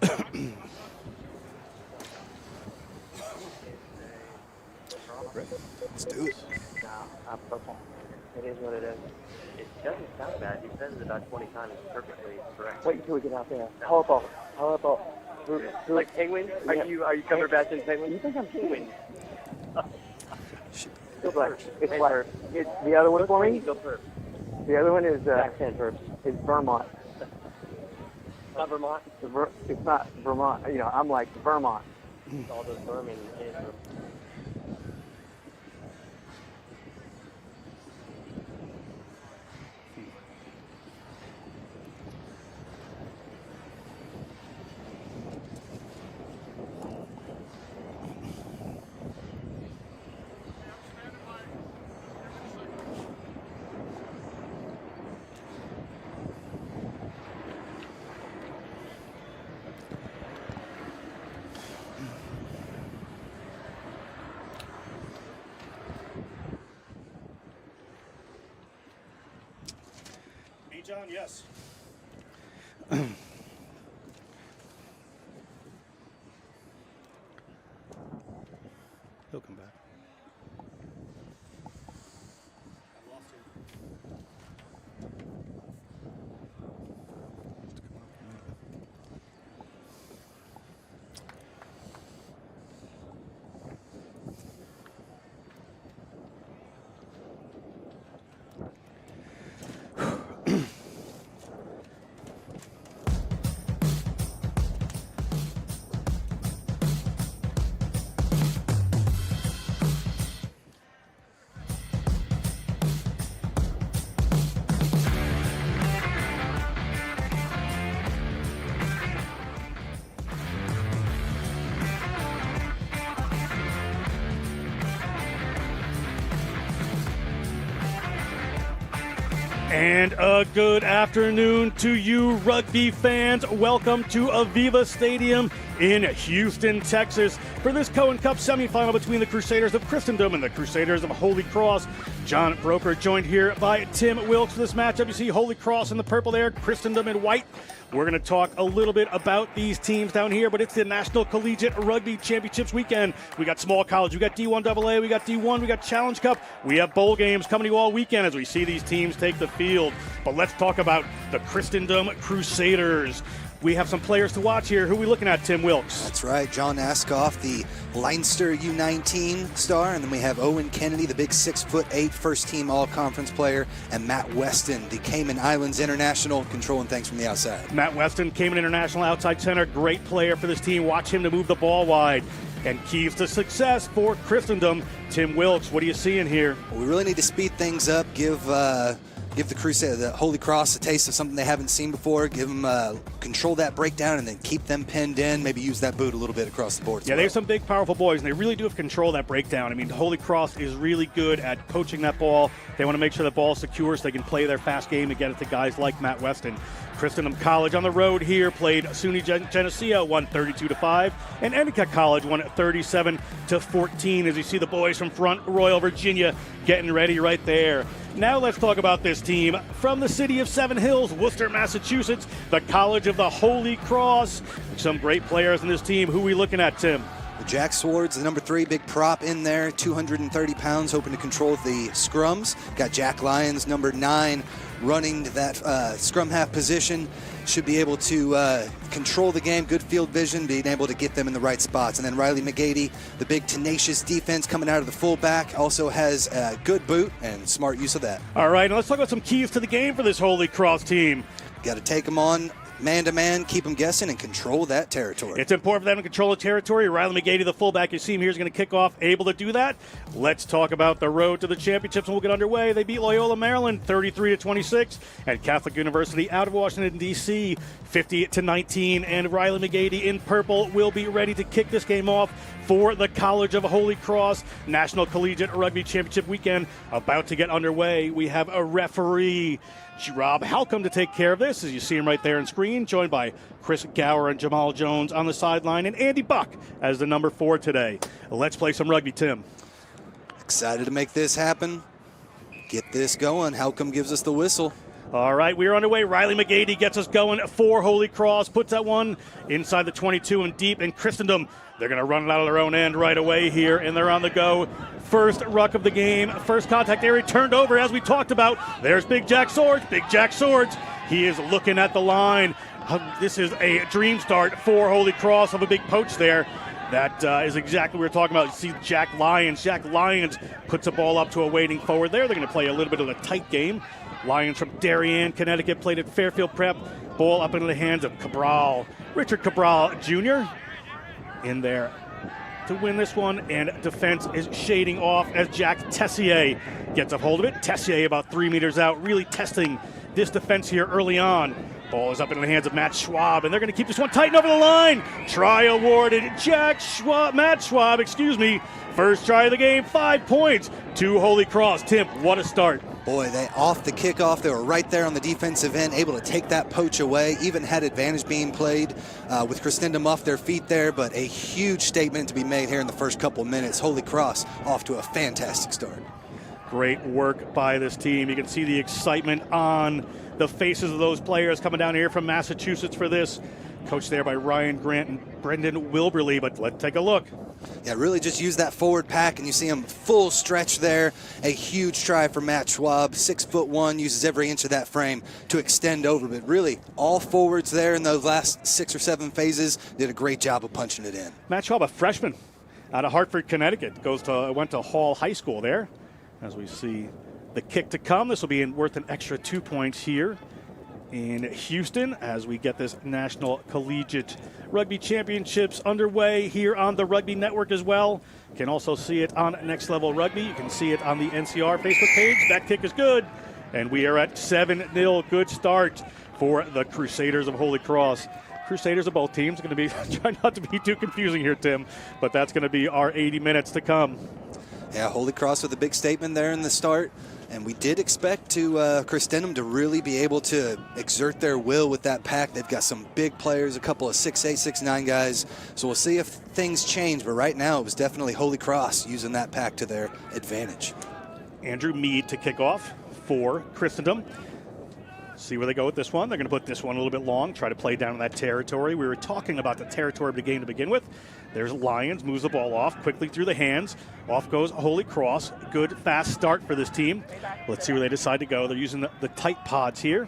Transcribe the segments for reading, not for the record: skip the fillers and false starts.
Let's do it. No, I'm purple. It is what it is. It doesn't sound bad. He says it about 20 times perfectly correct. Wait until we get out there. How about? Like penguin? Are you covered back in penguin? You think I'm penguin? It's black. It's black. The other one for me? The other one is is Vermont. Not Vermont? It's not Vermont. You know, I'm like Vermont. All those vermin in John, yes. He'll come back. I lost him. And a good afternoon to you, rugby fans. Welcome to AVEVA Stadium in Houston, Texas, for this Cohen Cup semifinal between the Crusaders of Christendom and the Crusaders of Holy Cross. John Broker joined here by Tim Wilkes for this matchup. You see Holy Cross in the purple there, Christendom in white. We're going to talk a little bit about these teams down here, but it's the National Collegiate Rugby Championships weekend. We got small college, we got D1AA, we got D1, we got Challenge Cup. We have bowl games coming to you all weekend as we see these teams take the field. But let's talk about the Christendom Crusaders. We have some players to watch here. Who are we looking at, Tim Wilkes? That's right. John Askoff, the Leinster U19 star. And then we have Owen Kennedy, the big 6'8", first-team all-conference player. And Matt Weston, the Cayman Islands international, controlling things from the outside. Matt Weston, Cayman international outside center. Great player for this team. Watch him to move the ball wide. And keys to success for Christendom. Tim Wilkes, what are you seeing here? Well, we really need to speed things up, give the Crusade, the Holy Cross, a taste of something they haven't seen before. Give them control that breakdown and then keep them pinned in. Maybe use that boot a little bit across the board. Yeah, they have some big, powerful boys, and they really do have control of that breakdown. I mean, Holy Cross is really good at coaching that ball. They want to make sure the ball is secure so they can play their fast game and get it to guys like Matt Weston. Christendom College on the road here played SUNY Geneseo, won 32-5, and Endicott College won 37-14. As you see the boys from Front Royal, Virginia, getting ready right there. Now let's talk about this team from the city of Seven Hills, Worcester, Massachusetts, the College of the Holy Cross. Some great players in this team. Who are we looking at, Tim? Jack Swartz, the number 3, big prop in there, 230 pounds, hoping to control the scrums. Got Jack Lyons, number 9, running that scrum half position. Should be able to control the game, good field vision, being able to get them in the right spots. And then Riley McGady, the big tenacious defense coming out of the fullback, also has a good boot and smart use of that. All right, now let's talk about some keys to the game for this Holy Cross team. Got to take them on man-to-man, keep them guessing, and control that territory. It's important for them to control the territory. Riley McGady, the fullback you see him here, is going to kick off, able to do that. Let's talk about the road to the championships, and we'll get underway. They beat Loyola Maryland 33-26, and Catholic University out of Washington, D.C. 50-19, and Riley McGady in purple will be ready to kick this game off for the College of Holy Cross. National Collegiate Rugby Championship weekend about to get underway. We have a referee, Rob Halcomb, to take care of this, as you see him right there on screen, joined by Chris Gower and Jamal Jones on the sideline, and Andy Buck as the number 4 today. Let's play some rugby, Tim. Excited to make this happen. Get this going. Halcomb gives us the whistle. All right, we are underway. Riley McGady gets us going for Holy Cross, puts that one inside the 22 and deep, and Christendom, they're going to run it out of their own end right away here, and they're on the go. First ruck of the game, first contact area turned over, as we talked about. There's Big Jack Swords. Big Jack Swords, he is looking at the line. This is a dream start for Holy Cross of a big poach there. That is exactly what we're talking about. You see Jack Lyons. Jack Lyons puts a ball up to a waiting forward there. They're going to play a little bit of a tight game. Lyons from Darien, Connecticut, played at Fairfield Prep. Ball up into the hands of Cabral. Richard Cabral Jr. in there to win this one, and defense is shading off as Jack Tessier gets a hold of it. Tessier about 3 meters out, really testing this defense here early on. Ball is up into the hands of Matt Schwab, and they're going to keep this one tight and over the line. Try awarded. Matt Schwab, first try of the game, 5 points to Holy Cross. Tim, what a start. Boy, they off the kickoff, they were right there on the defensive end, able to take that poach away, even had advantage being played with Christendom off their feet there, but a huge statement to be made here in the first couple minutes. Holy Cross off to a fantastic start. Great work by this team. You can see the excitement on the faces of those players coming down here from Massachusetts for this. Coached there by Ryan Grant and Brendan Wilberly, but let's take a look. Yeah, really just use that forward pack, and you see him full stretch there. A huge try for Matt Schwab, 6'1", uses every inch of that frame to extend over, but really all forwards there in those last 6 or 7 phases did a great job of punching it in. Matt Schwab, a freshman out of Hartford, Connecticut, went to Hall High School there. As we see the kick to come, this will be worth an extra 2 points here in Houston as we get this National Collegiate Rugby Championships underway here on the Rugby Network as well. You can also see it on Next Level Rugby. You can see it on the NCR Facebook page. That kick is good, and we are at 7-0. Good start for the Crusaders of Holy Cross. Crusaders of both teams. Going to be try not to be too confusing here, Tim, but that's going to be our 80 minutes to come. Yeah, Holy Cross with a big statement there in the start. And we did expect Christendom to really be able to exert their will with that pack. They've got some big players, a couple of 6'8", 6'9" guys. So we'll see if things change. But right now, it was definitely Holy Cross using that pack to their advantage. Andrew Mead to kick off for Christendom. See where they go with this one. They're going to put this one a little bit long, try to play down in that territory. We were talking about the territory of the game to begin with. There's Lyons, moves the ball off quickly through the hands. Off goes Holy Cross. Good, fast start for this team. Let's see where they decide to go. They're using the tight pods here.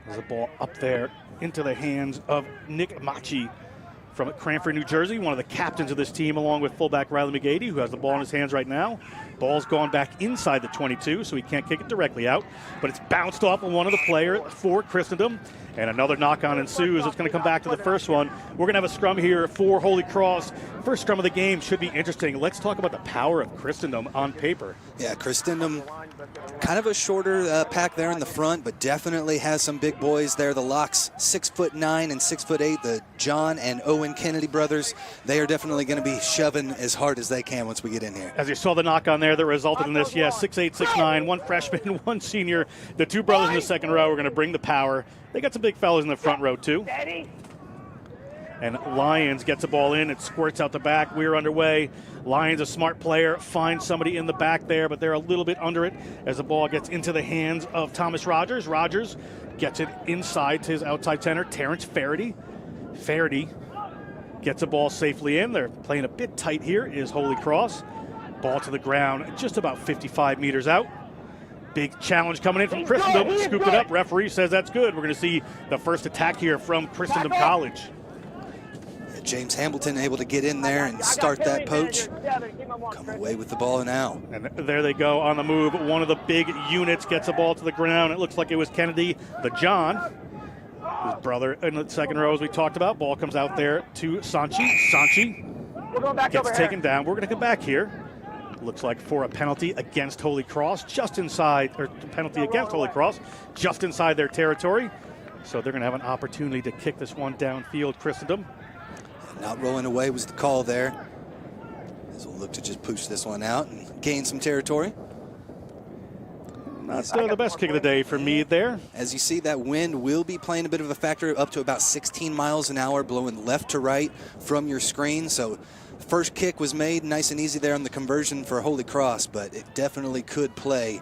There's a ball up there into the hands of Nick Machi from Cranford, New Jersey, one of the captains of this team, along with fullback Riley McGady, who has the ball in his hands right now. Ball's gone back inside the 22, so he can't kick it directly out, but it's bounced off of one of the players for Christendom, and another knock-on ensues. It's going to come back to the first one. We're going to have a scrum here for Holy Cross. First scrum of the game should be interesting. Let's talk about the power of Christendom on paper. Yeah, Christendom, kind of a shorter pack there in the front, but definitely has some big boys there. The locks, 6'9" and 6'8", the John and Owen Kennedy brothers. They are definitely going to be shoving as hard as they can once we get in here. As you saw the knock on there that resulted in this, 6'8", 6'9", one freshman, one senior. The two brothers in the second row are going to bring the power. They got some big fellas in the front row too. And Lyons gets the ball in. It squirts out the back. We're underway. Lyons, a smart player, finds somebody in the back there, but they're a little bit under it as the ball gets into the hands of Thomas Rogers. Rogers gets it inside to his outside center, Terrence Faraday. Faraday gets the ball safely in. They're playing a bit tight here is Holy Cross. Ball to the ground, just about 55 meters out. Big challenge coming in from Christendom. Scooped it up. Referee says that's good. We're going to see the first attack here from Christendom College. James Hamilton able to get in there and start that poach. Come away with the ball now. And there they go on the move. One of the big units gets the ball to the ground. It looks like it was Kennedy, the John, his brother in the second row as we talked about. Ball comes out there to Sanchi. Sanchi gets taken down. We're going to come back here. Looks like for a penalty against Holy Cross, just inside, or penalty against Holy Cross, just inside their territory. So they're going to have an opportunity to kick this one downfield, Christendom. Not rolling away was the call there. So we'll look to just push this one out and gain some territory. Not the best kick of the day for Meade there. As you see, that wind will be playing a bit of a factor, up to about 16 miles an hour, blowing left to right from your screen. So the first kick was made nice and easy there on the conversion for Holy Cross, but it definitely could play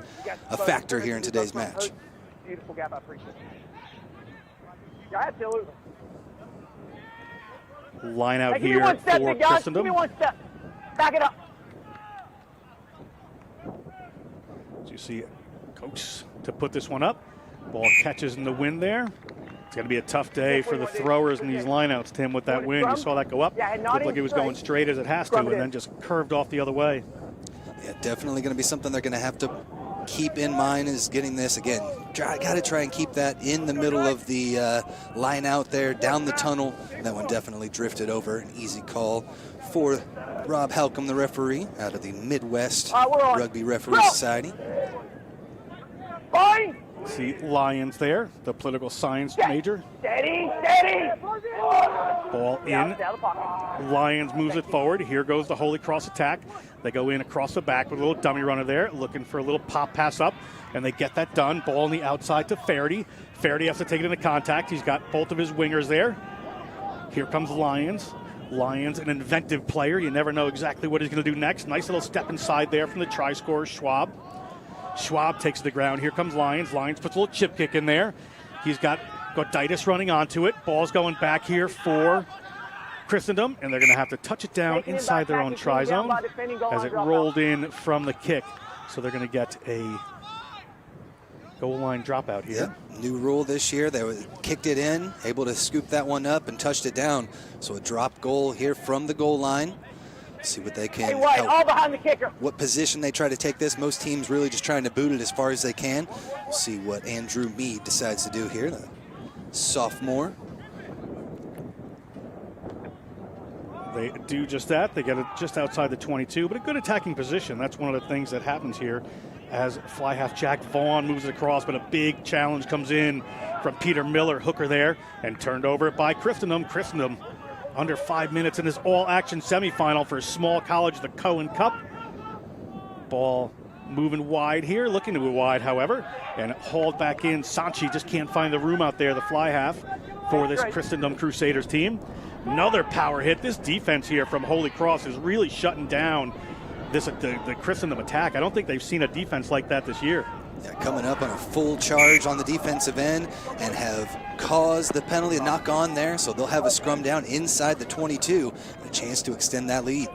a factor here in today's match. beautiful gap. I appreciate it. Go ahead, Taylor. Line out Hey, give me here one step, for big guy. Give me Christendom. one step. Back it up. As you see, Coach to put this one up. Ball catches in the wind there. It's going to be a tough day for the throwers in these lineouts, Tim, with that wind. You saw that go up. Looked like it was going straight as it has to, and then just curved off the other way. Yeah, definitely going to be something they're going to have to keep in mind is getting this again. Got to try and keep that in the middle of the line out there, down the tunnel. That one definitely drifted over. An easy call for Rob Halcomb, the referee, out of the Midwest Rugby Referee Society. Fine. See Lyons there, the political science major. Steady, steady. Ball in. Lyons moves it forward. Here goes the Holy Cross attack. They go in across the back with a little dummy runner there, looking for a little pop pass up, and they get that done. Ball on the outside to Faherty. Faherty has to take it into contact. He's got both of his wingers there. Here comes Lyons. Lyons, an inventive player. You never know exactly what he's going to do next. Nice little step inside there from the try scorer, Schwab. Schwab takes the ground. Here comes Lyons. Lyons puts a little chip kick in there. He's got Goditis running onto it. Ball's going back here for Christendom, and they're going to have to touch it down inside their own try zone as it rolled in from the kick. So they're going to get a goal line dropout here. Yep. New rule this year. They kicked it in, able to scoop that one up and touched it down. So a drop goal here from the goal line. See what they can. Hey, White, all behind the kicker. What position they try to take this. Most teams really just trying to boot it as far as they can. We'll see what Andrew Mead decides to do here, the sophomore. They do just that. They get it just outside the 22, but a good attacking position. That's one of the things that happens here as fly half Jack Vaughn moves it across, but a big challenge comes in from Peter Miller, hooker there, and turned over by Christendom. Christendom under 5 minutes in this all-action semifinal for small college, the Cohen Cup. Ball moving wide here, looking to move wide, however, and hauled back in. Sanchi just can't find the room out there, the fly half for this Christendom Crusaders team. Another power hit. This defense here from Holy Cross is really shutting down the Christendom attack. I don't think they've seen a defense like that this year. Yeah, coming up on a full charge on the defensive end and have caused the penalty to knock on there, so they'll have a scrum down inside the 22 and a chance to extend that lead.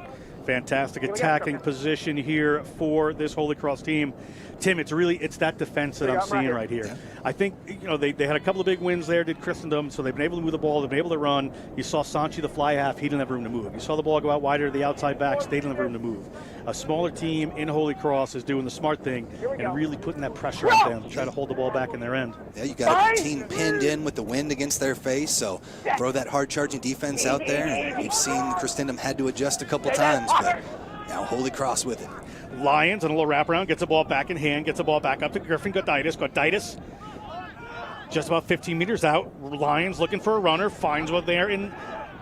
Fantastic attacking position here for this Holy Cross team. Tim, it's that defense that I'm seeing right here. Yeah. I think, they had a couple of big wins there, did Christendom, so they've been able to move the ball, they've been able to run. You saw Sanchi, the fly half, he didn't have room to move. You saw the ball go out wider to the outside backs, they didn't have room to move. A smaller team in Holy Cross is doing the smart thing and really putting that pressure on them to try to hold the ball back in their end. Yeah, you got a team pinned in with the wind against their face, so throw that hard charging defense out there. And we've seen Christendom had to adjust a couple times, but now Holy Cross with it. Lyons and a little wraparound, gets the ball back in hand, gets the ball back up to Griffin Goditis. Goditis just about 15 meters out. Lyons looking for a runner, finds one there in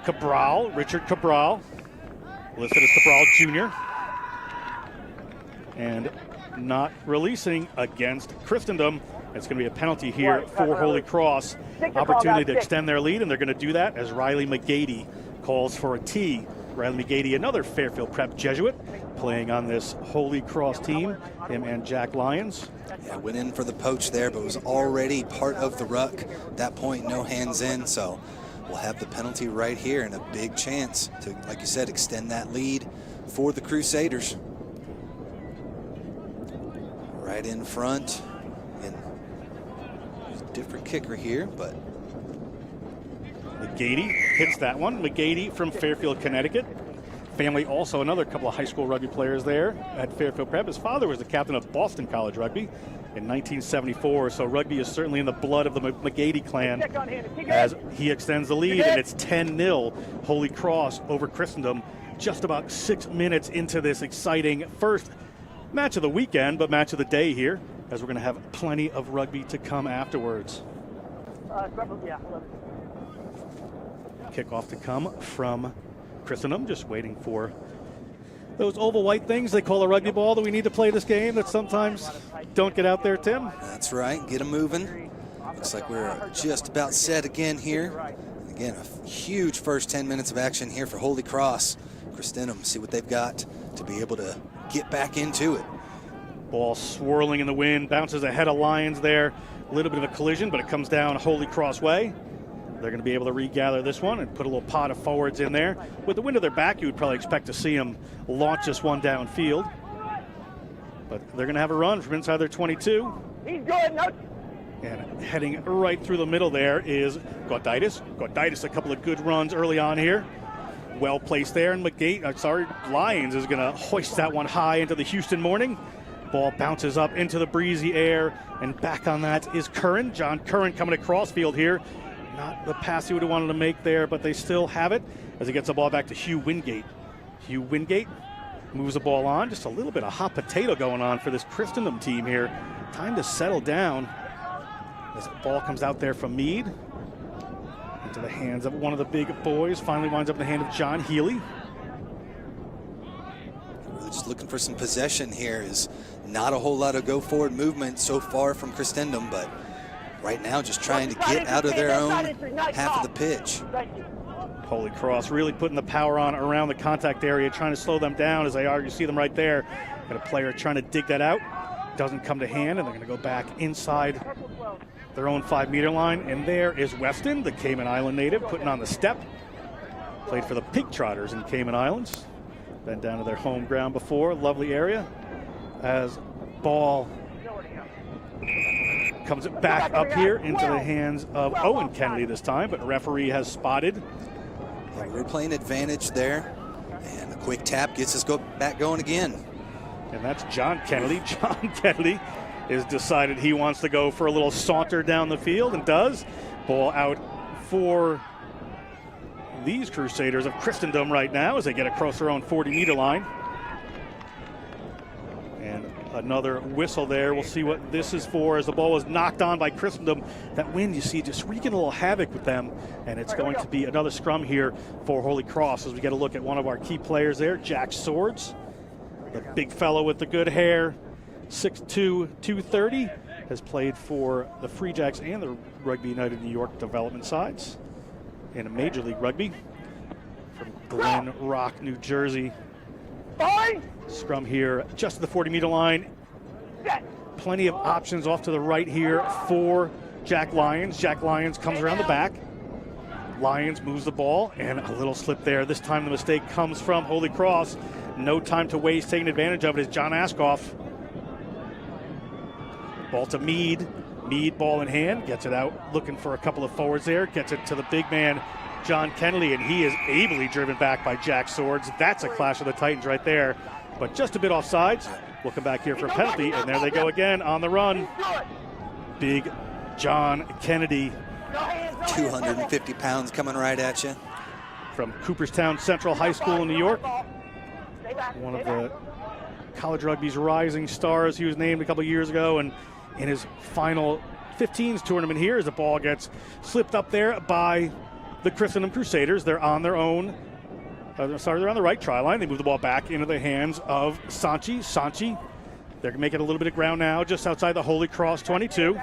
Cabral, Richard Cabral, listed as Cabral Jr. And not releasing against Christendom. It's going to be a penalty here for Holy Cross. Opportunity to extend their lead, and they're going to do that as Riley McGady calls for a tee. Riley McGady, another Fairfield Prep Jesuit, playing on this Holy Cross team, him and Jack Lyons. Yeah, went in for the poach there, but was already part of the ruck. At that point, no hands in, so we'll have the penalty right here and a big chance to, like you said, extend that lead for the Crusaders. Right in front, and there's a different kicker here, but McGady hits that one. McGady from Fairfield, Connecticut. Family also another couple of high school rugby players there at Fairfield Prep. His father was the captain of Boston College Rugby in 1974, so rugby is certainly in the blood of the McGady clan as he extends the lead, and it's 10-0 Holy Cross over Christendom just about 6 minutes into this exciting first match of the weekend, but match of the day here, as we're going to have plenty of rugby to come afterwards. Kickoff to come from Christendom, just waiting for those oval white things they call a rugby ball that we need to play this game that sometimes don't get out there, Tim. That's right, get them moving. Looks like we're just about set again here. Again, a huge first 10 minutes of action here for Holy Cross. Christendom, see what they've got to be able to get back into it. Ball swirling in the wind, bounces ahead of Lyons there. A little bit of a collision, but it comes down Holy Cross way. They're going to be able to regather this one and put a little pot of forwards in there. With the wind of their back, you would probably expect to see them launch this one downfield. But they're going to have a run from inside their 22. He's good. No. And heading right through the middle there is Gauditis. Gauditis, a couple of good runs early on here. Well placed there, and Lyons is going to hoist that one high into the Houston morning. Ball bounces up into the breezy air, and back on that is Curran. John Curran coming across field here. Not the pass he would have wanted to make there, but they still have it as he gets the ball back to Hugh Wingate. Hugh Wingate moves the ball on. Just a little bit of hot potato going on for this Christendom team here. Time to settle down as the ball comes out there from Meade into the hands of one of the big boys. Finally winds up in the hand of John Healy. Just looking for some possession here. Is not a whole lot of go-forward movement so far from Christendom, but right now just trying to get out of their own half of the pitch. Holy Cross really putting the power on around the contact area, trying to slow them down as they are. You see them right there. Got a player trying to dig that out. Doesn't come to hand, and they're going to go back inside their own 5-meter line. And there is Weston, the Cayman Island native, putting on the step. Played for the Pig Trotters in Cayman Islands. Been down to their home ground before. Lovely area. As ball comes back up here into the hands of Owen Kennedy this time, but referee has spotted. Yeah, we're playing advantage there, and a quick tap gets us back going again. And that's John Kennedy. John Kennedy has decided he wants to go for a little saunter down the field, and does. Ball out for these Crusaders of Christendom right now as they get across their own 40-meter line. And another whistle there. We'll see what this is for as the ball was knocked on by Christendom. That wind, you see, just wreaking a little havoc with them. And it's going to be another scrum here for Holy Cross as we get a look at one of our key players there, Jack Swords. The big fellow with the good hair, 6'2", 230, has played for the Free Jacks and the Rugby United New York development sides in a Major League Rugby from Glen Rock, New Jersey. Scrum here just at the 40-meter line. Plenty of options off to the right here for Jack Lyons. Jack Lyons comes around the back. Lyons moves the ball, and a little slip there. This time the mistake comes from Holy Cross. No time to waste, taking advantage of it is John Askoff. Ball to Meade. Meade, ball in hand, gets it out, looking for a couple of forwards there, gets it to the big man, John Kennedy, and he is ably driven back by Jack Swords. That's a clash of the Titans right there, but just a bit offsides. We'll come back here for a penalty, and there they go again on the run. Big John Kennedy. 250 pounds coming right at you. From Cooperstown Central High School in New York. One of the college rugby's rising stars. He was named a couple years ago, and in his final 15s tournament here, as the ball gets slipped up there by the Christendom Crusaders. They're on their own. They're on the right try line. They move the ball back into the hands of Sanchi. Sanchi, they're making a little bit of ground now, just outside the Holy Cross 22.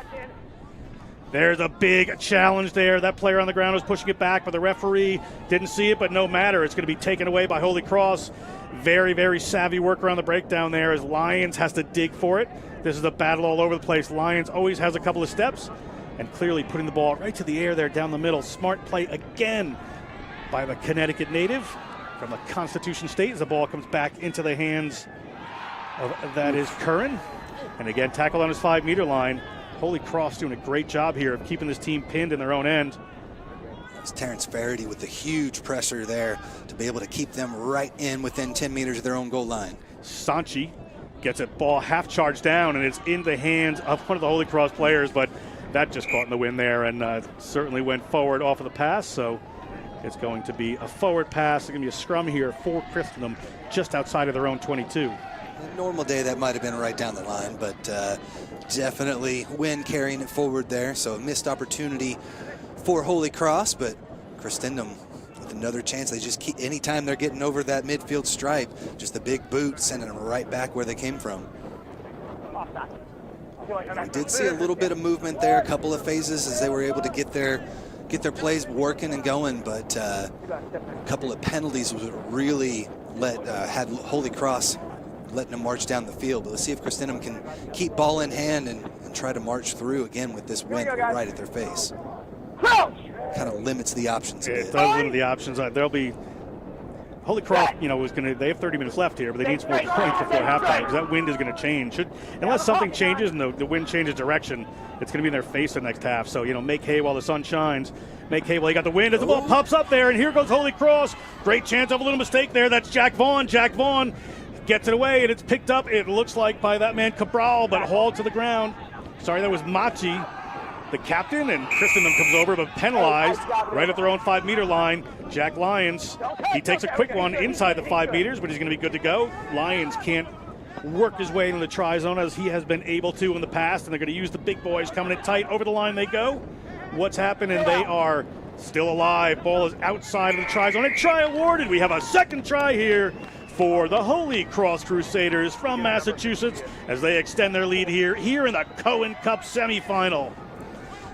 There's a big challenge there. That player on the ground was pushing it back, but the referee didn't see it, but no matter. It's going to be taken away by Holy Cross. Very, very savvy work around the breakdown there as Lyons has to dig for it. This is a battle all over the place. Lyons always has a couple of steps, and clearly putting the ball right to the air there down the middle. Smart play again by the Connecticut native from the Constitution State as the ball comes back into the hands of, that is Curran. And again, tackle on his 5-meter line. Holy Cross doing a great job here of keeping this team pinned in their own end. It's Terrence Faraday with the huge pressure there to be able to keep them right in within 10 meters of their own goal line. Sanchi gets a ball half charged down, and it's in the hands of one of the Holy Cross players, but that just caught in the wind there and certainly went forward off of the pass. So it's going to be a forward pass. It's going to be a scrum here for Christendom just outside of their own 22. A normal day that might have been right down the line, but definitely wind carrying it forward there. So a missed opportunity for Holy Cross, but Christendom with another chance. They just keep, anytime they're getting over that midfield stripe, just the big boot sending them right back where they came from. We did see a little bit of movement there, a couple of phases as they were able to get their plays working and going, but a couple of penalties was really had Holy Cross letting them march down the field. But let's see if Christendom can keep ball in hand and and try to march through again with this wind right at their face. Kind of limits the options a bit. It does limit the options. There'll be Holy Cross, was going to. They have 30 minutes left here, but they need some more points before halftime because that wind is going to change. Unless something changes and the wind changes direction, it's going to be in their face the next half. So make hay while the sun shines. Make hay while you got the wind as the ball pops up there, and here goes Holy Cross. Great chance of a little mistake there. That's Jack Vaughn. Jack Vaughn gets it away, and it's picked up. It looks like by that man Cabral, but hauled to the ground. Sorry, that was Machi, the captain, and Christendom comes over, but penalized right at their own 5-meter line. Jack Lyons, he takes a quick one inside the 5 meters, but he's going to be good to go. Lyons can't work his way into the try zone as he has been able to in the past, and they're going to use the big boys coming in tight. Over the line they go. What's happened, and they are still alive. Ball is outside of the try zone. A try awarded. We have a second try here for the Holy Cross Crusaders from Massachusetts as they extend their lead here in the Cohen Cup semifinal.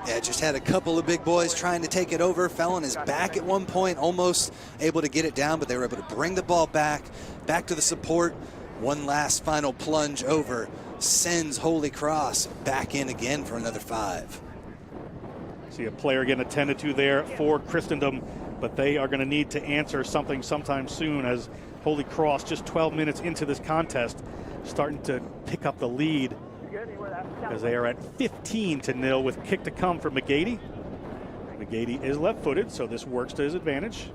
Yeah, just had a couple of big boys trying to take it over. Fell on his back at one point, almost able to get it down, but they were able to bring the ball back to the support. One last final plunge over sends Holy Cross back in again for another 5. See a player getting attended to there for Christendom, but they are going to need to answer something sometime soon as Holy Cross, just 12 minutes into this contest, starting to pick up the lead as they are at 15-0 with kick to come for McGady. McGady is left-footed, so this works to his advantage.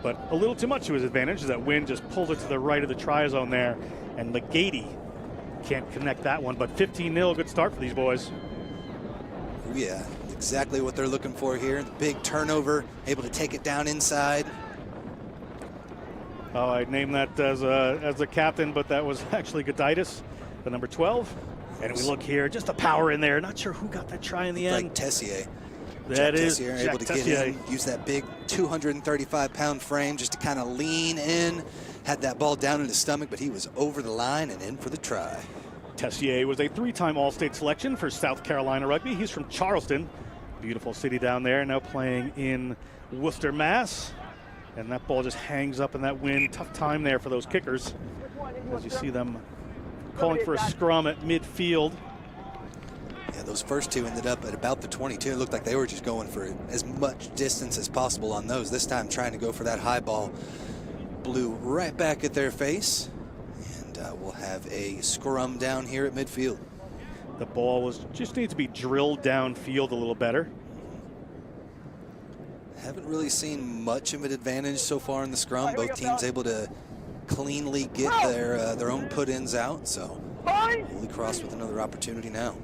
But a little too much to his advantage as that wind just pulls it to the right of the try zone there, and McGady can't connect that one, but 15-0, good start for these boys. Yeah, exactly what they're looking for here. The big turnover, able to take it down inside. Oh, I named that as a captain, but that was actually Goditis, the number 12. And we look here, just the power in there. Not sure who got that try in the end. Like Tessier. That is Tessier Jack able to Tessier. get in, use that big 235-pound frame just to kind of lean in. Had that ball down in his stomach, but he was over the line and in for the try. Tessier was a 3-time All-State selection for South Carolina Rugby. He's from Charleston, beautiful city down there, now playing in Worcester, Mass. And that ball just hangs up in that wind. Tough time there for those kickers as you see them calling for a scrum at midfield. Yeah, those first two ended up at about the 22. It looked like they were just going for as much distance as possible on those. This time trying to go for that high ball. Blew right back at their face. And we'll have a scrum down here at midfield. The ball just needs to be drilled downfield a little better. Haven't really seen much of an advantage so far in the scrum. Both teams able to cleanly get their own put-ins out. So Holy Cross with another opportunity now.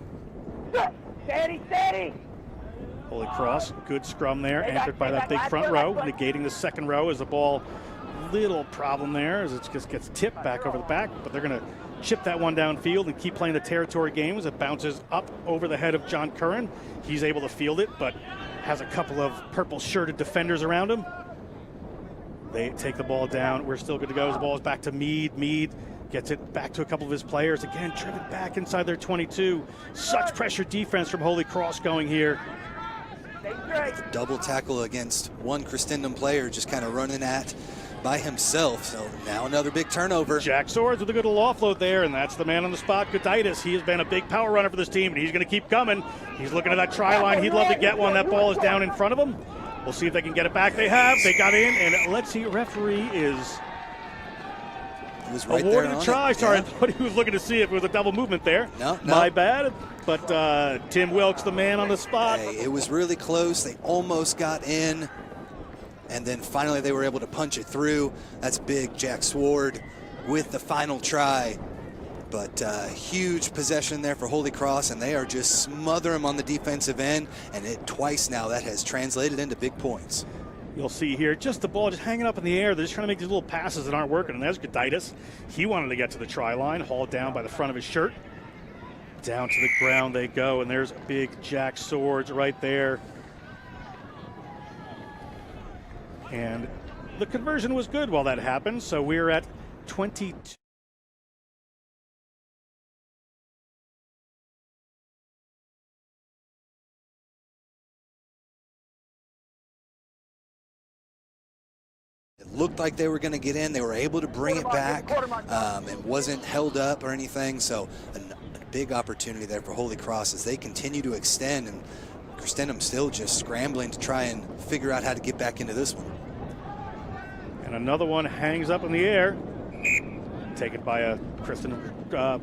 Steady. Holy Cross, good scrum there, anchored by that big front row, negating the second row as the ball, little problem there as it just gets tipped back over the back, but they're going to chip that one downfield and keep playing the territory game as it bounces up over the head of John Curran. He's able to field it, but has a couple of purple-shirted defenders around him. They take the ball down. We're still good to go. The ball is back to Meade. Meade gets it back to a couple of his players. Again, driven back inside their 22. Such pressure defense from Holy Cross going here. Double tackle against one Christendom player just kind of running at by himself. So now another big turnover. Jack Swords with a good little offload there, and that's the man on the spot, Goditis. He has been a big power runner for this team, and he's going to keep coming. He's looking at that try line. He'd love to get one. That ball is down in front of him. We'll see if they can get it back. They have. They got in, and let's see. Referee is right awarding there a try. it. Sorry, Yeah. I thought he was looking to see if it was a double movement there. No. My bad. But Tim Wilkes, the man on the spot. Hey, it was really close. They almost got in. And then finally they were able to punch it through. That's big Jack Sword with the final try. But huge possession there for Holy Cross, and they are just smother them on the defensive end. And twice now that has translated into big points. You'll see here just the ball just hanging up in the air. They're just trying to make these little passes that aren't working. And there's Goditis. He wanted to get to the try line, hauled down by the front of his shirt. Down to the ground they go, and there's big Jack Swords right there. And the conversion was good while that happened, so we're at 22. It looked like they were going to get in. They were able to bring it back. It wasn't held up or anything. So a big opportunity there for Holy Cross as they continue to extend, and Christendom still just scrambling to try and figure out how to get back into this one. And another one hangs up in the air, taken by a Christendom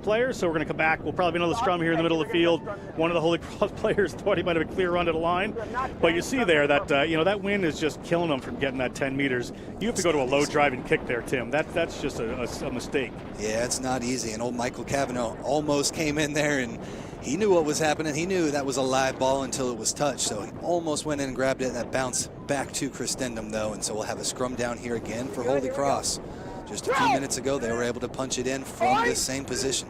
player. So we're going to come back. We'll probably be another scrum here in the middle of the field. One of the Holy Cross players thought he might have a clear run to the line, but you see there that that wind is just killing them from getting that 10 meters. You have to go to a low driving kick there, Tim. That's just a mistake. Yeah, it's not easy. And old Michael Cavanaugh almost came in there, and he knew what was happening. He knew that was a live ball until it was touched, so he almost went in and grabbed it. That bounced back to Christendom, though, and so we'll have a scrum down here again for Holy Cross. Just a few minutes ago, they were able to punch it in from this same position.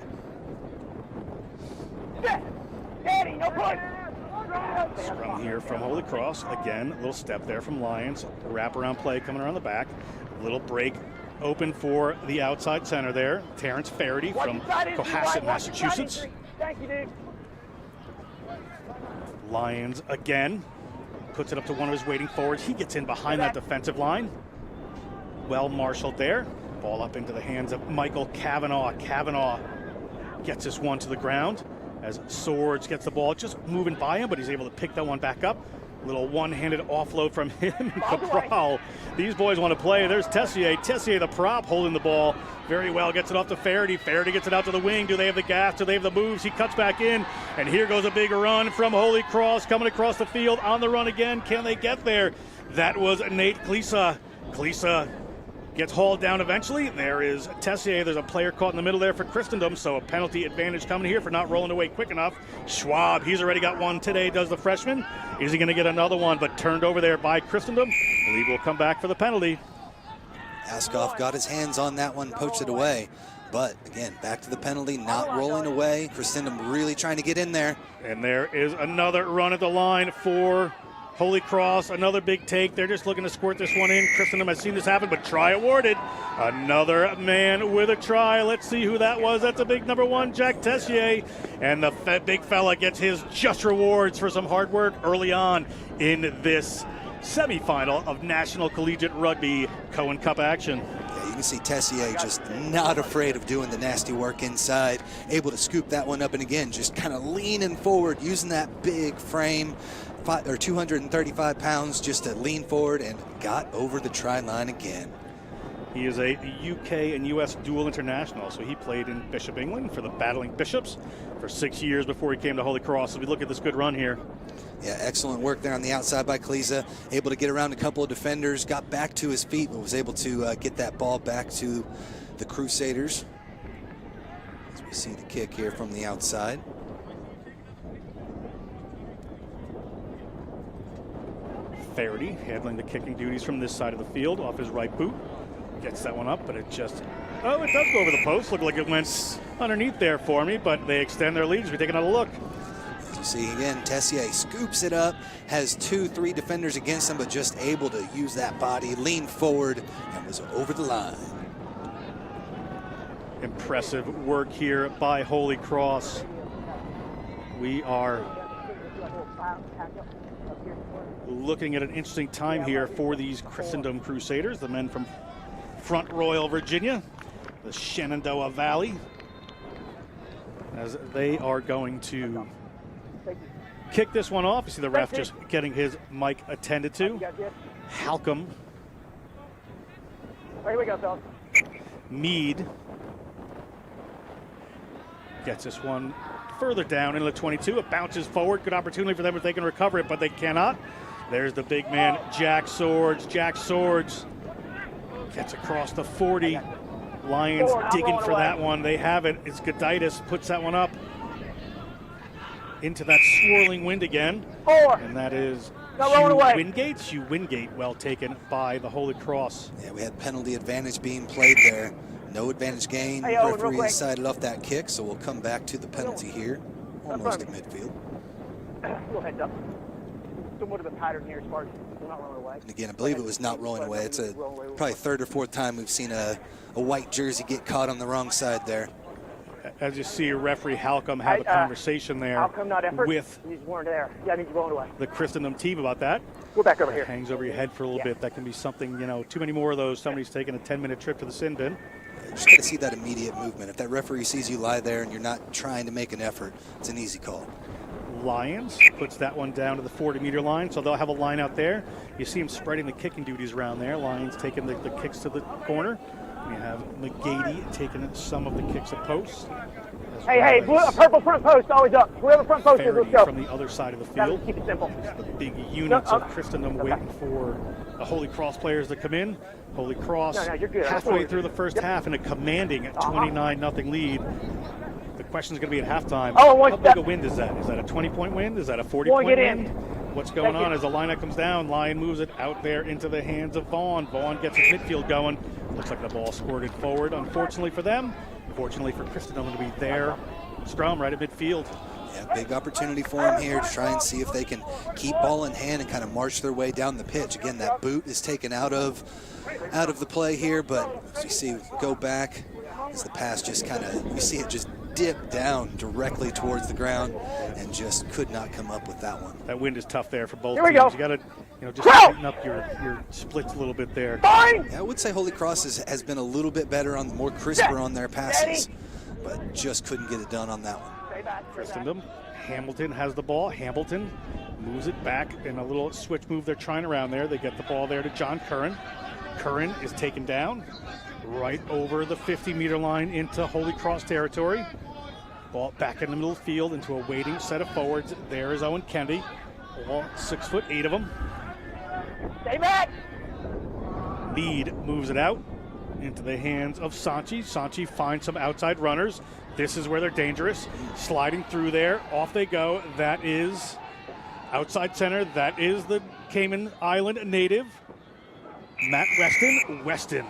Scrum here from Holy Cross. Again, a little step there from Lions. Wraparound play coming around the back. A little break open for the outside center there. Terrence Faraday from Cohasset, Massachusetts. Thank you, dude. Lions again. Puts it up to one of his waiting forwards. He gets in behind that defensive line. Well marshaled there. Ball up into the hands of Michael Cavanaugh. Cavanaugh gets this one to the ground as Swords gets the ball, just moving by him, but he's able to pick that one back up. Little one-handed offload from him. Cabral. These boys want to play. There's Tessier. Tessier, the prop, holding the ball very well. Gets it off to Faraday. Faraday gets it out to the wing. Do they have the gas? Do they have the moves? He cuts back in. And here goes a big run from Holy Cross coming across the field on the run again. Can they get there? That was Nate Klisa. Klisa gets hauled down eventually. There is Tessier. There's a player caught in the middle there for Christendom, so a penalty advantage coming here for not rolling away quick enough. Schwab, he's already got one today, does the freshman. Is he going to get another one, but turned over there by Christendom? I believe we'll come back for the penalty. Askoff got his hands on that one, poached it away. But again, back to the penalty, not rolling away. Christendom really trying to get in there. And there is another run at the line for Holy Cross, another big take. They're just looking to squirt this one in. Christendom has seen this happen, but try awarded. Another man with a try. Let's see who that was. That's a big number one, Jack Tessier. And the big fella gets his just rewards for some hard work early on in this semifinal of National Collegiate Rugby Cohen Cup action. Yeah, you can see Tessier just not afraid of doing the nasty work inside, able to scoop that one up, and again, just kind of leaning forward, using that big frame. 235 pounds just to lean forward and got over the try line again. He is a UK and US dual international, so he played in Bishop, England for the Battling Bishops for 6 years before he came to Holy Cross. So we look at this good run here. Yeah, excellent work there on the outside by Klisa. Able to get around a couple of defenders, got back to his feet, but was able to get that ball back to the Crusaders. As we see the kick here from the outside. Faraday handling the kicking duties from this side of the field off his right boot. Gets that one up, but it just, it does go over the post. Looked like it went underneath there for me, but they extend their lead as we take another look. As you see again, Tessier scoops it up, has 2-3 defenders against him, but just able to use that body, lean forward, and was over the line. Impressive work here by Holy Cross. We are looking at an interesting time here for these Christendom Crusaders, the men from Front Royal, Virginia, the Shenandoah Valley, as they are going to kick this one off. You see the ref just getting his mic attended to. Halcombe. Here we go, fellas. Meade gets this one further down into the 22. It bounces forward. Good opportunity for them if they can recover it, but they cannot. There's the big man, Jack Swords. Jack Swords gets across the 40. Lions digging for that one. They have it. It's Goditis puts that one up into that swirling wind again. And that is Hugh Wingate, well taken by the Holy Cross. Yeah, we had penalty advantage being played there. No advantage gain. Referee decided off that kick, so we'll come back to the penalty here. Almost at midfield. Little heads up. Somewhat of a pattern here as far as not rolling away. And again, I believe it was not rolling away. It's probably third or fourth time we've seen a white jersey get caught on the wrong side there. as you see referee Halcomb have a conversation there Halcomb, not effort. with He's weren't there. Yeah, I mean, you're going away. the Christendom team about that. We're back over here. Hangs over your head for a little bit. That can be something, you know, too many more of those. Somebody's taking a 10-minute trip to the sin bin. You just got to see that immediate movement. If that referee sees you lie there and you're not trying to make an effort, it's an easy call. Lions puts that one down to the 40-meter line, so they'll have a line out there. You see him spreading the kicking duties around there. Lions taking the kicks to the corner. We have McGady taking some of the kicks at posts. Hey, blue, a purple front post, always up. Whoever front post is, let's go. From the other side of the field. Keep it simple. The big units of Christendom waiting for the Holy Cross players to come in. Holy Cross you're good. halfway through the first half in a commanding 29-0 lead. The question is going to be at halftime. How big a wind is that? Is that a 20-point wind? Is that a 40-point wind? What's going on as the lineup comes down? Lion moves it out there into the hands of Vaughn. Vaughn gets his midfield going. Looks like the ball squirted forward. Unfortunately for them, fortunately for Christendom to be there. Scrum right at midfield. Yeah, big opportunity for them here to try and see if they can keep ball in hand and kind of march their way down the pitch. Again, that boot is taken out of the play here, but as you see, go back as the pass just kind of, you see it just dip down directly towards the ground and just could not come up with that one. That wind is tough there for both Here we teams. go. You got to, just tighten up your splits a little bit there. Fine. Yeah, I would say Holy Cross has been a little bit better on, more crisper on their passes, but just couldn't get it done on that one. Christendom, Hamilton has the ball. Hamilton moves it back in a little switch move they're trying around there. They get the ball there to John Curran. Curran is taken down right over the 50-meter line into Holy Cross territory. Ball back in the middle of the field into a waiting set of forwards. There is Owen Kennedy. All 6'8" of them. Stay back. Lead moves it out into the hands of Sanchi. Sanchi finds some outside runners. This is where they're dangerous. Sliding through there. Off they go. That is outside center. That is the Cayman Island native, Matt Weston. Weston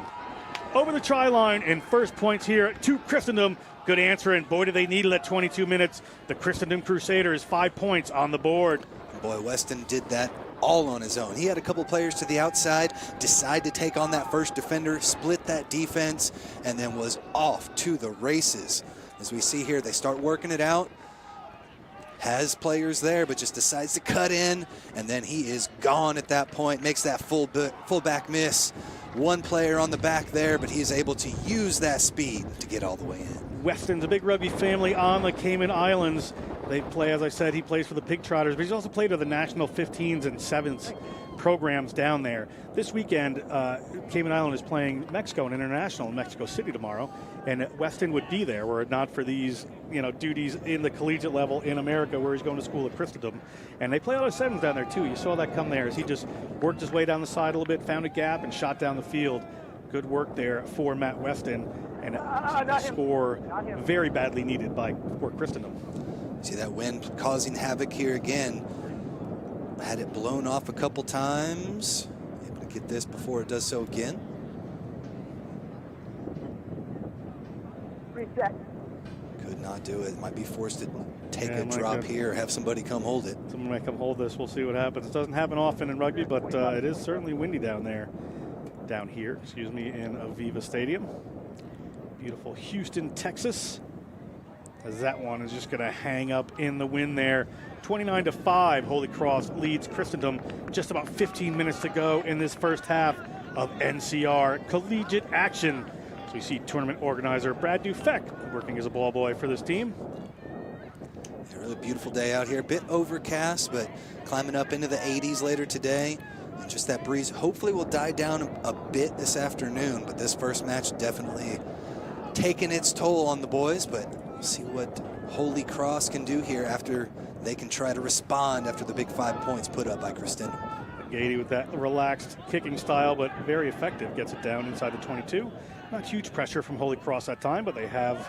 over the try line, and first points here to Christendom. Good answer, and boy, do they need it at 22 minutes. The Christendom Crusaders, 5 points on the board. Boy, Weston did that all on his own. He had a couple players to the outside, decided to take on that first defender, split that defense, and then was off to the races. As we see here, they start working it out. Has players there, but just decides to cut in, and then he is gone at that point. Makes that fullback miss. One player on the back there, but he is able to use that speed to get all the way in. Weston's a big rugby family on the Cayman Islands. They play, as I said, he plays for the Pig Trotters, but he's also played with the national 15s and 7s programs down there. This weekend, Cayman Island is playing Mexico and International in Mexico City tomorrow, and Weston would be there were it not for these, duties in the collegiate level in America where he's going to school at Christendom. And they play a lot of 7s down there too. You saw that come there as he just worked his way down the side a little bit, found a gap, and shot down the field. Good work there for Matt Weston, and a score very badly needed for Christendom. See that wind causing havoc here again. Had it blown off a couple times. Able to get this before it does so again. Reset. Could not do it. Might be forced to take a drop here, have somebody come hold it. Someone might come hold this. We'll see what happens. It doesn't happen often in rugby, but it is certainly windy down here, in AVEVA Stadium. Beautiful Houston, Texas. As that one is just going to hang up in the wind there. 29-5, Holy Cross leads Christendom. Just about 15 minutes to go in this first half of NCR collegiate action. So we see tournament organizer Brad Dufek working as a ball boy for this team. A really beautiful day out here. A bit overcast, but climbing up into the 80s later today. And just that breeze hopefully will die down a bit this afternoon. But this first match definitely taking its toll on the boys. But we'll see what Holy Cross can do here after they can try to respond after the big 5 points put up by Christendom. Gady with that relaxed kicking style, but very effective. Gets it down inside the 22. Not huge pressure from Holy Cross that time, but they have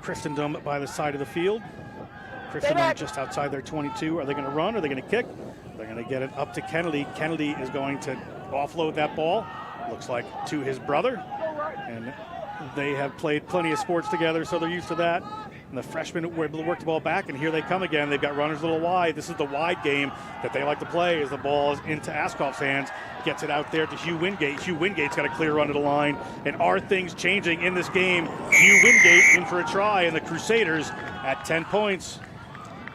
Christendom by the side of the field. Christendom just outside their 22. Are they going to run? Are they going to kick? They're going to get it up to Kennedy. Kennedy is going to offload that ball. Looks like to his brother. And they have played plenty of sports together, so they're used to that. And the freshmen were able to work the ball back, and here they come again. They've got runners a little wide. This is the wide game that they like to play as the ball is into Askoff's hands. Gets it out there to Hugh Wingate. Hugh Wingate's got a clear run to the line. And are things changing in this game? Hugh Wingate in for a try, and the Crusaders at 10 points.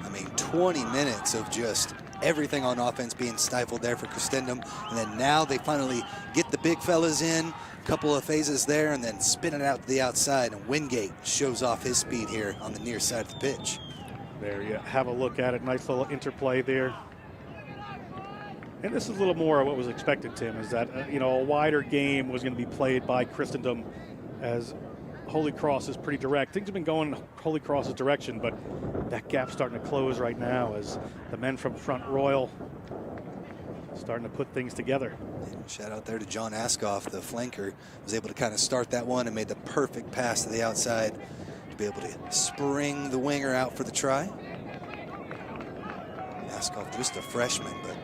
I mean, 20 minutes of just everything on offense being stifled there for Christendom. And then now they finally get the big fellas in. Couple of phases there, and then spin it out to the outside, and Wingate shows off his speed here on the near side of the pitch. There you have a look at it. Nice little interplay there. And this is a little more of what was expected, Tim, is that a wider game was going to be played by Christendom, as Holy Cross is pretty direct. Things have been going Holy Cross's direction, but that gap's starting to close right now as the men from Front Royal starting to put things together. Shout out there to John Askoff, the flanker, was able to kind of start that one and made the perfect pass to the outside to be able to spring the winger out for the try. Askoff, just a freshman, but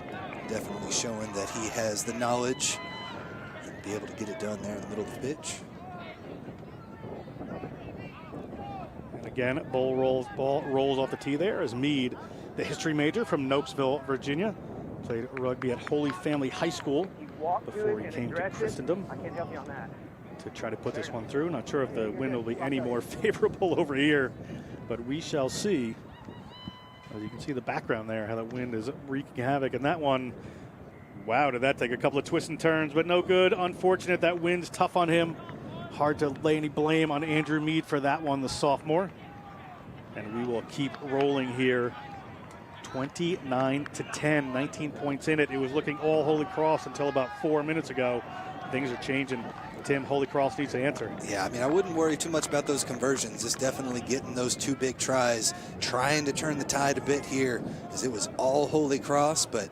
definitely showing that he has the knowledge and be able to get it done there in the middle of the pitch. And again, ball rolls off the tee there as Meade, the history major from Nopesville, Virginia, played rugby at Holy Family High School before he came to Christendom. I can't help you on that. To try to put this one through. Not sure if the wind will be any more favorable over here, but we shall see. As you can see the background there, how the wind is wreaking havoc. And that one, wow, did that take a couple of twists and turns, but no good. Unfortunate, that wind's tough on him. Hard to lay any blame on Andrew Meade for that one, the sophomore. And we will keep rolling here. 29-10, 19 points in it. It was looking all Holy Cross until about 4 minutes ago. Things are changing. Tim, Holy Cross needs to answer. Yeah, I mean, I wouldn't worry too much about those conversions. Just definitely getting those 2 big tries, trying to turn the tide a bit here, as it was all Holy Cross. But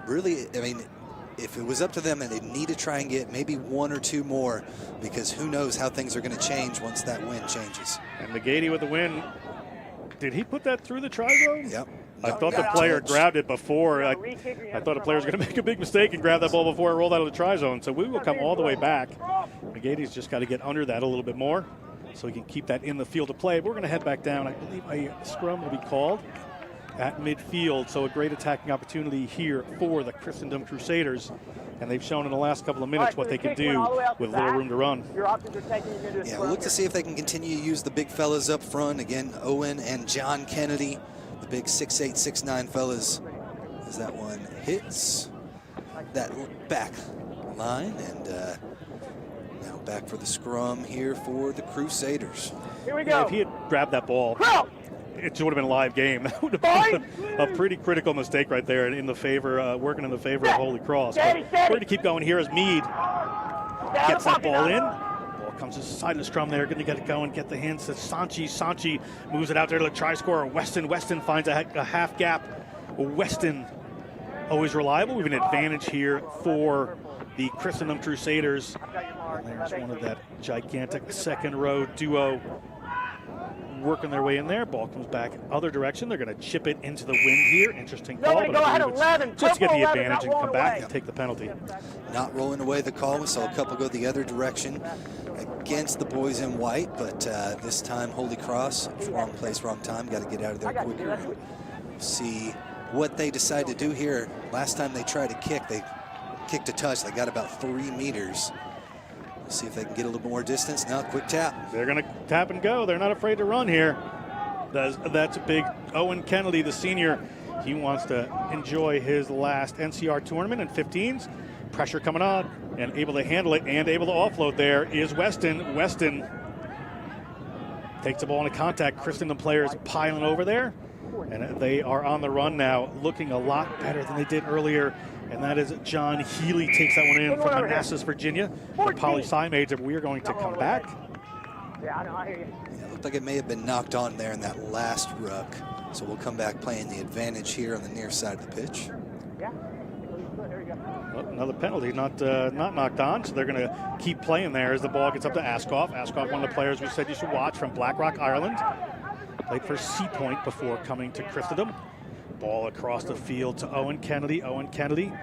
really, I mean, if it was up to them, and they need to try and get maybe 1 or 2 more, because who knows how things are going to change once that wind changes. And McGady with the win. Did he put that through the try zone? Yep. I thought the player grabbed it before. I thought the player was going to make a big mistake and grab that ball before it rolled out of the try zone. So we will come all the way back. McGady's just got to get under that a little bit more so he can keep that in the field of play. But we're going to head back down. I believe a scrum will be called at midfield. So a great attacking opportunity here for the Christendom Crusaders. And they've shown in the last couple of minutes what they can do with little room to run. Yeah, we'll look to see if they can continue to use the big fellas up front. Again, Owen and John Kennedy, the big 6'8", 6'9" fellas, as that one hits that back line. And now back for the scrum here for the Crusaders. Here we go. Yeah, if he had grabbed that ball, it would have been a live game. That would have been a pretty critical mistake right there, in the favor, working in the favor of Holy Cross. But we're going to keep going here as Meade gets that ball in. Ball comes to the side of the scrum there, going to get it going, get the hands to Sanchi. Sanchi moves it out there to the try scorer, Weston. Weston finds a half gap. Weston, always reliable. We have an advantage here for the Christendom Crusaders. And there's one of that gigantic second row duo working their way in there. Ball comes back other direction. They're going to chip it into the wind here. Interesting call, but I believe it's just to get the advantage and come back and take the penalty. Not rolling away the call. We saw a couple go the other direction against the boys in white, but this time Holy Cross, wrong place, wrong time. Got to get out of there quicker and see what they decide to do here. Last time they tried to kick, they kicked a touch. They got about 3 meters. We'll see if they can get a little more distance. Now, quick tap. They're going to tap and go. They're not afraid to run here. That's a big Owen Kennedy, the senior. He wants to enjoy his last NCR tournament in 15s. Pressure coming on, and able to handle it and able to offload there is Weston. Weston takes the ball into contact. Christendom players piling over there, and they are on the run now, looking a lot better than they did earlier. And that is John Healy takes that one in from Manassas, Virginia. The poli-sci major. We are going to come back. Yeah, I know, I hear you. Yeah, it looked like it may have been knocked on there in that last ruck. So we'll come back playing the advantage here on the near side of the pitch. Yeah. There you go. Well, another penalty, not knocked on. So they're going to keep playing there as the ball gets up to Askoff. Askoff, one of the players we said you should watch from Blackrock, Ireland. Played for Sea Point before coming to Christendom. Ball across the field to Owen Kennedy. Owen Kennedy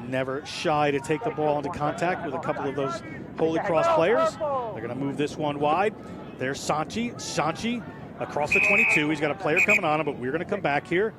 never shy to take the ball into contact with a couple of those Holy Cross players. They're going to move this one wide. There's Sanchi. Sanchi across the 22. He's got a player coming on him, but we're going to come back here.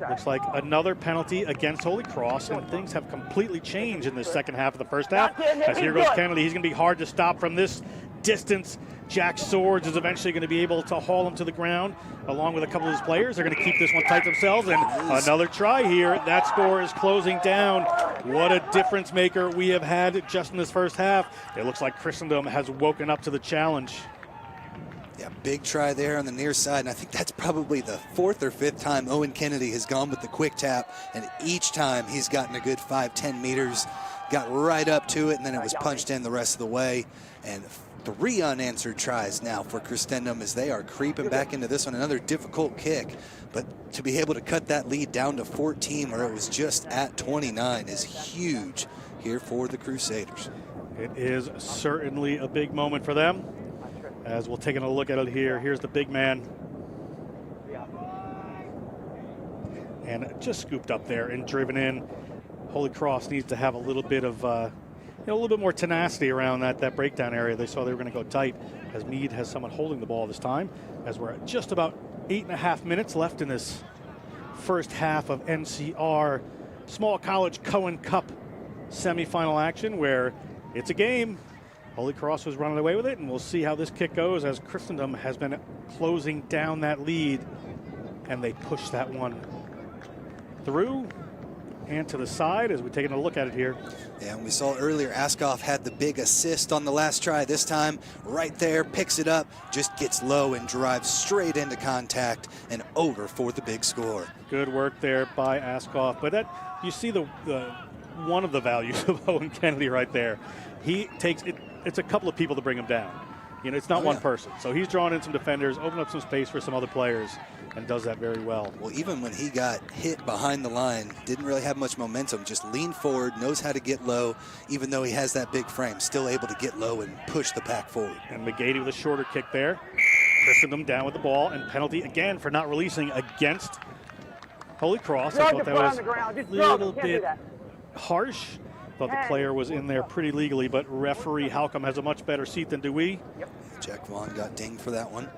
Looks like another penalty against Holy Cross, and things have completely changed in this second half of the first half. As here goes Kennedy. He's going to be hard to stop from this distance. Jack Swords is eventually going to be able to haul him to the ground, along with a couple of his players. They're going to keep this one tight themselves, and another try here. That score is closing down. What a difference maker we have had just in this first half. It looks like Christendom has woken up to the challenge. Yeah, big try there on the near side, and I think that's probably the 4th or 5th time Owen Kennedy has gone with the quick tap, and each time he's gotten a good 5-10 meters, got right up to it, and then it was punched in the rest of the way. And 3 unanswered tries now for Christendom as they are creeping back into this one. Another difficult kick, but to be able to cut that lead down to 14 where it was just at 29 is huge here for the Crusaders. It is certainly a big moment for them. As we'll take a look at it here. Here's the big man. And just scooped up there and driven in. Holy Cross needs to have a little bit of, a little bit more tenacity around that breakdown area. They saw they were going to go tight as Meade has someone holding the ball this time. As we're at just about 8.5 minutes left in this first half of NCR Small College Cohen Cup semifinal action, where it's a game. Holy Cross was running away with it, and we'll see how this kick goes as Christendom has been closing down that lead, and they push that one through and to the side as we're taking a look at it here. Yeah, and we saw earlier Askoff had the big assist on the last try. This time, right there, picks it up, just gets low and drives straight into contact and over for the big score. Good work there by Askoff, but that you see the one of the values of Owen Kennedy right there. He takes it. It's a couple of people to bring him down. It's not one person. So he's drawing in some defenders, opening up some space for some other players, and does that very well. Well, even when he got hit behind the line, didn't really have much momentum, just leaned forward, knows how to get low, even though he has that big frame, still able to get low and push the pack forward. And McGady with a shorter kick there. Christendom down with the ball, and penalty again for not releasing against Holy Cross. I thought that was a little bit harsh. Thought the player was in there pretty legally, but referee Halcombe has a much better seat than do we. Jack Vaughn got dinged for that one.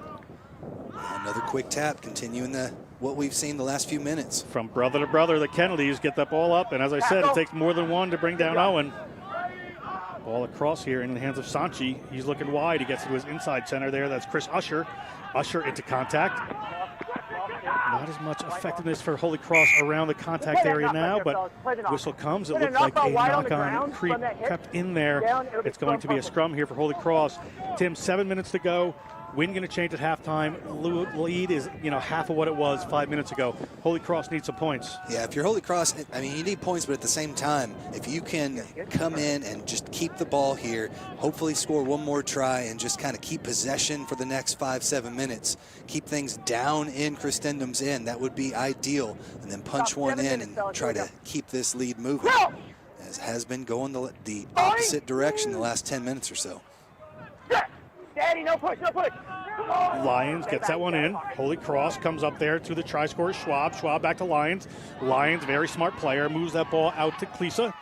Another quick tap, continuing what we've seen the last few minutes. From brother to brother, the Kennedys get that ball up, and as I said, it takes more than one to bring down Owen. Ball across here in the hands of Sanchi. He's looking wide. He gets to his inside center there. That's Chris Usher. Usher into contact. Not as much effectiveness for Holy Cross around the contact area now, but whistle comes. It looks like a knock-on crept in there. It's going to be a scrum here for Holy Cross. Tim, 7 minutes to go. Wind going to change at halftime. Lead is, half of what it was 5 minutes ago. Holy Cross needs some points. Yeah, if you're Holy Cross, you need points, but at the same time, if you can come in and just keep the ball here, hopefully score one more try and just kind of keep possession for the next 5-7 minutes, keep things down in Christendom's end, that would be ideal, and then punch one in and try to keep this lead moving, as has been going the opposite direction the last 10 minutes or so. Daddy, no push, no push. Lyons gets that one in. Holy Cross comes up there to the try scorer, Schwab. Schwab back to Lyons. Lyons, very smart player, moves that ball out to Klisa.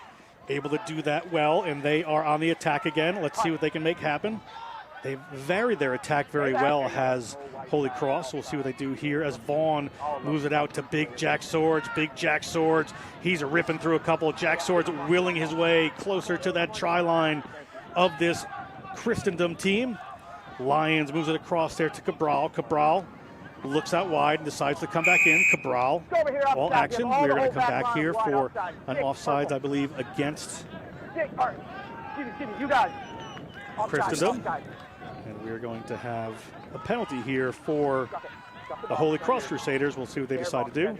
Able to do that well, and they are on the attack again. Let's see what they can make happen. They've varied their attack very well, has Holy Cross. We'll see what they do here as Vaughn moves it out to Big Jack Swords. Big Jack Swords, he's ripping through a couple. Jack Swords willing his way closer to that try line of this Christendom team. Lyons moves it across there to Cabral. Cabral looks out wide and decides to come back in. Cabral, all action. We're going to come back here for an offsides, I believe, against Christendom. And we're going to have a penalty here for the Holy Cross Crusaders. We'll see what they decide to do.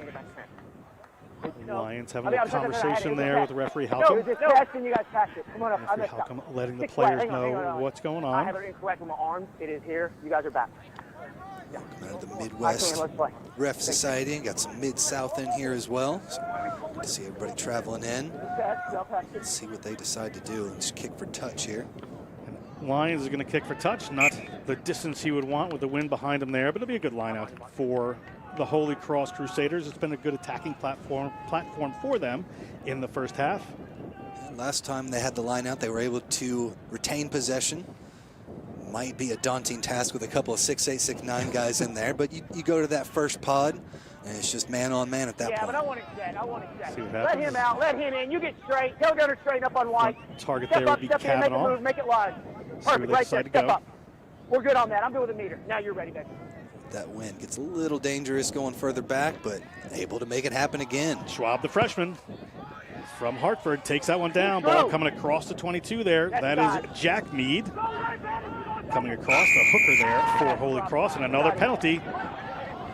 Lions having a conversation there with the referee Halcombe. Referee Halcombe letting the players know what's going on. I have it incorrect with my arms. It is here. You guys are back. Coming out of the Midwest Ref Society, and got some Mid-South in here as well. So good to see everybody traveling in. Let's see what they decide to do. Let's kick for touch here. Lyons is going to kick for touch, not the distance he would want with the wind behind him there, but it'll be a good line out for the Holy Cross Crusaders. It's been a good attacking platform for them in the first half. Last time they had the line out, they were able to retain possession, Might be a daunting task with a couple of 6'8", 6'9" guys in there, but you go to that first pod, and it's just man on man at that point. Yeah, but I want it set. I want it set. See what Let happens. him out. Let him in. You get straight. Tell Gunner straighten up on White. Target Step there up, would be step in, make a Kavanaugh. move, make it wide. where Perfect. they Right decide there. to Step go. up. We're good on that. I'm good with the meter. Now you're ready, baby. That wind gets a little dangerous going further back, but able to make it happen again. Schwab, the freshman from Hartford, takes that one down. Ball coming across the 22 there. That is Jack Mead coming across the hooker there for Holy Cross, and another penalty.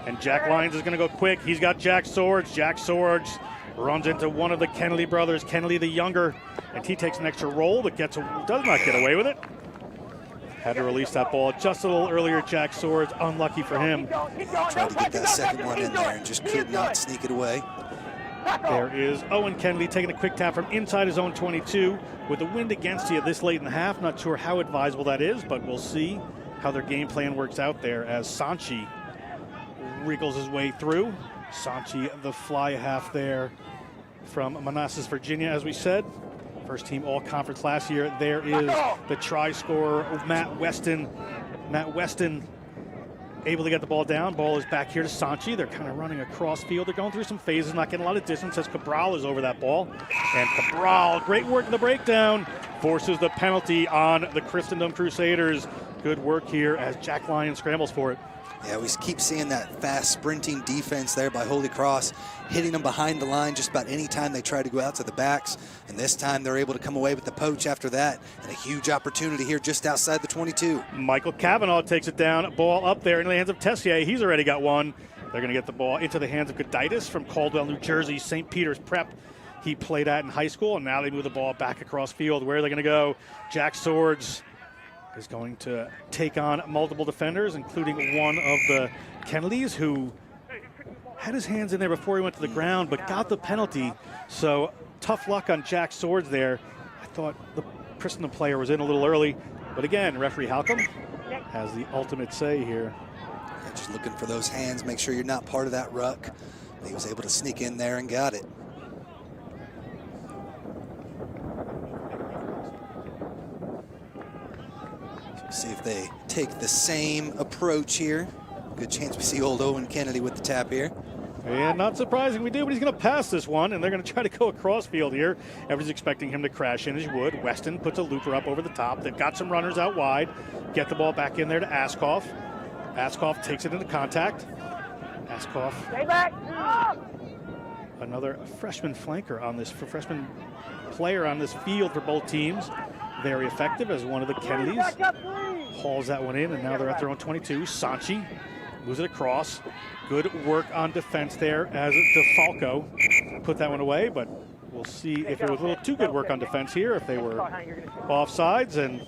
And Jack Lyons is going to go quick. He's got Jack Swords. Jack Swords runs into one of the Kennedy brothers, Kennedy the younger, and he takes an extra roll but does not get away with it. Had to release that ball just a little earlier. Jack Swords, unlucky for him. Tried to get that second one in there and just could not sneak it away. There is Owen Kennedy taking a quick tap from inside his own 22 with the wind against you this late in the half. Not sure how advisable that is, but we'll see how their game plan works out there as Sanchi wriggles his way through. Sanchi, the fly half there from Manassas, Virginia, as we said. First team all-conference last year. There is the try scorer, Matt Weston. Matt Weston able to get the ball down. Ball is back here to Sanchi. They're kind of running across field. They're going through some phases, not getting a lot of distance as Cabral is over that ball. And Cabral, great work in the breakdown, forces the penalty on the Christendom Crusaders. Good work here as Jack Lyons scrambles for it. Yeah, we keep seeing that fast sprinting defense there by Holy Cross, hitting them behind the line just about any time they try to go out to the backs. And this time they're able to come away with the poach after that. And a huge opportunity here just outside the 22. Michael Kavanaugh takes it down. Ball up there in the hands of Tessier. He's already got one. They're going to get the ball into the hands of Goditis from Caldwell, New Jersey, St. Peter's Prep. He played at in high school, and now they move the ball back across field. Where are they going to go? Jack Swords is going to take on multiple defenders, including one of the Kennedys, who had his hands in there before he went to the ground, but got the penalty. So tough luck on Jack Swords there. I thought the Christendom player was in a little early, but again, referee Halcomb has the ultimate say here. Yeah, just looking for those hands, make sure you're not part of that ruck. He was able to sneak in there and got it. See if they take the same approach here. Good chance we see old Owen Kennedy with the tap here. And not surprising we do, but he's going to pass this one, and they're going to try to go across field here. Everybody's expecting him to crash in as you would. Weston puts a looper up over the top. They've got some runners out wide. Get the ball back in there to Askoff. Askoff takes it into contact. Askoff. Stay back. Another freshman flanker on this, freshman player on this field for both teams. Very effective as one of the Kennedys hauls that one in, and now they're at their own 22. Sanchi moves it across. Good work on defense there as DeFalco put that one away, but we'll see if it was a little too good work on defense here, if they were offsides, and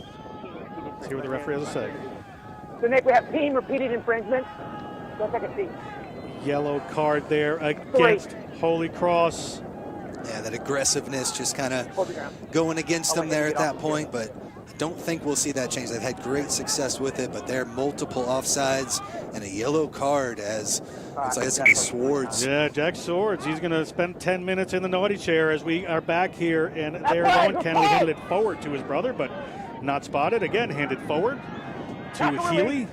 see what the referee has to say. So, Nick, we have team repeated infringement. Go take a seat. Yellow card there against Holy Cross. Yeah, that aggressiveness just kind of going against them there at that point, but I don't think we'll see that change. They've had great success with it, but they're multiple offsides and a yellow card as looks like it's going to be Swords. Yeah, Jack Swords. He's going to spend 10 minutes in the naughty chair as we are back here, and there's Owen Kennedy handed it forward to his brother, but not spotted. Again, handed forward to Healy.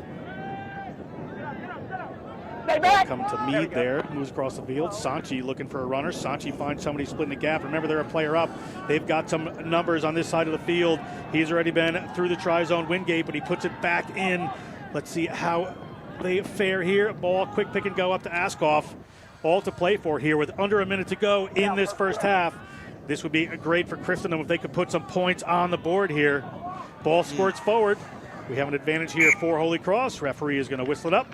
Come to Mead there, moves across the field. Sanchi looking for a runner. Sanchi finds somebody splitting the gap. Remember, they're a player up. They've got some numbers on this side of the field. He's already been through the tri-zone Wingate, but he puts it back in. Let's see how they fare here. Ball, quick pick and go up to Askoff. All to play for here with under a minute to go in this first half. This would be great for Christendom if they could put some points on the board here. Ball squirts forward. We have an advantage here for Holy Cross. Referee is going to whistle it up.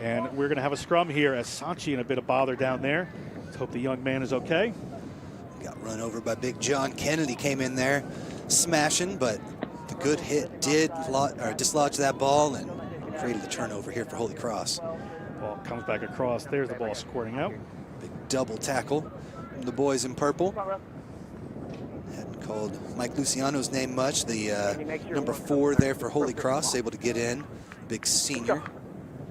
And we're going to have a scrum here as Sanchi in a bit of bother down there. Let's hope the young man is okay. Got run over by Big John Kennedy, came in there smashing, but the good hit did dislodge that ball and created the turnover here for Holy Cross. Ball comes back across. There's the ball squirting out. Big double tackle from the boys in purple. Hadn't called Mike Luciano's name much. The number 4 there for Holy Cross, able to get in. Big senior.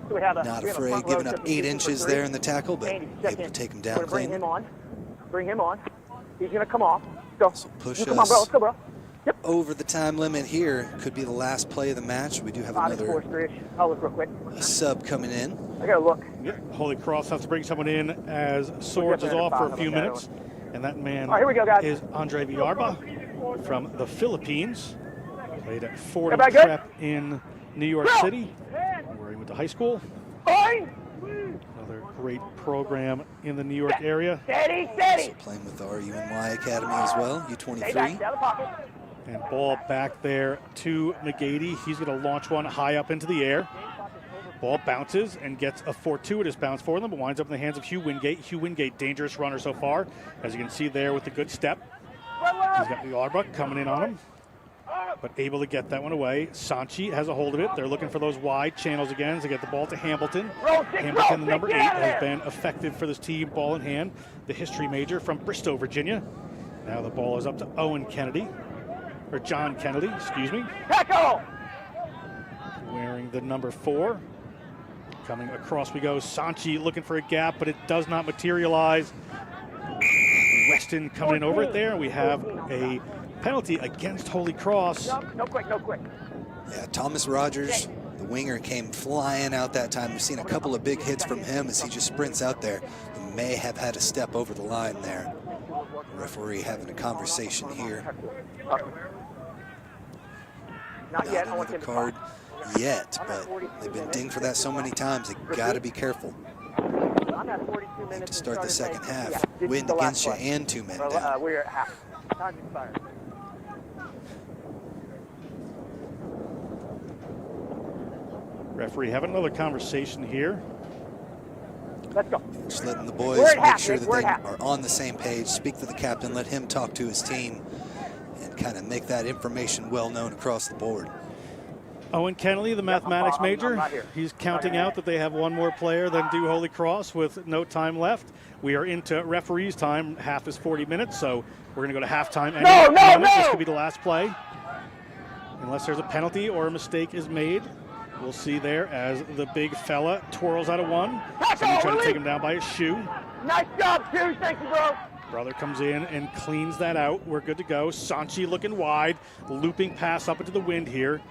Not afraid, giving up 8 inches there in the tackle, but able to take him down clean. Bring him on. He's going to come off. Go. So push Come on, bro. Let's go, bro. over the time limit here. Could be the last play of the match. We do have another I'll look real quick. sub coming in. I gotta look. Yeah, Holy Cross has to bring someone in as Swords is off for a few minutes. And that man Here we go, guys. is Andre Villarba from the Philippines. Played at 40 Everybody good? Prep in New York City, where he went to high school. Fine. Another great program in the New York area. Steady, So steady. playing with the RUNY Academy as well, Stay back, U23. stay out of the pocket. And ball back there to McGady. He's going to launch one high up into the air. Ball bounces and gets a fortuitous bounce for them, but winds up in the hands of Hugh Wingate. Hugh Wingate, dangerous runner so far, as you can see there with the good step. He's got Villarba coming in on him, but able to get that one away. Sanchi has a hold of it. They're looking for those wide channels again to get the ball to Hamilton. Hamilton, the number 8, has been effective for this team, ball in hand. The history major from Bristow, Virginia. Now the ball is up to Owen Kennedy, or John Kennedy, excuse me. Tackle. Wearing the number 4. Coming across we go. Sanchi looking for a gap, but it does not materialize. Weston coming in over it there. We have a penalty against Holy Cross. No quick, no quick. Yeah, Thomas Rogers, the winger, came flying out that time. We've seen a couple of big hits from him as he just sprints out there. He may have had a step over the line there. Referee having a conversation here. Not yet. I Not want another him to card yet, but they've been dinged for that so many times. They got to be careful. I'm at 42 minutes. To start the second half, this is wind the against you last one. and 2 men down. We're at half. Time expired. Referee having another conversation here. Let's go. Just letting the boys We're at make half, sure Nick. that We're they at half. are on the same page, speak to the captain, let him talk to his team, and kind of make that information well known across the board. Owen Kennedy, the mathematics I'm major, not here. he's counting out that they have one more player than do Holy Cross with no time left. We are into referee's time. Half is 40 minutes, so we're going to go to halftime. No! This could be the last play, unless there's a penalty or a mistake is made. We'll see there as the big fella twirls out of one. Somebody trying to take him down by his shoe. Nice job, Hughes. Thank you, bro. Brother comes in and cleans that out. We're good to go. Sanchi looking wide, looping pass up into the wind here.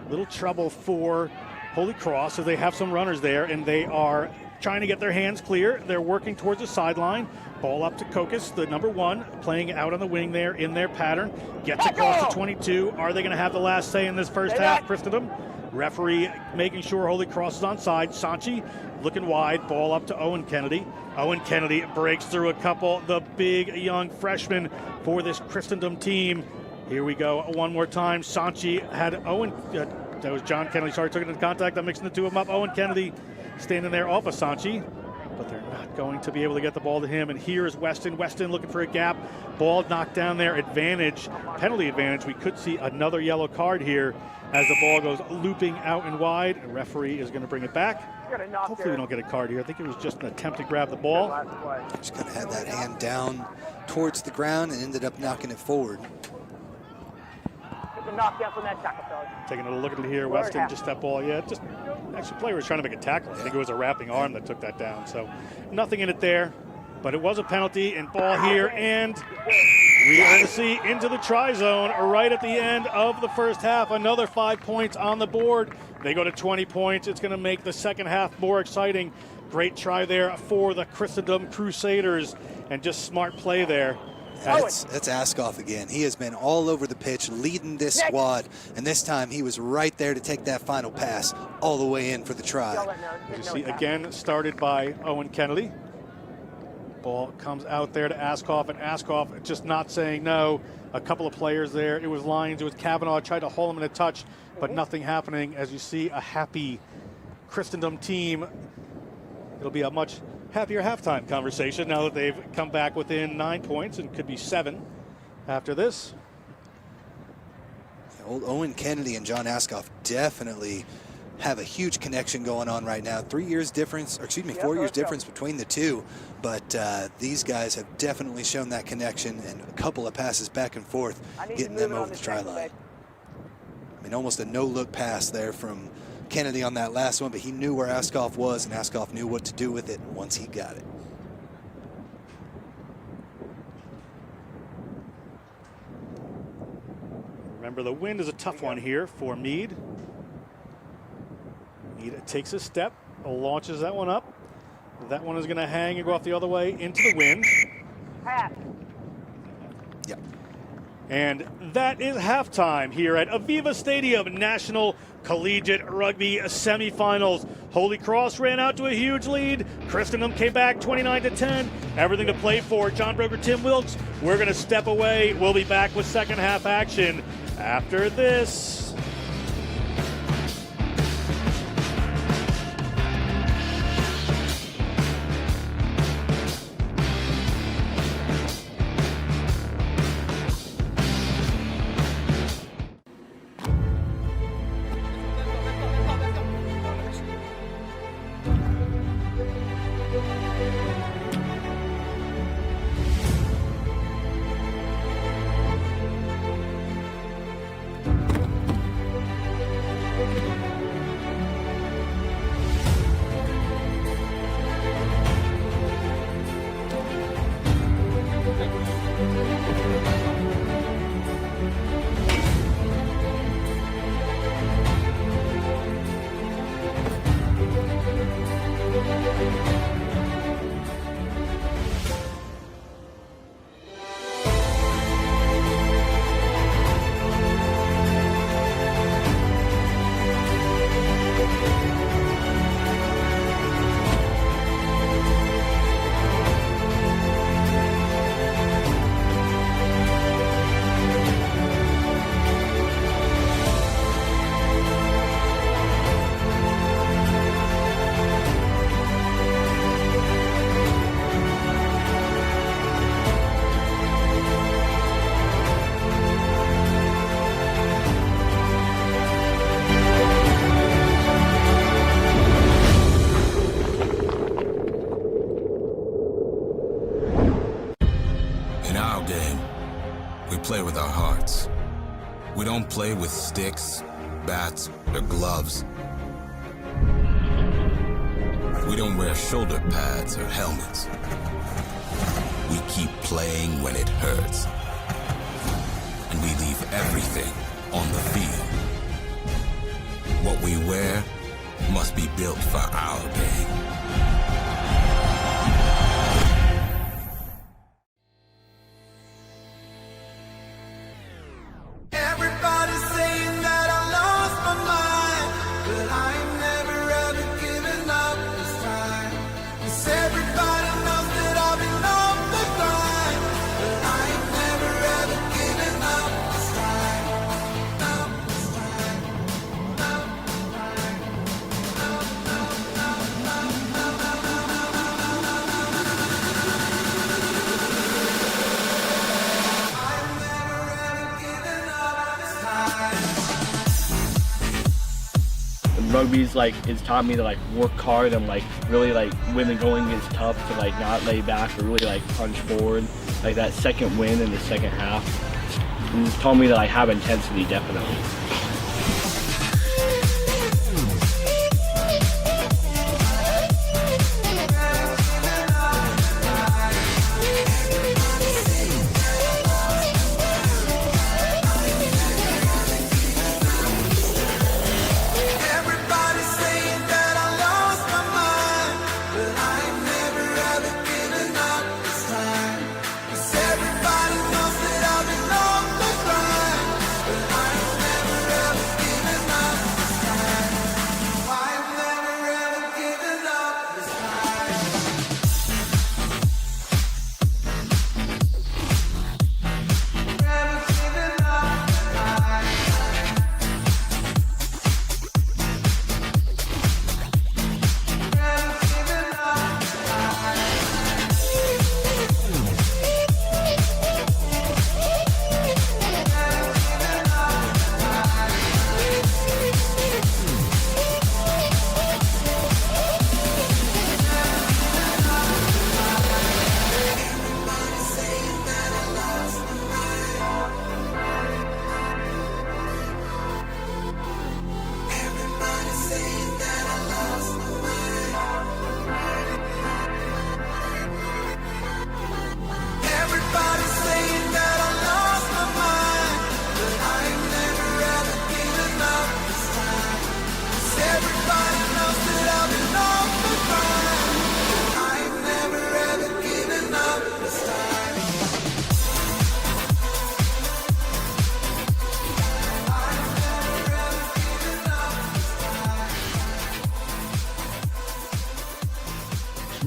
Little trouble for Holy Cross as they have some runners there, and they are trying to get their hands clear. They're working towards the sideline. Ball up to Kokis, the number 1, playing out on the wing there in their pattern. Gets across to 22. Are they going to have the last say in this first half, Christendom? Referee making sure Holy Cross is on side. Sanchi looking wide. Ball up to Owen Kennedy. Owen Kennedy breaks through a couple. The big young freshman for this Christendom team. Here we go one more time. Sanchi had Owen. That was John Kennedy. Sorry, took it into contact. I'm mixing the two of them up. Owen Kennedy standing there off of Sanchi, but they're not going to be able to get the ball to him. And here is Weston. Weston looking for a gap. Ball knocked down there. Advantage, penalty advantage. We could see another yellow card here as the ball goes looping out and wide. A referee is going to bring it back. Hopefully we don't get a card here. I think it was just an attempt to grab the ball. Just kind of had that hand down towards the ground and ended up knocking it forward. It's a knockdown from that tackle, fellas. Taking a look at it here, Weston, just that ball. Yeah, just actually player was trying to make a tackle. I think it was a wrapping arm that took that down. So nothing in it there, but it was a penalty and ball here, and we are going to see into the try zone right at the end of the first half. Another 5 points on the board. They go to 20 points. It's going to make the second half more exciting. Great try there for the Christendom Crusaders, and just smart play there. That's Askoff again. He has been all over the pitch leading this squad, and this time he was right there to take that final pass all the way in for the try. As you see, again, started by Owen Kennedy. Ball comes out there to Askoff, and Askoff just not saying no. A couple of players there. It was Lyons, it was Kavanaugh, tried to haul him in a touch, but nothing happening. As you see, a happy Christendom team. It'll be a much happier halftime conversation now that they've come back within 9 points and could be 7 after this. Old Owen Kennedy and John Askoff definitely have a huge connection going on right now. 3 years difference, or excuse me, 4 years difference between the two, but these guys have definitely shown that connection, and a couple of passes back and forth, getting them over the try line. I mean, almost a no-look pass there from Kennedy on that last one, but he knew where Askoff was, and Askoff knew what to do with it once he got it. Remember, the wind is a tough one here for Meade. Meade takes a step, launches that one up. That one is going to hang and go off the other way into the wind. Pat. Yep. And that is halftime here at AVEVA Stadium, National Collegiate Rugby semifinals. Holy Cross ran out to a huge lead. Christendom came back 29-10. Everything to play for. John Broger, Tim Wilkes. We're going to step away. We'll be back with second half action after this. Play with our hearts. We don't play with sticks, bats, or gloves. We don't wear shoulder pads or helmets. We keep playing when it hurts. And we leave everything on the field. What we wear must be built for our game. Rugby's it's taught me to work hard and really when the going gets tough to not lay back or really punch forward. That second win in the second half, and it's taught me to have intensity, definitely.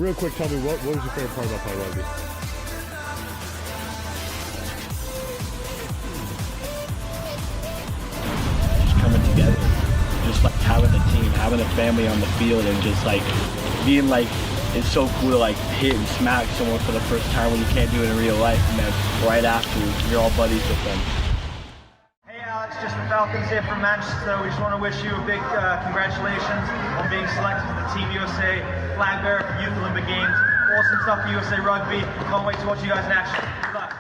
real quick, tell me what was your favorite part about playing rugby? Just coming together, just like having a team, having a family on the field, and just like being like, it's so cool to like hit and smack someone for the first time when you can't do it in real life, and then right after you're all buddies with them. Hey Alex, just the Falcons here from Manchester. We just want to wish you a big congratulations on being selected to the Team USA flag bearer for Youth Olympic Games. Awesome stuff for USA Rugby. Can't wait to watch you guys in action. Good luck.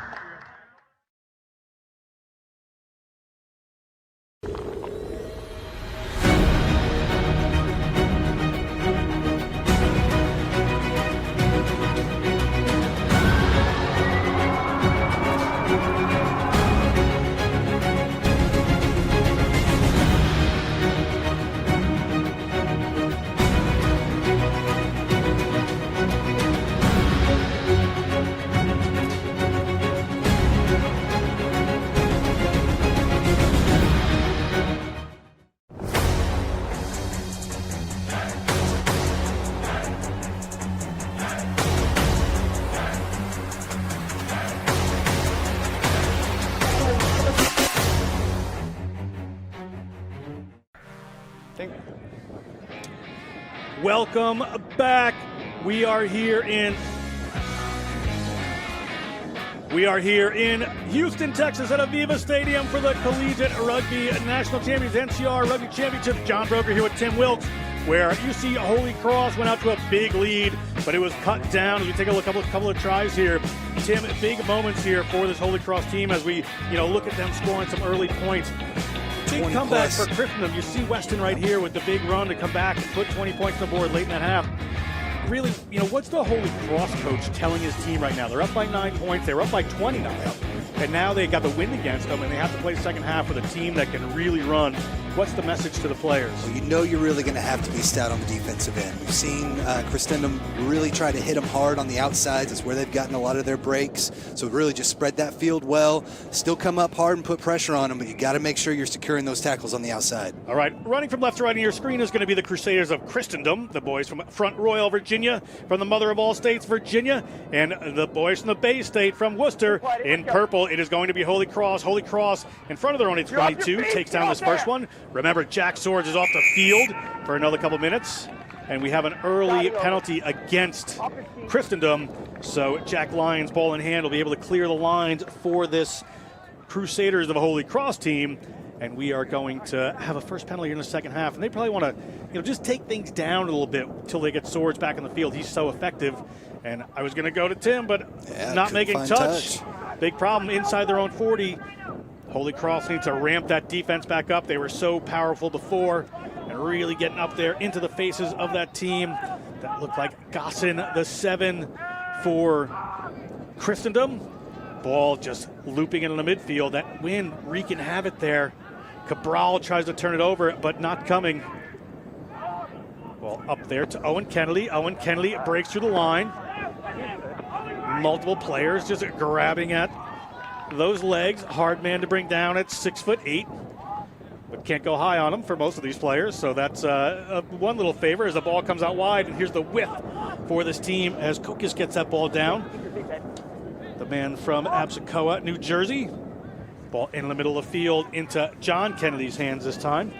Welcome back. We are here in Houston, Texas at AVEVA Stadium for the Collegiate Rugby National Champions, NCR Rugby Championship. John Broker here with Tim Wilkes, where you see Holy Cross went out to a big lead, but it was cut down. As we take a look, couple of tries here, Tim, big moments here for this Holy Cross team as we look at them scoring some early points. Big comeback for Christendom. You see Weston right here with the big run to come back and put 20 points on the board late in that half. Really, what's the Holy Cross coach telling his team right now? They're up by 9 points. They were up by 20 now. And now they got the win against them, and they have to play the second half with a team that can really run. What's the message to the players? Well, you're really going to have to be stout on the defensive end. We've seen Christendom really try to hit them hard on the outsides. It's where they've gotten a lot of their breaks. So really just spread that field well. Still come up hard and put pressure on them, but you got to make sure you're securing those tackles on the outside. All right, running from left to right on your screen is going to be the Crusaders of Christendom, the boys from Front Royal, Virginia, from the mother of all states, Virginia, and the boys from the Bay State from Worcester. In purple, it is going to be Holy Cross. Holy Cross in front of their own 22 takes down this first one. Remember, Jack Swords is off the field for another couple minutes, and we have an early penalty against Christendom. So Jack Lyons, ball in hand, will be able to clear the lines for this Crusaders of a Holy Cross team. And we are going to have a first penalty in the second half. And they probably want to, just take things down a little bit until they get Swords back in the field. He's so effective. And I was going to go to Tim, but not making touch. Big problem inside their own 40. Holy Cross needs to ramp that defense back up. They were so powerful before, and really getting up there into the faces of that team. That looked like Gossin, the 7 for Christendom. Ball just looping into the midfield. That wind wreaking havoc there. Cabral tries to turn it over, but not coming. Ball up there to Owen Kennedy. Owen Kennedy breaks through the line. Multiple players just grabbing at those legs. Hard man to bring down at 6'8", but can't go high on him for most of these players. So that's one little favor as the ball comes out wide, and here's the width for this team as Kokis gets that ball down. The man from Absacoa, New Jersey. Ball in the middle of the field into John Kennedy's hands this time.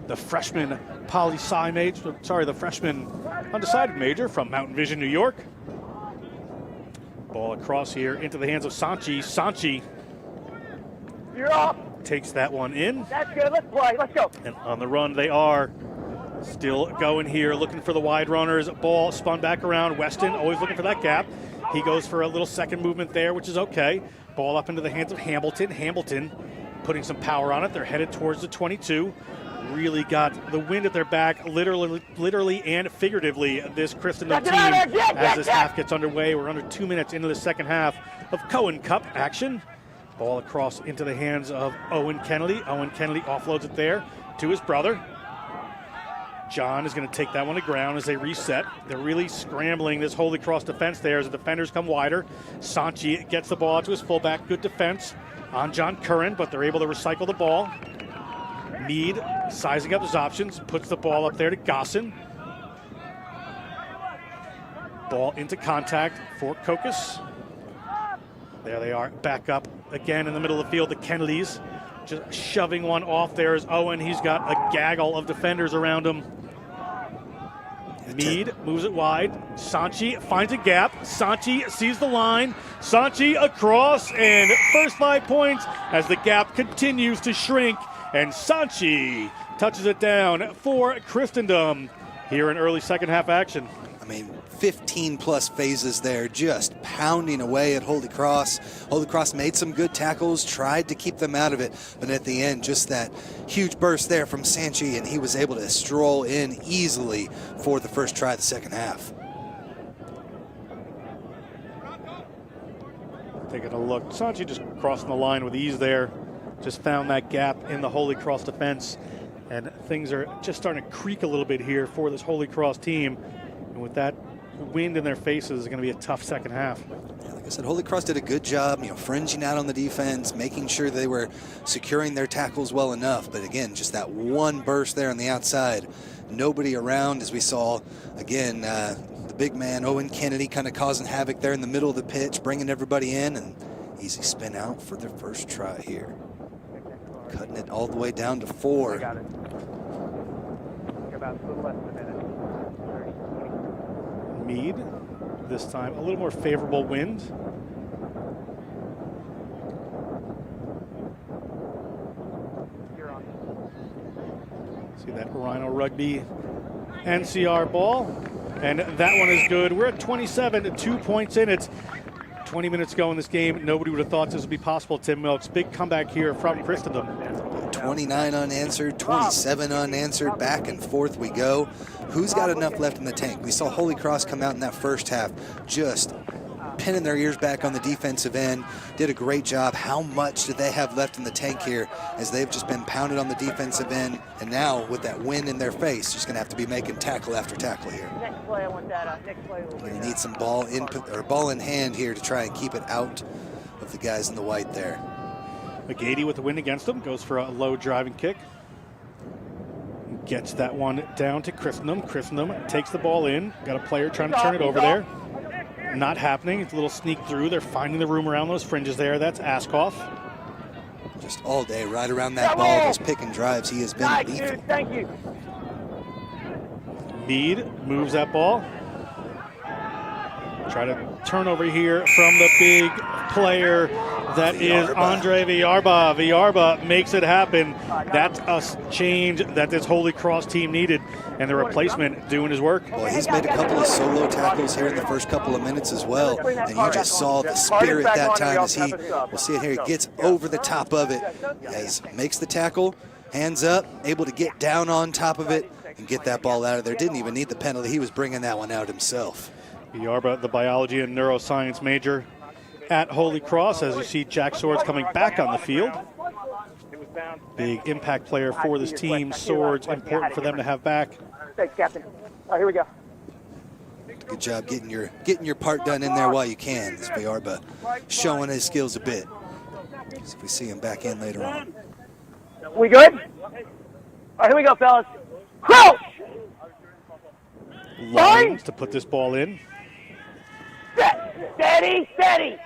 The freshman poli-sci major, the freshman undecided major from Mountain Vision, New York. Ball across here into the hands of Sanchi. Sanchi You're up. Takes that one in. That's good. Let's play. Let's go. And on the run, they are still going here, looking for the wide runners. Ball spun back around. Weston always looking for that gap. He goes for a little second movement there, which is okay. Ball up into the hands of Hamilton. Hamilton putting some power on it. They're headed towards the 22. Really got the wind at their back, literally and figuratively, this Christendom team as this half gets underway. We're under 2 minutes into the second half of Cohen Cup action. Ball across into the hands of Owen Kennedy. Owen Kennedy offloads it there to his brother. John is going to take that one to ground as they reset. They're really scrambling this Holy Cross defense there as the defenders come wider. Sanchi gets the ball to his fullback. Good defense on John Curran, but they're able to recycle the ball. Meade sizing up his options, puts the ball up there to Gossin. Ball into contact for Kokas. There they are, back up again in the middle of the field. The Kennedys just shoving one off. There's Owen. He's got a gaggle of defenders around him. Mead moves it wide. Sanchi finds a gap. Sanchi sees the line. Sanchi across, and first 5 points as the gap continues to shrink. And Sanchi touches it down for Christendom here in early second half action. I mean, 15 plus phases there, just pounding away at Holy Cross. Holy Cross made some good tackles, tried to keep them out of it, but at the end, just that huge burst there from Sanchi, and he was able to stroll in easily for the first try of the second half. Taking a look, Sanchi just crossing the line with ease there. Just found that gap in the Holy Cross defense, and things are just starting to creak a little bit here for this Holy Cross team. And with that wind in their faces, it's going to be a tough second half. Yeah, like I said, Holy Cross did a good job, fringing out on the defense, making sure they were securing their tackles well enough. But again, just that one burst there on the outside, nobody around, as we saw again. The big man Owen Kennedy kind of causing havoc there in the middle of the pitch, bringing everybody in, and easy spin out for their first try here. Cutting it all the way down to 4. I got it. About a little less than a minute. Mead, this time a little more favorable wind. See that Rhino Rugby NCR ball, and that one is good. We're at 27, 2 points in. It's 20 minutes ago in this game. Nobody would have thought this would be possible. Tim Milks, big comeback here from Christendom. 29 unanswered, 27 unanswered, back and forth we go. Who's got enough left in the tank? We saw Holy Cross come out in that first half, just pinning their ears back on the defensive end. Did a great job. How much do they have left in the tank here, as they've just been pounded on the defensive end, and now with that wind in their face, just gonna have to be making tackle after tackle here. Next play, I want that. Next play. You need some ball in hand here to try and keep it out of the guys in the white there. McGady with the wind against him, goes for a low driving kick. Gets that one down to Christendom. Christendom takes the ball in. Got a player trying to turn it over there. Not happening. It's a little sneak through. They're finding the room around those fringes there. That's Askoff. Just all day, right around that ball, those pick and drives. He has been lethal. Thank you. Mead moves that ball. Try to turn over here from the big player that is Andre Villarba. Villarba makes it happen. That's a change that this Holy Cross team needed, and the replacement doing his work. Well, he's made a couple of solo tackles here in the first couple of minutes as well, and you just saw the spirit that time as he, we'll see it here, gets over the top of it, as makes the tackle, hands up, able to get down on top of it and get that ball out of there. Didn't even need the penalty. He was bringing that one out himself. Villarba, the biology and neuroscience major at Holy Cross, as you see Jack Swords coming back on the field. Big impact player for this team. Swords, important for them to have back. Thanks, Captain. All right, here we go. Good job getting your part done in there while you can. As Villarba showing his skills a bit. So if we see him back in later on. We good? All right, here we go, fellas. Crouch! Lions to put this ball in. Steady, steady.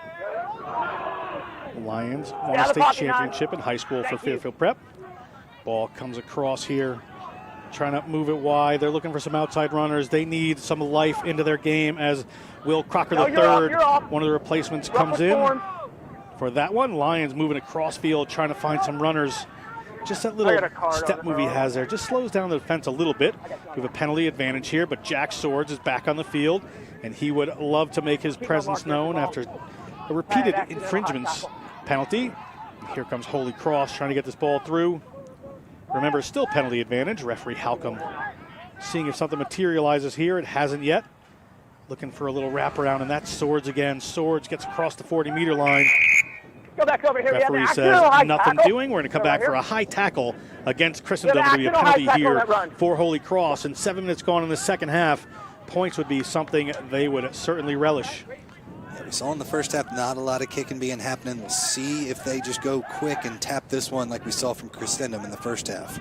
Lions won a state championship in high school for Fairfield Prep. Ball comes across here, trying to move it wide. They're looking for some outside runners. They need some life into their game as Will Crocker III, one of the replacements, comes in for that one. Lions moving across field, trying to find some runners. Just that little step move he has there just slows down the defense a little bit. We have a penalty advantage here, but Jack Swords is back on the field, and he would love to make his presence known after a repeated infringements penalty. Here comes Holy Cross trying to get this ball through. Remember, still penalty advantage. Referee Halcomb seeing if something materializes here. It hasn't yet. Looking for a little wraparound, and that's Swords again. Swords gets across the 40-meter line. Go back over here. Referee says nothing doing. We're going to come back for a high tackle against Christendom. Going to be a penalty here for Holy Cross. And 7 minutes gone in the second half. Points would be something they would certainly relish. Yeah, we saw in the first half not a lot of kicking being happening. We'll see if they just go quick and tap this one like we saw from Christendom in the first half.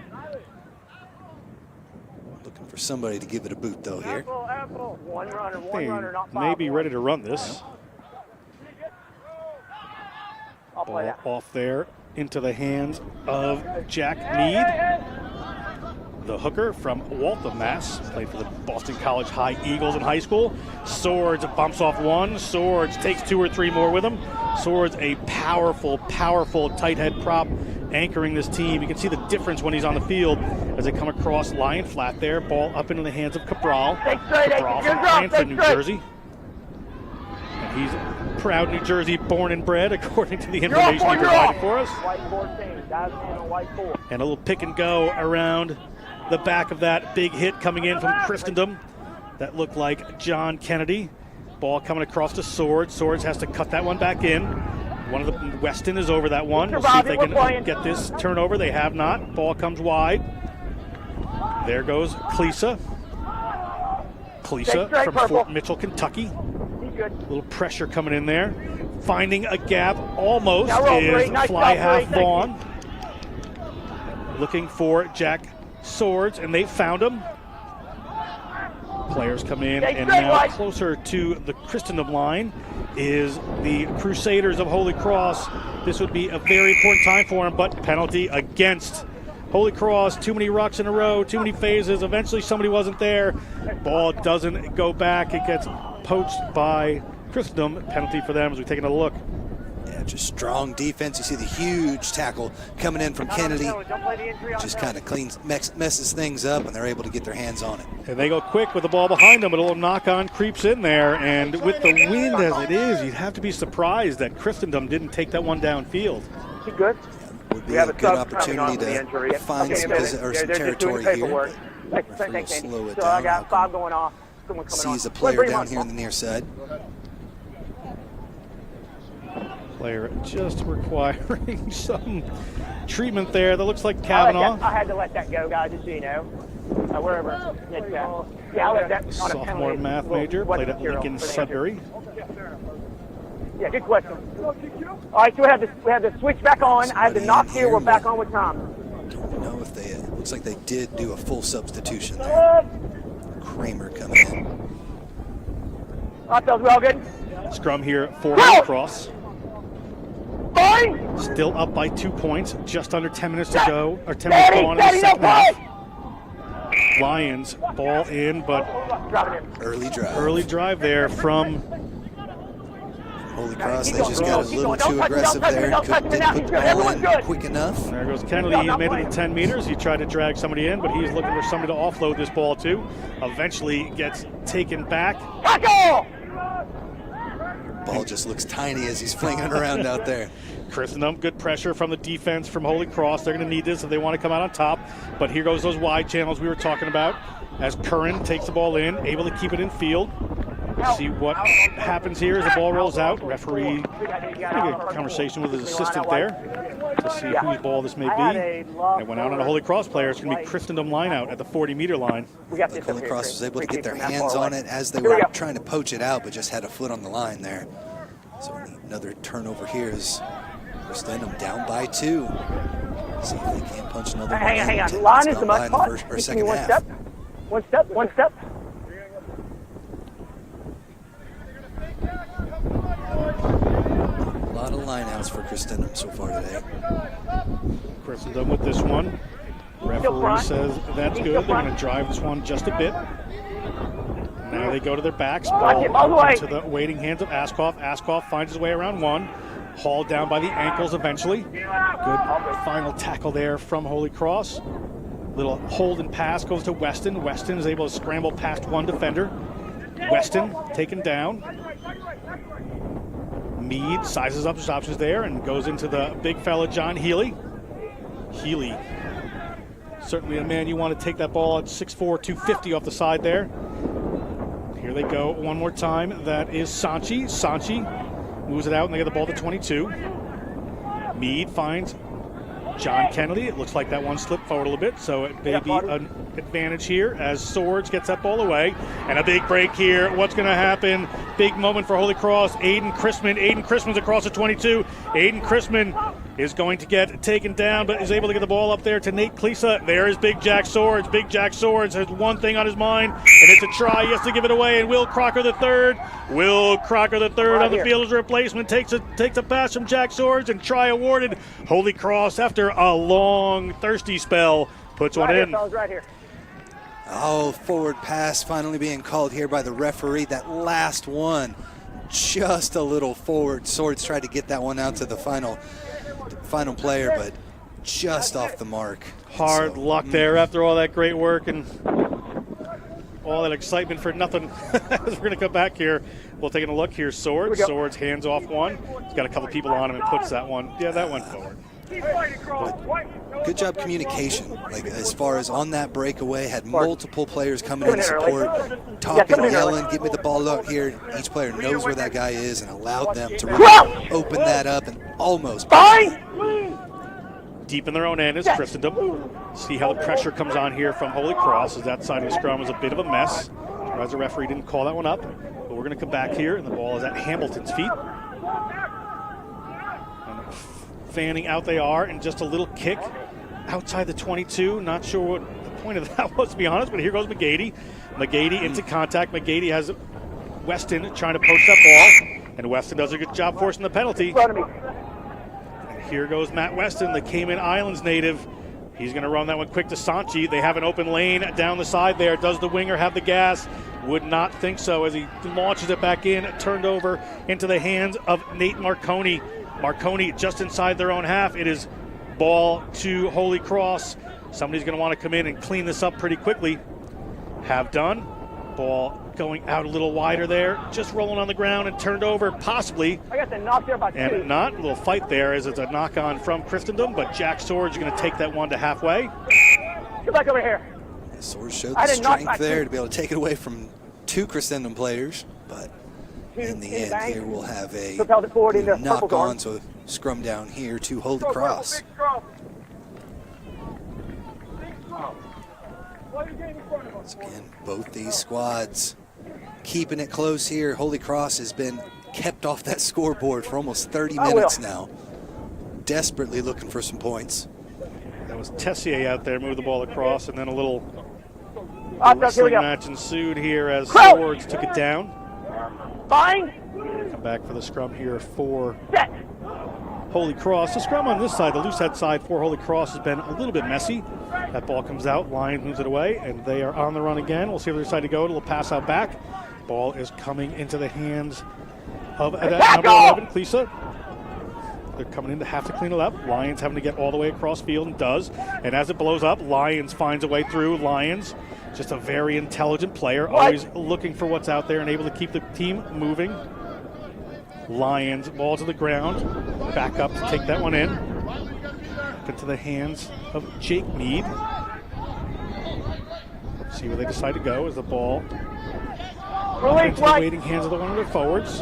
Looking for somebody to give it a boot though here. One runner, not May five. be ready to run this. I'll play Ball that. off there into the hands of Jack Mead, the hooker from Waltham, Mass. Played for the Boston College High Eagles in high school. Swords bumps off one. Swords takes 2 or 3 more with him. Swords, a powerful, powerful tight head prop anchoring this team. You can see the difference when he's on the field as they come across, lying flat there. Ball up into the hands of Cabral. Cabral from Cranston, New Jersey. And he's proud New Jersey born and bred, according to the information he provided for us. White 14, guys in a white 4. And a little pick and go around the back of that big hit coming in from Christendom. That looked like John Kennedy. Ball coming across to Swords. Swords has to cut that one back in. One of the Weston is over that one. We'll see if they can get this turnover. They have not. Ball comes wide. There goes Klesa. Klesa from Fort Mitchell, Kentucky. A little pressure coming in there. Finding a gap almost is fly half Vaughn. Looking for Jack Swords, and they found him. Players come in, and now closer to the Christendom line is the Crusaders of Holy Cross. This would be a very important time for them, but penalty against Holy Cross. Too many rucks in a row, too many phases. Eventually somebody wasn't there. Ball doesn't go back. It gets poached by Christendom. Penalty for them as we take another look. Yeah, just strong defense. You see the huge tackle coming in from Kennedy. Just kind of messes things up, and they're able to get their hands on it. And they go quick with the ball behind them, but a little knock-on creeps in there. And with the wind as it is, you'd have to be surprised that Christendom didn't take that one downfield. He good? Would be a good opportunity to find some territory here. Referee will slow it So I down. got 5 going off. Sees a player down here on the near side. Player just requiring some treatment there. That looks like Kavanaugh. I had to let that go, guys, just so you know. Wherever. Yeah, I let that on a Sophomore penalty. math major, played at Lincoln Sudbury. Yeah, good question. All right, so we have the switch back on. I have the knock here. We're back on with Tom. Don't know if they. Looks like they did do a full substitution there. Kramer coming in. All right, fellas, we all good? Scrum here for Holy Cross. Fine. Still up by 2 points. Just under 10 minutes to go, or 10 minutes to go on in the second half. Lions ball in, but early drive there from Holy Cross. They just got a little too aggressive there. Didn't put the ball in quick enough. There goes Kennedy. He made it to 10 meters. He tried to drag somebody in, but he's looking for somebody to offload this ball to. Eventually gets taken back. Ball just looks tiny as he's flinging it around out there. Christendom, good pressure from the defense from Holy Cross. They're going to need this if they want to come out on top. But here goes those wide channels we were talking about as Curran takes the ball in, able to keep it in field. See what happens here as the ball rolls out. Referee having a conversation with his assistant there to see whose ball this may be. And it went out on a Holy Cross player. It's going to be Christendom line out at the 40-meter line. Like Holy Cross was able to get their hands on it as they were trying to poach it out, but just had a foot on the line there. So another turnover here is Christendom down by 2. See if they can't punch another one. Hang on. Line is the must part. Second half. One step. A lot of lineouts for Christendom so far today. Christendom with this one. Referee says that's good. They're going to drive this one just a bit. Now they go to their backs. Ball into the waiting hands of Askoff. Askoff finds his way around one. Hauled down by the ankles eventually. Good final tackle there from Holy Cross. Little hold and pass goes to Weston. Weston is able to scramble past one defender. Weston taken down. Mead sizes up his options there and goes into the big fella John Healy. Healy, certainly a man you want to take that ball at 6'4", 250 off the side there. Here they go one more time. That is Sanchi. Sanchi moves it out and they get the ball to 22. Mead finds John Kennedy. It looks like that one slipped forward a little bit, so it may be an advantage here as Swords gets that ball away. And a big break here. What's going to happen? Big moment for Holy Cross. Aiden Christman. Aiden Christman's across the 22. Aiden Christman is going to get taken down, but is able to get the ball up there to Nate Klisa. There is Big Jack Swords. Big Jack Swords has one thing on his mind, and it's a try. He has to give it away, and Will Crocker III. Will Crocker III on the field as a replacement takes a pass from Jack Swords, and try awarded. Holy Cross, after a long, thirsty spell, puts one in. Right here. Oh, forward pass finally being called here by the referee. That last one, just a little forward. Swords tried to get that one out to the final player, but just off the mark. Hard luck there after all that great work and all that excitement for nothing. As we're going to come back here, we'll take a look here. Swords hands off one. He's got a couple people on him and puts that one. Yeah, that went forward. Good job communication. Like as far as on that breakaway, had multiple players coming in to support, talking, yelling, "Give me the ball out here." Each player knows where that guy is and allowed them to really open that up and almost. Deep in their own end is Christendom. See how the pressure comes on here from Holy Cross, as that side of the scrum is a bit of a mess. As the referee didn't call that one up, but we're going to come back here, and the ball is at Hamilton's feet. And fanning out they are, and just a little kick outside the 22. Not sure what the point of that was, to be honest, but here goes McGady. McGady into contact. McGady has Weston trying to post that ball, and Weston does a good job forcing the penalty. Here goes Matt Weston, the Cayman Islands native. He's going to run that one quick to Sanchi. They have an open lane down the side there. Does the winger have the gas? Would not think so as he launches it back in, turned over into the hands of Nate Marconi. Marconi just inside their own half. It is ball to Holy Cross. Somebody's going to want to come in and clean this up pretty quickly. Have done. Ball going out a little wider there, just rolling on the ground and turned over possibly. I got the knock there about and two. Not. A little fight there as it's a knock on from Christendom, but Jack Swords is going to take that one to halfway. Get back over here. Swords showed the strength there to be able to take it away from two Christendom players, but in the end here we'll have a knock on, so scrum down here to Holy Cross. Once again, both these squads keeping it close here. Holy Cross has been kept off that scoreboard for almost 30 minutes now. Desperately looking for some points. That was Tessier out there, moved the ball across, and then a little wrestling match ensued here as Swords took it down. Fine. Come back for the scrum here for Holy Cross. The scrum on this side, the loose head side for Holy Cross, has been a little bit messy. That ball comes out, Lions moves it away, and they are on the run again. We'll see where they decide to go. It'll pass out back. Ball is coming into the hands of number 11, Klisa. They're coming in to have to clean it up. Lions having to get all the way across field, and does. And as it blows up, Lions finds a way through. Lions, just a very intelligent player, always looking for what's out there and able to keep the team moving. Lions, ball to the ground, back up to take that one in. Into the hands of Jake Mead. See where they decide to go as the ball into the waiting hands of one of their forwards.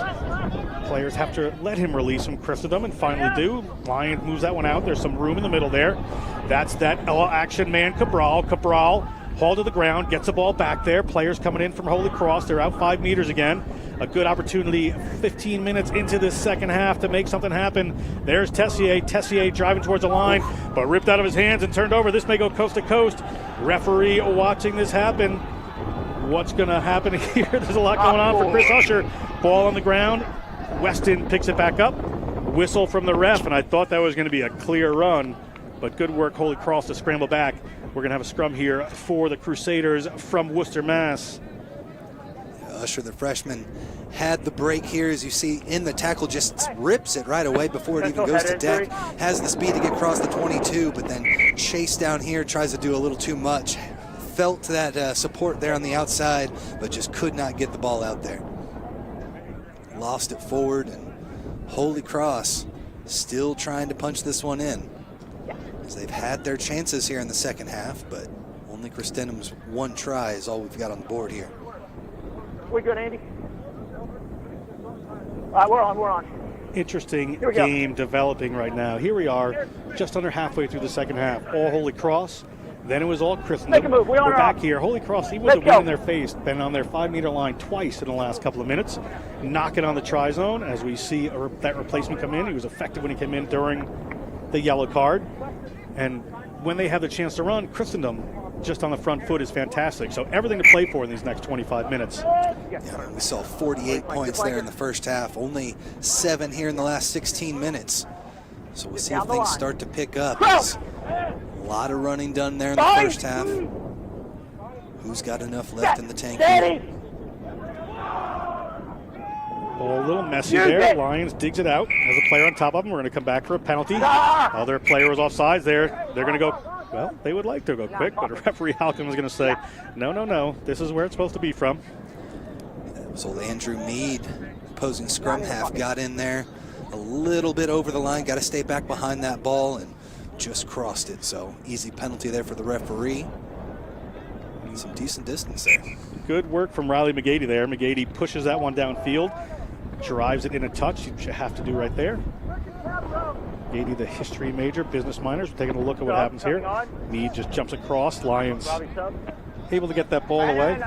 Players have to let him release from Christendom and finally do. Lions moves that one out. There's some room in the middle there. That's that action man, Cabral. Cabral hauled to the ground, gets the ball back there. Players coming in from Holy Cross. They're out 5 meters again. A good opportunity 15 minutes into this second half to make something happen. There's Tessier. Tessier driving towards the line, but ripped out of his hands and turned over. This may go coast to coast. Referee watching this happen. What's going to happen here? There's a lot going on for Chris Usher. Ball on the ground. Weston picks it back up. Whistle from the ref, and I thought that was going to be a clear run, but good work, Holy Cross, to scramble back. We're going to have a scrum here for the Crusaders from Worcester, Mass. Usher, the freshman, had the break here, as you see in the tackle, just rips it right away before it even goes to deck. Has the speed to get across the 22, but then Chase down here tries to do a little too much. Felt that support there on the outside, but just could not get the ball out there. Lost it forward, and Holy Cross still trying to punch this one in, as they've had their chances here in the second half, but only Christendom's one try is all we've got on the board here. We good, Andy? All right, we're on. Interesting game developing right now. Here we are, just under halfway through the second half. All Holy Cross. Then it was all Christendom. Make a move. We're back here. Holy Cross, even with a win in their face, been on their 5 meter line twice in the last couple of minutes. Knocking on the try zone as we see that replacement come in. He was effective when he came in during the yellow card. And when they have the chance to run, Christendom just on the front foot is fantastic. So everything to play for in these next 25 minutes. Yeah, we saw 48 points there in the first half, only 7 here in the last 16 minutes. So we'll see if things start to pick up. There's a lot of running done there in the first half. Who's got enough left in the tank here? Ball a little messy there. Lions digs it out. Has a player on top of him. We're going to come back for a penalty. Other player was offsides there. They're going to go, well, they would like to go quick, but referee Halcon was going to say, no, no, no. This is where it's supposed to be from. So Andrew Mead, opposing scrum half, got in there a little bit over the line. Got to stay back behind that ball and just crossed it. So easy penalty there for the referee. And some decent distance there. Good work from Riley McGady there. McGady pushes that one downfield, drives it in a touch, which you have to do right there. McGady, the history major, business minors. We're taking a look at what happens here. Mead just jumps across. Lions able to get that ball away.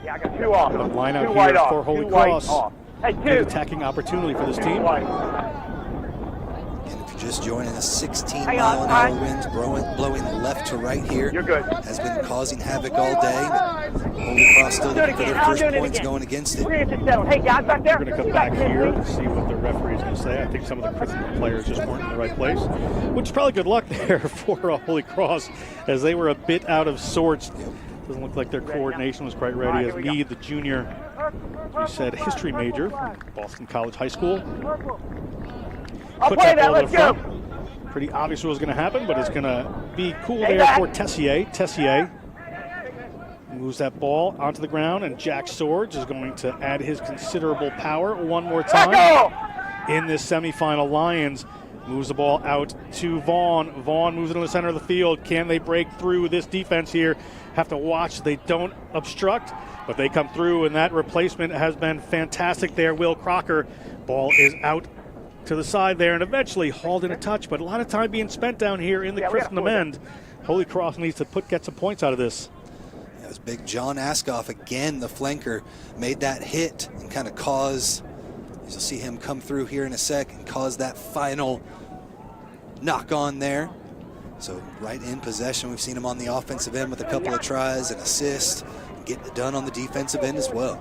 Yeah, I got 2 off. The line out here for Holy Cross. Good attacking opportunity for this team. And if you're just joining us, 16-mile-an-hour winds blowing left to right here. You're good. Has been causing havoc all day. But Holy Cross still looking for their first points going against it. Hey, guys back there. We're going to come back here to see what the referee is going to say. I think some of the Christendom players just weren't in the right place, which is probably good luck there for Holy Cross, as they were a bit out of sorts. Doesn't look like their coordination was quite ready, as Mead, the junior, as we said, history major from Boston College High School, puts that ball to the front. Pretty obvious what was going to happen, but it's going to be cool there for Tessier. Tessier moves that ball onto the ground, and Jack Swords is going to add his considerable power one more time in this semifinal. Lions moves the ball out to Vaughn. Vaughn moves it in the center of the field. Can they break through this defense here? Have to watch they don't obstruct, but they come through, and that replacement has been fantastic there. Will Crocker. Ball is out to the side there and eventually hauled in a touch, but a lot of time being spent down here in the Christendom end. Holy Cross needs to get some points out of this. That was big. John Askoff, again, the flanker, made that hit and kind of cause, you'll see him come through here in a sec and cause that final knock on there. So right in possession, we've seen him on the offensive end with a couple of tries and assists, getting it done on the defensive end as well.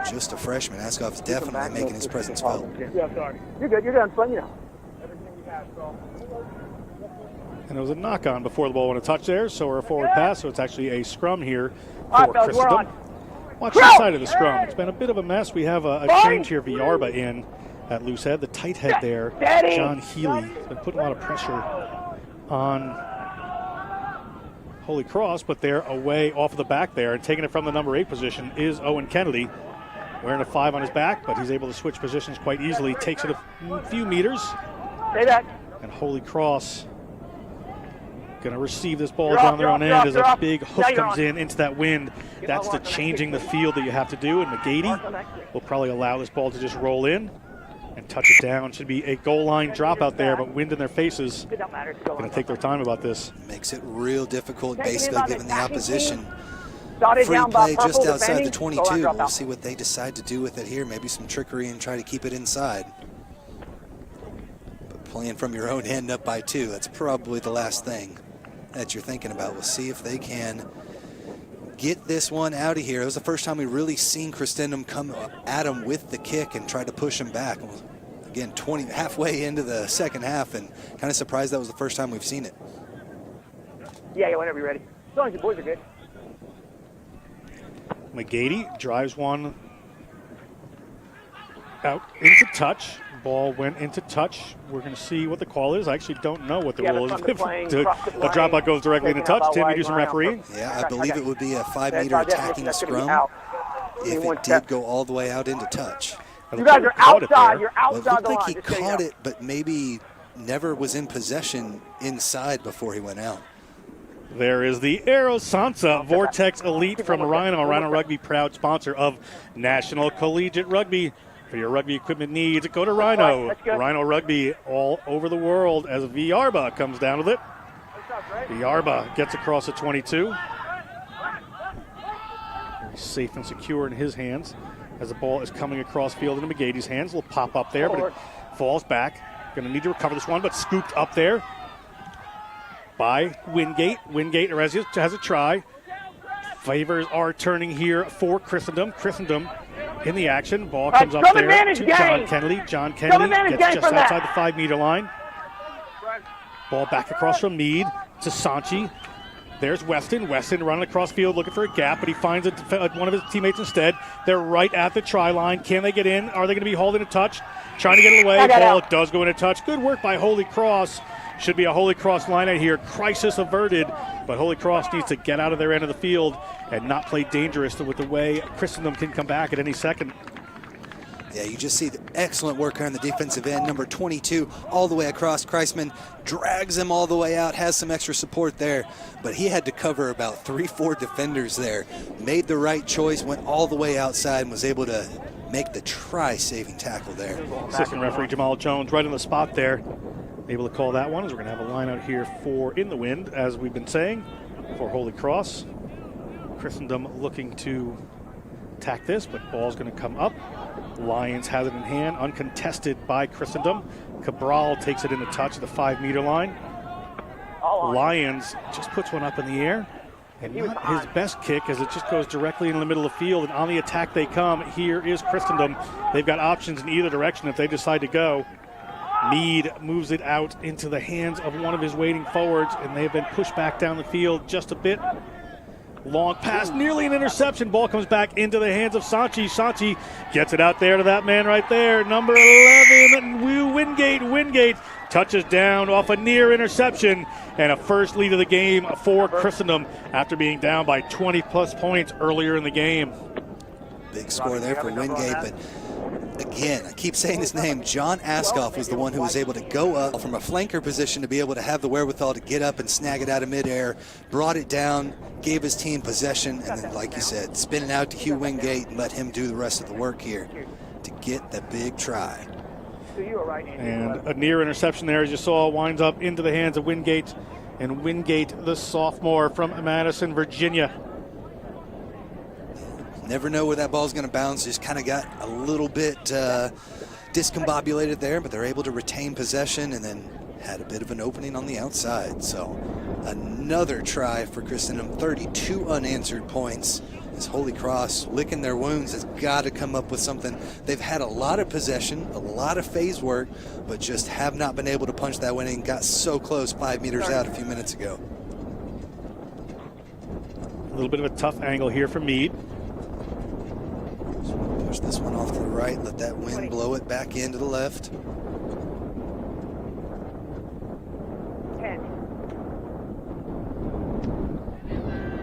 Just a freshman. Askoff is definitely making his presence felt. Yeah, sorry. You're good. You're done, son. You know. And it was a knock on before the ball went a touch there, so we're a forward pass, so it's actually a scrum here for Christendom. Watch the side of the scrum. It's been a bit of a mess. We have a change here. Villarba in at loose head. The tight head there, John Healy, has been putting a lot of pressure on Holy Cross, but they're away off of the back there, and taking it from the number 8 position is Owen Kennedy, wearing a 5 on his back, but he's able to switch positions quite easily. Takes it a few meters, and Holy Cross going to receive this ball down their own end as a big hoof comes in into that wind. That's the changing the field that you have to do, and McGady will probably allow this ball to just roll in and touch it down. Should be a goal line drop out there, but wind in their faces. Going to take their time about this. Makes it real difficult, basically giving the opposition free play just outside the 22. We'll see what they decide to do with it here. Maybe some trickery and try to keep it inside. But playing from your own end up by 2, that's probably the last thing that you're thinking about. We'll see if they can get this one out of here. It was the first time we really seen Christendom come at him with the kick and try to push him back. Again, halfway into the second half, and kind of surprised that was the first time we've seen it. Yeah, whenever you're ready. As long as your boys are good. McGady drives one out into touch. Ball went into touch. We're going to see what the call is. I actually don't know what the rule is. A dropout goes directly into touch. Tim, you do some refereeing? Yeah, I believe it would be a 5-meter attacking scrum if it did go all the way out into touch. You guys are outside. You're outside the line. It looked like he caught it, but maybe never was in possession inside before he went out. There is the Aero Sansa Vortex Elite from Rhino. Rhino Rugby, proud sponsor of National Collegiate Rugby. For your rugby equipment needs, go to Rhino. Rhino Rugby all over the world as Villarba comes down with it. Villarba gets across the 22. Very safe and secure in his hands as the ball is coming across field into McGady's hands. A little pop up there, but it falls back. Going to need to recover this one, but scooped up there by Wingate. Wingate has a try. Favors are turning here for Christendom. Christendom in the action. Ball comes up there to John Kennedy. John Kennedy gets just outside the 5-meter line. Ball back across from Meade to Sanchi. There's Weston. Weston running across field looking for a gap, but he finds one of his teammates instead. They're right at the try line. Can they get in? Are they going to be holding a touch? Trying to get it away. Ball does go in a touch. Good work by Holy Cross. Should be a Holy Cross line out here. Crisis averted, but Holy Cross needs to get out of their end of the field and not play dangerous with the way Christendom can come back at any second. Yeah, you just see the excellent work on the defensive end. Number 22 all the way across. Kreisman drags him all the way out, has some extra support there, but he had to cover about 3-4 defenders there. Made the right choice, went all the way outside and was able to make the try-saving tackle there. Assistant referee Jamal Jones right on the spot there. Able to call that one, as we're going to have a line out here for In the Wind, as we've been saying, for Holy Cross. Christendom looking to attack this, but ball's going to come up. Lions has it in hand, uncontested by Christendom. Cabral takes it in the touch at the 5-meter line. Lions just puts one up in the air, and not his best kick, as it just goes directly in the middle of the field, and on the attack they come. Here is Christendom. They've got options in either direction if they decide to go. Meade moves it out into the hands of one of his waiting forwards, and they've been pushed back down the field just a bit. Long pass, nearly an interception. Ball comes back into the hands of Sanchi. Sanchi gets it out there to that man right there, number 11, Wingate. Wingate touches down off a near interception, and a first lead of the game for Christendom after being down by 20-plus points earlier in the game. Big score there for Wingate, but again, I keep saying his name, John Askoff was the one who was able to go up from a flanker position to be able to have the wherewithal to get up and snag it out of midair, brought it down, gave his team possession, and then, like you said, spin it out to Hugh Wingate and let him do the rest of the work here to get the big try. And a near interception there, as you saw, winds up into the hands of Wingate, and Wingate, the sophomore from Madison, Virginia. Never know where that ball's going to bounce. Just kind of got a little bit discombobulated there, but they're able to retain possession and then had a bit of an opening on the outside. So another try for Christendom, 32 unanswered points. As Holy Cross, licking their wounds, has got to come up with something. They've had a lot of possession, a lot of phase work, but just have not been able to punch that one in. Got so close 5 meters out a few minutes ago. A little bit of a tough angle here for Meade. Push this one off to the right, let that wind blow it back into the left.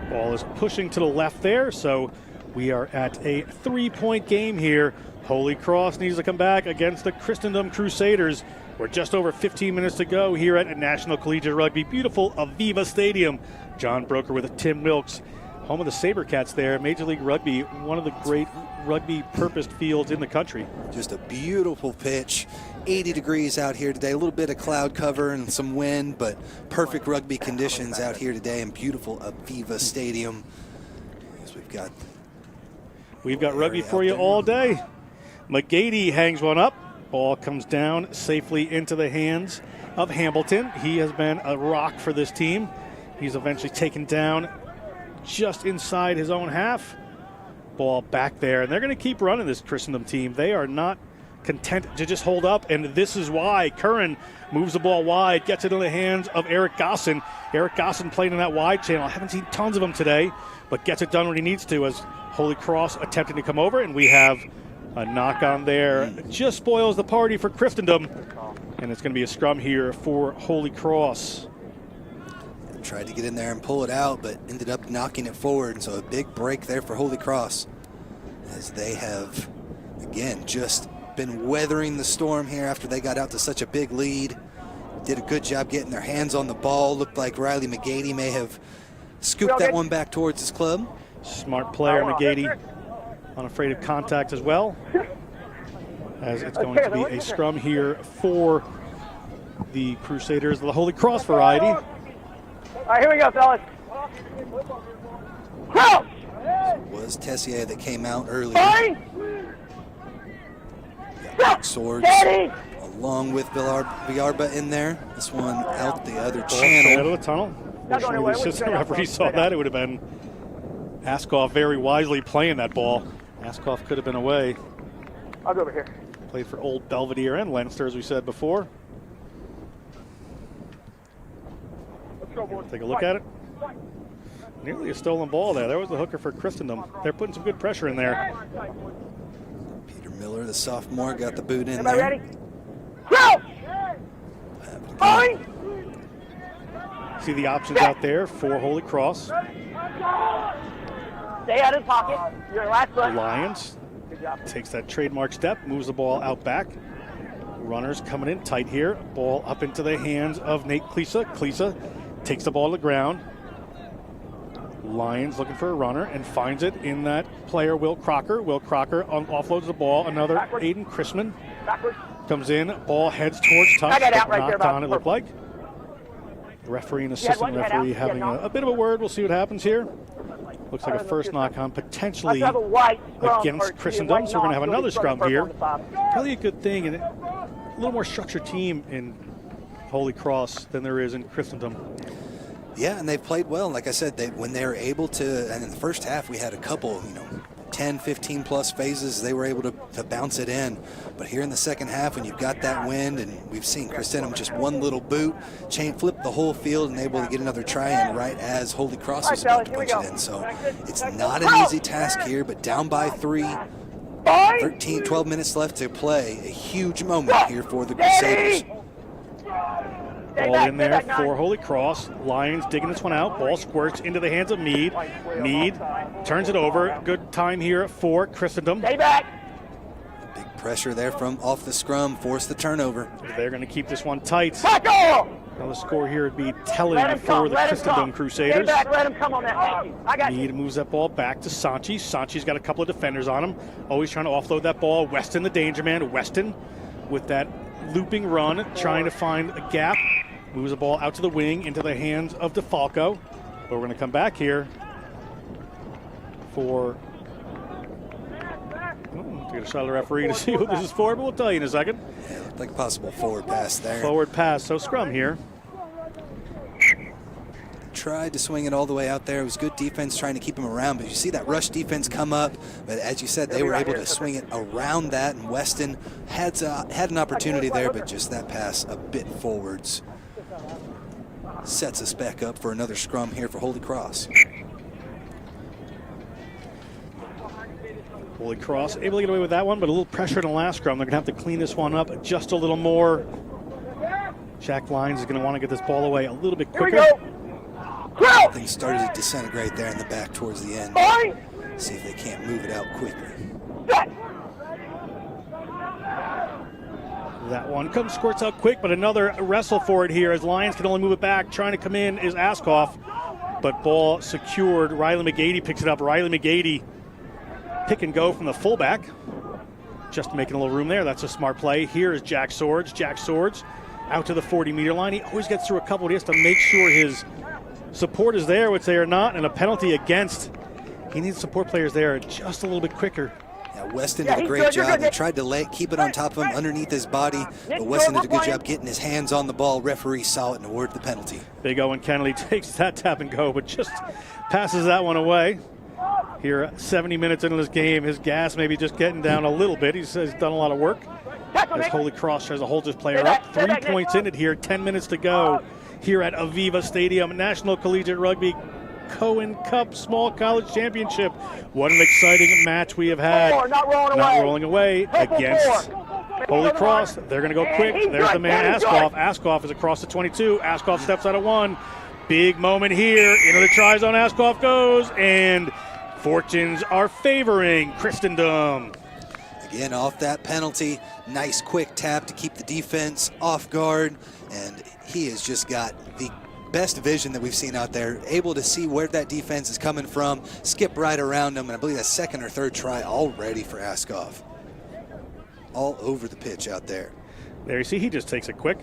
Ball is pushing to the left there, so we are at a 3-point game here. Holy Cross needs to come back against the Christendom Crusaders. We're just over 15 minutes to go here at National Collegiate Rugby. Beautiful AVEVA Stadium. John Broker with Tim Wilkes, home of the Sabercats there. Major League Rugby, one of the great rugby purposed fields in the country. Just a beautiful pitch. 80 degrees out here today, a little bit of cloud cover and some wind, but perfect rugby conditions out here today in beautiful AVEVA Stadium. As we've got rugby for you all day. McGady hangs one up. Ball comes down safely into the hands of Hamilton. He has been a rock for this team. He's eventually taken down just inside his own half. Ball back there, and they're going to keep running this Christendom team. They are not content to just hold up, and this is why Curran moves the ball wide, gets it in the hands of Eric Gosson. Eric Gosson playing in that wide channel. I haven't seen tons of him today, but gets it done when he needs to, as Holy Cross attempting to come over, and we have a knock on there. Just spoils the party for Christendom, and it's going to be a scrum here for Holy Cross. Tried to get in there and pull it out, but ended up knocking it forward. And so a big break there for Holy Cross, as they have, again, just been weathering the storm here after they got out to such a big lead. Did a good job getting their hands on the ball. Looked like Riley McGady may have scooped that one back towards his club. Smart player, McGady, unafraid of contact as well, as it's going to be a scrum here for the Crusaders, the Holy Cross variety. All right, here we go, fellas. It was Tessier that came out earlier. Big swords, a along with Villarba in there. This one out the other Ball straight out channel. of the tunnel. Fortunately, the assistant referee saw that. It would have been Askoff very wisely playing that ball. Askoff could have been away. I'll go over here. Played for Old Belvedere and Leinster, as we said before. Take a look at it. Nearly a stolen ball there. That was the hooker for Christendom. They're putting some good pressure in there. Peter Miller, the sophomore, got the boot in Everybody there. ready? Go! Fine! See the options out there for Holy Cross. Stay out of the pocket. Your last foot. Lions Good job. takes that trademark step, moves the ball out back. Runners coming in tight here. Ball up into the hands of Nate Klisa. Klisa takes the ball to the ground. Lions looking for a runner and finds it in that player, Will Crocker. Will Crocker offloads the ball. Another Backwards. Aiden Chrisman Backwards. comes in. Ball heads towards touch. I got out but right there, knocked on, about it looked like. The referee and one assistant head referee out. having Yeah, a bit of a word. We'll see what happens here. Looks like a first knock on potentially Let's have a white scrum against or Christendom, so we're going to have white another knock. scrum Purple here. on the top. Probably a good thing, and a little more structured team in Holy Cross than there is in Christendom. Yeah, and they've played well. Like I said, when they were able to, and in the first half we had a couple, 10, 15 plus phases, they were able to bounce it in. But here in the second half, when you've got that wind, and we've seen Christendom just one little boot, chain flip the whole field and able to get another try in right as Holy Cross was about to punch it in. So it's not an easy task here, but down by 3, 13, 12 minutes left to play. A huge moment here for the Crusaders. Ball in there for Holy Cross. Lions digging this one out. Ball squirts into the hands of Meade. Meade turns it over. Good time here for Christendom. Stay back. Big pressure there from off the scrum, force the turnover. They're going to keep this one tight. Tackle! Now the score here would be Let telling him for come. the Let him Christendom come. Crusaders. Stay back. Let him come on that. Thank you. I got you. Meade moves that ball back to Sanchi. Sanchi's got a couple of defenders on him. Always trying to offload that ball. Weston, the danger man. Weston with that looping run, trying to find a gap. Moves the ball out to the wing into the hands of DeFalco. But we're going to come back here for... to get a shot of the referee to see what this is for, but we'll tell you in a second. Yeah, looked like a possible forward pass there. Forward pass, so scrum here. Tried to swing it all the way out there. It was good defense trying to keep him around, but you see that rush defense come up. But as you said, they were able to swing it around that, and Weston had an opportunity there, but just that pass a bit forwards. Sets us back up for another scrum here for Holy Cross. Holy Cross able to get away with that one, but a little pressure in the last scrum. They're going to have to clean this one up just a little more. Jack Lyons is going to want to get this ball away a little bit quicker. Things started to disintegrate there in the back towards the end. See if they can't move it out quickly. That one squirts out quick, but another wrestle for it here as Lions can only move it back. Trying to come in is Askoff, but ball secured. Riley McGady picks it up. Riley McGady pick and go from the fullback. Just making a little room there. That's a smart play. Here is Jack Swords. Jack Swords out to the 40-meter line. He always gets through a couple. He has to make sure his support is there, which they are not, and a penalty against. He needs support players there just a little bit quicker. Yeah, Weston did a great job. He tried to keep it on top of him underneath his body, but Weston did a good job getting his hands on the ball. Referee saw it and awarded the penalty. Big Owen Kennedy takes that tap and go, but just passes that one away. Here, 70 minutes into this game, his gas maybe just getting down a little bit. He says he's done a lot of work. As Holy Cross tries to hold this player up. 3 points in it here, 10 minutes to go here at AVEVA Stadium. National Collegiate Rugby Cohen Cup Small College Championship. What an exciting match we have had. Not rolling away against Holy Cross. They're going to go quick. There's the man, Askoff. Askoff is across the 22. Askoff steps out of one. Big moment here. Into the try zone, Askoff goes, and fortunes are favoring Christendom. Again, off that penalty, nice quick tap to keep the defense off guard, and he has just got the best vision that we've seen out there, able to see where that defense is coming from, skip right around them, and I believe that's second or third try already for Askoff. All over the pitch out there. There you see, he just takes it quick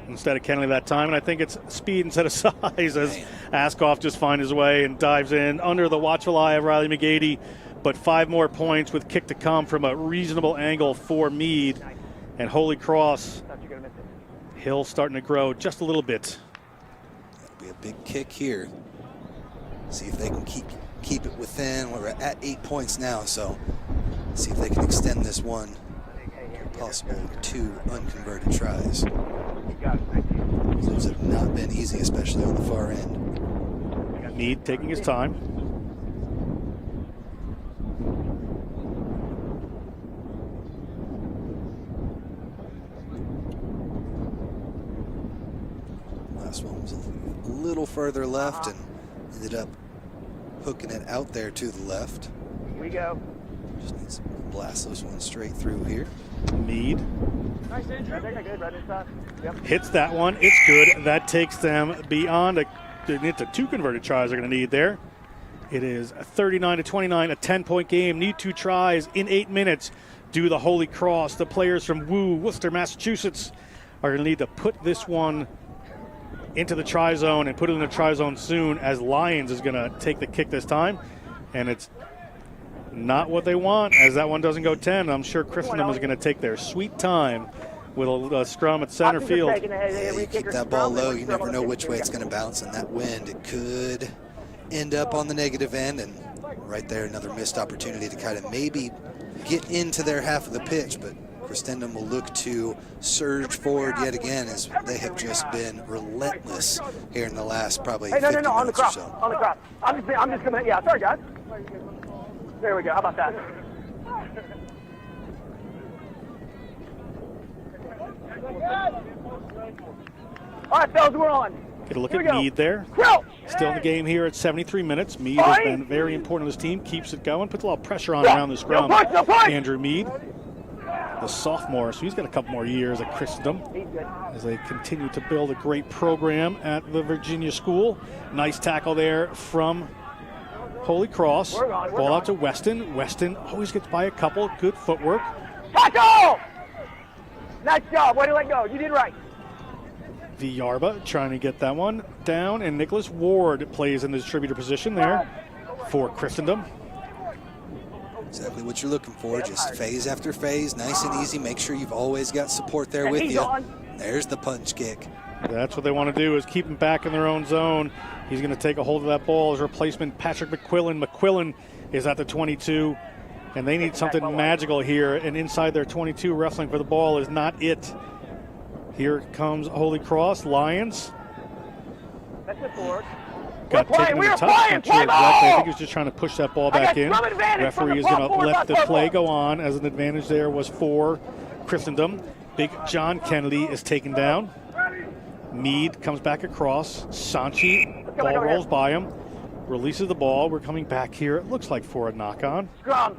instead of Kennedy that time, and I think it's speed instead of size as Askoff just finds his way and dives in under the watchful eye of Riley McGady. But 5 more points with kick to come from a reasonable angle for Meade. And Holy Cross Hill starting to grow just a little bit. That'll be a big kick here. See if they can keep it within. We're at 8 points now, so see if they can extend this one. Possible 2 unconverted tries. Those have not been easy, especially on the far end. Mead taking his time. Last one was a little further left and ended up hooking it out there to the left. Here we go. Just needs to blast this one straight through here. Mead Nice, Andrew. I think I good right inside. Yep. hits that one. It's good. That takes them beyond into 2 converted tries they're going to need there. It is 39-29, a 10-point game. Need 2 tries in 8 minutes. Do the Holy Cross. The players from Worcester, Massachusetts are going to need to put this one into the try zone and put it in the try zone soon, as Lions is going to take the kick this time. And it's not what they want, as that one doesn't go 10. I'm sure Christendom is going to take their sweet time with a scrum at center field. Yeah, you keep that ball low, you never know which way it's going to bounce, and that wind, it could end up on the negative end, and right there another missed opportunity to kind of maybe get into their half of the pitch, but Christendom will look to surge forward yet again, as they have just been relentless here in the last probably 50 minutes on the crop, or so. on the crop. I'm just gonna, yeah, sorry guys. There we go, how about that? All right, fellas, we're on. Get a look Here at we go. Mead there. Go! Still in the game here at 73 minutes. Mead has been very important to this team. Keeps it going. Puts a lot of pressure on around the scrum. No punch. Andrew Mead, the sophomore, so he's got a couple more years at Christendom He's good. as they continue to build a great program at the Virginia school. Nice tackle there from Holy Cross. We're on. Ball out to Weston. Weston always gets by a couple. Good footwork. Tackle! Nice job, way to let go, you did right. Villarba trying to get that one down, and Nicholas Ward plays in the distributor position there for Christendom. Exactly what you're looking for, just phase after phase, nice and easy. Make sure you've always got support there with you. There's the punch kick. That's what they want to do, is keep him back in their own zone. He's going to take a hold of that ball. His replacement, Patrick McQuillan. McQuillan is at the 22, and they need something magical here, and inside their 22, wrestling for the ball is not it. Here comes Holy Cross. Lions That's it, forward. got taken to the touch. Not sure exactly. I think he was just trying to push that ball back in. Referee is going to let the play go on, as an advantage there was for Christendom. Big John Kennedy is taken down. Mead comes back across. Sanchi, ball rolls by him. Releases the ball. We're coming back here, it looks like, for a knock-on. Scrum.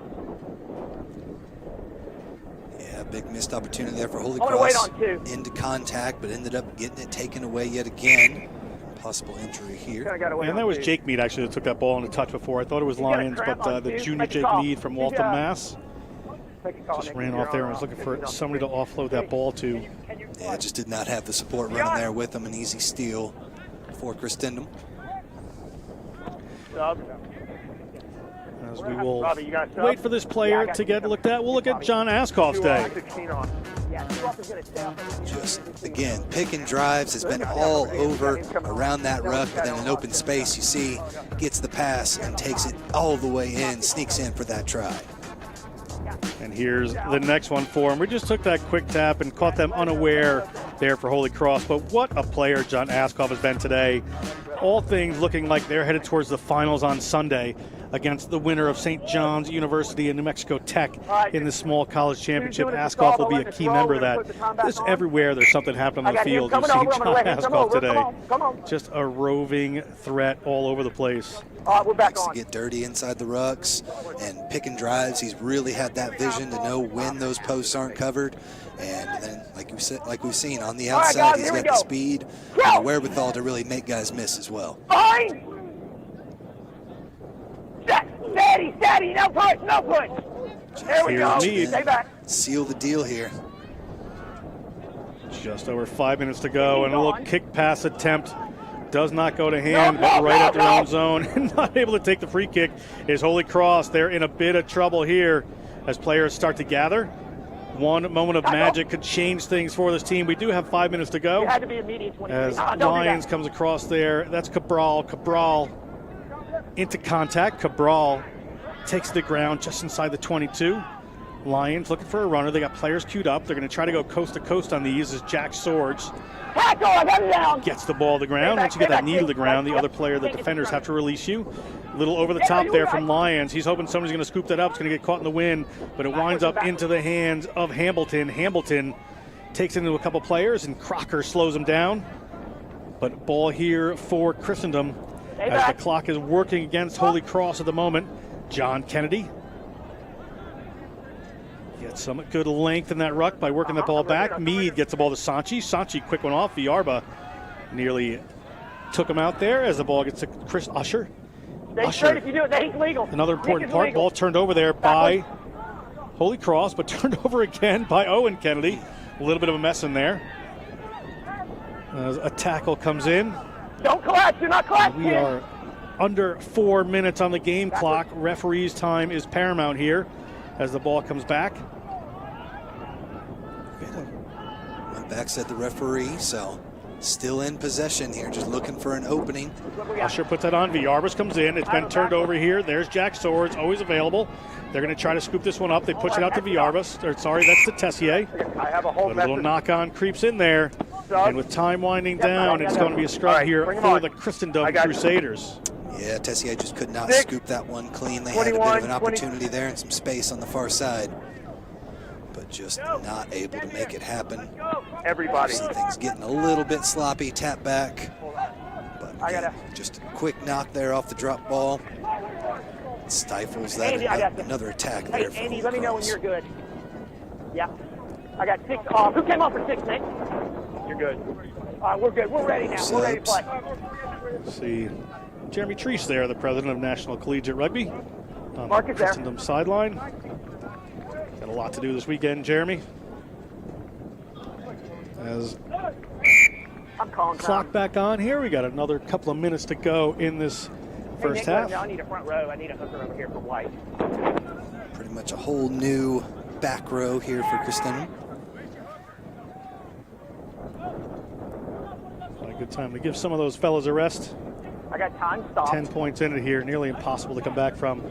Yeah, big missed opportunity there for Holy I'm gonna wait Cross. on 2. Into contact, but ended up getting it taken away yet again. Possible injury here. And that was Jake Mead, actually, that took that ball in a touch before. I thought it was Lions, but the junior Jake Mead from Waltham, Mass. Just ran off there and was looking for somebody to offload that ball to. Yeah, just did not have the support running there with them. An easy steal for Christendom. As we will wait for this player to get looked at, we'll look at John Askoff's day. Just, again, picking drives, has been all over around that ruck, but then in open space, you see, gets the pass and takes it all the way in, sneaks in for that try. And here's the next one for him. We just took that quick tap and caught them unaware there for Holy Cross. But what a player John Askoff has been today. All things looking like they're headed towards the finals on Sunday against the winner of St. John's University and New Mexico Tech in the small college championship. Askoff will be a key member of that. Just everywhere there's something happening on the field, you see John Askoff today. Just a roving threat all over the place. We're back Likes on. to get dirty inside the rucks and picking drives. He's really had that vision to know when those posts aren't covered. And then, like we've seen on the outside, he's got the speed and the wherewithal to really make guys miss as well. Behind! Steady, no push, no push. There we go. Mead. Stay back. Seal the deal here. Just over 5 minutes to go, and a little kick pass attempt does not go to hand, but right at their own zone, and not able to take the free kick is Holy Cross. They're in a bit of trouble here as players start to gather. one moment of magic could change things for this team. We do have 5 minutes to go. It had to be immediate 23. As Lyons comes across there, that's Cabral. Cabral into contact. Cabral takes the ground just inside the 22. Lions looking for a runner. They got players queued up. They're going to try to go coast to coast on these as Jack Swords gets the ball to the ground. Once you get that knee to the ground, the other player, the defenders have to release you. A little over the top there from Lyons. He's hoping somebody's going to scoop that up. It's going to get caught in the wind, but it winds up into the hands of Hamilton. Hamilton takes into a couple players, and Crocker slows him down. But ball here for Christendom as the clock is working against Holy Cross at the moment. John Kennedy gets some good length in that ruck by working the ball back. Meade gets the ball to Sanchi. Sanchi, quick one off. Villarba nearly took him out there as the ball gets to Chris Usher. Usher, if you do it, that ain't legal. another important part. Ball turned over there by Holy Cross, but turned over again by Owen Kennedy. A little bit of a mess in there. As a tackle comes in. Don't collapse. You're not collapsing. We are under 4 minutes on the game clock. Referee's time is paramount here as the ball comes back. Went back, said the referee, so still in possession here, just looking for an opening. Usher puts that on. Villarba comes in. It's been turned over here. There's Jack Swords, always available. They're going to try to scoop this one up. They push it out to Villarba. Sorry, that's to Tessier. I have a whole But a little knock-on creeps in there. And with time winding down, it's going to be a scrum here for the Christendom Crusaders. Yeah, Tessier just could not scoop that one clean. They had a bit of an opportunity there and some space on the far side, but just not able to make it happen. Everybody. See things getting a little bit sloppy, tap back. But again, just a quick knock there off the drop ball. Stifles that. Another attack there. Andy, let me know when you're good. Yeah. I got 6 off. Who came off for 6, Nick? You're good. All right, we're good. We're ready now. We're ready to play. See Jeremy Treese there, the president of National Collegiate Rugby, on the Mark is there. Christendom sideline. Got a lot to do this weekend, Jeremy. As I'm calling clock time. back on here, we got another couple of minutes to go in this first half. I need a front row. I need a hooker over here for White. Pretty much a whole new back row here for Christendom. A good time to give some of those fellas a rest. I got time. Stop. 10 points in it here, nearly impossible to come back from.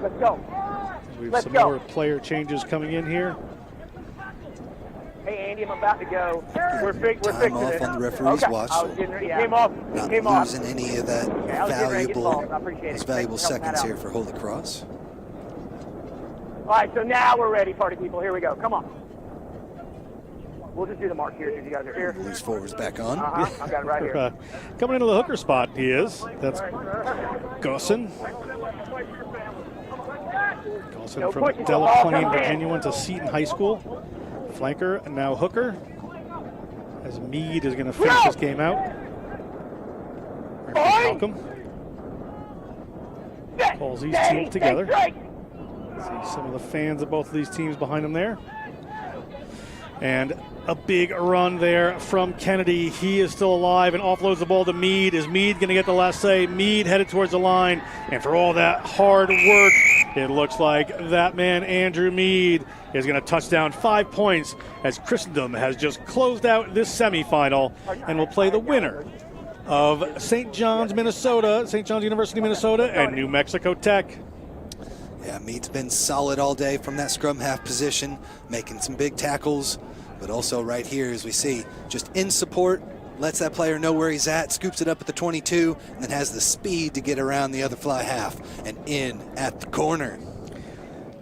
Let's go. We have some more player changes coming in here. Hey, Andy, I'm about to go. We're fixing Time off it. on the referee's watch. I was getting ready. Came off. Not Came off. losing any of that valuable seconds here for Holy Cross. All right, so now we're ready, party people. Here we go. Come on. We'll just do the mark here since you guys are here. Loose forwards back on. I got it right here. Coming into the hooker spot, he is. That's Gosson. Gosson from Delaplane, Virginia, went to Seton High School. Flanker, and now hooker. As Meade is going to finish this game out. Malcolm pulls these teams together. See some of the fans of both of these teams behind him there. And a big run there from Kennedy. He is still alive and offloads the ball to Meade. Is Meade going to get the last say? Meade headed towards the line. And for all that hard work, it looks like that man, Andrew Meade, is going to touch down 5 points as Christendom has just closed out this semifinal and will play the winner of St. John's, Minnesota, St. John's University, Minnesota, and New Mexico Tech. Yeah, Meade's been solid all day from that scrum half position, making some big tackles, but also right here, as we see, just in support, lets that player know where he's at, scoops it up at the 22, and then has the speed to get around the other fly half and in at the corner.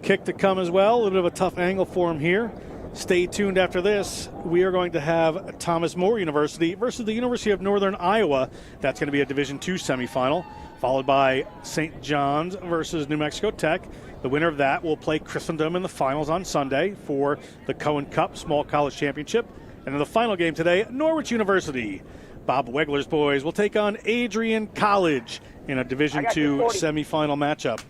Kick to come as well, a little bit of a tough angle for him here. Stay tuned after this. We are going to have Thomas More University versus the University of Northern Iowa. That's going to be a Division II semifinal, followed by St. John's versus New Mexico Tech. The winner of that will play Christendom in the finals on Sunday for the Cohen Cup Small College Championship. And then the final game today, Norwich University. Bob Wegler's boys will take on Adrian College in a Division II semifinal matchup.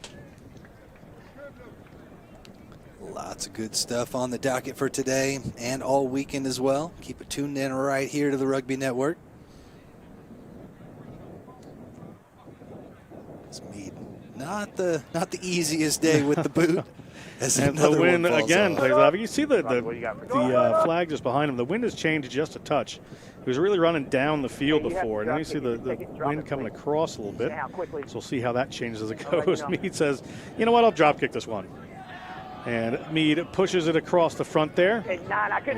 Lots of good stuff on the docket for today and all weekend as well. Keep it tuned in right here to the Rugby Network. It's Meade. Not the easiest day with the boot. And the wind again plays off. You see the flag just behind him. The wind has changed just a touch. He was really running down the field before. And now you see the wind coming across a little bit. So we'll see how that changes as it goes. Mead says, you know what, I'll drop kick this one. And Mead pushes it across the front there.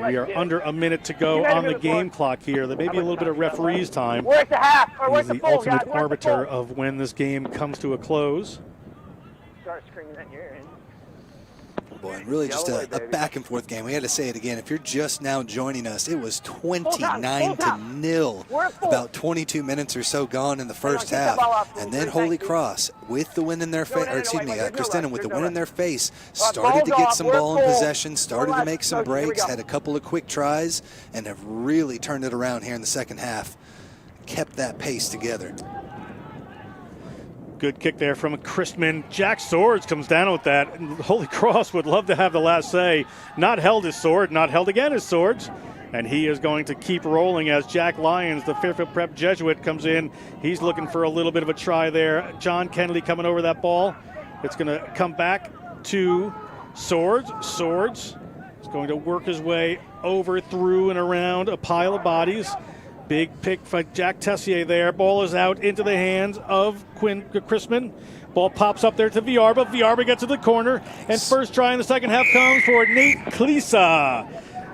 We are under a minute to go on the game clock here. There may be a little bit of referee's time. He's the ultimate arbiter of when this game comes to a close. Start screaming at your end. Boy, and really just a back and forth game. We had to say it again. If you're just now joining us, it was 29-0. About 22 minutes or so gone in the first half. And then Holy Cross, with the wind in their face, or excuse me, Christendom with the wind in their face, started to get some ball in possession, started to make some breaks, had a couple of quick tries, and have really turned it around here in the second half. Kept that pace together. Good kick there from Christman. Jack Swords comes down with that. Holy Cross would love to have the last say. Not held his sword, not held again his swords. And he is going to keep rolling as Jack Lyons, the Fairfield Prep Jesuit, comes in. He's looking for a little bit of a try there. John Kennedy coming over that ball. It's going to come back to Swords. Swords is going to work his way over, through, and around a pile of bodies. Big pick for Jack Tessier there. Ball is out into the hands of Christman. Ball pops up there to Villarba. Villarba gets to the corner. And first try in the second half comes for Nate Klisa.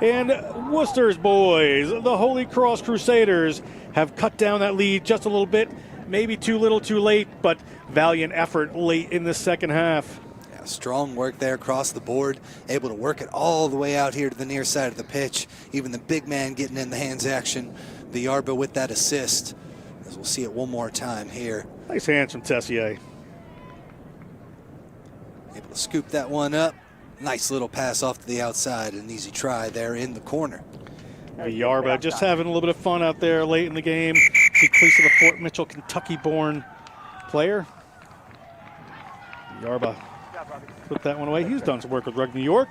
And Worcester's boys, the Holy Cross Crusaders, have cut down that lead just a little bit. Maybe too little too late, but valiant effort late in the second half. Yeah, strong work there across the board. Able to work it all the way out here to the near side of the pitch. Even the big man getting in the hands action. Villarba with that assist, as we'll see it one more time here. Nice hands from Tessier. Able to scoop that one up. Nice little pass off to the outside. An easy try there in the corner. Villarba just having a little bit of fun out there late in the game. See Klisa, the Fort Mitchell, Kentucky-born player. Villarba put that one away. He's done some work with Rugby New York.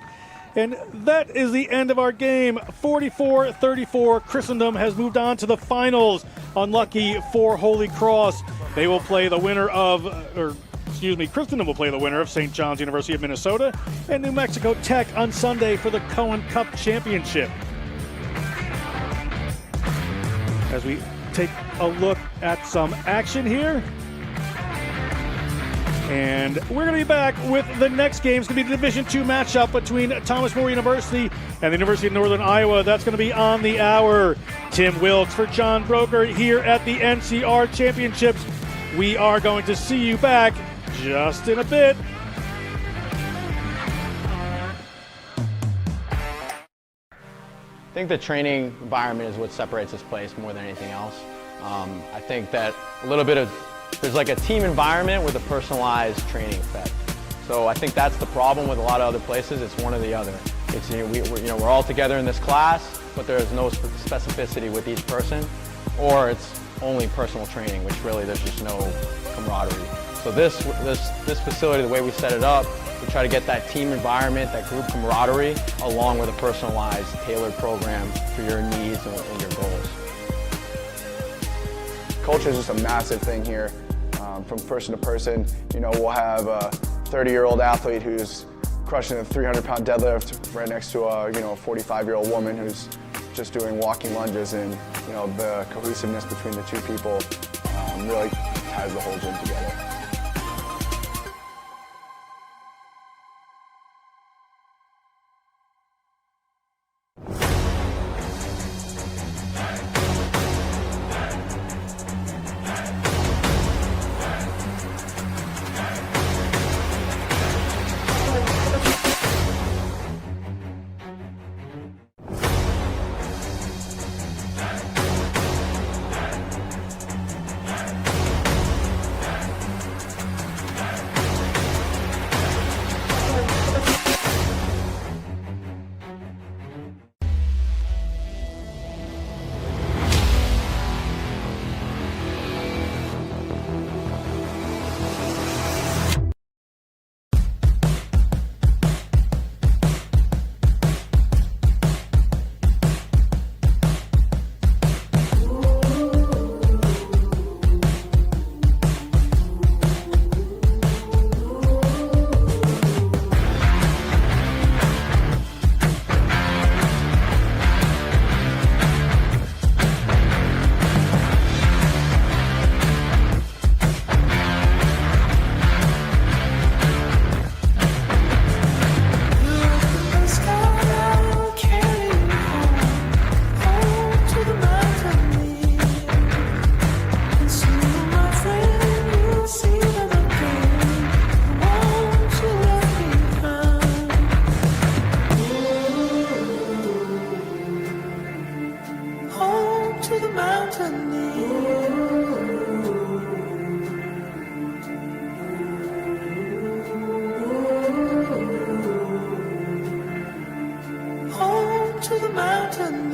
And that is the end of our game. 44-34. Christendom has moved on to the finals. Unlucky for Holy Cross. They will play the winner of, Christendom will play the winner of St. John's University of Minnesota and New Mexico Tech on Sunday for the Cohen Cup Championship. As we take a look at some action here. And we're going to be back with the next game. It's going to be the Division II matchup between Thomas More University and the University of Northern Iowa. That's going to be on the hour. Tim Wilkes for John Broker here at the NCR Championships. We are going to see you back just in a bit. I think the training environment is what separates this place more than anything else. I think that a little bit of there's like a team environment with a personalized training effect. So I think that's the problem with a lot of other places. It's one or the other. It's we're all together in this class, but there's no specificity with each person, or it's only personal training, which really there's just no camaraderie. So this facility, the way we set it up, we try to get that team environment, that group camaraderie, along with a personalized, tailored program for your needs and your goals. Culture is just a massive thing here, from person to person. We'll have a 30-year-old athlete who's crushing a 300-pound deadlift right next to a 45-year-old woman who's just doing walking lunges, and the cohesiveness between the two people really ties the whole gym together. to the mountain. Home to the mountain.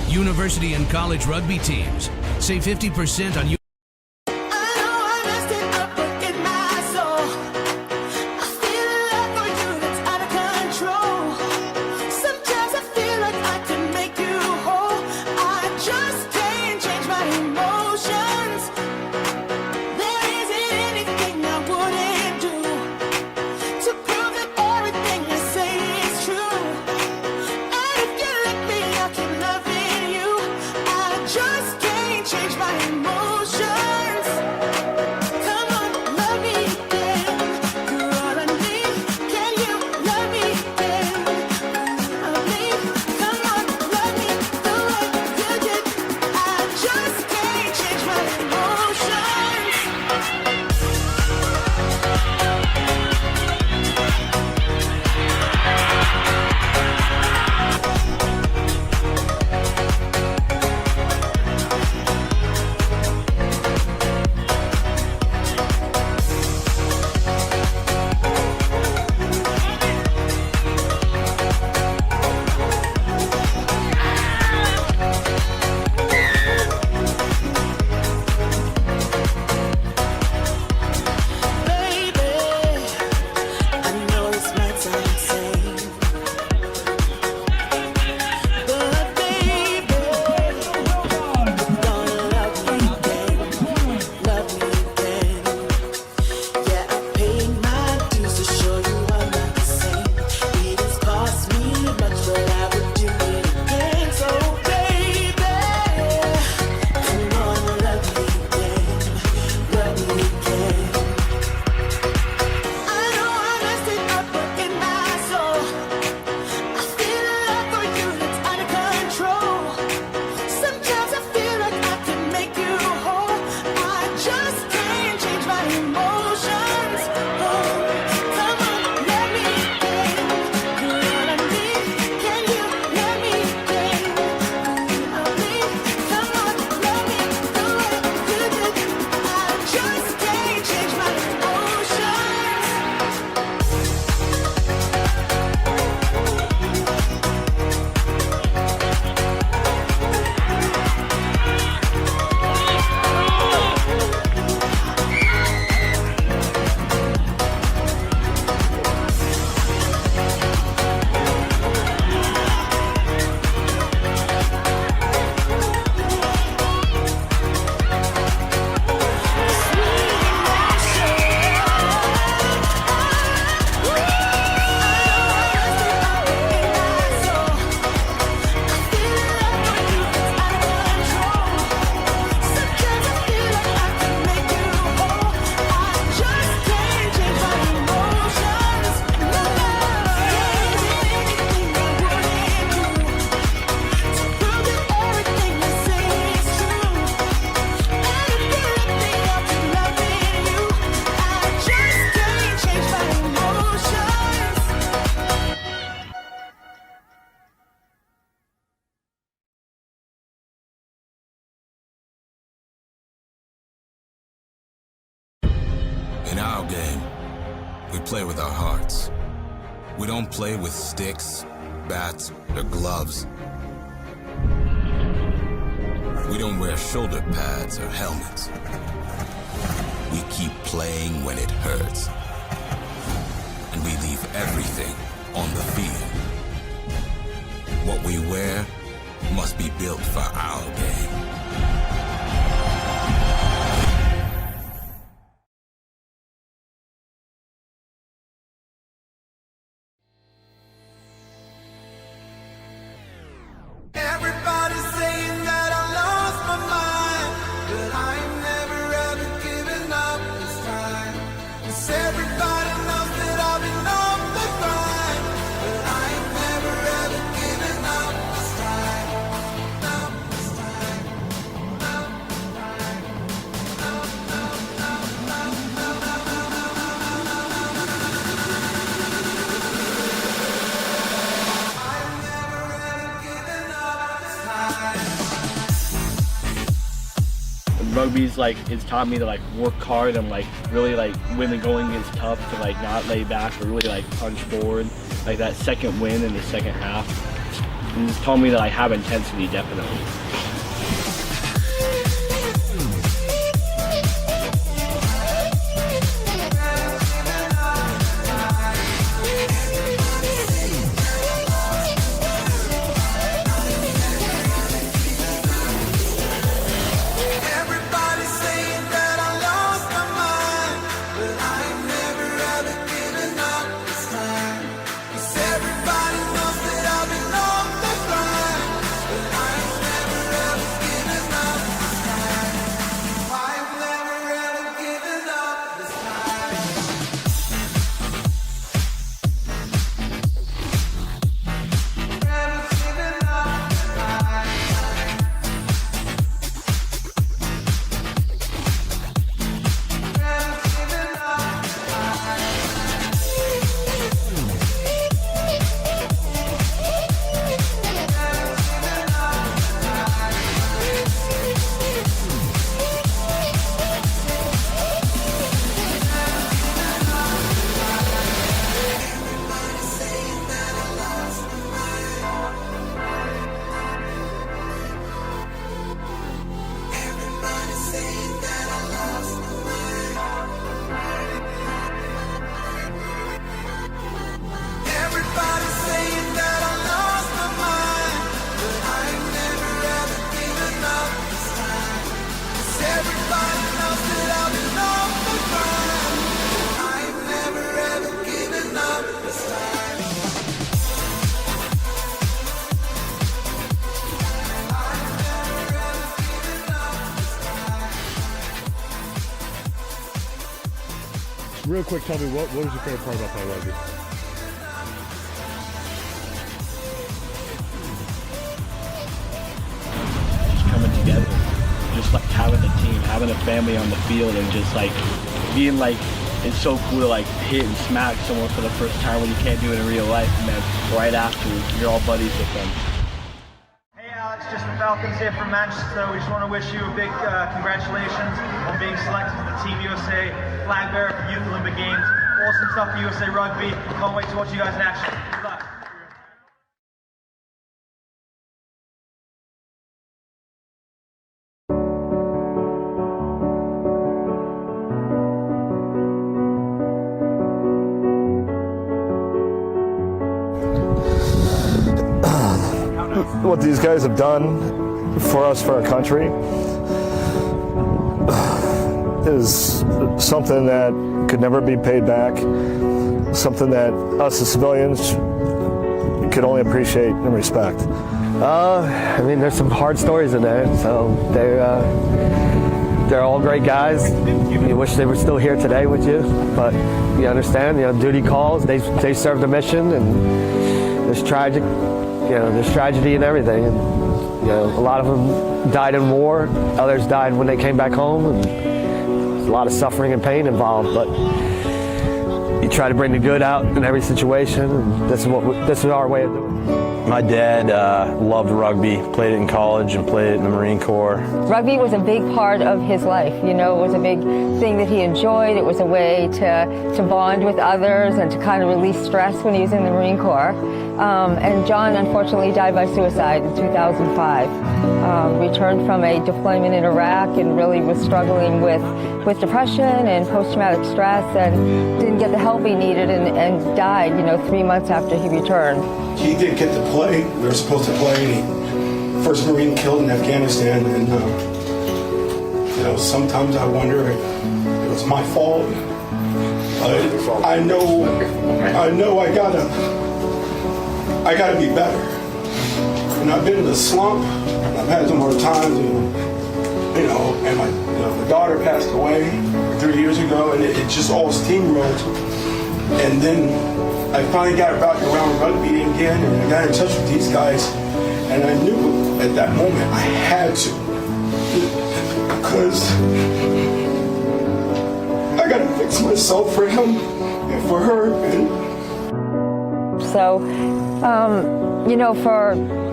University and college rugby teams. Save 50% on In our game, we play with our hearts. We don't play with sticks, bats, or gloves. We don't wear shoulder pads or helmets. We keep playing when it hurts. And we leave everything on the field. What we wear must be built for our game. rugby's like, it's taught me to like work hard and like really like when the going gets tough to like not lay back or really like punch forward. Like that second win in the second half. And it's taught me to like have intensity, definitely. Real quick, tell me, what was your favorite part about playing rugby? Just coming together, just like having a team, having a family on the field, and just like being like, it's so cool to like hit and smack someone for the first time when you can't do it in real life, and then right after, you're all buddies with them. Hey Alex, just the Falcons here from Manchester. We just want to wish you a big congratulations on being selected for the Team USA flag bearer for Youth Olympic Games. Awesome stuff for USA Rugby. Can't wait to watch you guys in action. Good luck. What these guys have done for us, for our country, is something that could never be paid back, something that us as civilians could only appreciate and respect. I mean, there's some hard stories in there, so they're all great guys. You wish they were still here today with you, but you understand, you know, duty calls, they serve the mission, and there's tragedy and everything, and you know, a lot of them died in war, others died when they came back home, and there's a lot of suffering and pain involved, but you try to bring the good out in every situation, and this is our way of doing it. My dad loved rugby, played it in college and played it in the Marine Corps. Rugby was a big part of his life. You know, it was a big thing that he enjoyed. It was a way to bond with others and to kind of release stress when he was in the Marine Corps. And John unfortunately died by suicide in 2005. Returned from a deployment in Iraq and really was struggling with depression and post-traumatic stress and didn't get the help he needed and died, 3 months after he returned. He did get to play. We were supposed to play. First Marine killed in Afghanistan, and sometimes I wonder if it was my fault. I know I gotta be better. And I've been in the slump. I've had some hard times, and my daughter passed away 3 years ago, and it just all steamrolled. And then I finally got back around rugby again, and I got in touch with these guys, and I knew at that moment I had to, because I gotta fix myself for him and for her. And So,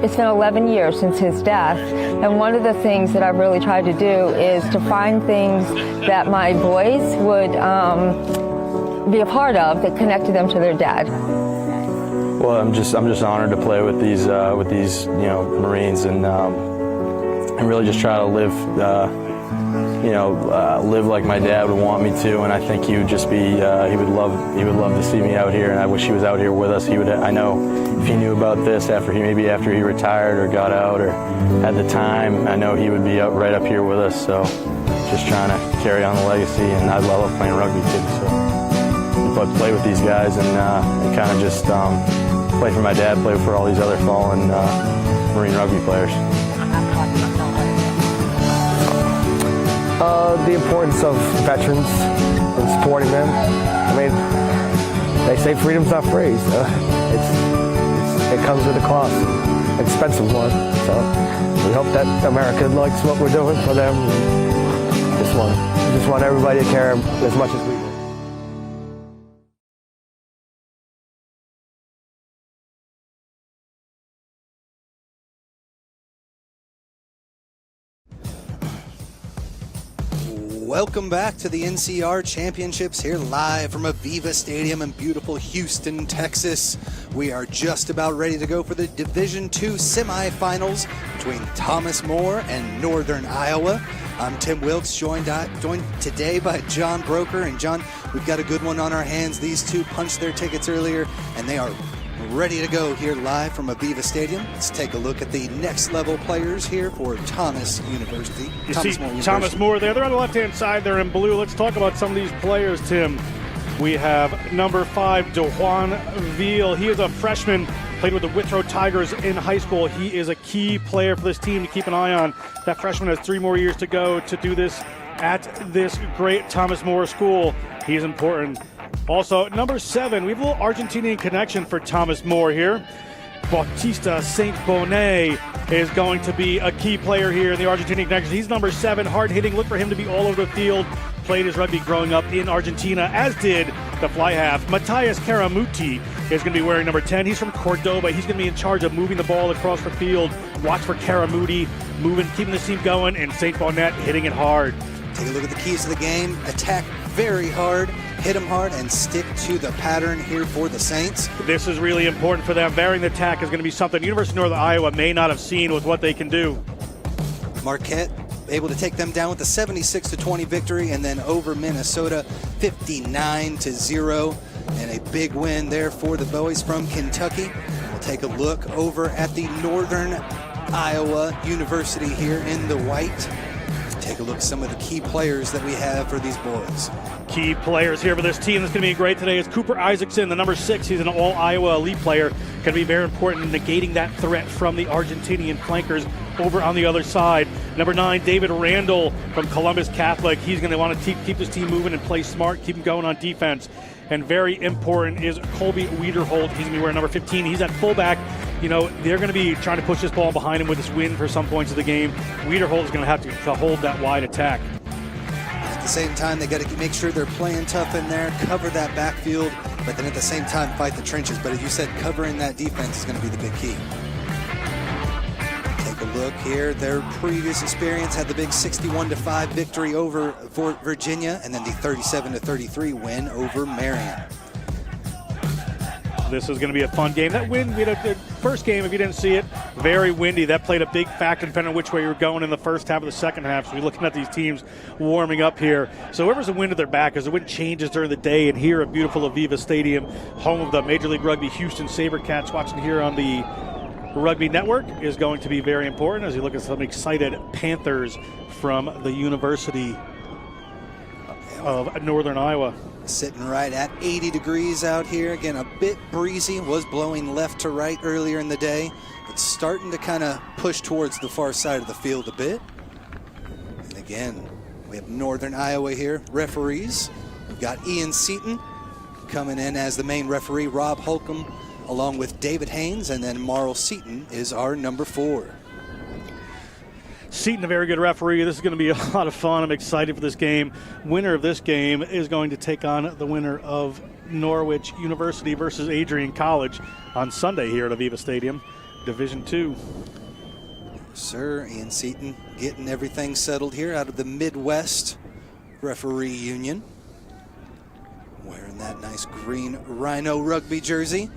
it's been 11 years since his death, and one of the things that I've really tried to do is to find things that my boys would be a part of that connected them to their dad. Well, I'm just honored to play with these Marines and really just try to live live like my dad would want me to, and I think he would just be he would love to see me out here, and I wish he was out here with us. I know if he knew about this after he retired or got out or had the time, I know he would be right up here with us. So just trying to carry on the legacy, and I love playing rugby too. So play with these guys and kind of just play for my dad, play for all these other fallen Marine rugby players. The importance of veterans and supporting them. I mean, they say freedom's not free, so it comes with a cost, an expensive one. So we hope that America likes what we're doing for them. Just want everybody to care as much as we do. Welcome back to the NCR Championships here live from AVEVA Stadium in beautiful Houston, Texas. We are just about ready to go for the Division II semifinals between Thomas More and Northern Iowa. I'm Tim Wilkes, joined today by John Broker. And John, we've got a good one on our hands. These two punched their tickets earlier, and they are ready to go here live from AVEVA Stadium. Let's take a look at the next level players here for Thomas University. You see Thomas More there. They're on the left-hand side. They're in blue. Let's talk about some of these players, Tim. We have number 5, DeJuan Veal. He is a freshman, played with the Withrow Tigers in high school. He is a key player for this team to keep an eye on. That freshman has 3 more years to go to do this at this great Thomas More school. He is important. Also, number 7, we have a little Argentinian connection for Thomas More here. Bautista Saint Bonnet is going to be a key player here in the Argentinian connection. He's number 7, hard-hitting. Look for him to be all over the field. Played his rugby growing up in Argentina, as did the fly half. Matthias Caramuti is going to be wearing number 10. He's from Cordoba. He's going to be in charge of moving the ball across the field. Watch for Caramuti moving, keeping this team going, and Saint Bonnet hitting it hard. Take a look at the keys to the game. Attack very hard, hit them hard, and stick to the pattern here for the Saints. This is really important for them. Varying the attack is going to be something University of Northern Iowa may not have seen with what they can do. Marquette able to take them down with a 76-20 victory, and then over Minnesota 59-0, and a big win there for the boys from Kentucky. We'll take a look over at the Northern Iowa University here in the white. Take a look at some of the key players that we have for these boys. Key players here for this team that's going to be great today is Cooper Isaacson, the number 6. He's an all-Iowa elite player. Going to be very important in negating that threat from the Argentinian flankers over on the other side. Number 9, David Randall from Columbus Catholic. He's going to want to keep this team moving and play smart, keep them going on defense. And very important is Colby Wiederholt. He's going to be wearing number 15. He's at fullback. You know, they're going to be trying to push this ball behind him with this win for some points of the game. Wiederholt is going to have to hold that wide attack. At the same time, they got to make sure they're playing tough in there, cover that backfield, but then at the same time fight the trenches. But as you said, covering that defense is going to be the big key. Take a look here. Their previous experience had the big 61-5 victory over Virginia, and then the 37-33 win over Marion. This is going to be a fun game. That wind, the first game, if you didn't see it, very windy. That played a big factor depending on which way you're going in the first half or the second half. So we're looking at these teams warming up here. So whoever's the wind at their back, as the wind changes during the day, and here at beautiful AVEVA Stadium, home of the Major League Rugby Houston SaberCats, watching here on the Rugby Network, is going to be very important as you look at some excited Panthers from the University of Northern Iowa. Sitting right at 80 degrees out here. Again, a bit breezy. Was blowing left to right earlier in the day. It's starting to kind of push towards the far side of the field a bit. And again, we have Northern Iowa here. Referees. We've got Ian Seaton coming in as the main referee. Rob Holcomb along with David Haynes. And then Marl Seaton is our number 4. Seaton, a very good referee. This is going to be a lot of fun. I'm excited for this game. Winner of this game is going to take on the winner of Norwich University versus Adrian College on Sunday here at AVEVA Stadium, Division II. Sir, Ian Seaton getting everything settled here out of the Midwest Referee Union. Wearing that nice green Rhino rugby jersey.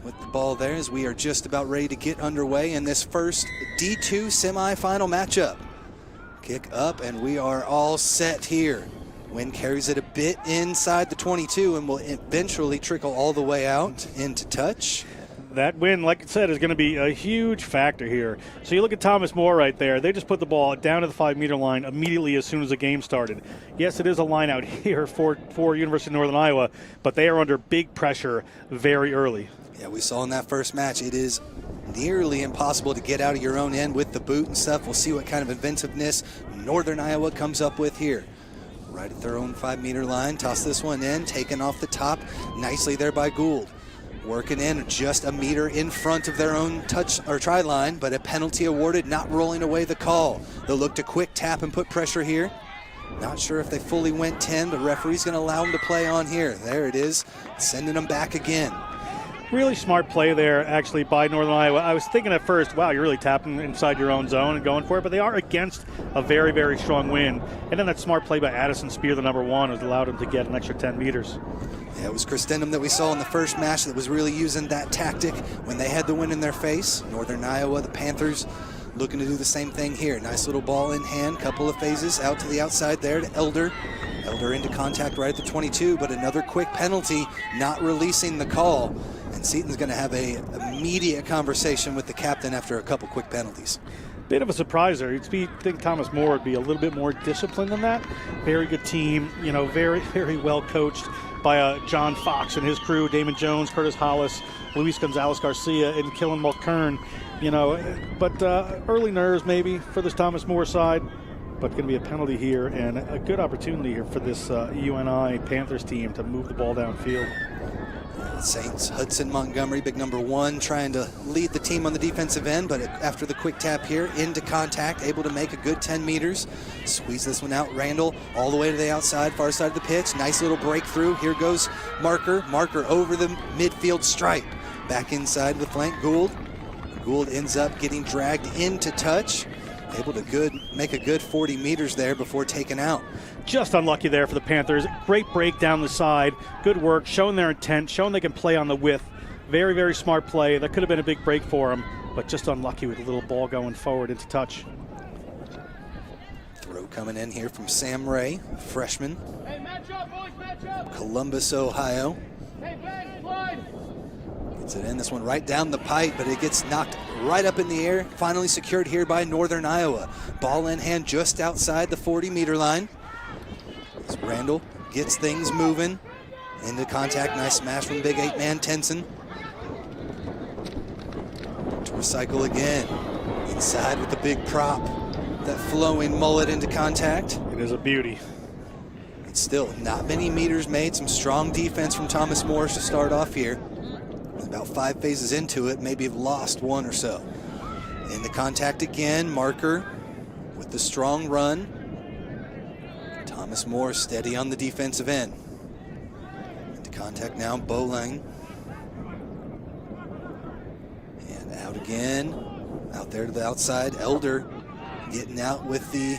With the ball there as we are just about ready to get underway in this first D2 semifinal matchup. Kick up and we are all set here. Wind carries it a bit inside the 22 and will eventually trickle all the way out into touch. That win, like I said, is going to be a huge factor here. So you look at Thomas More right there. They just put the ball down to the 5-meter line immediately as soon as the game started. Yes, it is a line out here for University of Northern Iowa, but they are under big pressure very early. Yeah, we saw in that first match, it is nearly impossible to get out of your own end with the boot and stuff. We'll see what kind of inventiveness Northern Iowa comes up with here. Right at their own 5-meter line, toss this one in, taken off the top, nicely there by Gould. Working in just a meter in front of their own touch or try line, but a penalty awarded, not rolling away the call. They'll look to quick tap and put pressure here. Not sure if they fully went 10, but referee's going to allow them to play on here. There it is, sending them back again. Really smart play there, actually, by Northern Iowa. I was thinking at first, wow, you're really tapping inside your own zone and going for it, but they are against a very, very strong wind. And then that smart play by Addison Spear, the number 1, has allowed him to get an extra 10 meters. Yeah, it was Christendom that we saw in the first match that was really using that tactic when they had the wind in their face. Northern Iowa, the Panthers, looking to do the same thing here. Nice little ball in hand, couple of phases out to the outside there to Elder. Elder into contact right at the 22, but another quick penalty, not releasing the call. And Seaton's going to have an immediate conversation with the captain after a couple quick penalties. Bit of a surprise there. You'd think Thomas More would be a little bit more disciplined than that. Very good team, you know, very, very well coached by John Fox and his crew, Damon Jones, Curtis Hollis, Luis Gonzalez Garcia, and Killen Mulkern. You know, but early nerves maybe for this Thomas More side, but going to be a penalty here and a good opportunity here for this UNI Panthers team to move the ball downfield. Saints, Hudson Montgomery, big number 1, trying to lead the team on the defensive end, but after the quick tap here, into contact, able to make a good 10 meters. Squeeze this one out, Randall, all the way to the outside, far side of the pitch. Nice little breakthrough. Here goes Marker. Marker over the midfield stripe. Back inside with flank Gould. Gould ends up getting dragged into touch. Able to make a good 40 meters there before taken out. Just unlucky there for the Panthers. Great break down the side. Good work, showing their intent, showing they can play on the width. Very, very smart play. That could have been a big break for them, but just unlucky with a little ball going forward into touch. Throw coming in here from Sam Ray, freshman. Hey, match up, boys, match up. Columbus, Ohio. Hey, Ben, line. Gets it in, this one right down the pipe, but it gets knocked right up in the air. Finally secured here by Northern Iowa. Ball in hand just outside the 40-meter line. As Randall gets things moving. Into contact, nice smash from the big 8-man Tenson. To recycle again. Inside with the big prop. That flowing mullet into contact. It is a beauty. It's still not many meters made. Some strong defense from Thomas Morris to start off here. About 5 phases into it, maybe have lost 1 or so. Into contact again, Marker with the strong run. Thomas Moore steady on the defensive end. Into contact now, Bowling. And out again, out there to the outside, Elder getting out with the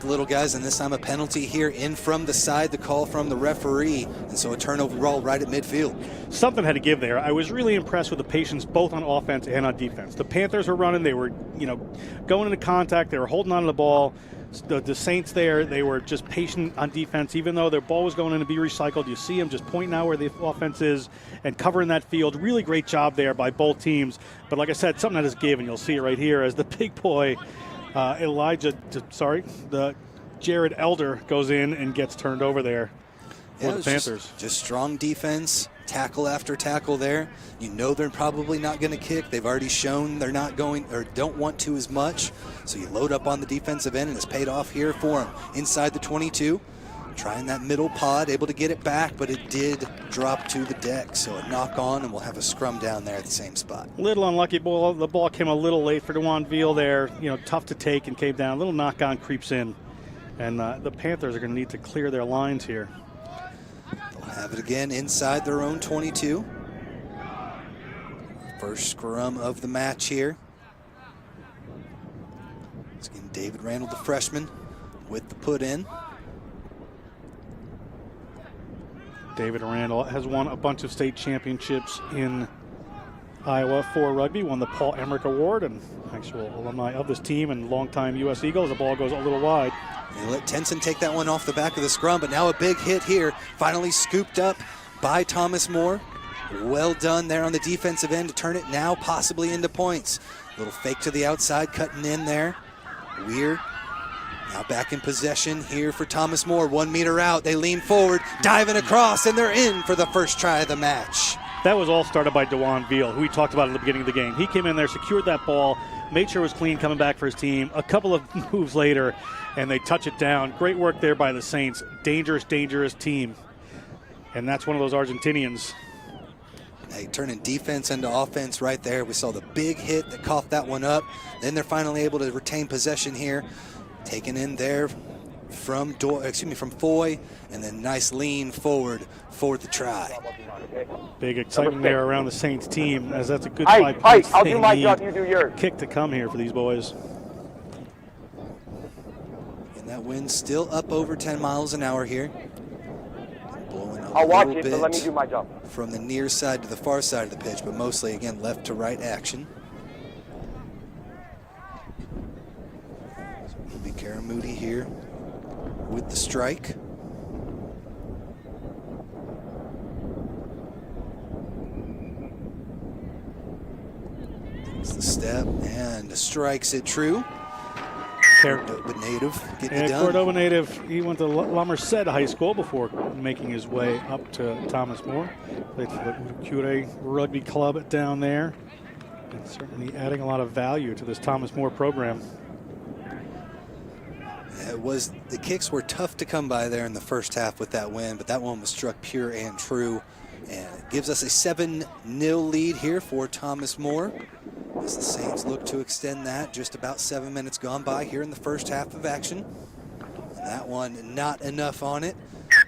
little guys, and this time a penalty here in from the side, the call from the referee, and so a turnover roll right at midfield. Something had to give there. I was really impressed with the patience both on offense and on defense. The Panthers were running, they were, going into contact, they were holding on to the ball. The Saints there, they were just patient on defense, even though their ball was going in to be recycled. You see them just pointing out where the offense is and covering that field. Really great job there by both teams. But like I said, something had to give, and you'll see it right here as the big boy, Jared Elder goes in and gets turned over there for the Panthers. Just strong defense, tackle after tackle there. You know they're probably not going to kick. They've already shown they're not going or don't want to as much. So you load up on the defensive end, and it's paid off here for them. Inside the 22, trying that middle pod, able to get it back, but it did drop to the deck. So a knock on, and we'll have a scrum down there at the same spot. Little unlucky ball. The ball came a little late for DeJuan Veal there. Tough to take and came down. A little knock on creeps in. And the Panthers are going to need to clear their lines here. They'll Have it again inside their own 22. First scrum of the match here. It's again David Randall, the freshman, with the put in. David Randall has won a bunch of state championships in Iowa for rugby, won the Paul Emmerich Award, and actual alumni of this team and longtime U.S. Eagle as the ball goes a little wide. They let Tenson take that one off the back of the scrum, but now a big hit here, finally scooped up by Thomas More. Well done there on the defensive end to turn it now possibly into points. Little fake to the outside, cutting in there. Weir now back in possession here for Thomas More. 1 meter out, they lean forward, diving across, and they're in for the first try of the match. That was all started by DeJuan Veal, who we talked about at the beginning of the game. He came in there, secured that ball, made sure it was clean coming back for his team. A couple of moves later, and they touch it down. Great work there by the Saints. Dangerous, dangerous team. And that's one of those Argentinians. Hey, turning defense into offense right there. We saw the big hit that coughed that one up. Then they're finally able to retain possession here. Taken in there from Foy, and then nice lean forward for the try. Big excitement there around the Saints team, as that's a good 5 points. I'll do my job, you do yours. Kick to come here for these boys. And that wind's still up over 10 miles an hour here. Blowing I'll watch it, but let me do my job. From the near side to the far side of the pitch, but mostly, again, left to right action. So it'll be Karamoudi here with the strike. Takes the step and strikes it true. Cordoba native getting it done. Cordoba native, he went to Somerset High School before making his way up to Thomas More. Played for the Cure Rugby Club down there. And certainly adding a lot of value to this Thomas More program. The kicks were tough to come by there in the first half with that win, but that one was struck pure and true. And it gives us a 7-0 lead here for Thomas More, as the Saints look to extend that. Just about 7 minutes gone by here in the first half of action. And that one not enough on it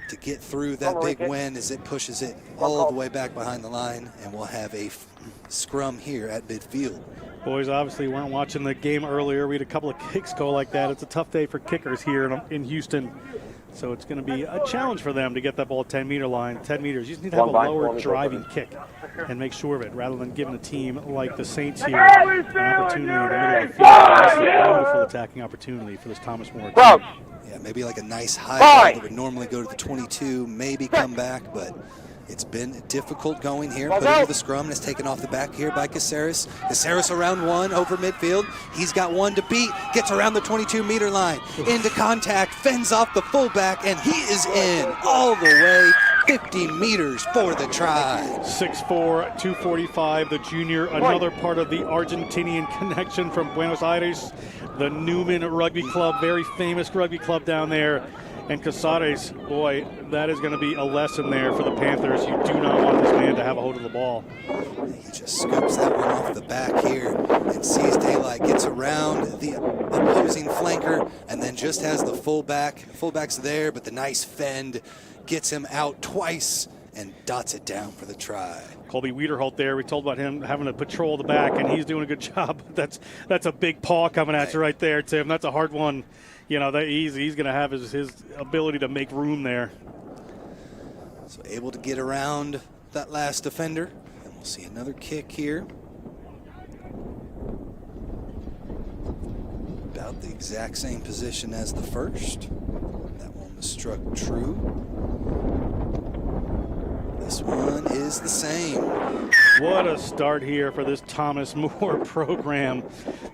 to get through that big win as it pushes it all the way back behind the line, and we'll have a scrum here at midfield. Boys obviously weren't watching the game earlier. We had a couple of kicks go like that. It's a tough day for kickers here in Houston. So it's going to be a challenge for them to get that ball at 10-meter line. 10 meters, you just need to have a lower driving kick and make sure of it, rather than giving a team like the Saints here an opportunity in the middle of the field. That's a wonderful attacking opportunity for this Thomas More team. Yeah, maybe like a nice high ball that would normally go to the 22, maybe come back, but it's been difficult going here. Put into the scrum, and it's taken off the back here by Caceres. Caceres around one over midfield. He's got one to beat, gets around the 22-meter line, into contact, fends off the fullback, and he is in all the way 50 meters for the try. 6'4", 245, the junior, another part of the Argentinian connection from Buenos Aires, the Newman Rugby Club, very famous rugby club down there. And Casares, boy, that is going to be a lesson there for the Panthers. You do not want this man to have a hold of the ball. He just scoops that one off the back here and sees daylight, gets around the opposing flanker, and then just has the fullback. Fullback's there, but the nice fend gets him out twice and dots it down for the try. Colby Wiederholt there, we told about him having to patrol the back, and he's doing a good job. That's a big paw coming at you right there, Tim. That's a hard one. You know, that he's going to have his ability to make room there. So able to get around that last defender. And we'll see another kick here. About the exact same position as the first. That one was struck true. This one is the same. What a start here for this Thomas More program.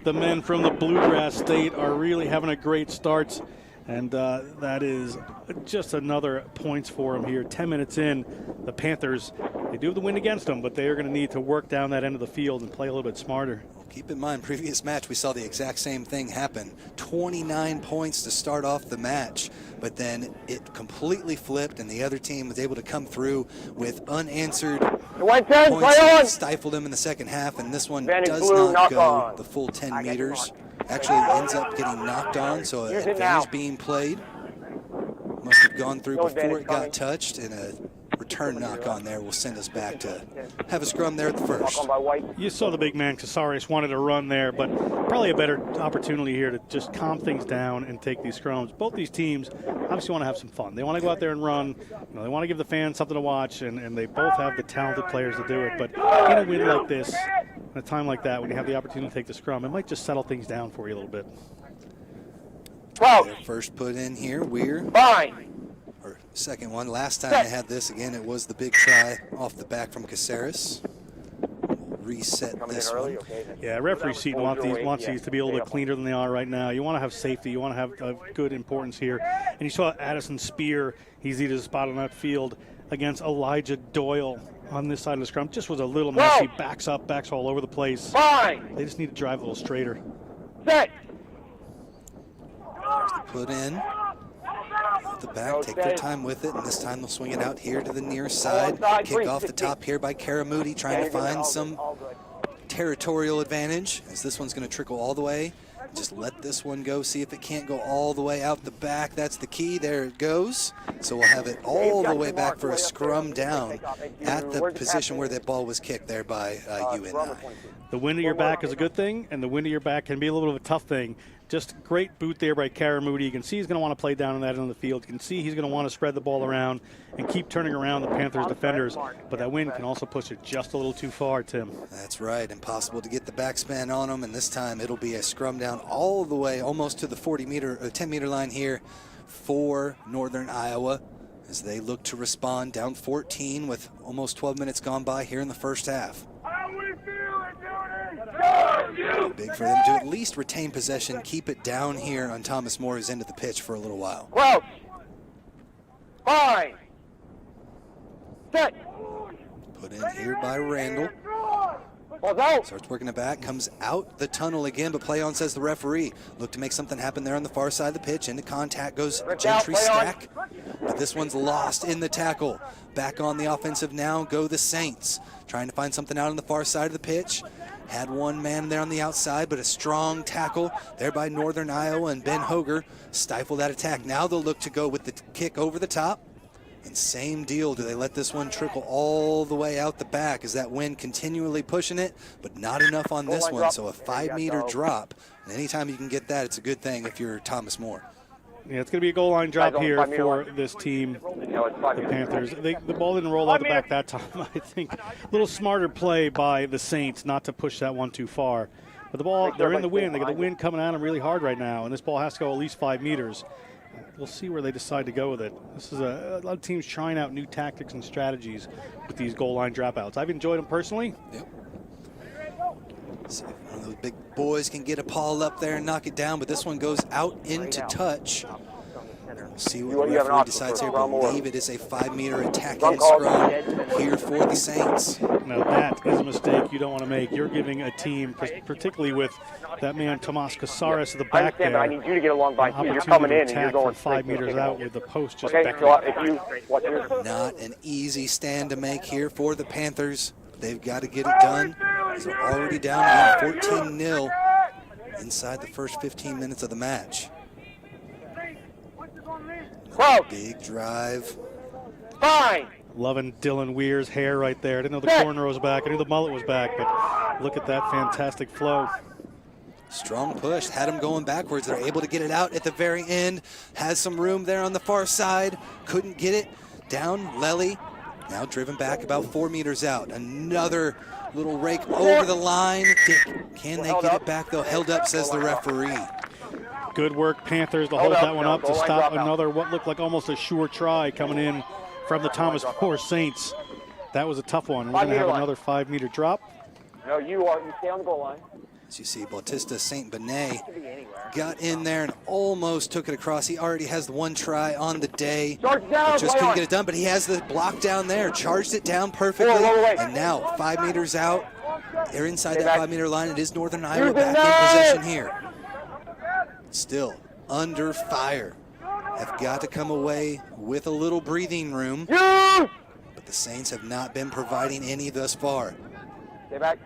The men from the Bluegrass State are really having a great start, and that is just another points for them here. 10 minutes in, the Panthers, they do have the win against them, but they are going to need to work down that end of the field and play a little bit smarter. Keep in mind, previous match, we saw the exact same thing happen. 29 points to start off the match, but then it completely flipped, and the other team was able to come through with unanswered points that stifled them in the second half, and this one does not go the full 10 meters. Actually ends up getting knocked on, so advantage being played. Must have gone through before it got touched, and return knock on there will send us back to have a scrum there at the first. You saw the big man, Casares, wanted to run there, but probably a better opportunity here to just calm things down and take these scrums. Both these teams obviously want to have some fun. They want to go out there and run. They want to give the fans something to watch, and they both have the talented players to do it. But in a win like this, in a time like that, when you have the opportunity to take the scrum, it might just settle things down for you a little bit. Their first put in here, Weir. Fine. Or second one. Last time they had this, again, it was the big try off the back from Casares. We'll reset this one. Yeah, referee seat wants these to be a little bit cleaner than they are right now. You want to have safety. You want to have good importance here. And you saw Addison Spear. He's easy to spot on that field against Elijah Doyle on this side of the scrum. Just was a little messy. Backs up, backs all over the place. Fine. They just need to drive a little straighter. Set. There's the put in. Off the back, take their time with it, and this time they'll swing it out here to the near side. Kick off the top here by Karamoudi, trying to find some territorial advantage, as this one's going to trickle all the way. Just let this one go, see if it can't go all the way out the back. That's the key. There it goes. So we'll have it all the way back for a scrum down at the position where that ball was kicked there by UNI. The wind at your back is a good thing, and the wind at your back can be a little bit of a tough thing. Just great boot there by Karamoudi. You can see he's going to want to play down on that end of the field. You can see he's going to want to spread the ball around and keep turning around the Panthers defenders. But that wind can also push it just a little too far, Tim. That's right. Impossible to get the backspin on them, and this time it'll be a scrum down all the way almost to the 10-meter line here for Northern Iowa as they look to respond down 14 with almost 12 minutes gone by here in the first half. Big for them to at least retain possession, keep it down here on Thomas Moore's end of the pitch for a little while. Crouch. Fine. Set. Put in here by Randall. Starts working it back, comes out the tunnel again, but play on, says the referee. Look to make something happen there on the far side of the pitch. Into contact goes Gentry Stack, but this one's lost in the tackle. Back on the offensive now go the Saints. Trying to find something out on the far side of the pitch. Had one man there on the outside, but a strong tackle there by Northern Iowa, and Ben Hoger stifled that attack. Now they'll look to go with the kick over the top. And same deal, do they let this one trickle all the way out the back? Is that wind continually pushing it, but not enough on this one, so a 5-meter drop. And anytime you can get that, it's a good thing if you're Thomas Moore. Yeah, it's going to be a goal line drop here for this team, the Panthers. The ball didn't roll out the back that time. I think a little smarter play by the Saints not to push that one too far. But the ball, they're in the wind. They got the wind coming at them really hard right now, and this ball has to go at least 5 meters. We'll see where they decide to go with it. This is a lot of teams trying out new tactics and strategies with these goal line dropouts. I've enjoyed them personally. Yep. See if one of those big boys can get a paw up there and knock it down, but this one goes out into touch. We'll see what the referee decides here. I believe it is a 5-meter attacking scrum here for the Saints. Now that is a mistake you don't want to make. You're giving a team, particularly with that man Tomas Casares at the back there, I need you to get along by you. You're coming in and you're going 5 meters out with the post just okay, beckoning. So Not an easy stand to make here for the Panthers. They've got to get it done. They're already down 14-0 inside the first 15 minutes of the match. Big drive. Fine. Loving Dylan Weir's hair right there. I didn't know the corner was back. I knew the mullet was back, but look at that fantastic flow. Strong push, had him going backwards. They're able to get it out at the very end. Has some room there on the far side. Couldn't get it. Down, Lely. Now driven back about 4 meters out. Another little rake over the line. Can they get it back though? Held up, says the referee. Good work, Panthers, to hold that one up to stop another what looked like almost a sure try coming in from the Thomas Moore Saints. That was a tough one. We're going to have another 5-meter drop. No, you stay on the goal line. As you see, Bautista St. Benet got in there and almost took it across. He already has the 1 try on the day. Just couldn't get it done, but he has the block down there. Charged it down perfectly. And now 5 meters out. They're inside that 5-meter line. It is Northern Iowa back in possession here. Still under fire. Have got to come away with a little breathing room. But the Saints have not been providing any thus far. Stay back.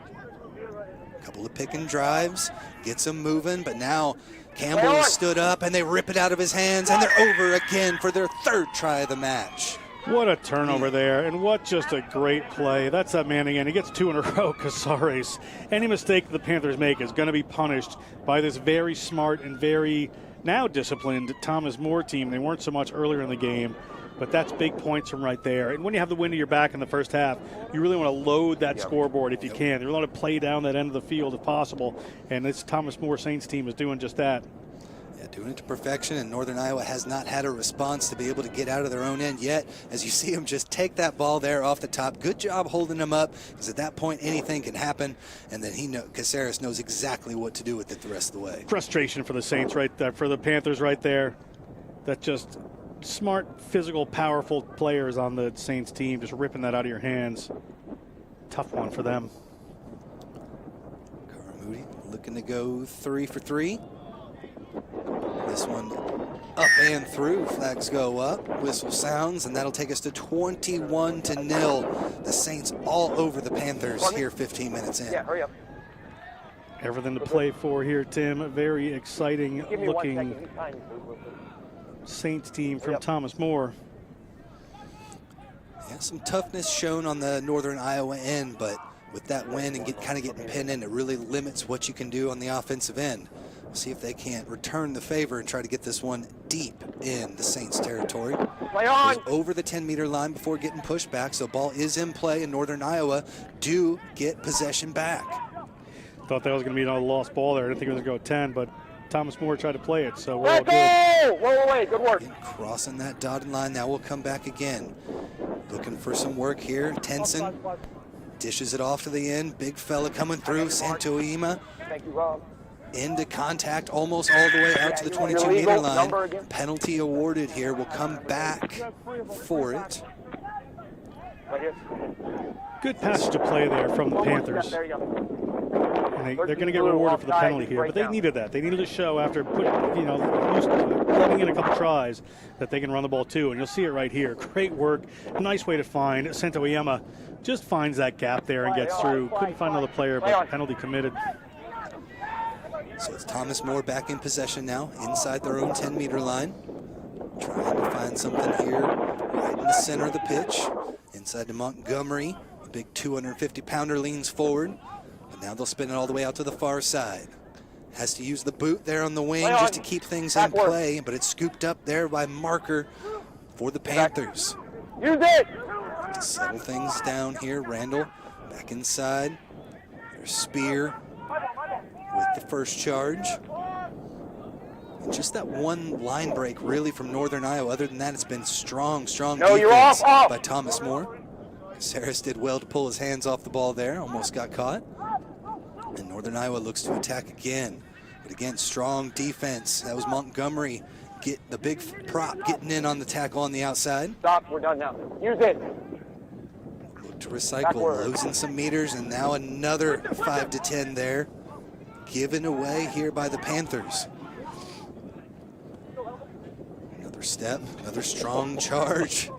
Couple of pick and drives, gets him moving, but now Campbell has stood up and they rip it out of his hands and they're over again for their 3rd try of the match. What a turnover there, and what just a great play. That's that man again. He gets 2 in a row, Casares. Any mistake the Panthers make is going to be punished by this very smart and very now disciplined Thomas More team. They weren't so much earlier in the game, but that's big points from right there. And when you have the wind at your back in the first half, you really want to load that scoreboard if you can. You really want to play down that end of the field if possible, and this Thomas More Saints team is doing just that. Doing it to perfection, and Northern Iowa has not had a response to be able to get out of their own end yet. As you see him just take that ball there off the top. Good job holding him up, because at that point anything can happen, and then Casares knows exactly what to do with it the rest of the way. Frustration for the Saints right there, for the Panthers right there. That just smart, physical, powerful players on the Saints team just ripping that out of your hands. Tough one for them. Moody looking to go 3 for 3. This one up and through. Flags go up, whistle sounds, and that'll take us to 21-0. The Saints all over the Panthers here 15 minutes in. Yeah, hurry up. Everything to play for here, Tim. Very exciting looking Saints team from Thomas More. Yeah, some toughness shown on the Northern Iowa end, but with that win and kind of getting pinned in, it really limits what you can do on the offensive end. See if they can't return the favor and try to get this one deep in the Saints territory. Play on. Over the 10-meter line before getting pushed back, so ball is in play, and Northern Iowa do get possession back. Thought that was going to be another lost ball there. I didn't think it was going to go 10, but Thomas More tried to play it, so we're all good. Whoa, good work. And crossing that dotted line, now we'll come back again. Looking for some work here. Tenson dishes it off to the end. Big fella coming through. Santoima. Thank you, Rob. Into contact almost all the way out to the 22-meter line. Penalty awarded here. We'll come back for it. Good passage of play there from the Panthers. And they're going to get rewarded for the penalty here, but they needed that. They needed to show after letting in a couple tries that they can run the ball too, and you'll see it right here. Great work. Nice way to find. Santoima just finds that gap there and gets through. Couldn't find another player, but penalty committed. So it's Thomas More back in possession now, inside their own 10-meter line. Trying to find something here, right in the center of the pitch. Inside to Montgomery. The big 250-pounder leans forward. But now they'll spin it all the way out to the far side. Has to use the boot there on the wing just to keep things in play, but it's scooped up there by Marker for the Panthers. Use it! Settle things down here. Randall back inside. There's Spear with the first charge. And just that one line break really from Northern Iowa. Other than that, it's been strong defense by Thomas More. Casares did well to pull his hands off the ball there. Almost got caught. And Northern Iowa looks to attack again. But again, strong defense. That was Montgomery. Get the big prop getting in on the tackle on the outside. Stop, we're done now. Use it. Look to recycle, losing some meters, and now another 5 to 10 there. Given away here by the Panthers. Another step, another strong charge.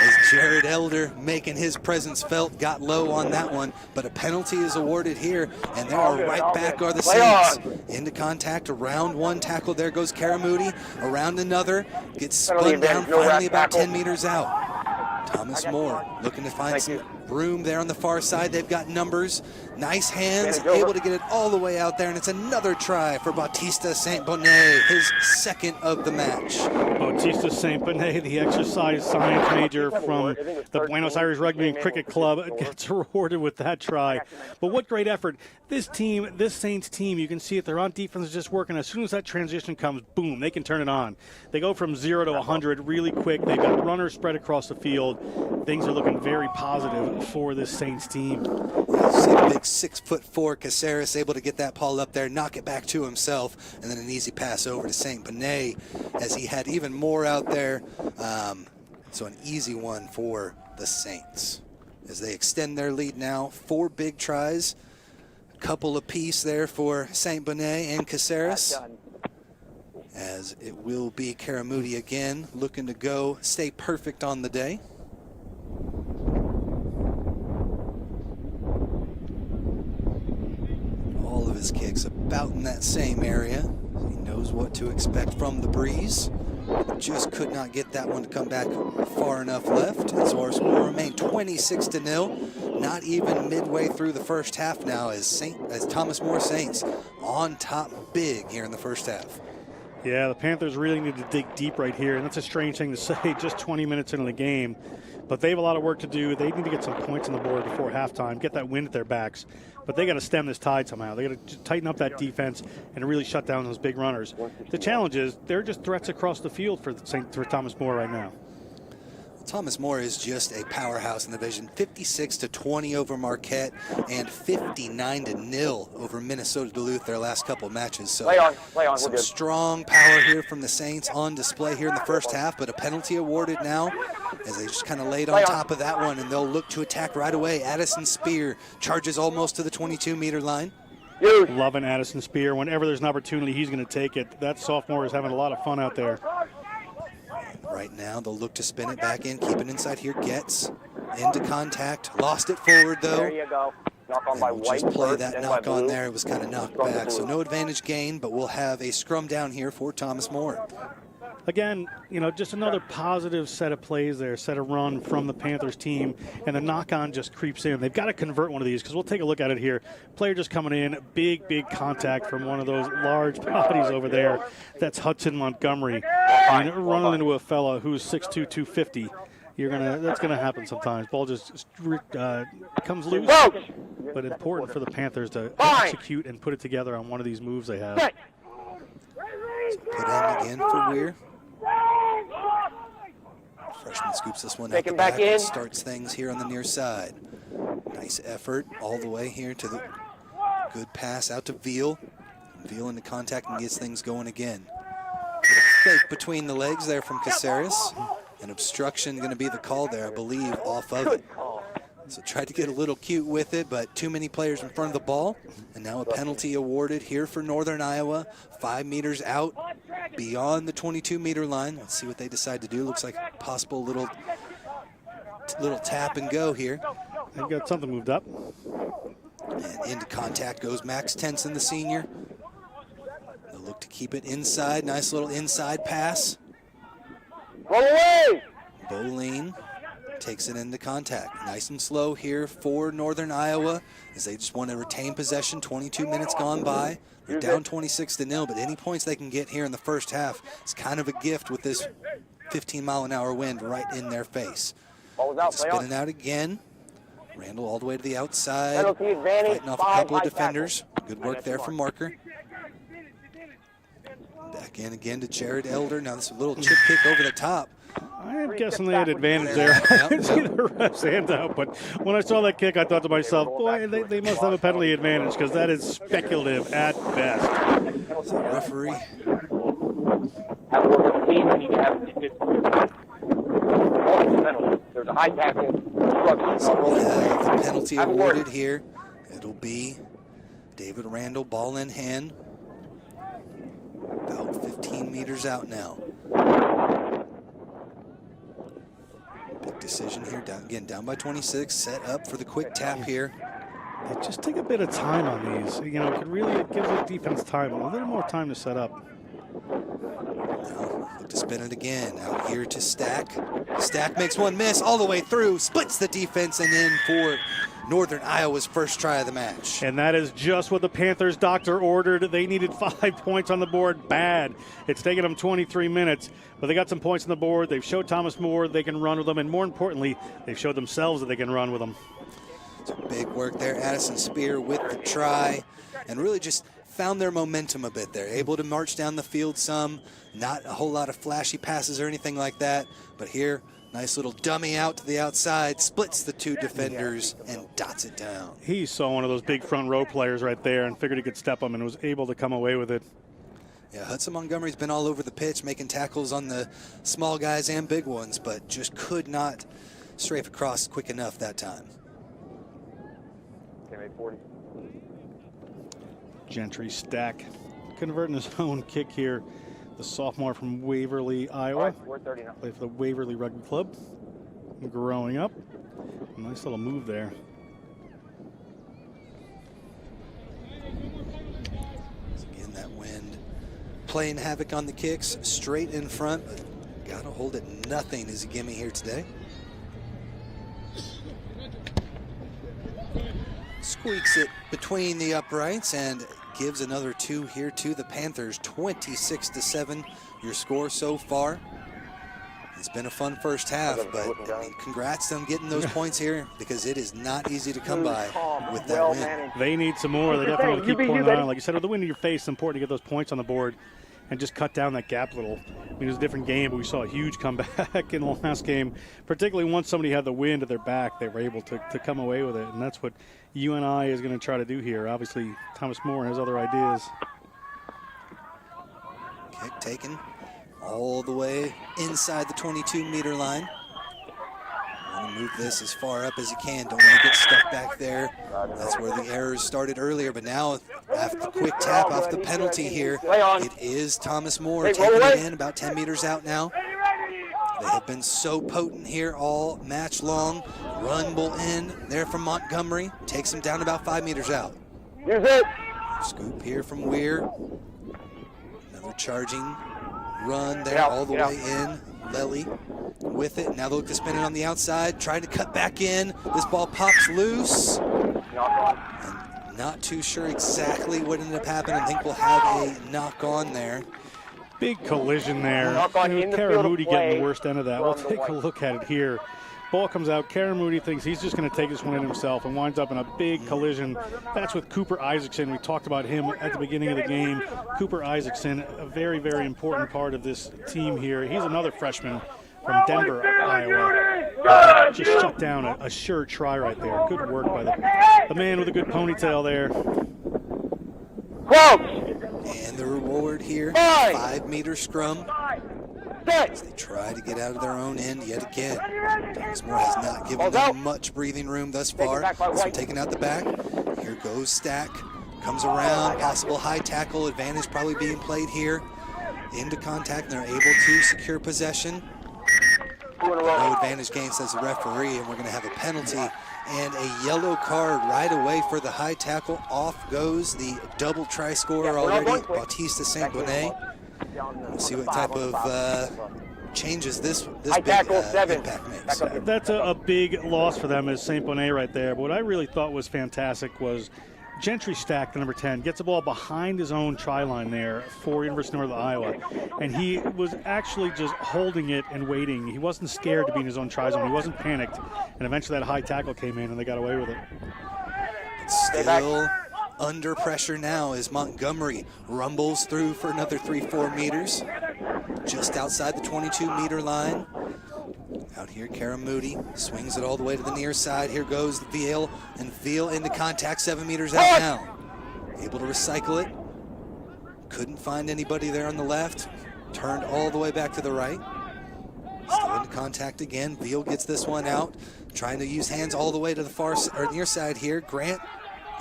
As Jared Elder making his presence felt, got low on that one, but a penalty is awarded here, and they are right back are the Saints. Into contact, around one tackle, there goes Karamoudi, around another, gets spun down finally about 10 meters out. Thomas More looking to find some room there on the far side. They've got numbers, nice hands, able to get it all the way out there, and it's another try for Bautista St. Bonnet, his second of the match. Bautista St. Bonnet, the exercise science major from the Buenos Aires Rugby and Cricket Club, gets rewarded with that try. But what great effort. This team, this Saints team, you can see it, they're on defense just working. As soon as that transition comes, boom, they can turn it on. They go from 0 to 100 really quick. They've got runners spread across the field. Things are looking very positive for this Saints team. See the big 6'4" Casares able to get that ball up there, knock it back to himself, and then an easy pass over to St. Bonnet as he had even more out there. So an easy one for the Saints as they extend their lead now. 4 big tries, a couple apiece there for St. Bonnet and Casares. As it will be Karamoudi again, looking to go stay perfect on the day. All of his kicks about in that same area. He knows what to expect from the breeze. Just could not get that one to come back far enough left, as our score remained 26-0. Not even midway through the first half now, as Thomas More Saints on top big here in the first half. Yeah, the Panthers really need to dig deep right here, and that's a strange thing to say just 20 minutes into the game. But they have a lot of work to do. They need to get some points on the board before halftime, get that wind at their backs. But they got to stem this tide somehow. They got to tighten up that defense and really shut down those big runners. The challenge is they're just threats across the field for Thomas More right now. Thomas More is just a powerhouse in the division. 56-20 over Marquette and 59-0 over Minnesota Duluth their last couple matches. So some strong power here from the Saints on display here in the first half, but a penalty awarded now as they just kind of laid on top of that one, and they'll look to attack right away. Addison Spear charges almost to the 22-meter line. Loving Addison Spear. Whenever there's an opportunity, he's going to take it. That sophomore is having a lot of fun out there. Right now, they'll look to spin it back in, keep it inside here. Gets into contact, lost it forward though. There you go. Knock on by We'll white. just play first, that then knock by on blue. there. It was kind of knocked back, so no advantage gain, but we'll have a scrum down here for Thomas More. Again, you know, just another positive set of plays there, set of run from the Panthers team, and the knock-on just creeps in. They've got to convert one of these, because we'll take a look at it here. Player just coming in, big contact from one of those large bodies over there. That's Hudson Montgomery. And running into a fella who's 6'2", 250. That's gonna happen sometimes. Ball just comes loose, but important for the Panthers to execute and put it together on one of these moves they have. So put in again for Weir. Freshman scoops this one out the back and starts things here on the near side. Nice effort all the way here to the good pass out to Veal. Veal into contact and gets things going again. Fake between the legs there from Caceres. An obstruction going to be the call there, I believe, off of it. So tried to get a little cute with it, but too many players in front of the ball. And now a penalty awarded here for Northern Iowa. 5 meters out beyond the 22-meter line. Let's see what they decide to do. Looks like a possible little tap and go here. They've got something moved up. And into contact goes Max Tenson, the senior. They'll look to keep it inside. Nice little inside pass. Roll away! Boline takes it into contact. Nice and slow here for Northern Iowa as they just want to retain possession. 22 minutes gone by. They're down 26-0, but any points they can get here in the first half is kind of a gift with this 15-mile-an-hour wind right in their face. Spinning out again. Randall all the way to the outside, fighting off a couple of defenders. Good work there from Marker. Back in again to Jared Elder. Now this little chip kick over the top. I'm guessing they had advantage there. I didn't see the ref's hand out, but when I saw that kick, I thought to myself, boy, they must have a penalty advantage, because that is speculative at best. So referee. There's a high tackle. So we'll have the penalty awarded here. It'll be David Randall, ball in hand. About 15 meters out now. Big decision here, down by 26, set up for the quick tap here. They just take a bit of time on these. You know, it really gives the defense time, a little more time to set up. Now, look to spin it again. Out here to Stack. Stack makes one miss all the way through, splits the defense and in for Northern Iowa's first try of the match. And that is just what the Panthers doctor ordered. They needed 5 points on the board bad. It's taken them 23 minutes, but they got some points on the board. They've showed Thomas More they can run with them, and more importantly, they've showed themselves that they can run with them. So big work there. Addison Spear with the try, and really just found their momentum a bit there. Able to march down the field some, not a whole lot of flashy passes or anything like that, but here, nice little dummy out to the outside, splits the two defenders and dots it down. He saw one of those big front row players right there and figured he could step him and was able to come away with it. Yeah, Hudson Montgomery's been all over the pitch, making tackles on the small guys and big ones, but just could not strafe across quick enough that time. Okay, 40. Gentry Stack converting his own kick here. The sophomore from Waverly, Iowa. Played for the Waverly Rugby Club. Growing up. Nice little move there. So again, that wind playing havoc on the kicks, straight in front, but got to hold it. Nothing is a gimme here today. Squeaks it between the uprights and gives another 2 here to the Panthers. 26-7 your score so far. It's been a fun first half, but I mean, congrats to them getting those points here, because it is not easy to come by with that win. They need some more. They definitely want to keep pouring on. Like you said, with the wind in your face, it's important to get those points on the board and just cut down that gap a little. I mean, it was a different game, but we saw a huge comeback in the last game, particularly once somebody had the wind at their back. They were able to come away with it, and that's what UNI is going to try to do here. Obviously, Thomas More has other ideas. Kick taken all the way inside the 22-meter line. Want to move this as far up as you can. Don't want to get stuck back there. That's where the errors started earlier. But now, after the quick tap off the penalty here, it is Thomas More taking it in about 10 meters out now. They have been so potent here all match long. Rumble in there from Montgomery. Takes him down about 5 meters out. Scoop here from Weir. Another charging run there all the way in. Lely with it. Now they look to spin it on the outside. Trying to cut back in. This ball pops loose. And not too sure exactly what ended up happening. I think we'll have a knock on there. Big collision there. Kara Moody getting the worst end of that. We'll take a look at it here. Ball comes out. Kara Moody thinks he's just going to take this one in himself and winds up in a big collision. That's with Cooper Isaacson. We talked about him at the beginning of the game. Cooper Isaacson, a very, very important part of this team here. He's another freshman from Denver, Iowa. Just shut down a sure try right there. Good work by the man with a good ponytail there. And the reward here, 5-meter scrum. As they try to get out of their own end yet again. Thomas More has not given them much breathing room thus far. So taking out the back. Here goes Stack. Comes around. Possible high tackle. Advantage probably being played here. Into contact, and they're able to secure possession. No advantage gain, says the referee, and we're going to have a penalty and a yellow card right away for the high tackle. Off goes the double try scorer already, Bautista St. Bonnet. We'll see what type of changes this big impact makes. That's a big loss for them as St. Bonnet right there. But what I really thought was fantastic was Gentry Stack, the number 10, gets the ball behind his own try line there for University of Northern Iowa. And he was actually just holding it and waiting. He wasn't scared to be in his own try zone. He wasn't panicked. And eventually that high tackle came in and they got away with it. Still under pressure now as Montgomery rumbles through for another 3-4 meters. Just outside the 22-meter line. Out here, Kara Moody swings it all the way to the near side. Here goes Veal, and Veal into contact 7 meters out now. Able to recycle it. Couldn't find anybody there on the left. Turned all the way back to the right. Still into contact again. Veal gets this one out. Trying to use hands all the way to the far or near side here. Grant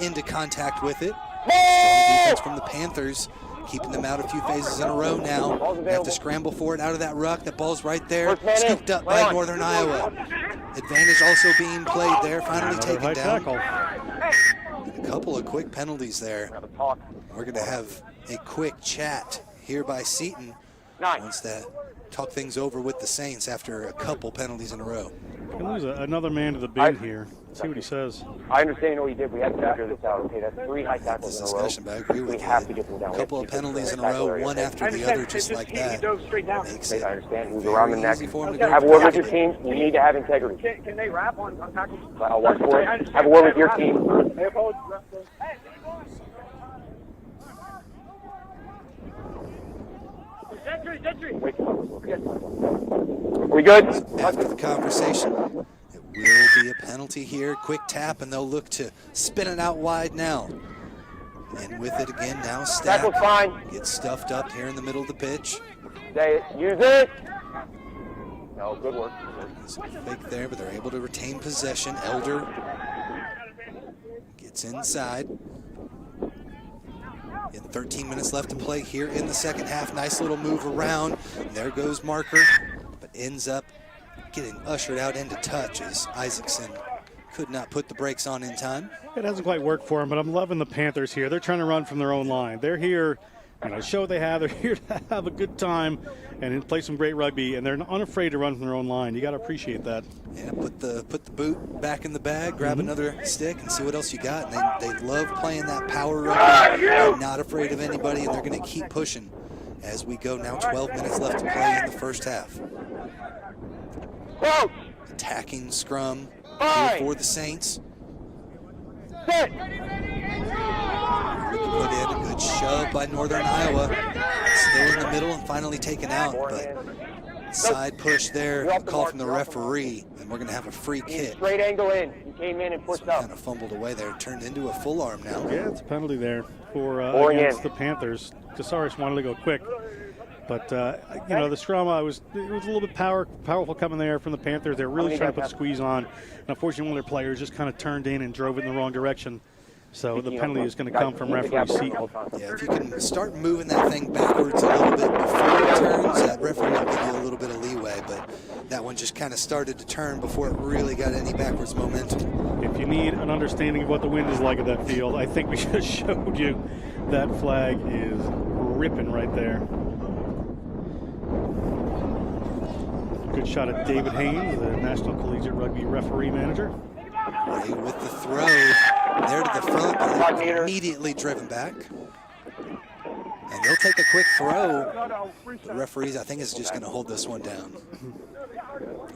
into contact with it. Strong defense from the Panthers, keeping them out a few phases in a row now. They have to scramble for it out of that ruck. That ball's right there, scooped up by Northern Iowa. Advantage also being played there, finally taken down. And a couple of quick penalties there. We're going to have a quick chat here by Seton once that talk things over with the Saints after a couple penalties in a row. Can lose another man to the bin here. Let's see what he says. I understand what you did. We have to figure this out. Okay, that's 3 high tackles in a row. But I agree with we have to get them down. A couple of penalties in a row, one after the other, just like that. Makes it I understand. Who's around the neck. Have a word with your team. You need to have integrity. Can they wrap on tackles? I'll watch for it. Have a word with your team. Are we good? After the conversation, it will be a penalty here. Quick tap, and they'll look to spin it out wide now. And with it again now, Stack gets stuffed up here in the middle of the pitch. Use it. No, good work. Fake there, but they're able to retain possession. Elder gets inside. 13 minutes left to play here in the second half. Nice little move around. And there goes Marker, but ends up getting ushered out into touch as Isaacson could not put the brakes on in time. It hasn't quite worked for him, but I'm loving the Panthers here. They're trying to run from their own line. They're here show what they have. They're here to have a good time and play some great rugby, and they're unafraid to run from their own line. You got to appreciate that. Yeah, put the boot back in the bag, grab another stick, and see what else you got. And they love playing that power rugby. They're not afraid of anybody, and they're going to keep pushing as we go now. 12 minutes left to play in the first half. Attacking scrum here for the Saints. Put in a good shove by Northern Iowa. Still in the middle and finally taken out, but side push there, a call from the referee, and we're going to have a free kick. Straight angle in. He came in and pushed up. Kind of fumbled away there. Turned into a full arm now. Yeah, it's a penalty there for against the Panthers. Casares wanted to go quick, but the scrum it was a little bit powerful coming there from the Panthers. They're really trying to put squeeze on, and unfortunately one of their players just kind of turned in and drove it in the wrong direction. So the penalty is going to come from referee seat. Yeah, if you can start moving that thing backwards a little bit before it turns, that referee will give you a little bit of leeway, but that one just kind of started to turn before it really got any backwards momentum. If you need an understanding of what the wind is like at that field, I think we just showed you that flag is ripping right there. Good shot at David Haynes, the National Collegiate Rugby referee manager. Ray with the throw there to the front, but immediately driven back. And they'll take a quick throw. The referees, I think, is just going to hold this one down.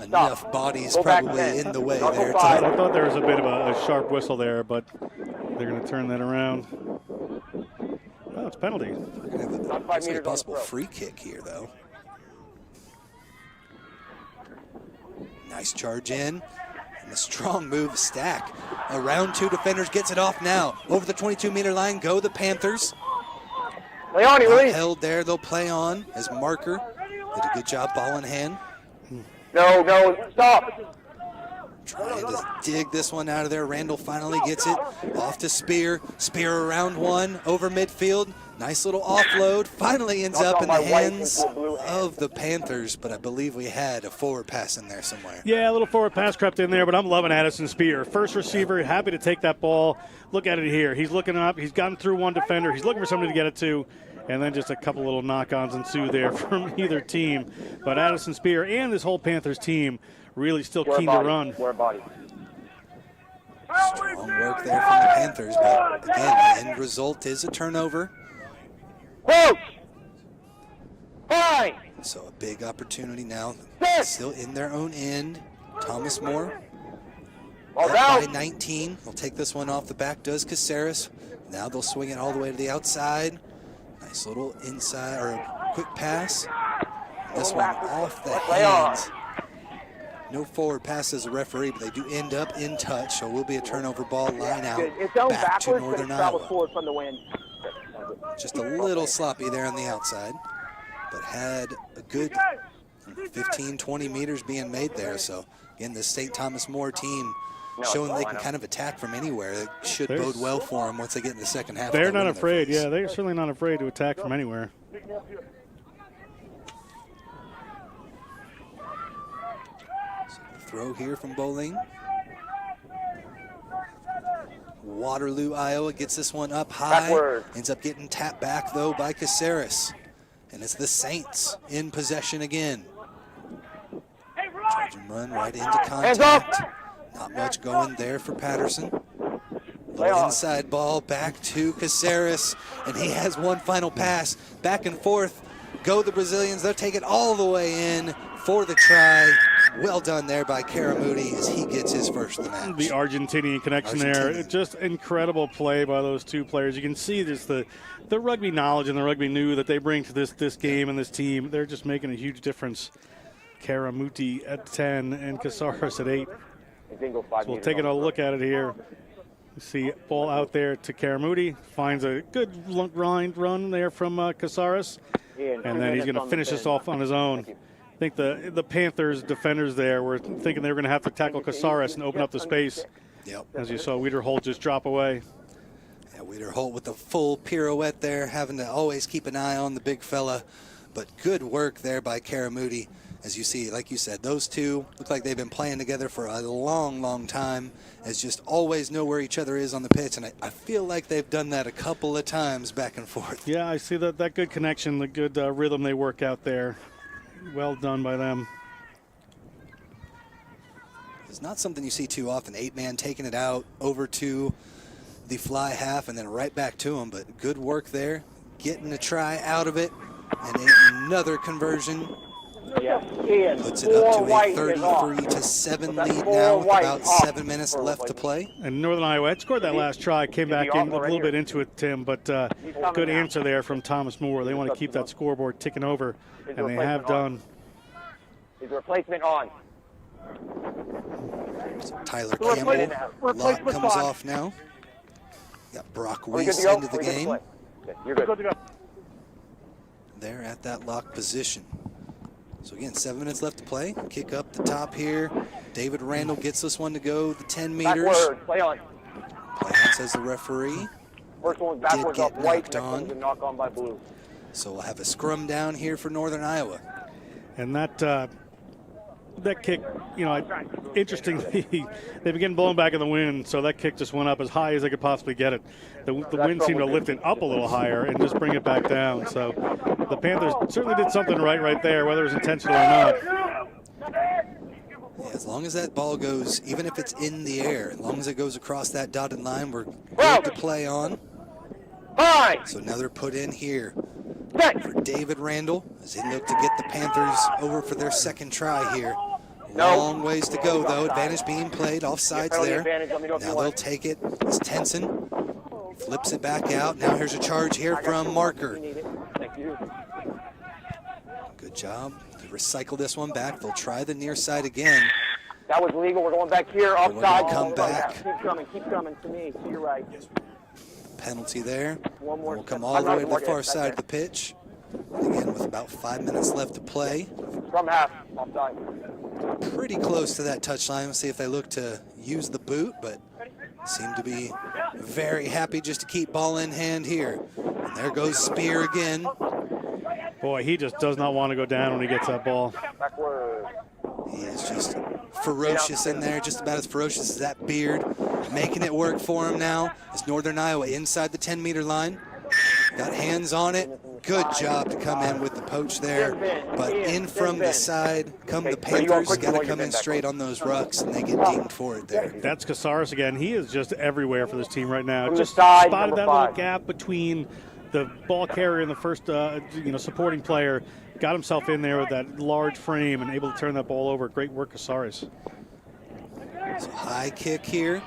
Enough bodies probably in the way there. I thought there was a bit of a sharp whistle there, but they're going to turn that around. Oh, it's penalty. Looks like a possible free kick here, though. Nice charge in. And a strong move, Stack. Around two defenders, gets it off now. Over the 22-meter line go the Panthers. Play on, held there, they'll play on as marker. Did a good job, ball in hand. No, stop. Trying to dig this one out of there. Randall finally gets it. Off to Spear. Spear around one, over midfield. Nice little offload. Finally ends up in the hands of the Panthers, but I believe we had a forward pass in there somewhere. Yeah, a little forward pass crept in there, but I'm loving Addison Spear. First receiver, happy to take that ball. Look at it here. He's looking up. He's gotten through one defender. He's looking for somebody to get it to. And then just a couple little knock-ons ensue there from either team. But Addison Spear and this whole Panthers team really still keen to run. Strong work there from the Panthers, but again, the end result is a turnover. So a big opportunity now. Still in their own end. Thomas Moore. By 19. They'll take this one off the back, does Casares. Now they'll swing it all the way to the outside. Nice little inside, or a quick pass. This one off the hands. No forward pass as a referee, but they do end up in touch, so it will be a turnover ball, line out, back to Northern Iowa. From the wind. Just a little sloppy there on the outside, but had a good 15, 20 meters being made there. So, again, the St. Thomas More team showing they can kind of attack from anywhere. It should bode well for them once they get in the second half. They're not afraid. Yeah, they're certainly not afraid to attack from anywhere. So throw here from Bowling. Waterloo, Iowa gets this one up high. Ends up getting tapped back, though, by Casares. And it's the Saints in possession again. Charge and run right into contact. Not much going there for Patterson. The inside ball back to Casares, and he has one final pass. Back and forth go the Brazilians. They'll take it all the way in for the try. Well done there by Karamoudi as he gets his first of the match. The Argentinian connection there. Just incredible play by those two players. You can see this, the rugby knowledge and the rugby new that they bring to this game and this team. They're just making a huge difference. Karamuti at 10 and Casares at 8. So we'll take a look at it here. You see ball out there to Karamuti. Finds a good run there from Casares. And then he's going to finish this off on his own. I think the Panthers defenders there were thinking they were going to have to tackle Casares and open up the space. Yep. As you saw Wiederholt just drop away. Yeah, Wiederholt with the full pirouette there, having to always keep an eye on the big fella But good work there by Karamoudi. As you see, like you said, those two look like they've been playing together for a long, long time, as just always know where each other is on the pitch, and I feel like they've done that a couple of times back and forth. Yeah, I see that good connection, the good rhythm they work out there. Well done by them. It's not something you see too often, 8-man taking it out over to the fly half and then right back to him, but good work there, getting a try out of it, and another conversion. Puts it up to a 33-7 lead now with about 7 minutes left to play. And Northern Iowa had scored that last try, came back in a little bit into it, Tim, but good answer there from Thomas Moore. They want to keep that scoreboard ticking over, and they have done. His replacement on. Tyler Campbell, lock comes off now. Got Brock Weiss into the game. You're good. They're at that lock position. So again, 7 minutes left to play. Kick up the top here. David Randall gets this one to go the 10 meters. Backward, play on. Play on, says the referee. First one's backwards off white, next on. one's a knock on by blue. So we'll have a scrum down here for Northern Iowa. And that kick, you know, interestingly, they begin blowing back in the wind, so that kick just went up as high as they could possibly get it. The wind seemed to lift it up a little higher and just bring it back down. So the Panthers certainly did something right there, whether it was intentional or not. Yeah, as long as that ball goes, even if it's in the air, as long as it goes across that dotted line, we're good to play on. So another put in here for David Randall as he looked to get the Panthers over for their second try here. Long ways to go, though. Advantage being played, offsides there. Now they'll take it as Tenson flips it back out. Now here's a charge here from Marker. Good job to recycle this one back. They'll try the near side again. That was legal. We're going back here. Offside. Come back. Keep coming to me. To your right. Penalty there. One more. We'll come all the way to the far side of the pitch. Again, with about 5 minutes left to play. From half. Offside. Pretty close to that touchline. We'll see if they look to use the boot, but seem to be very happy just to keep ball in hand here. And there goes Spear again. Boy, he just does not want to go down when he gets that ball. He is just ferocious in there, just about as ferocious as that beard. Making it work for him now. It's Northern Iowa inside the 10-meter line. Got hands on it. Good job to come in with the poach there. But in from the side come the Panthers. Got to come in straight on those rucks, and they get dinged for it there. That's Casares again. He is just everywhere for this team right now. Just spotted that little gap between the ball carrier and the first supporting player. Got himself in there with that large frame and able to turn that ball over. Great work, Casares. So high kick here.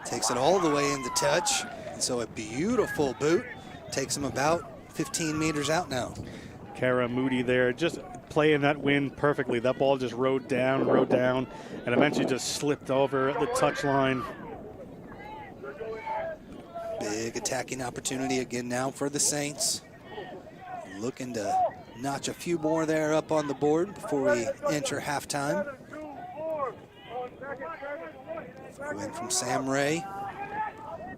Takes it all the way into touch. And so a beautiful boot. Takes him about 15 meters out now. Karamoudi there, just playing that wind perfectly. That ball just rode down, and eventually just slipped over the touch line. Big attacking opportunity again now for the Saints. Looking to notch a few more there up on the board before we enter halftime. Throw in from Sam Ray.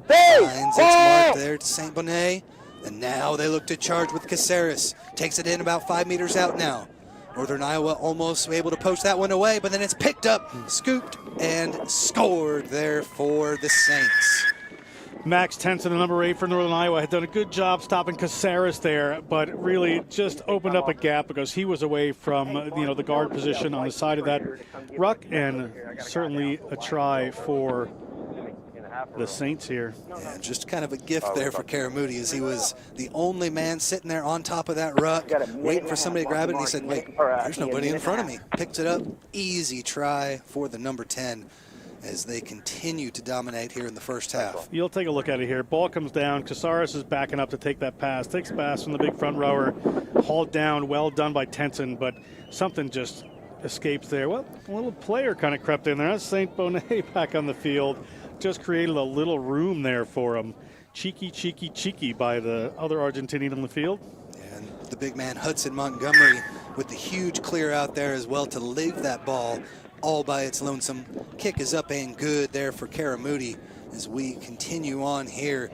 Finds its mark there to St. Bonnet. And now they look to charge with Casares. Takes it in about 5 meters out now. Northern Iowa almost able to poach that one away, but then it's picked up, scooped, and scored there for the Saints. Max Tenson, the number 8 for Northern Iowa, had done a good job stopping Casares there, but really just opened up a gap because he was away from the guard position on the side of that ruck, and certainly a try for the Saints here. Yeah, just kind of a gift there for Karamoudi, as he was the only man sitting there on top of that ruck, waiting for somebody to grab it, and he said, wait, there's nobody in front of me. Picked it up, easy try for the number 10 as they continue to dominate here in the first half. You'll take a look at it here. Ball comes down. Casares is backing up to take that pass. Takes a pass from the big front rower. Hauled down. Well done by Tenson, but something just escapes there. Well, a little player kind of crept in there. That's St. Bonnet back on the field. Just created a little room there for him. Cheeky by the other Argentinian on the field. And the big man Hudson Montgomery with the huge clear out there as well to leave that ball all by its lonesome. Kick is up and good there for Karamoudi as we continue on here.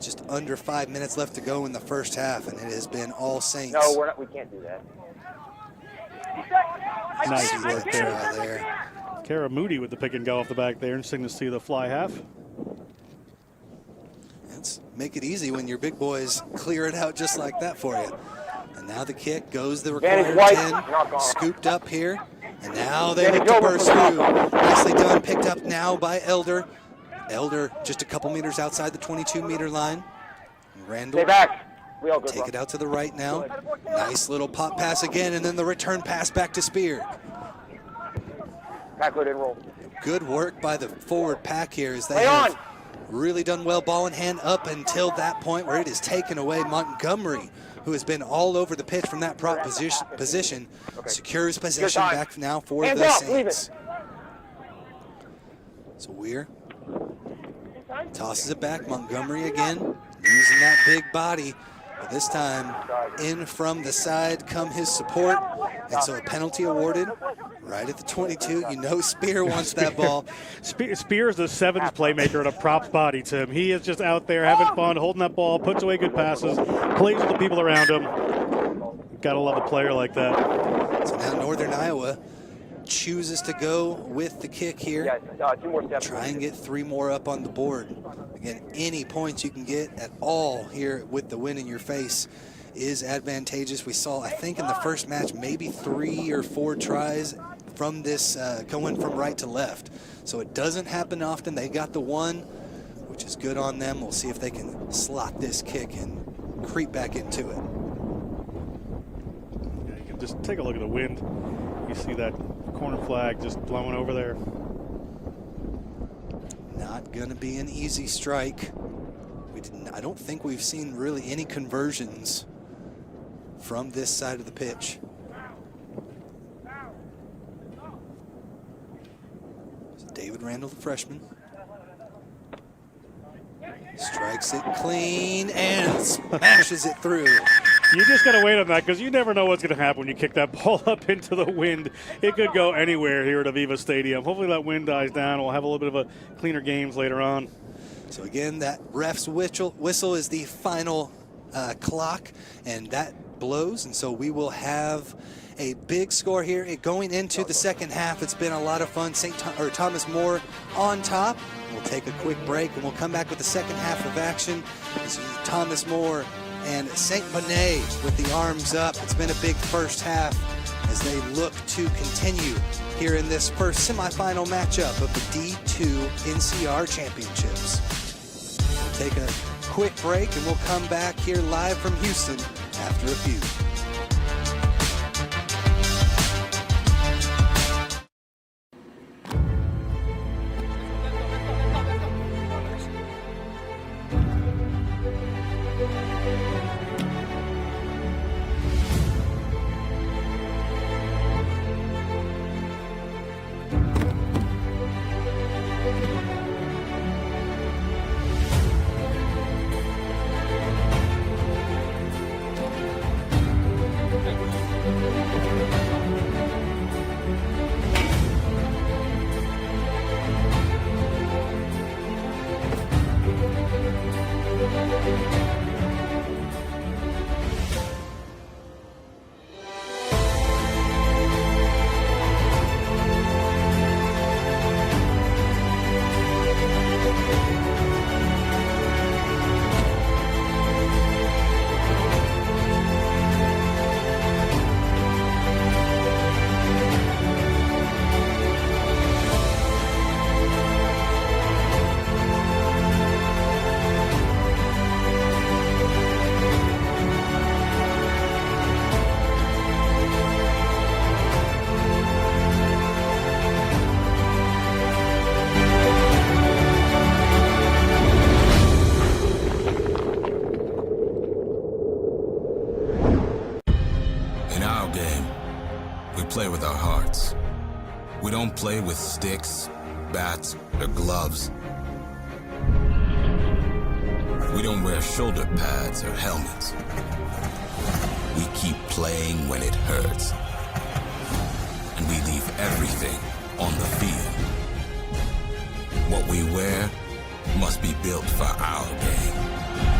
Just under 5 minutes left to go in the first half, and it has been all Saints. No, we can't do that. Nice See work that there. try there. Kara Moody with the pick and go off the back there. Interesting to see the fly half. Let's make it easy when your big boys clear it out just like that for you. And now the kick goes the required 10, scooped up here. And now they look to burst through. Nicely done, picked up now by Elder. Elder just a couple meters outside the 22-meter line. Randall, Stay back. We all good, take it out to the right now. Nice little pop pass again, and then the return pass back to Spear. Backward and roll. Good work by the forward pack here as they have really done well ball in hand up until that point where it is taken away. Montgomery, who has been all over the pitch from that prop position, secures possession back now for the Saints. So Weir tosses it back. Montgomery again, using that big body. But this time, in from the side come his support. And so a penalty awarded right at the 22. You know Spear wants that ball. Spear is the seventh playmaker in a prop body, Tim. He is just out there having fun, holding that ball, puts away good passes, plays with the people around him. Gotta love a player like that. So now Northern Iowa chooses to go with the kick here. Try and get 3 more up on the board. Again, any points you can get at all here with the win in your face is advantageous. We saw, I think in the first match, maybe 3 or 4 tries from this going from right to left. So it doesn't happen often. They got the one, which is good on them. We'll see if they can slot this kick and creep back into it. Yeah, you can just take a look at the wind. You see that corner flag just blowing over there. Not going to be an easy strike. I don't think we've seen really any conversions from this side of the pitch. So David Randall, the freshman, strikes it clean and smashes it through. You just got to wait on that because you never know what's going to happen when you kick that ball up into the wind. It could go anywhere here at AVEVA Stadium. Hopefully that wind dies down. We'll have a little bit of a cleaner games later on. So again, that ref's whistle is the final clock, and that blows. And so we will have a big score here going into the second half. It's been a lot of fun. Thomas More on top. We'll take a quick break, and we'll come back with the second half of action. This is Thomas More and St. Bonnet with the arms up. It's been a big first half as they look to continue here in this first semifinal matchup of the D2 NCR Championships. We'll take a quick break and we'll come back here live from Houston after a few. Play with sticks, bats, or gloves. We don't wear shoulder pads or helmets. We keep playing when it hurts. And we leave everything on the field. What we wear must be built for our game.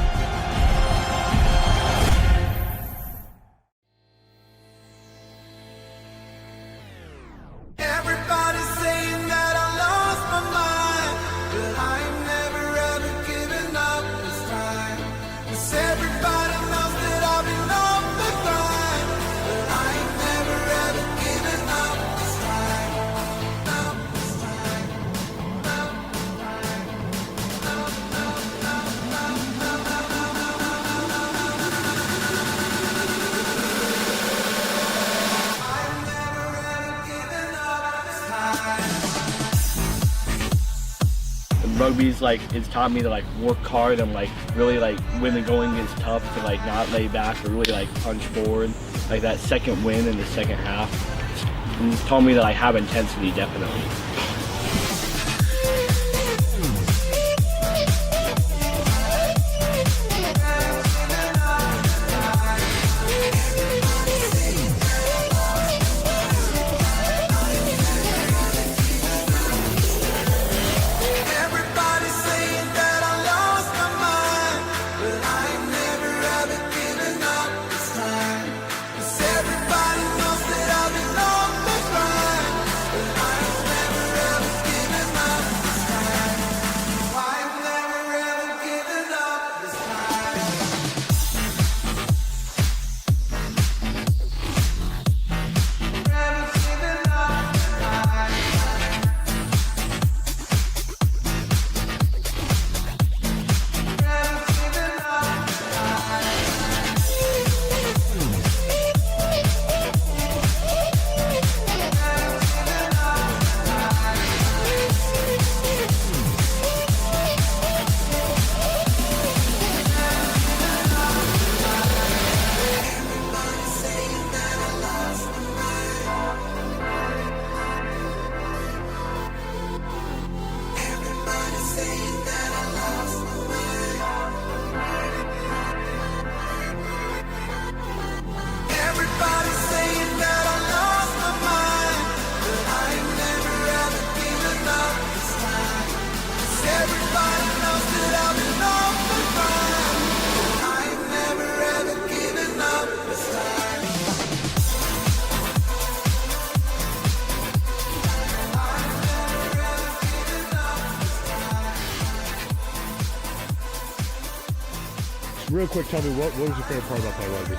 rugby's like, it's taught me to like work hard and like really like when the going gets tough to like not lay back or really like punch forward. Like that second win in the second half. And it's taught me that I have intensity, definitely. Real quick, tell me, what was your favorite part about playing rugby?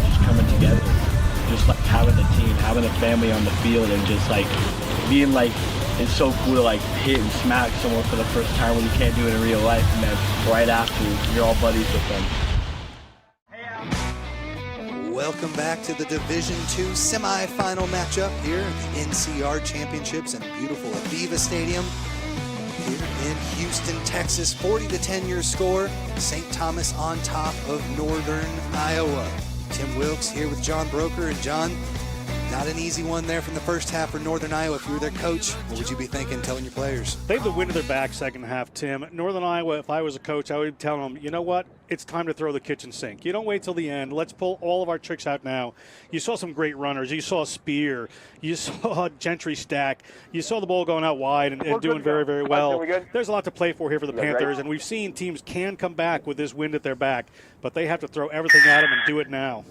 Just coming together, just like having a team, having a family on the field, and just like being like, it's so cool to like hit and smack someone for the first time when you can't do it in real life, and then right after, you're all buddies with them. Welcome back to the Division II semifinal matchup here at the NCR Championships in beautiful AVEVA Stadium here in Houston, Texas. 40-10 your score. St. Thomas on top of Northern Iowa. Tim Wilkes here with John Broker. And John, not an easy one there from the first half for Northern Iowa. If you were their coach, what would you be thinking, telling your players? They have the wind at their back second half, Tim. Northern Iowa, if I was a coach, I would tell them, you know what? It's time to throw the kitchen sink. You don't wait till the end. Let's pull all of our tricks out now. You saw some great runners. You saw Spear. You saw Gentry stack. You saw the ball going out wide and doing very, very well. There's a lot to play for here for the Panthers, and we've seen teams can come back with this wind at their back, but they have to throw everything at them and do it now.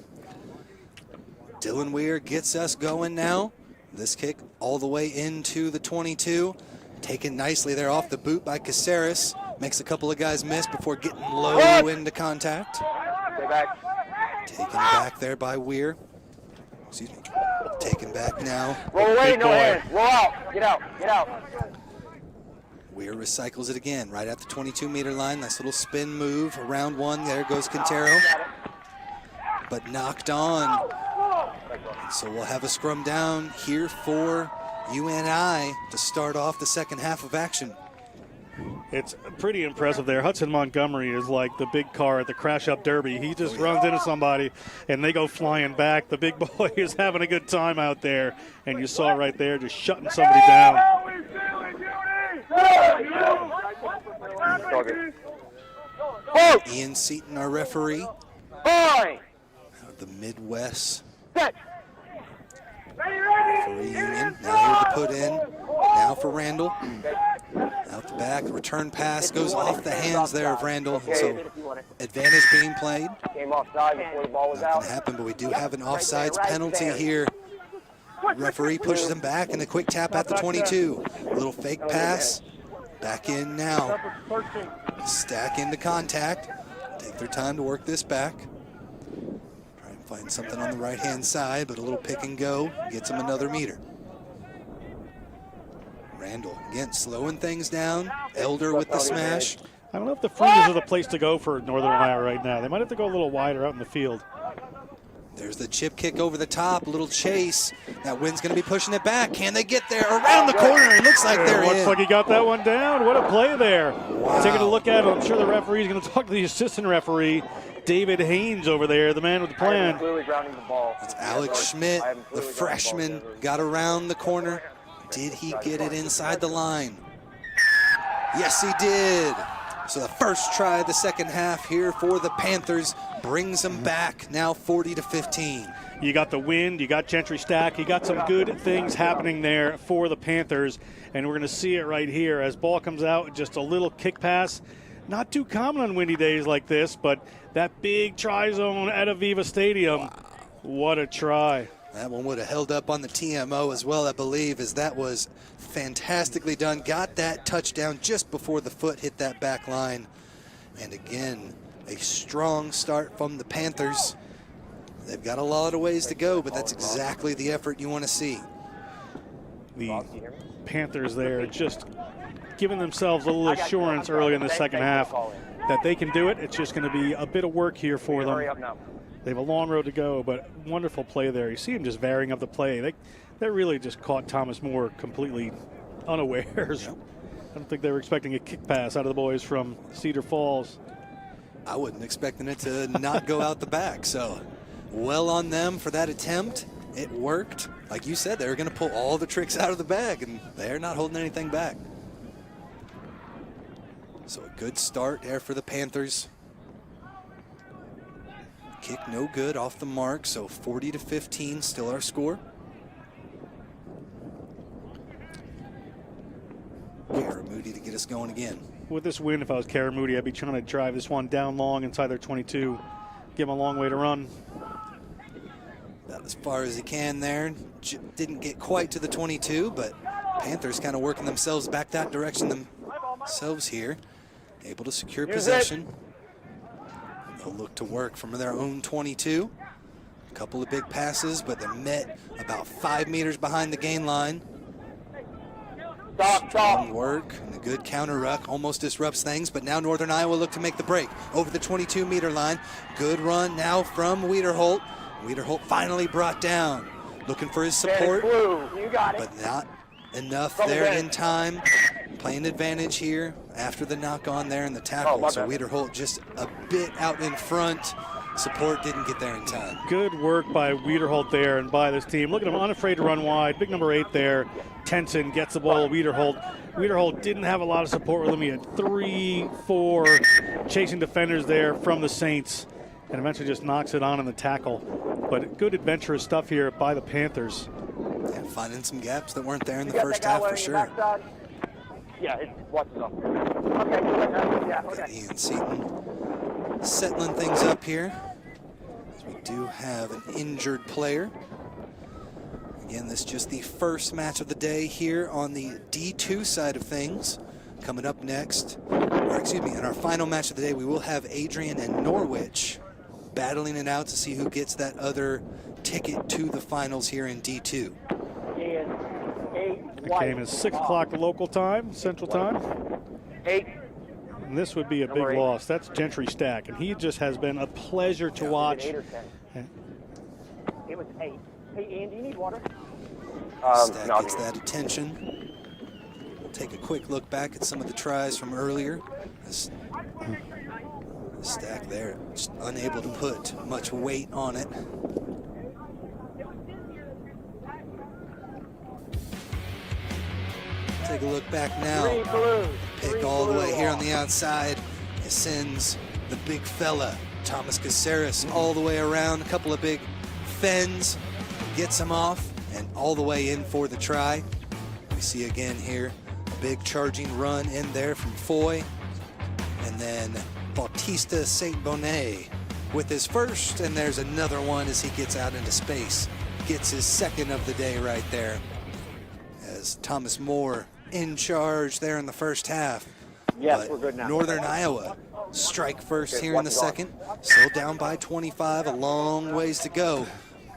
Dylan Weir gets us going now. This kick all the way into the 22. Taken nicely there off the boot by Caceres. Makes a couple of guys miss before getting low into contact. Taken back there by Weir. Excuse me. Taken back now. Roll away, no hands. Roll out. Get out. Get out. Weir recycles it again right at the 22-meter line. Nice little spin move. Around one. There goes Quintero. But knocked on. And so we'll have a scrum down here for UNI to start off the second half of action. It's pretty impressive there. Hudson Montgomery is like the big car at the crash-up derby. He just runs into somebody, and they go flying back. The big boy is having a good time out there, and you saw right there just shutting somebody down. Ian Seaton, our referee. The Midwest referee union. Now here to put in. Now for Randall. Out the back, return pass goes off the hands there of Randall. So advantage being played. Not going to happen, but we do have an offsides penalty here. Referee pushes him back and a quick tap at the 22. A little fake pass. Back in now. Stack into contact. Take their time to work this back. Try and find something on the right-hand side, but a little pick and go gets him another meter. Randall, again, slowing things down. Elder with the smash. I don't know if the fringes are the place to go for Northern Iowa right now. They might have to go a little wider out in the field. There's the chip kick over the top, a little chase. That wind's going to be pushing it back. Can they get there? Around the corner, it looks like they're in. Looks like he got that one down. What a play there. Wow. Taking a look at it, I'm sure the referee's going to talk to the assistant referee, David Haynes over there, the man with the plan. It's Alex Schmidt, the freshman, got around the corner. Did he get it inside the line? Yes, he did. So the first try of the second half here for the Panthers brings them back, now 40-15. You got the wind, you got Gentry Stack, you got some good things happening there for the Panthers, and we're going to see it right here as ball comes out, just a little kick pass. Not too common on windy days like this, but that big try zone at AVEVA Stadium, wow. What a try. That one would have held up on the TMO as well, I believe, as that was fantastically done. Got that touchdown just before the foot hit that back line. And again, a strong start from the Panthers. They've got a lot of ways to go, but that's exactly the effort you want to see. The Panthers there just giving themselves a little assurance early in the second half that they can do it. It's just going to be a bit of work here for them. They have a long road to go, but wonderful play there. You see him just varying up the play. They really just caught Thomas Moore completely unawares. Yep. I don't think they were expecting a kick pass out of the boys from Cedar Falls. I wasn't expecting it to not go out the back, so well on them for that attempt. It worked. Like you said, they were going to pull all the tricks out of the bag, and they're not holding anything back. So a good start there for the Panthers. Kick no good, off the mark, so 40-15 still our score. Kara Moody to get us going again. With this win, if I was Kara Moody, I'd be trying to drive this one down long inside their 22. Give them a long way to run. About as far as he can there. Didn't get quite to the 22, but Panthers kind of working themselves back that direction themselves here. Able to secure possession. They'll look to work from their own 22. A couple of big passes, but they're met about 5 meters behind the gain line. Strong work and a good counter ruck almost disrupts things, but now Northern Iowa look to make the break over the 22-meter line. Good run now from Wiederholt. Wiederholt finally brought down, looking for his support, but not enough there in time. Playing advantage here after the knock on there and the tackle. So Wiederholt just a bit out in front. Support didn't get there in time. Good work by Wiederholt there and by this team. Look at him, unafraid to run wide. Big number 8 there. Tenson gets the ball. Wiederholt didn't have a lot of support with him. He had 3-4 chasing defenders there from the Saints, and eventually just knocks it on in the tackle. But good adventurous stuff here by the Panthers. Yeah, finding some gaps that weren't there in the first half for sure. Yeah, watch it off. Okay. Ian Seaton settling things up here, as we do have an injured player. Again, this is just the first match of the day here on the D2 side of things. Coming up next, or excuse me, in our final match of the day, we will have Adrian and Norwich battling it out to see who gets that other ticket to the finals here in D2. The game is 6 o'clock local time, Central Time. 8. And this would be a big loss. That's Gentry Stack, and he just has been a pleasure to watch. 8 or 10. It was 8. Hey, Ian, do you need water? Stack gets that attention. We'll take a quick look back at some of the tries from earlier. This Stack there, just unable to put much weight on it. Take a look back now. Pick all the way here on the outside. It sends the big fella, Thomas Caceres, all the way around. A couple of big fens, gets him off, and all the way in for the try. We see again here, a big charging run in there from Foy. And then Bautista St. Bonnet with his first, and there's another one as he gets out into space. Gets his second of the day right there. As Thomas Moore in charge there in the first half. Yes, but we're good now. Northern Iowa strike first here in the second. Still down by 25, a long ways to go.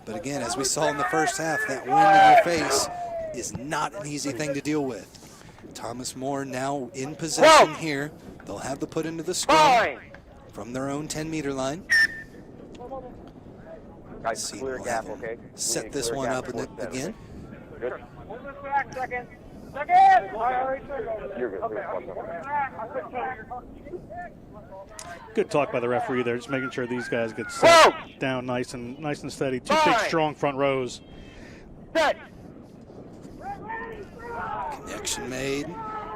But again, as we saw in the first half, that wind in your face is not an easy thing to deal with. Thomas Moore now in possession here. They'll have to put into the scrum from their own 10-meter line. Guys, See, clear we'll gap, have him okay? set this one up again. Good. You're good. Good talk by the referee there, just making sure these guys get set down nice and steady. Two big, strong front rows. Connection made.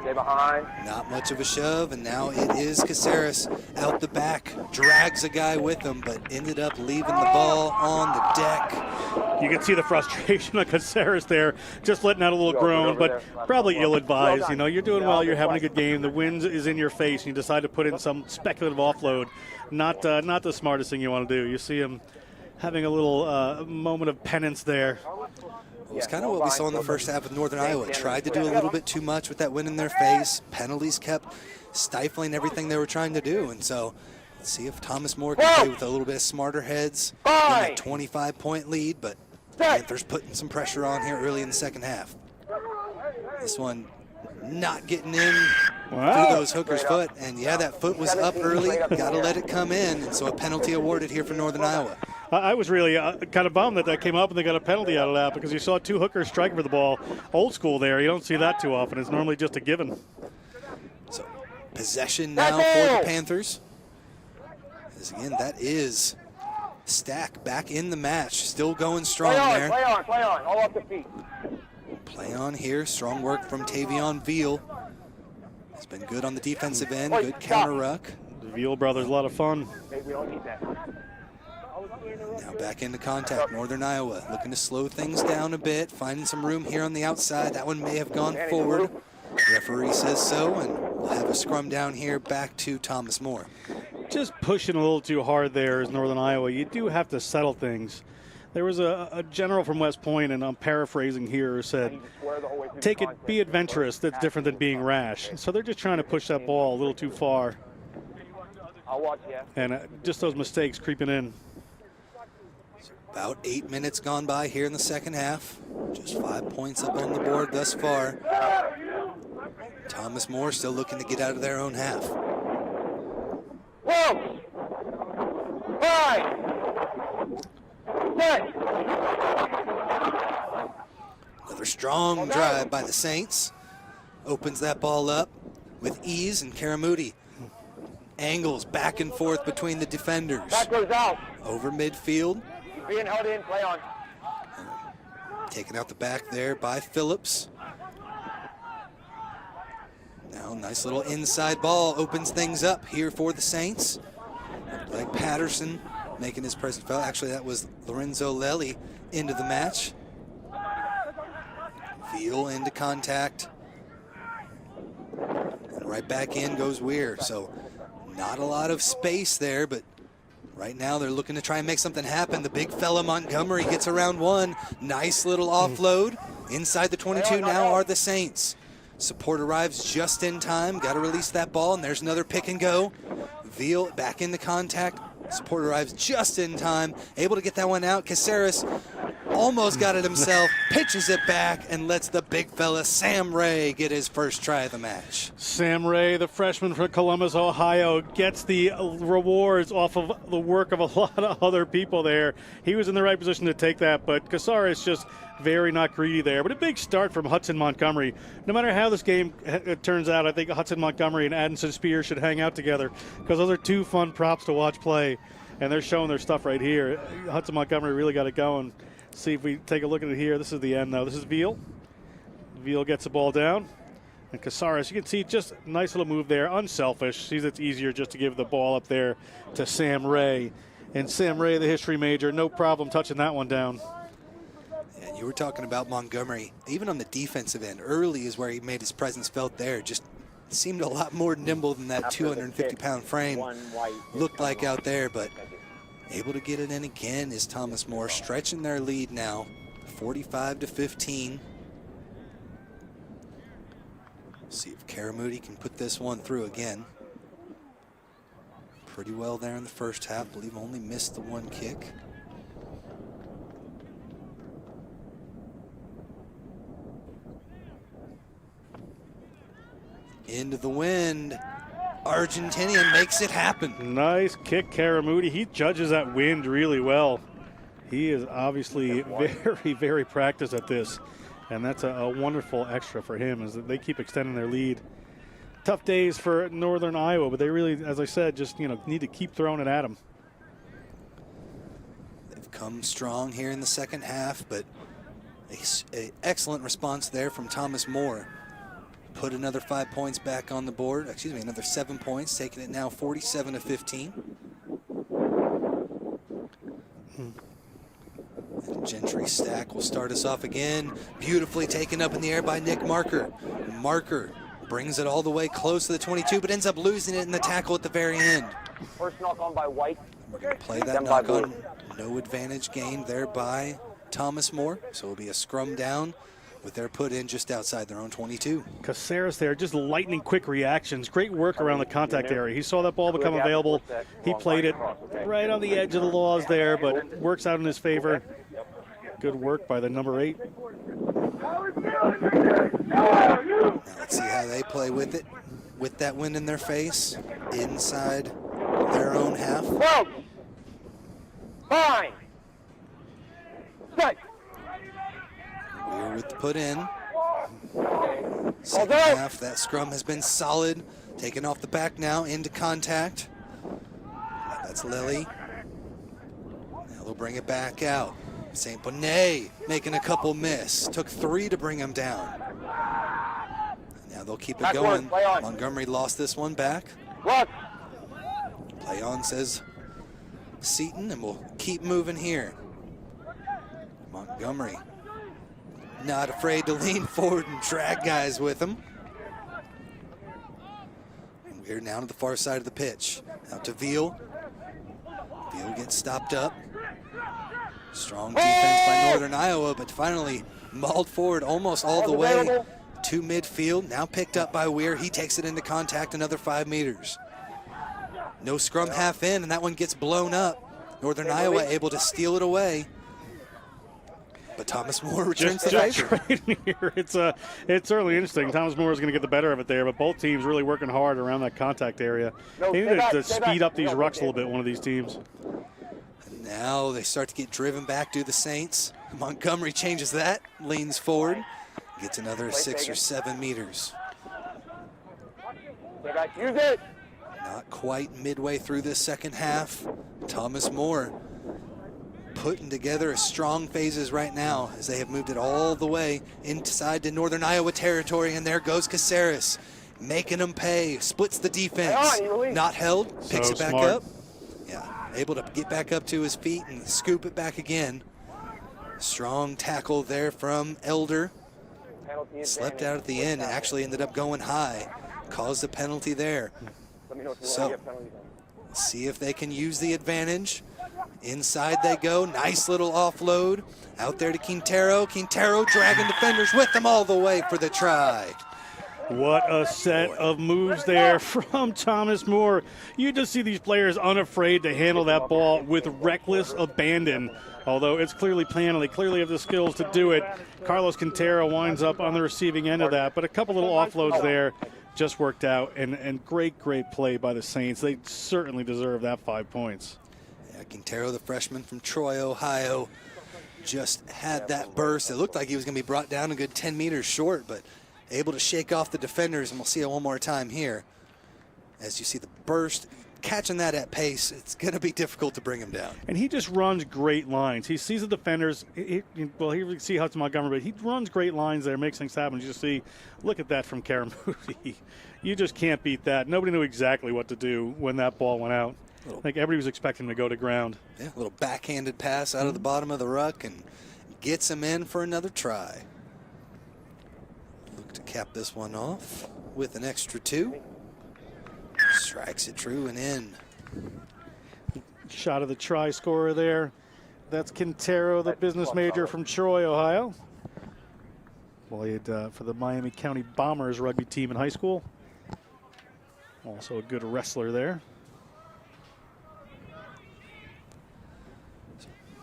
Stay behind. Not much of a shove, and now it is Caceres out the back. Drags a guy with him, but ended up leaving the ball on the deck. You can see the frustration of Caceres there, just letting out a little groan, but probably ill-advised. You know, you're doing well, you're having a good game, the wind is in your face, and you decide to put in some speculative offload. Not the smartest thing you want to do. You see him having a little moment of penance there. It was kind of what we saw in the first half with Northern Iowa. Tried to do a little bit too much with that wind in their face. Penalties kept stifling everything they were trying to do. And so let's see if Thomas More can play with a little bit of smarter heads in that 25-point lead. But Panthers putting some pressure on here early in the second half. This one not getting in through those hookers' foot. And yeah, that foot was up early. Got to let it come in. And so a penalty awarded here for Northern Iowa. I was really kind of bummed that came up and they got a penalty out of that, because you saw two hookers striking for the ball. Old school there. You don't see that too often. It's normally just a given. So possession now for the Panthers. As again, that is Stack back in the match. Still going strong there. Play on. All off the feet. Play on here. Strong work from Tavion Veal. He's been good on the defensive end. Good counter ruck. The Veal brothers, a lot of fun. We don't need that. Now back into contact. Northern Iowa looking to slow things down a bit. Finding some room here on the outside. That one may have gone forward. Referee says so, and we'll have a scrum down here back to Thomas More. Just pushing a little too hard there is Northern Iowa. You do have to settle things. There was a general from West Point, and I'm paraphrasing here, who said, be adventurous. That's different than being rash. So they're just trying to push that ball a little too far. I'll watch you. And just those mistakes creeping in. About 8 minutes gone by here in the second half. Just 5 points up on the board thus far. Thomas More still looking to get out of their own half. Whoa! 5! 10! Another strong drive by the Saints. Opens that ball up with ease, and Karamoudi angles back and forth between the defenders. Back goes out. Over midfield. Being held in, play on. Taken out the back there by Phillips. Now, nice little inside ball opens things up here for the Saints. Like Patterson making his presence felt. Actually, that was Lorenzo Lely into the match. Veal into contact. And right back in goes Weir. So not a lot of space there, but right now they're looking to try and make something happen. The big fella Montgomery gets around one. Nice little offload. Inside the 22 now are the Saints. Support arrives just in time. Got to release that ball, and there's another pick and go. Veal back into contact. Support arrives just in time. Able to get that one out. Caceres almost got it himself. Pitches it back and lets the big fella Sam Ray get his first try of the match. Sam Ray, the freshman from Columbus, Ohio, gets the rewards off of the work of a lot of other people there. He was in the right position to take that, but Caceres just very not greedy there. But a big start from Hudson Montgomery. No matter how this game turns out, I think Hudson Montgomery and Addison Spears should hang out together, because those are two fun props to watch play, and they're showing their stuff right here. Hudson Montgomery really got it going. See if we take a look at it here. This is the end, though. This is Veal. Veal gets the ball down. And Caceres, you can see just nice little move there. Unselfish. Sees it's easier just to give the ball up there to Sam Ray. And Sam Ray, the history major, no problem touching that one down. And you were talking about Montgomery. Even on the defensive end, early is where he made his presence felt there. Just seemed a lot more nimble than that 250-pound frame looked like out there, but able to get it in again is Thomas More, stretching their lead now, 45-15. See if Karamoudi can put this one through again. Pretty well there in the first half. I believe only missed the one kick. Into the wind. Argentinian makes it happen. Nice kick, Karamoudi. He judges that wind really well. He is obviously very, very practiced at this, and that's a wonderful extra for him, is that they keep extending their lead. Tough days for Northern Iowa, but they really, as I said, just need to keep throwing it at them. They've come strong here in the second half, but an excellent response there from Thomas Moore. Put another 5 points back on the board. Excuse me, another 7 points, taking it now 47-15. And Gentry Stack will start us off again. Beautifully taken up in the air by Nick Marker. Marker brings it all the way close to the 22, but ends up losing it in the tackle at the very end. First knock on by White. We're going to play that knock on. No advantage gained there by Thomas Moore. So it'll be a scrum down with their put in just outside their own 22. Caceres there, just lightning quick reactions. Great work around the contact area. He saw that ball become available. He played it right on the edge of the laws there, but works out in his favor. Good work by the number 8. Now let's see how they play with it. With that wind in their face, inside their own half. Fine. Set. We're with the put in. Second half, that scrum has been solid. Taken off the back now, into contact. That's Lily. Now they'll bring it back out. St. Bonnet making a couple miss. Took 3 to bring him down. Now they'll keep it going. Montgomery lost this one back. Play on, says Seaton, and we'll keep moving here. Montgomery not afraid to lean forward and drag guys with him. And we're now to the far side of the pitch. Out to Veal. Veal gets stopped up. Strong defense by Northern Iowa, but finally mauled forward almost all the way to midfield. Now picked up by Weir. He takes it into contact another 5 meters. No scrum half in, and that one gets blown up. Northern Iowa able to steal it away. But Thomas Moore returns the favor. Right here. It's certainly interesting. Thomas Moore is going to get the better of it there, but both teams really working hard around that contact area. They need to speed up these rucks a little bit, one of these teams. Now they start to get driven back to the Saints. Montgomery changes that, leans forward, gets another 6 or 7 meters. Not quite midway through this second half. Thomas Moore putting together a strong phases right now as they have moved it all the way inside to Northern Iowa territory, and there goes Caceres, making them pay, splits the defense, not held, picks it back up. Yeah, able to get back up to his feet and scoop it back again. Strong tackle there from Elder. Slept out at the end and actually ended up going high, caused a penalty there. So, see if they can use the advantage. Inside they go, nice little offload. Out there to Quintero. Quintero dragging defenders with them all the way for the try. What a set of moves there from Thomas Moore. You just see these players unafraid to handle that ball with reckless abandon. Although it's clearly planned, and they clearly have the skills to do it. Carlos Quintero winds up on the receiving end of that, but a couple little offloads there just worked out, and great play by the Saints. They certainly deserve that 5 points. Yeah, Quintero, the freshman from Troy, Ohio, just had that burst. It looked like he was going to be brought down a good 10 meters short, but able to shake off the defenders, and we'll see it one more time here. As you see the burst, catching that at pace, it's going to be difficult to bring him down. And he just runs great lines. He sees the defenders. Well, here we see how it's Montgomery, but he runs great lines there, makes things happen. You just see, look at that from Karamoudi. You just can't beat that. Nobody knew exactly what to do when that ball went out. I think everybody was expecting him to go to ground. Yeah, a little backhanded pass out of the bottom of the ruck and gets him in for another try. Look to cap this one off with an extra 2. Strikes it true and in. Shot of the try scorer there. That's Quintero, the business major from Troy, Ohio. Played for the Miami County Bombers rugby team in high school. Also a good wrestler there.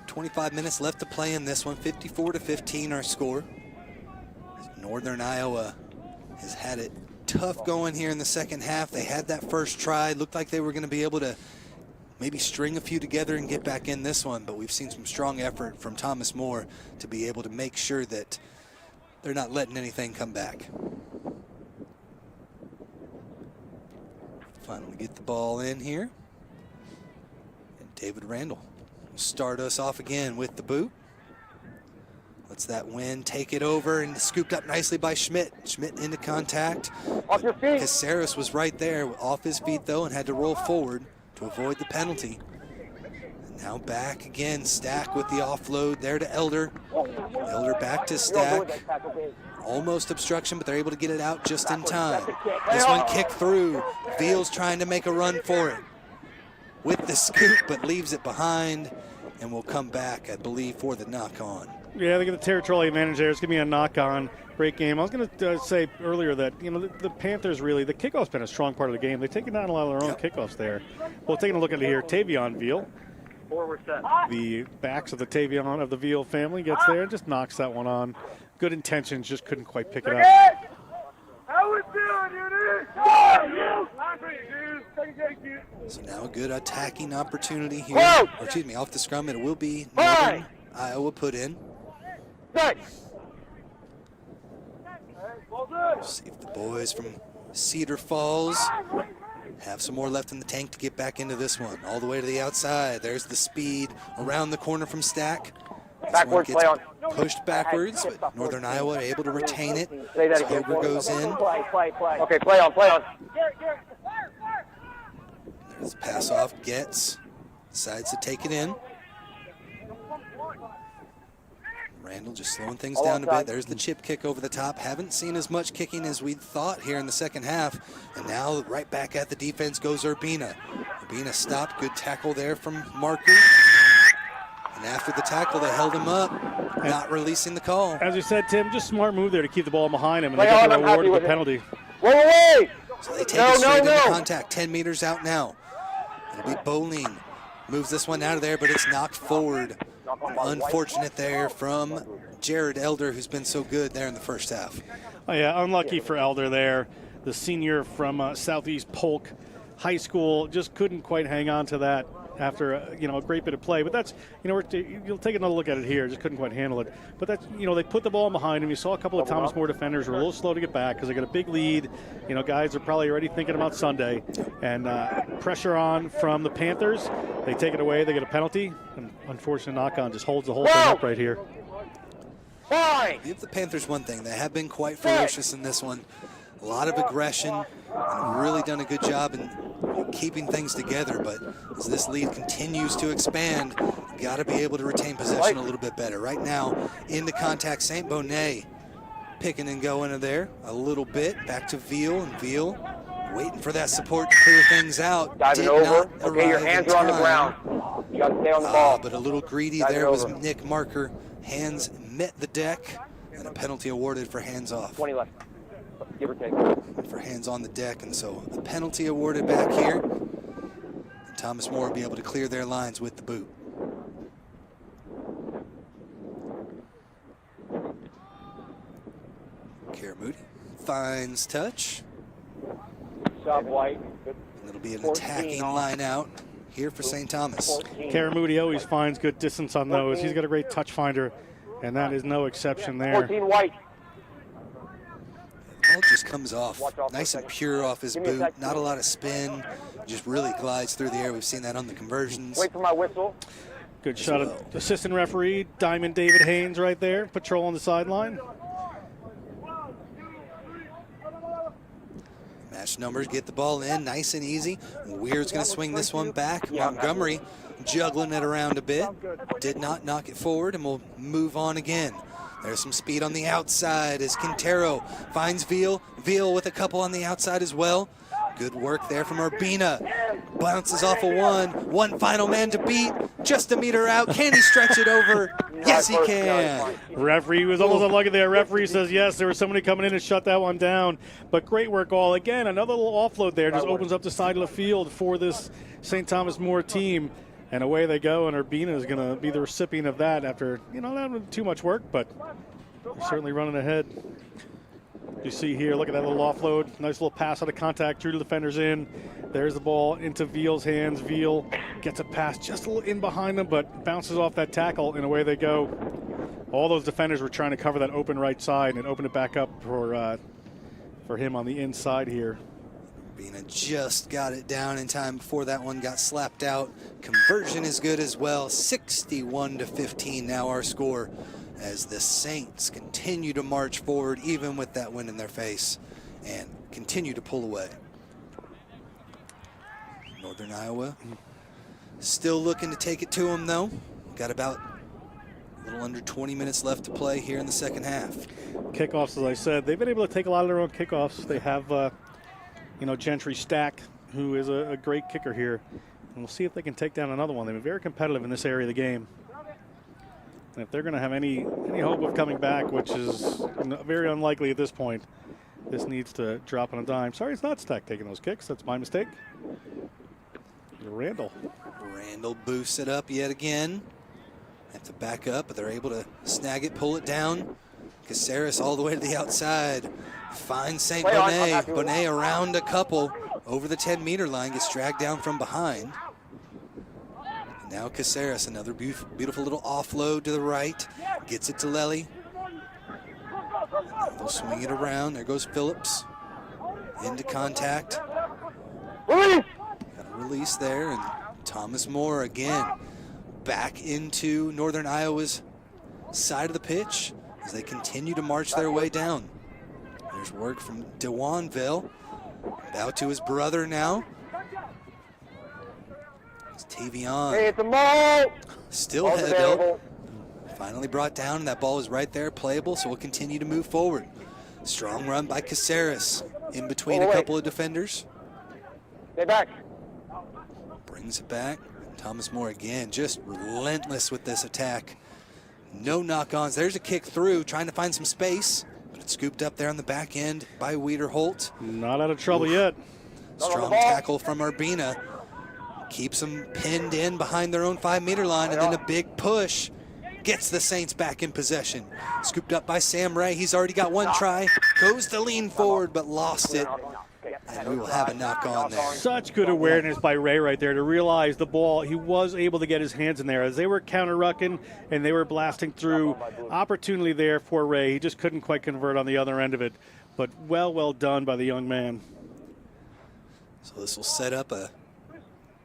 25 minutes left to play in this one. 54-15 our score. Northern Iowa has had it tough going here in the second half. They had that first try. Looked like they were going to be able to maybe string a few together and get back in this one, but we've seen some strong effort from Thomas More to be able to make sure that they're not letting anything come back. Finally get the ball in here. And David Randall will start us off again with the boot. Lets that wind take it over and scooped up nicely by Schmidt. Schmidt into contact. Off your feet. Caceres was right there, off his feet though, and had to roll forward to avoid the penalty. And now back again, Stack with the offload there to Elder. Elder back to Stack. Almost obstruction, but they're able to get it out just in time. This one kicked through. Veal's trying to make a run for it with the scoop, but leaves it behind and will come back, I believe, for the knock-on. Yeah, they get the territorial advantage there. It's going to be a knock-on. Great game. I was going to say earlier that, you know, the Panthers really, the kickoff's been a strong part of the game. They've taken down a lot of their own kickoffs there. Well, taking a look at it here, Tavion Veal. The backs of the Tavion of the Veal family gets there and just knocks that one on. Good intentions, just couldn't quite pick it up. How we doing, So now a good attacking opportunity here. Or, excuse me, off the scrum, it will be Northern Iowa put in. See if the boys from Cedar Falls have some more left in the tank to get back into this one. All the way to the outside. There's the speed around the corner from Stack. Backwards, play on. Pushed backwards, but Northern Iowa are able to retain it. So Hoger goes in. Okay, play on. There's the pass off, Getz decides to take it in. Randall just slowing things down a bit. There's the chip kick over the top. Haven't seen as much kicking as we thought here in the second half. And now right back at the defense goes Urbina. Urbina stopped. Good tackle there from Marker. And after the tackle, they held him up, not releasing the call. As you said, Tim, just smart move there to keep the ball behind him, and they get the reward of the penalty. Wait! So they take it straight into contact, 10 meters out now. It'll be Boling. Moves this one out of there, but it's knocked forward. Unfortunate there from Jared Elder, who's been so good there in the first half. Oh, yeah, unlucky for Elder there. The senior from Southeast Polk High School just couldn't quite hang on to that after a great bit of play. But that's, you'll take another look at it here. Just couldn't quite handle it. But that's, they put the ball behind him. You saw a couple of Thomas More defenders were a little slow to get back because they got a big lead. Guys are probably already thinking about Sunday. And pressure on from the Panthers. They take it away. They get a penalty. And unfortunate knock-on just holds the whole thing up right here. Give the Panthers one thing. They have been quite ferocious in this one. A lot of aggression, and really done a good job in keeping things together. But as this lead continues to expand, got to be able to retain possession a little bit better. Right now, into contact, St. Bonnet picking and going in there a little bit. Back to Veal, and Veal waiting for that support to clear things out. Diving over. Okay, your hands are on the ground. You got to stay on the ball. But a little greedy there was Nick Marker. Hands met the deck, and a penalty awarded for hands off. 20 left. Give or take. For hands on the deck, and so a penalty awarded back here. And Thomas More will be able to clear their lines with the boot. Kara Moody finds touch. Stop White. And it'll be an attacking line out here for St. Thomas. Kara Moody always finds good distance on those. He's got a great touch finder, and that is no exception there. 14 White. Ball just comes off nice and pure off his boot. Not a lot of spin. Just really glides through the air. We've seen that on the conversions. Wait for my whistle. Good shot of assistant referee Diamond David Haynes right there, patrolling the sideline. Match numbers get the ball in nice and easy. Weird's going to swing this one back. Montgomery juggling it around a bit. Did not knock it forward, and will move on again. There's some speed on the outside as Quintero finds Veal. Veal with a couple on the outside as well. Good work there from Urbina. Bounces off a one. One final man to beat. Just a meter out. Can he stretch it over? Yes, he can. Referee was almost unlucky there. Referee says yes. There was somebody coming in and shut that one down. But great work all. Again, another little offload there. Just opens up the side of the field for this St. Thomas More team. And away they go, and Urbina is going to be the recipient of that after, not too much work, but they're certainly running ahead. You see here, look at that little offload. Nice little pass out of contact, drew the defenders in. There's the ball into Veal's hands. Veal gets a pass just a little in behind him, but bounces off that tackle, and away they go. All those defenders were trying to cover that open right side and open it back up for him on the inside here. Bina just got it down in time before that one got slapped out. Conversion is good as well. 61-15 now our score, as the Saints continue to march forward even with that wind in their face and continue to pull away. Northern Iowa still looking to take it to them though. Got about a little under 20 minutes left to play here in the second half. Kickoffs, as I said, they've been able to take a lot of their own kickoffs. They have Gentry Stack, who is a great kicker here. And we'll see if they can take down another one. They've been very competitive in this area of the game. And if they're going to have any hope of coming back, which is very unlikely at this point, this needs to drop on a dime. Sorry, it's not Stack taking those kicks. That's my mistake. Randall boosts it up yet again. Have to back up, but they're able to snag it, pull it down. Caceres all the way to the outside. Finds St. Bonnet. Bonnet around a couple over the 10-meter line, gets dragged down from behind. And now Caceres, another beautiful little offload to the right. Gets it to Lely. They'll swing it around. There goes Phillips. Into contact. Got a release there, and Thomas Moore again back into Northern Iowa's side of the pitch as they continue to march their way down. There's work from DeWanville. Out to his brother now. It's Tavion. Hey, it's a ball. Still head up. Finally brought down, and that ball is right there, playable, so we'll continue to move forward. Strong run by Caceres in between a couple of defenders. Stay back. Brings it back. Thomas Moore again, just relentless with this attack. No knock-ons. There's a kick through, trying to find some space, but it's scooped up there on the back end by Wiederholt. Not out of trouble yet. Strong tackle from Urbina. Keeps them pinned in behind their own 5-meter line, and then a big push gets the Saints back in possession. Scooped up by Sam Ray. He's already got one try. Goes to lean forward, but lost it. And we will have a knock on there. Such good awareness by Ray right there to realize the ball. He was able to get his hands in there as they were counter-rucking and they were blasting through. Opportunity there for Ray. He just couldn't quite convert on the other end of it. But well done by the young man. So this will set up a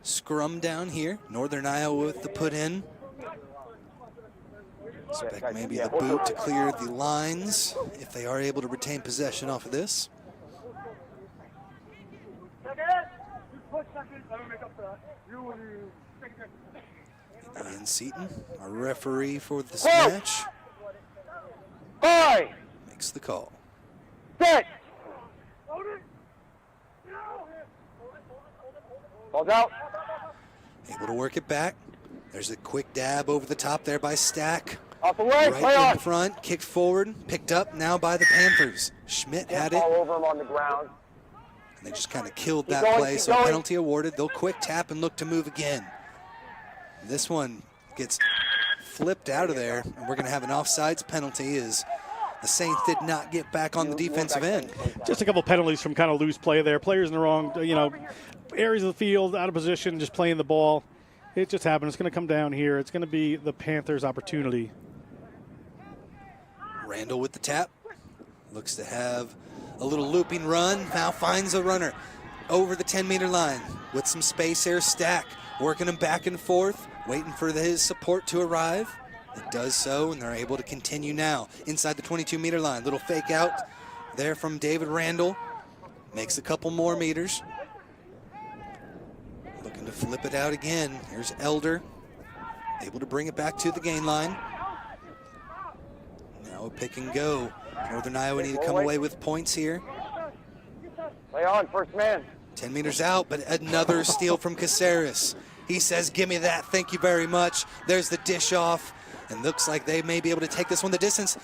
scrum down here. Northern Iowa with the put in. Expect maybe the boot to clear the lines if they are able to retain possession off of this. Ian Seaton, our referee for this match, makes the call. Ball's out. Able to work it back. There's a quick dab over the top there by Stack. Off the way, right in front, kicked forward, picked up now by the Panthers. Schmidt had it. All over him on the ground. And they just kind of killed that play, so penalty awarded. They'll quick tap and look to move again. This one gets flipped out of there, and we're going to have an offsides penalty as the Saints did not get back on the defensive end. Just a couple penalties from kind of loose play there. Players in the wrong, areas of the field, out of position, just playing the ball. It just happened. It's going to come down here. It's going to be the Panthers' opportunity. Randall with the tap. Looks to have a little looping run. Now finds a runner over the 10-meter line with some space here. Stack working him back and forth, waiting for his support to arrive. It does so, and they're able to continue now inside the 22-meter line. Little fake out there from David Randall. Makes a couple more meters. Looking to flip it out again. Here's Elder, able to bring it back to the gain line. Now a pick and go. Northern Iowa need to come away with points here. Play on, first man. 10 meters out, but another steal from Caceres. He says, give me that, thank you very much. There's the dish off, and looks like they may be able to take this one the distance.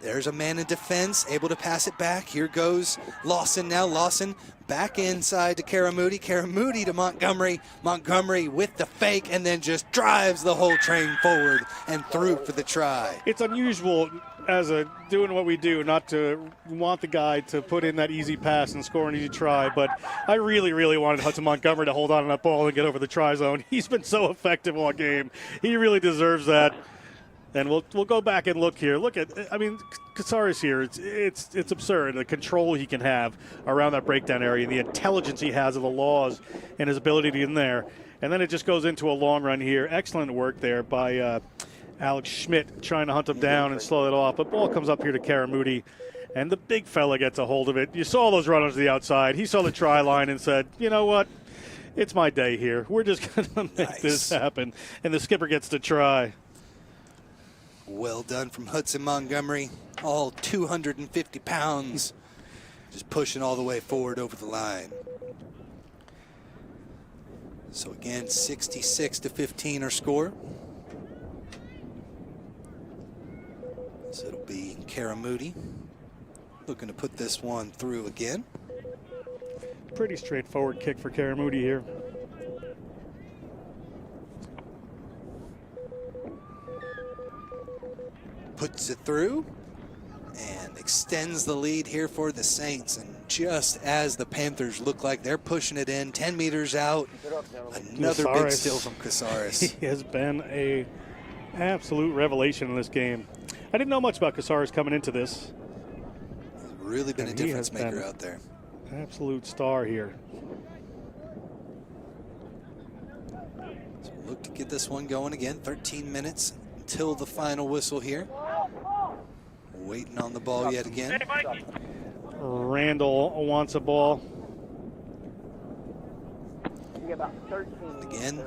There's a man in defense, able to pass it back. Here goes Lawson now. Lawson back inside to Karamoudi. Karamoudi to Montgomery. Montgomery with the fake, and then just drives the whole train forward and through for the try. It's unusual as a doing what we do, not to want the guy to put in that easy pass and score an easy try, but I really, really wanted Hudson Montgomery to hold on to that ball and get over the try zone. He's been so effective all game. He really deserves that. And we'll go back and look here. Look at, I mean, Casares here. It's absurd the control he can have around that breakdown area, the intelligence he has of the laws, and his ability to get in there. And then it just goes into a long run here. Excellent work there by Alex Schmidt trying to hunt him down and slow it off. But ball comes up here to Karamoudi, and the big fella gets a hold of it. You saw those runners to the outside. He saw the try line and said, you know what? It's my day here. We're just going to make this happen. And the skipper gets to try. Well done from Hudson Montgomery. All 250 pounds. Just pushing all the way forward over the line. So again, 66-15 our score. So it'll be Karamoudi looking to put this one through again. Pretty straightforward kick for Karamoudi here. Puts it through and extends the lead here for the Saints. And just as the Panthers look like they're pushing it in, 10 meters out, another big steal from Casares. He has been a absolute revelation in this game. I didn't know much about Casares coming into this. He's really been a difference maker out there. Absolute star here. So look to get this one going again. 13 minutes until the final whistle here. Waiting on the ball yet again. Randall wants a ball. Again,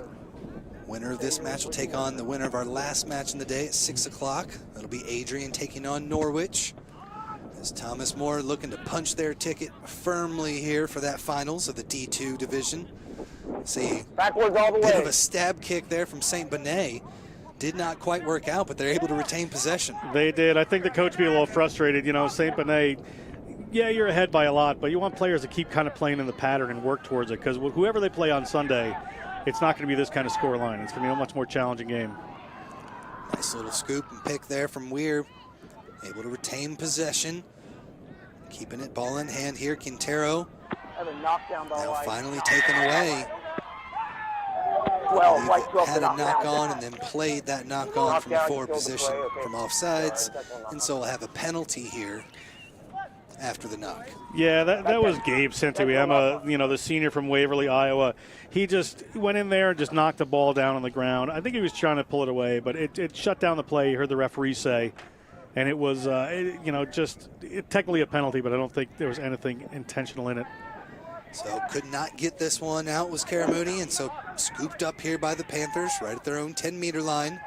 winner of this match will take on the winner of our last match in the day at 6 o'clock. That'll be Adrian taking on Norwich. As Thomas More looking to punch their ticket firmly here for that finals of the D2 division. See, backwards all the way. Bit of a stab kick there from St. Bonnet. Did not quite work out, but they're able to retain possession. They did. I think the coach be a little frustrated. You know, St. Bonnet, yeah, you're ahead by a lot, but you want players to keep kind of playing in the pattern and work towards it, because whoever they play on Sunday, it's not going to be this kind of score line. It's going to be a much more challenging game. Nice little scoop and pick there from Weir. Able to retain possession. Keeping it ball in hand here. Quintero now finally taken away. Had a knock on and then played that knock on from the forward position from offsides. And so we'll have a penalty here after the knock. Yeah, that was Gabe Santuiema, you know, the senior from Waverly, Iowa. He just went in there and just knocked the ball down on the ground. I think he was trying to pull it away, but it shut down the play. You heard the referee say. And it was, you know, just technically a penalty, but I don't think there was anything intentional in it. So could not get this one out was Karamoudi, and so scooped up here by the Panthers right at their own 10-meter line.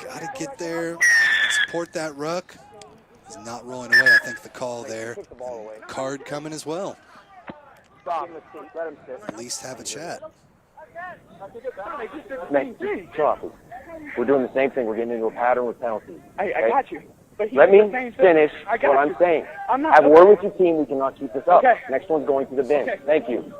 Got to get there, support that ruck. He's not rolling away, I think the call there. Card coming as well. At least have a chat. Man, chill out. We're doing the same thing. We're getting into a pattern with penalties. I got you. Let me finish what I'm saying. Have a word with your team. We cannot keep this up. Okay. Next one's going to the bin. Okay. Thank you.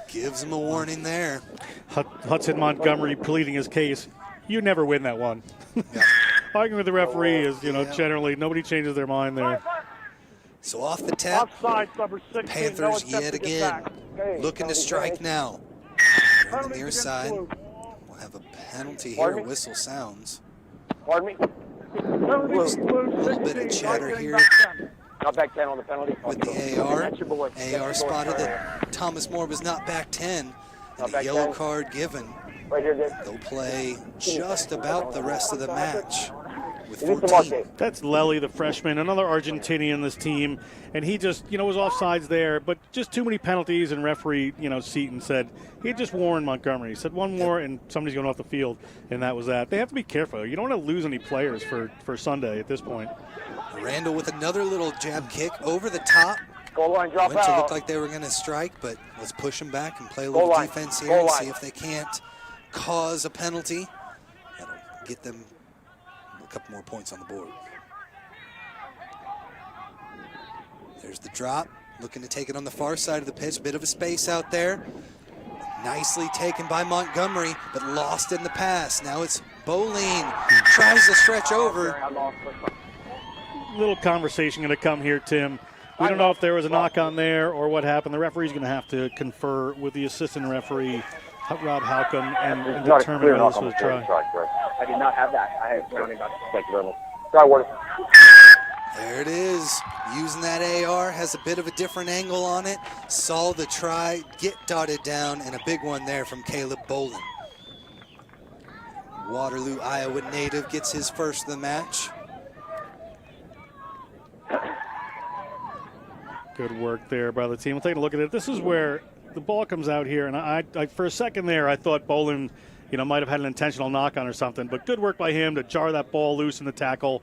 Gives him a warning there. Hudson Montgomery pleading his case. You never win that one. Yeah. Arguing with the referee is, you know, generally nobody changes their mind there. So off the tap, Offside, number 16, Panthers no yet again looking to strike now. On the near side, we'll have a penalty here. Whistle sounds. Pardon me? A little bit of chatter here Not back 10 on the penalty. with the AR. AR spotted that Thomas More was not back 10, and a yellow card given. Right here, They'll play just about the rest of the match with 14. That's Lely, the freshman, another Argentinian in this team, and he just, you know, was offsides there, but just too many penalties, and referee, you know, Seaton said he had just warned Montgomery. He said one more and somebody's going off the field, and that was that. They have to be careful. You don't want to lose any players for Sunday at this point. Randall with another little jab kick over the top. Goal line drop Went to out. look like they were going to strike, but let's push them back and play a little defense here and see if they can't cause a penalty. That'll get them a couple more points on the board. There's the drop, looking to take it on the far side of the pitch. Bit of a space out there. Nicely taken by Montgomery, but lost in the pass. Now it's Boline, tries to stretch over. Little conversation going to come here, Tim. We don't know if there was a knock on there or what happened. The referee's going to have to confer with the assistant referee, Rob Halcomb, and determine whether this was a try. I did not have that. I have Thank you very much. Try, Warden. There it is. Using that AR, has a bit of a different angle on it. Saw the try get dotted down, and a big one there from Caleb Bolin. Waterloo, Iowa native gets his first of the match. Good work there by the team. We'll take a look at it. This is where the ball comes out here, and I for a second there, I thought Bolin, might have had an intentional knock on or something, but good work by him to jar that ball loose in the tackle,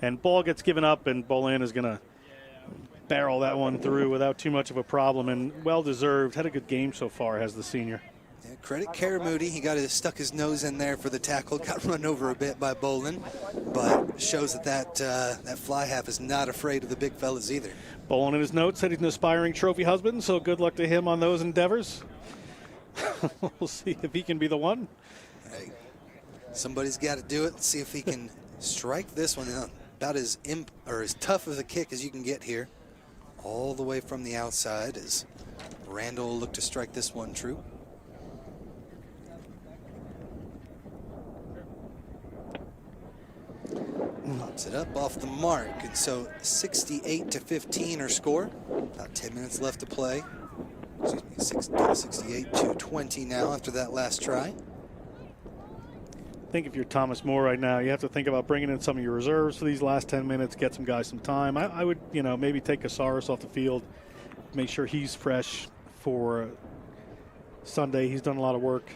and ball gets given up, and Bolin is going to barrel that one through without too much of a problem, and well-deserved. Had a good game so far, has the senior. Yeah, credit Karamudi. He stuck his nose in there for the tackle, got run over a bit by Bolin, but shows that fly half is not afraid of the big fellas either. Bolin in his notes said he's an aspiring trophy husband, so good luck to him on those endeavors. We'll see if he can be the one. Hey, somebody's got to do it. Let's see if he can strike this one out. About as tough of a kick as you can get here. All the way from the outside as Randall will look to strike this one true. Pops it up off the mark, and so 68-15 our score. About 10 minutes left to play. Excuse me, 68-20 now after that last try. I think if you're Thomas More right now, you have to think about bringing in some of your reserves for these last 10 minutes, get some guys some time. I would, maybe take Casares off the field, make sure he's fresh for Sunday. He's done a lot of work.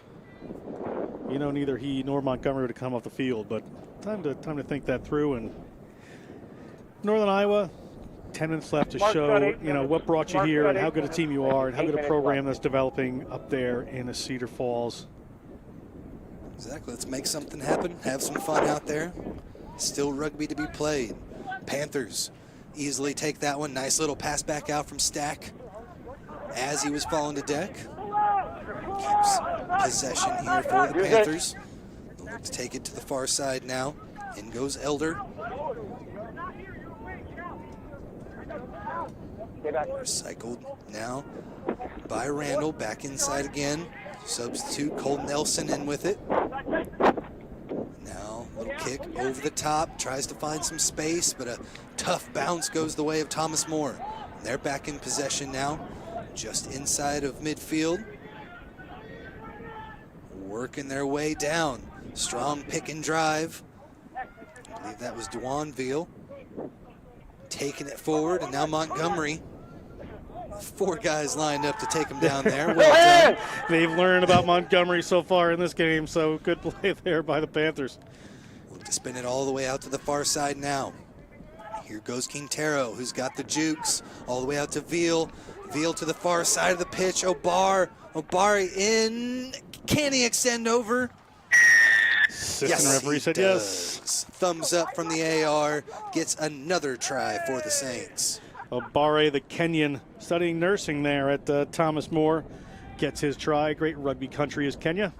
Neither he nor Montgomery would have come off the field, but time to think that through. And Northern Iowa, 10 minutes left to show, what brought you here and how good a team you are and how good a program that's developing up there in Cedar Falls. Exactly. Let's make something happen. Have some fun out there. Still rugby to be played. Panthers easily take that one. Nice little pass back out from Stack as he was falling to deck. Keeps possession here for the Panthers. They'll look to take it to the far side now. In goes Elder. Recycled now by Randall. Back inside again. Substitute Colton Nelson in with it. Now little kick over the top. Tries to find some space, but a tough bounce goes the way of Thomas More. They're back in possession now. Just inside of midfield. Working their way down. Strong pick and drive. I believe that was Duanville. Taking it forward, and now Montgomery. 4 guys lined up to take him down there. Well done. They've learned about Montgomery so far in this game, so good play there by the Panthers. Look to spin it all the way out to the far side now. Here goes Quintero, who's got the jukes all the way out to Veal. Veal to the far side of the pitch. Obari in. Can he extend over? Assistant referee said yes. Thumbs up from the AR. Gets another try for the Saints. Obare, the Kenyan, studying nursing there at Thomas More, gets his try. Great rugby country is Kenya.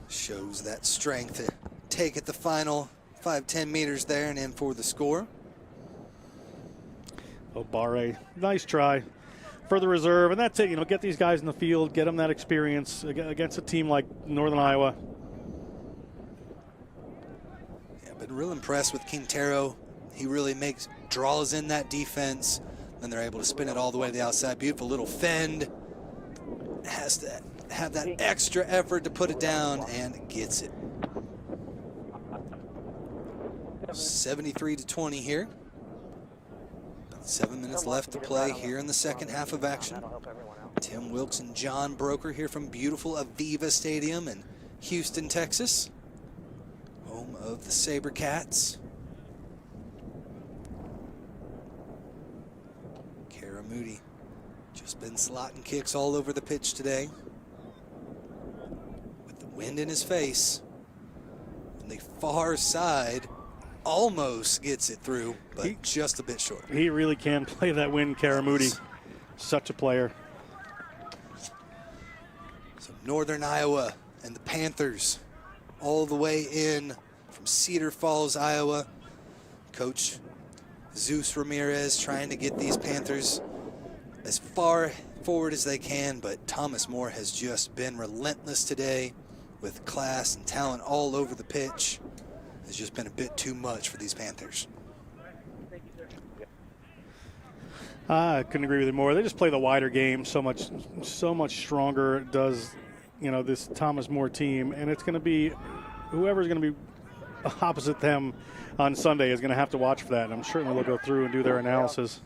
Shows that strength to take it the final 5-10 meters there and in for the score. Obare, nice try for the reserve, and that's it. Get these guys in the field, get them that experience against a team like Northern Iowa. Yeah, been real impressed with Quintero. He really draws in that defense. Then they're able to spin it all the way to the outside. Beautiful little fend. Has to have that extra effort to put it down and gets it. 73-20 here. About 7 minutes left to play here in the second half of action. Tim Wilkes and John Broker here from beautiful AVEVA Stadium in Houston, Texas. Home of the SaberCats. Moody just been slotting kicks all over the pitch today. With the wind in his face. On the far side, almost gets it through, but just a bit short. He really can play that wind, Karamudi. Such a player. Northern Iowa and the Panthers all the way in from Cedar Falls, Iowa. Coach Zeus Ramirez trying to get these Panthers as far forward as they can, but Thomas More has just been relentless today with class and talent all over the pitch. It's just been a bit too much for these Panthers. I couldn't agree with you more. They just play the wider game so much stronger. Does, you know, this Thomas More team, and it's going to be whoever's going to be opposite them on Sunday is going to have to watch for that. And I'm certainly they'll go through and do their analysis.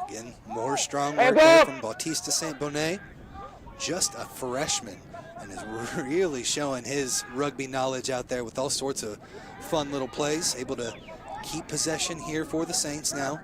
Again, more strong work there from Bautista St. Bonnet, just a freshman, and is really showing his rugby knowledge out there with all sorts of fun little plays. Able to keep possession here for the Saints now.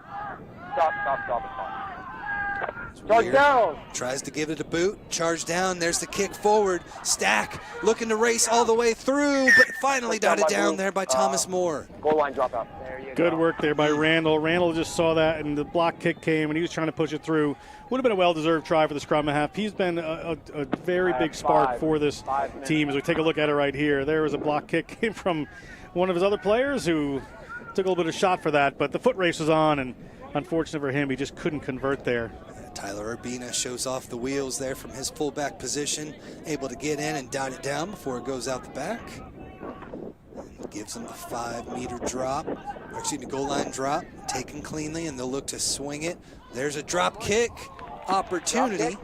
Charge down. Tries to give it a boot. Charge down. There's the kick forward. Stack looking to race all the way through, but finally dotted down there by Thomas More. Goal line dropout. There you Good go. work there by Randall. Randall just saw that, and the block kick came, and he was trying to push it through. Would have been a well-deserved try for the scrum and a half. He's been a very big spark for this team. As we take a look at it right here, there was a block kick came from one of his other players who took a little bit of shot for that, but the foot race was on, and unfortunate for him, he just couldn't convert there. Tyler Urbina shows off the wheels there from his fullback position, able to get in and dot it down before it goes out the back. And gives him the 5-meter drop, or excuse me, goal line drop, taken cleanly, and they'll look to swing it. There's a drop kick opportunity.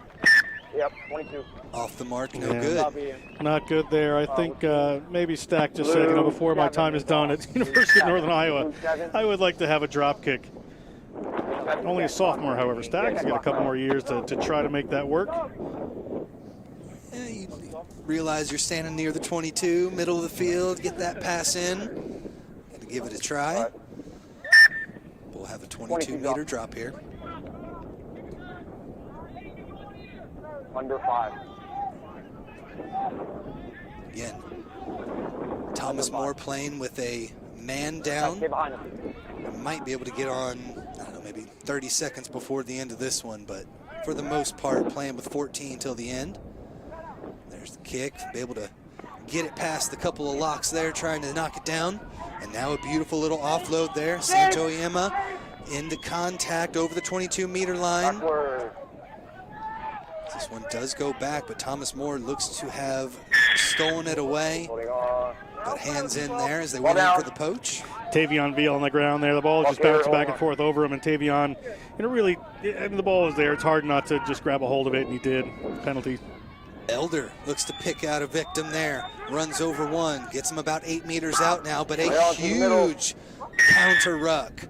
Yep, 22. Off the mark, no Yeah. good. Not good there. I think maybe Stack just said, you know, before my time is done at University of Northern Iowa, I would like to have a drop kick. Only a sophomore, however. Stack's got a couple more years to try to make that work. Yeah, you realize you're standing near the 22, middle of the field, get that pass in. Got to give it a try. We'll have a 22-meter drop here. Under 5. Again, Thomas More playing with a man down. Might be able to get on, I don't know, maybe 30 seconds before the end of this one, but for the most part, playing with 14 till the end. There's the kick, be able to get it past the couple of locks there, trying to knock it down. And now a beautiful little offload there. Santo Yema into contact over the 22-meter line. This one does go back, but Thomas More looks to have stolen it away. Got hands in there as they went in for the poach. Tavion Veal on the ground there. The ball is just bouncing back and forth over him, and Tavion, you know, really, I mean, the ball was there. It's hard not to just grab a hold of it, and he did. Penalty. Elder looks to pick out a victim there. Runs over one, gets him about 8 meters out now, but a huge counter ruck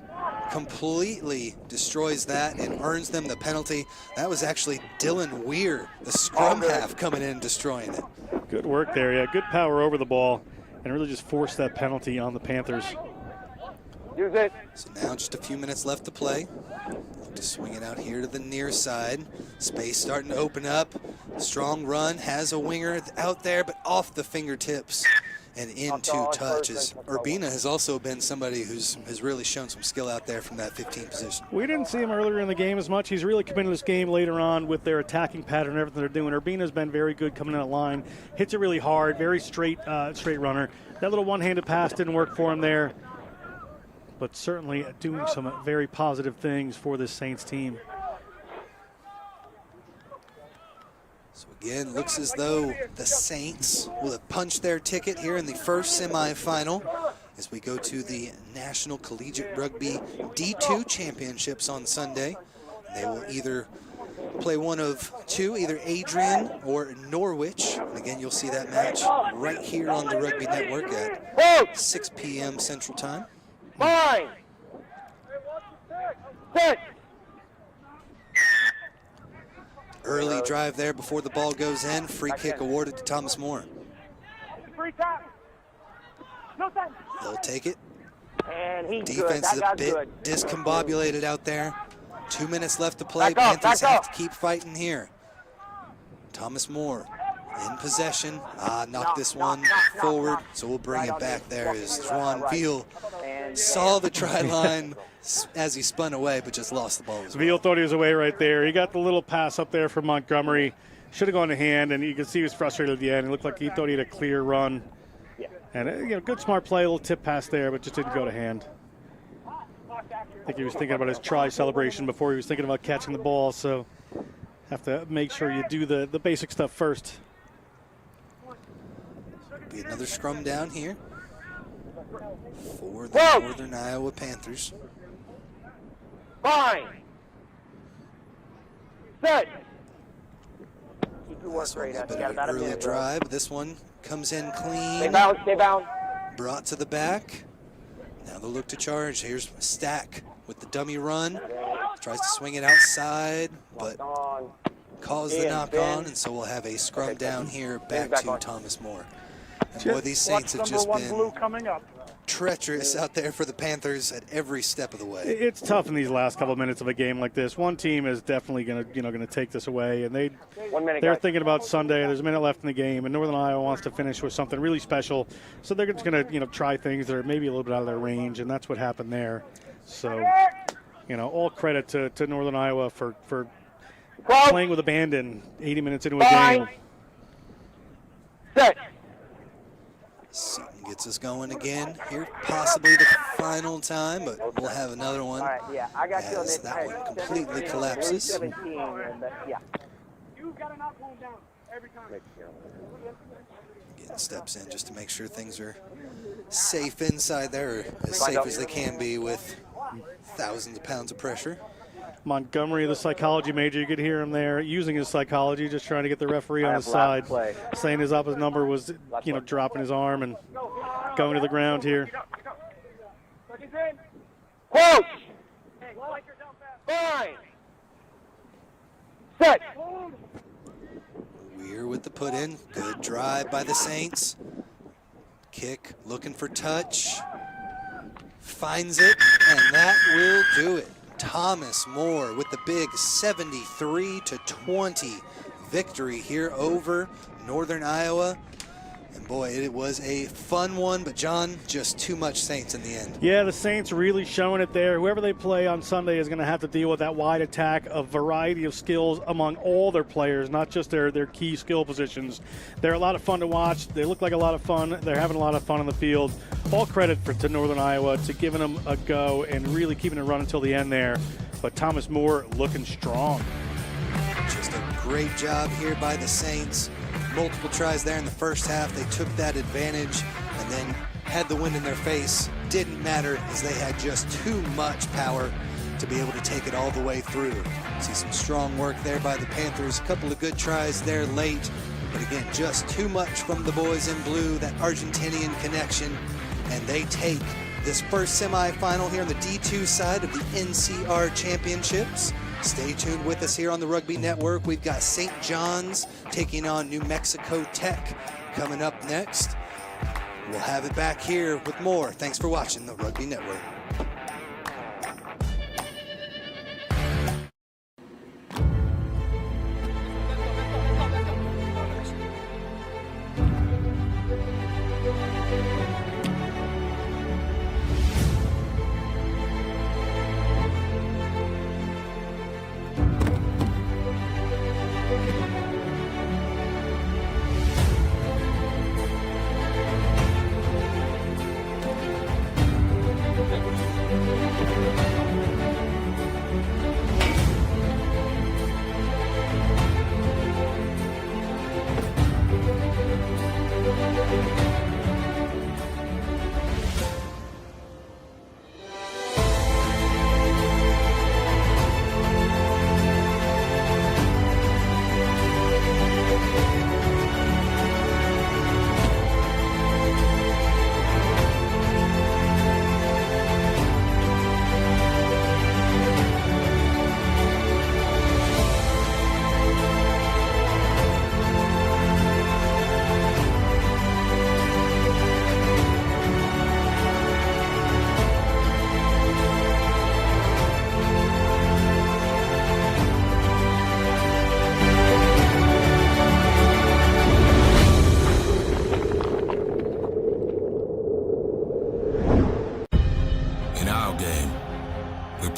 completely destroys that and earns them the penalty. That was actually Dylan Weir, the scrum half, coming in and destroying it. Good work there, yeah. Good power over the ball, and really just forced that penalty on the Panthers. Use it. So now just a few minutes left to play. To swing it out here to the near side. Space starting to open up. Strong run, has a winger out there, but off the fingertips and into touches. Urbina has also been somebody has really shown some skill out there from that 15 position. We didn't see him earlier in the game as much. He's really committed to this game later on with their attacking pattern and everything they're doing. Urbina's been very good coming in at line. Hits it really hard, very straight runner. That little one-handed pass didn't work for him there, but certainly doing some very positive things for this Saints team. So again, looks as though the Saints will have punched their ticket here in the first semifinal as we go to the National Collegiate Rugby D2 Championships on Sunday. They will either play one of two, either Adrian or Norwich. And again, you'll see that match right here on the Rugby Network at 6 p.m. Central Time. Fine. Early drive there before the ball goes in. Free kick awarded to Thomas More. They'll take it. Defense is a bit discombobulated out there. 2 minutes left to play. Panthers have to keep fighting here. Thomas More in possession. Knocked this one forward, so we'll bring it back there as Juan Veal saw the try line as he spun away, but just lost the ball as well. Veal thought he was away right there. He got the little pass up there from Montgomery. Should have gone to hand, and you can see he was frustrated at the end. It looked like he thought he had a clear run. And good smart play, a little tip pass there, but just didn't go to hand. I think he was thinking about his try celebration before he was thinking about catching the ball, so have to make sure you do the basic stuff first. Be another scrum down here for the Northern Iowa Panthers. Fine. Set. This one, a bit of an early drive. This one comes in clean. Stay bound. Brought to the back. Now they'll look to charge. Here's Stack with the dummy run. Tries to swing it outside, but calls the knock on, and so we'll have a scrum down here back to Thomas More. And boy, these Saints have just been treacherous out there for the Panthers at every step of the way. It's tough in these last couple of minutes of a game like this. One team is definitely going to take this away, and they're thinking about Sunday. There's a minute left in the game, and Northern Iowa wants to finish with something really special. So they're just going to try things that are maybe a little bit out of their range, and that's what happened there. So all credit to Northern Iowa for playing with abandon 80 minutes into a game. Set. Seaton gets us going again here, possibly the final time, but we'll have another one as that one completely collapses. Again, steps in just to make sure things are safe inside there, or as safe as they can be with thousands of pounds of pressure. Montgomery, the psychology major, you could hear him there using his psychology, just trying to get the referee on his side, saying his opposite number was, dropping his arm and going to the ground here. Quote. Fine. Set. Weir with the put in. Good drive by the Saints. Kick, looking for touch. Finds it, and that will do it. Thomas More with the big 73-20 victory here over Northern Iowa. And boy, it was a fun one, but John, just too much Saints in the end. Yeah, the Saints really showing it there. Whoever they play on Sunday is going to have to deal with that wide attack, a variety of skills among all their players, not just their key skill positions. They're a lot of fun to watch. They look like a lot of fun. They're having a lot of fun on the field. All credit to Northern Iowa to giving them a go and really keeping it running until the end there. But Thomas More looking strong. Just a great job here by the Saints. Multiple tries there in the first half. They took that advantage and then had the wind in their face. Didn't matter as they had just too much power to be able to take it all the way through. See some strong work there by the Panthers. A couple of good tries there late. But again, just too much from the boys in blue, that Argentinian connection. And they take this first semifinal here on the D2 side of the NCR Championships. Stay tuned with us here on the Rugby Network. We've got St. John's taking on New Mexico Tech coming up next. We'll have it back here with more. Thanks for watching the Rugby Network.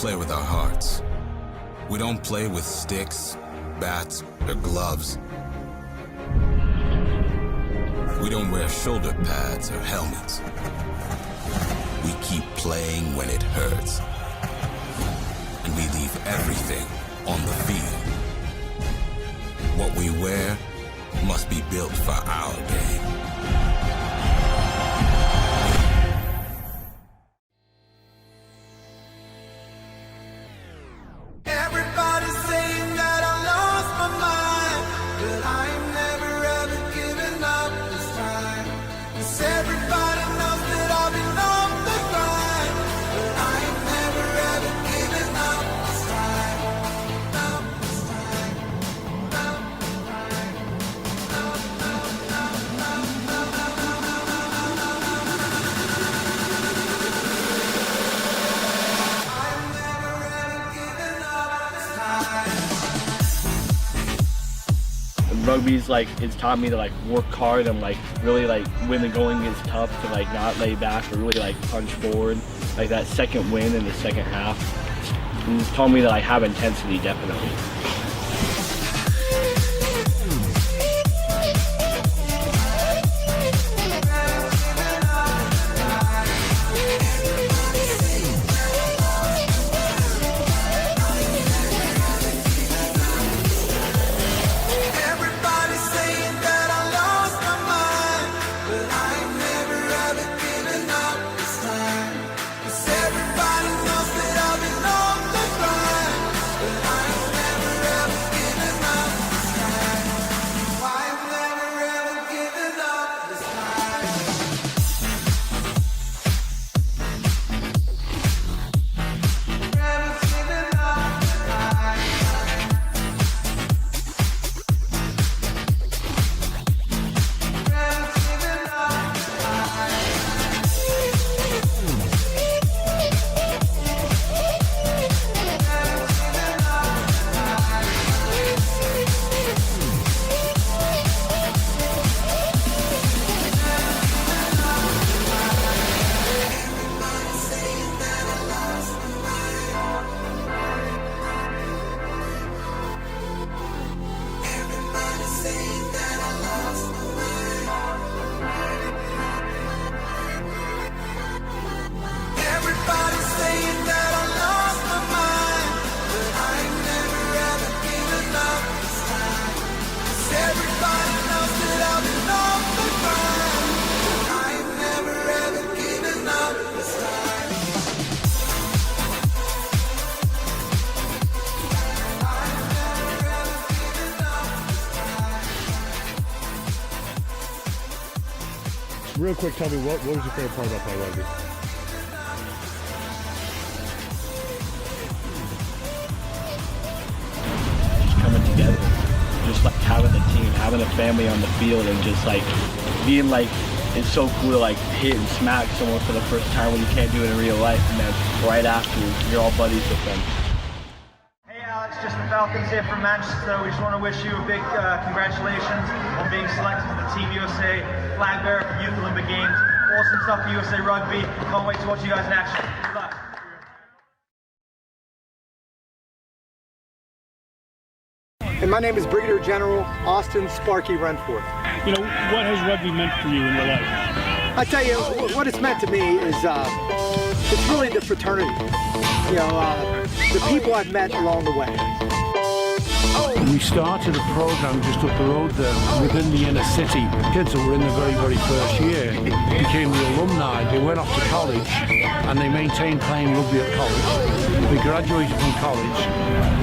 play with our hearts. We don't play with sticks, bats, or gloves. We don't wear shoulder pads or helmets. We keep playing when it hurts. And we leave everything on the field. What we wear must be built for our game. Everybody's saying that I lost my mind, but I ain't never ever giving up this time. 'Cause everybody knows that I've been on the grind, but I ain't never ever giving up this time. Up this time. Up this time. Up, up, up, up, up, up, I'm never ever giving up this time. Rugby's like, it's taught me to like work hard and like really like when the going gets tough to like not lay back or really like punch forward. Like that second win in the second half. And it's taught me that I have intensity, definitely. Everybody's saying that I lost my mind, but I ain't never ever giving up this time. 'Cause everybody knows that I've been on the grind, but I ain't never ever giving up this time. I ain't never ever giving up this time. Never giving up this time. Everybody's saying that I lost my mind, but I ain't never ever giving up this time. 'Cause everybody knows that I've been on the grind, but I ain't never ever giving up this time. I ain't never ever giving up this time. Real quick, tell me what was your favorite part about playing rugby? Just coming together, just like having a team, having a family on the field, and just like being like, it's so cool to like hit and smack someone for the first time when you can't do it in real life, and then right after you're all buddies with them. Hey Alex, just the Falcons here from Manchester. We just want to wish you a big congratulations on being selected to the Team USA flag bearer for Youth Olympic Games. Awesome stuff for USA Rugby. Can't wait to watch you guys in action. Good luck. And my name is Brigadier General Austin Sparky Renforth. You know, what has rugby meant for you in your life? I tell you, what it's meant to me is it's really the fraternity. You know, the people I've met along the way. We started a program just up the road there within the inner city. Kids that were in the very, very first year became the alumni. They went off to college and they maintained playing rugby at college. They graduated from college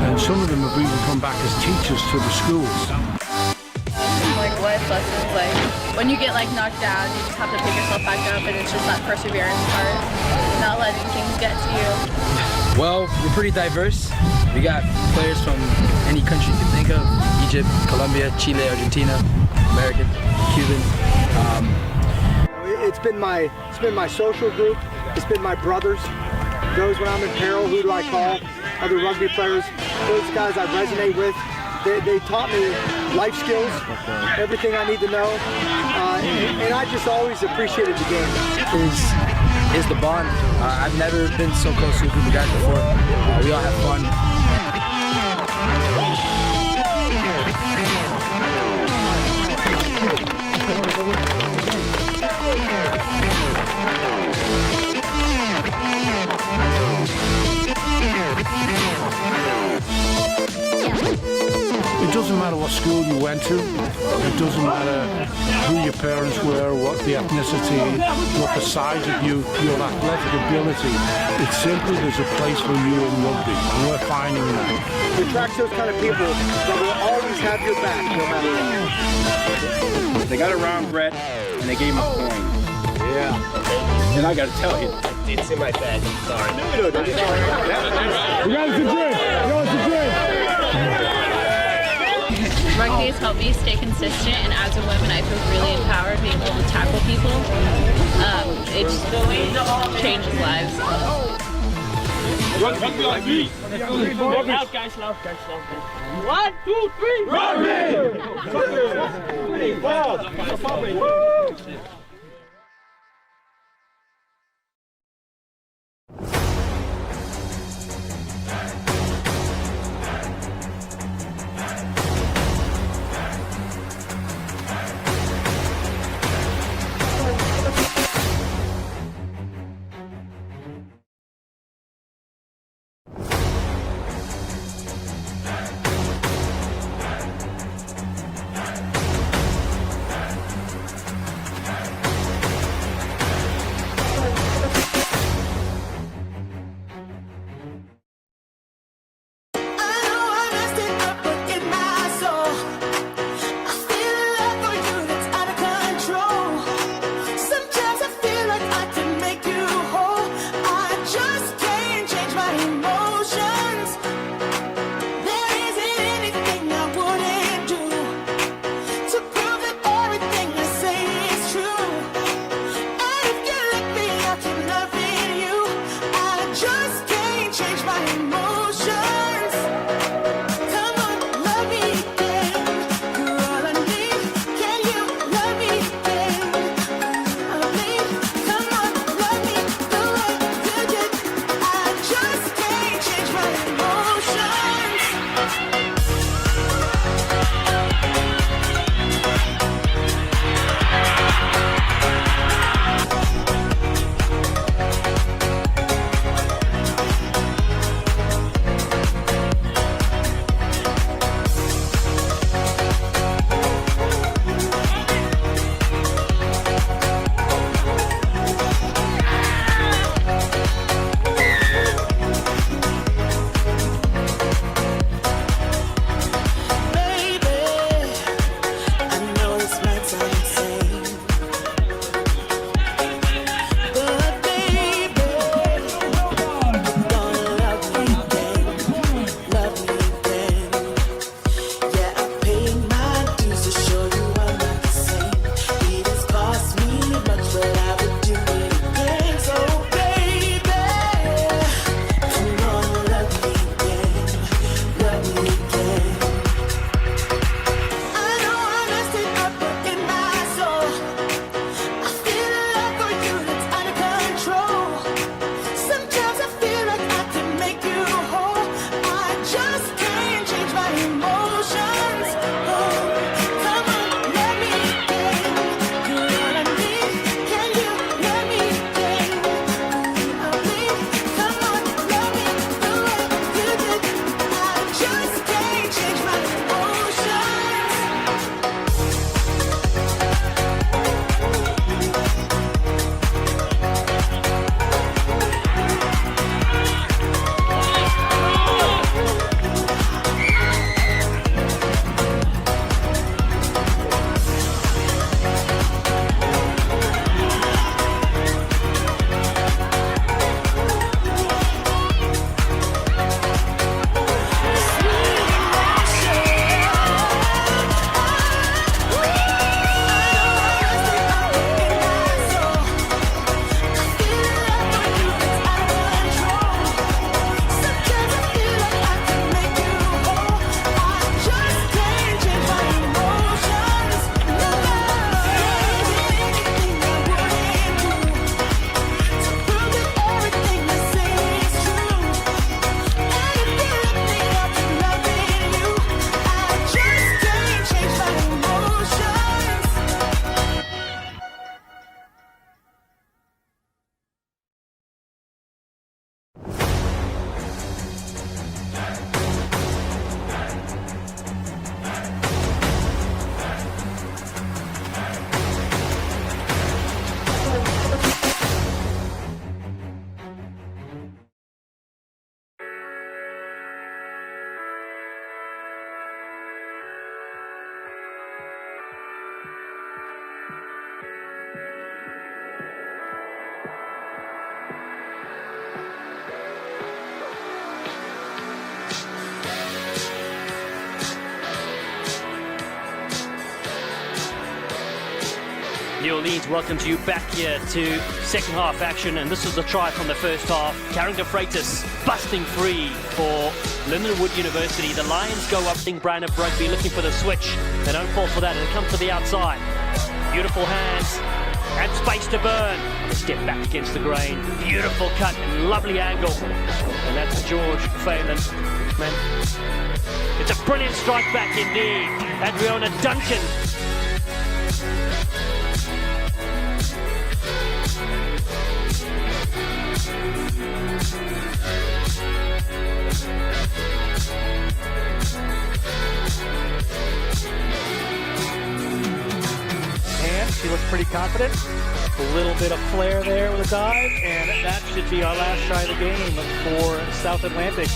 and some of them have even come back as teachers to the schools. Like life lessons, like when you get like knocked down, you just have to pick yourself back up, and it's just that perseverance part, not letting things get to you. Well, we're pretty diverse. We got players from any country you can think of: Egypt, Colombia, Chile, Argentina, American, Cuban. It's been my social group. It's been my brothers. Those when I'm in peril, who do I call? Other rugby players. Those guys I resonate with. They taught me life skills, everything I need to know, and I just always appreciated the game. Is the bond. I've never been so close to a group of guys before. We all have fun. to. It doesn't matter who your parents were, what the ethnicity, what the size of your athletic ability. It's simply there's a place for you in rugby, and we're finding that. It attracts those kind of people that will always have your back no matter what. They got around Brett and they gave him a coin. Yeah. And I got to tell you, It's in my bed. Sorry. You guys can drink. Rugby has helped me stay consistent, and as a woman, I feel really empowered being able to tackle people. It just changes lives. Rugby on me. Loud, guys, loud. 1, 2, 3, rugby! Orleans welcomes you back here to second half action, and this is a try from the first half. Carrington Freitas busting free for Lindenwood University. The Lions go up, Brandon Rugby looking for the switch. They don't fall for that, and it comes to the outside. Beautiful hands and space to burn. Step back against the grain. Beautiful cut and lovely angle. And that's George Phelan. Man, it's a brilliant strike back indeed. Adriana Duncan. And she looks pretty confident. A little bit of flair there with a dive, and that should be our last try of the game for South Atlantic.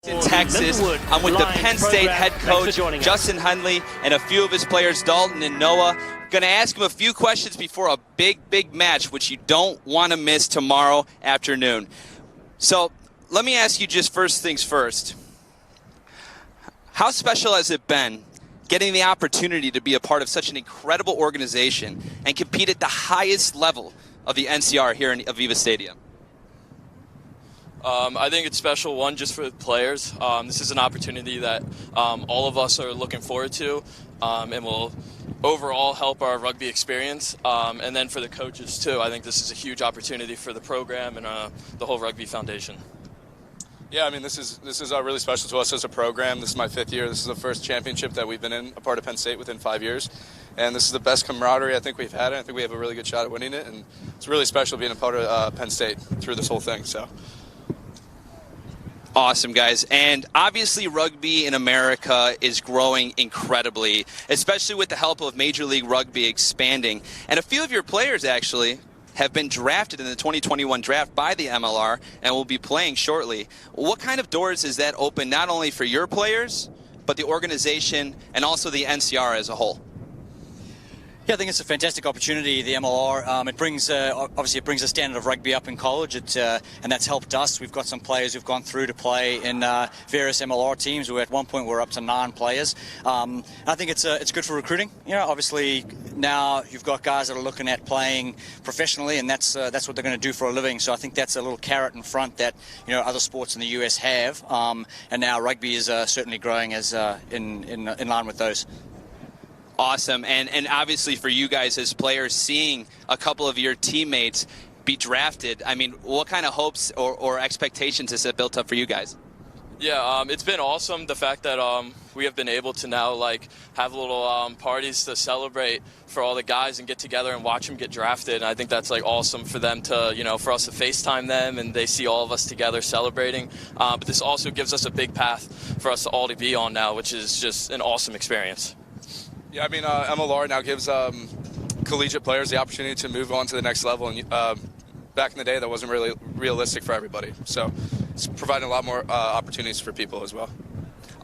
In Texas, I'm with the Penn State head coach, Justin Hundley, and a few of his players, Dalton and Noah. Going to ask him a few questions before a big match, which you don't want to miss tomorrow afternoon. So let me ask you just first things first. How special has it been getting the opportunity to be a part of such an incredible organization and compete at the highest level of the NCR here in AVEVA Stadium? I think it's special, one, just for the players. This is an opportunity that all of us are looking forward to and will overall help our rugby experience. And then for the coaches, too. I think this is a huge opportunity for the program and the whole Rugby Foundation. Yeah, I mean, this is really special to us as a program. This is my 5th year. This is the first championship that we've been in, a part of Penn State within 5 years. And this is the best camaraderie I think we've had. I think we have a really good shot at winning it. And it's really special being a part of Penn State through this whole thing. So. Awesome, guys. And obviously rugby in America is growing incredibly, especially with the help of Major League Rugby expanding. And a few of your players actually have been drafted in the 2021 draft by the MLR and will be playing shortly. What kind of doors is that open not only for your players, but the organization and also the NCR as a whole? Yeah, I think it's a fantastic opportunity, the MLR. It brings, obviously, it brings the standard of rugby up in college, and that's helped us. We've got some players who've gone through to play in various MLR teams. At one point, we're up to 9 players. I think it's good for recruiting. You know, obviously, now you've got guys that are looking at playing professionally, and that's what they're going to do for a living. So I think that's a little carrot in front that other sports in the US have, and now rugby is certainly growing as in line with those. Awesome. And obviously for you guys as players, seeing a couple of your teammates be drafted, I mean, what kind of hopes or expectations has that built up for you guys? Yeah, it's been awesome, the fact that we have been able to now have little parties to celebrate for all the guys and get together and watch them get drafted. And I think that's awesome for them to, for us to FaceTime them and they see all of us together celebrating. But this also gives us a big path for us all to be on now, which is just an awesome experience. Yeah, I mean, MLR now gives collegiate players the opportunity to move on to the next level. And back in the day, that wasn't really realistic for everybody. So it's providing a lot more opportunities for people as well.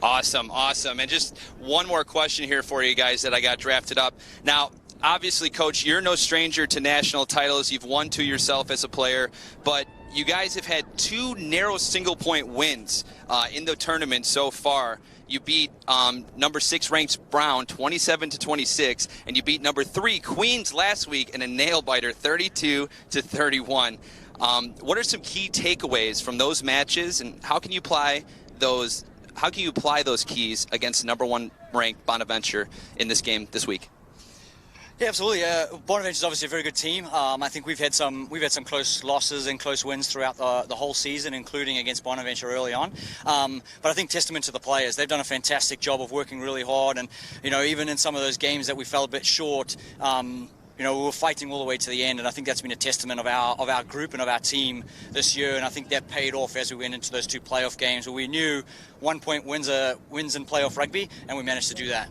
Awesome. And just one more question here for you guys that I got drafted up. Now, obviously, Coach, you're no stranger to national titles. You've won 2 yourself as a player. But you guys have had 2 narrow single-point wins in the tournament so far. You beat number 6 ranked Brown 27-26, and you beat number 3 Queens last week in a nail-biter 32-31. What are some key takeaways from those matches, and how can you apply those keys against number 1 ranked Bonaventure in this game this week? Yeah, absolutely. Bonaventure is obviously a very good team. I think we've had some close losses and close wins throughout the whole season, including against Bonaventure early on. But I think testament to the players. They've done a fantastic job of working really hard, and even in some of those games that we fell a bit short, we were fighting all the way to the end, and I think that's been a testament of our group and of our team this year. And I think that paid off as we went into those 2 playoff games where we knew 1 point wins in playoff rugby, and we managed to do that.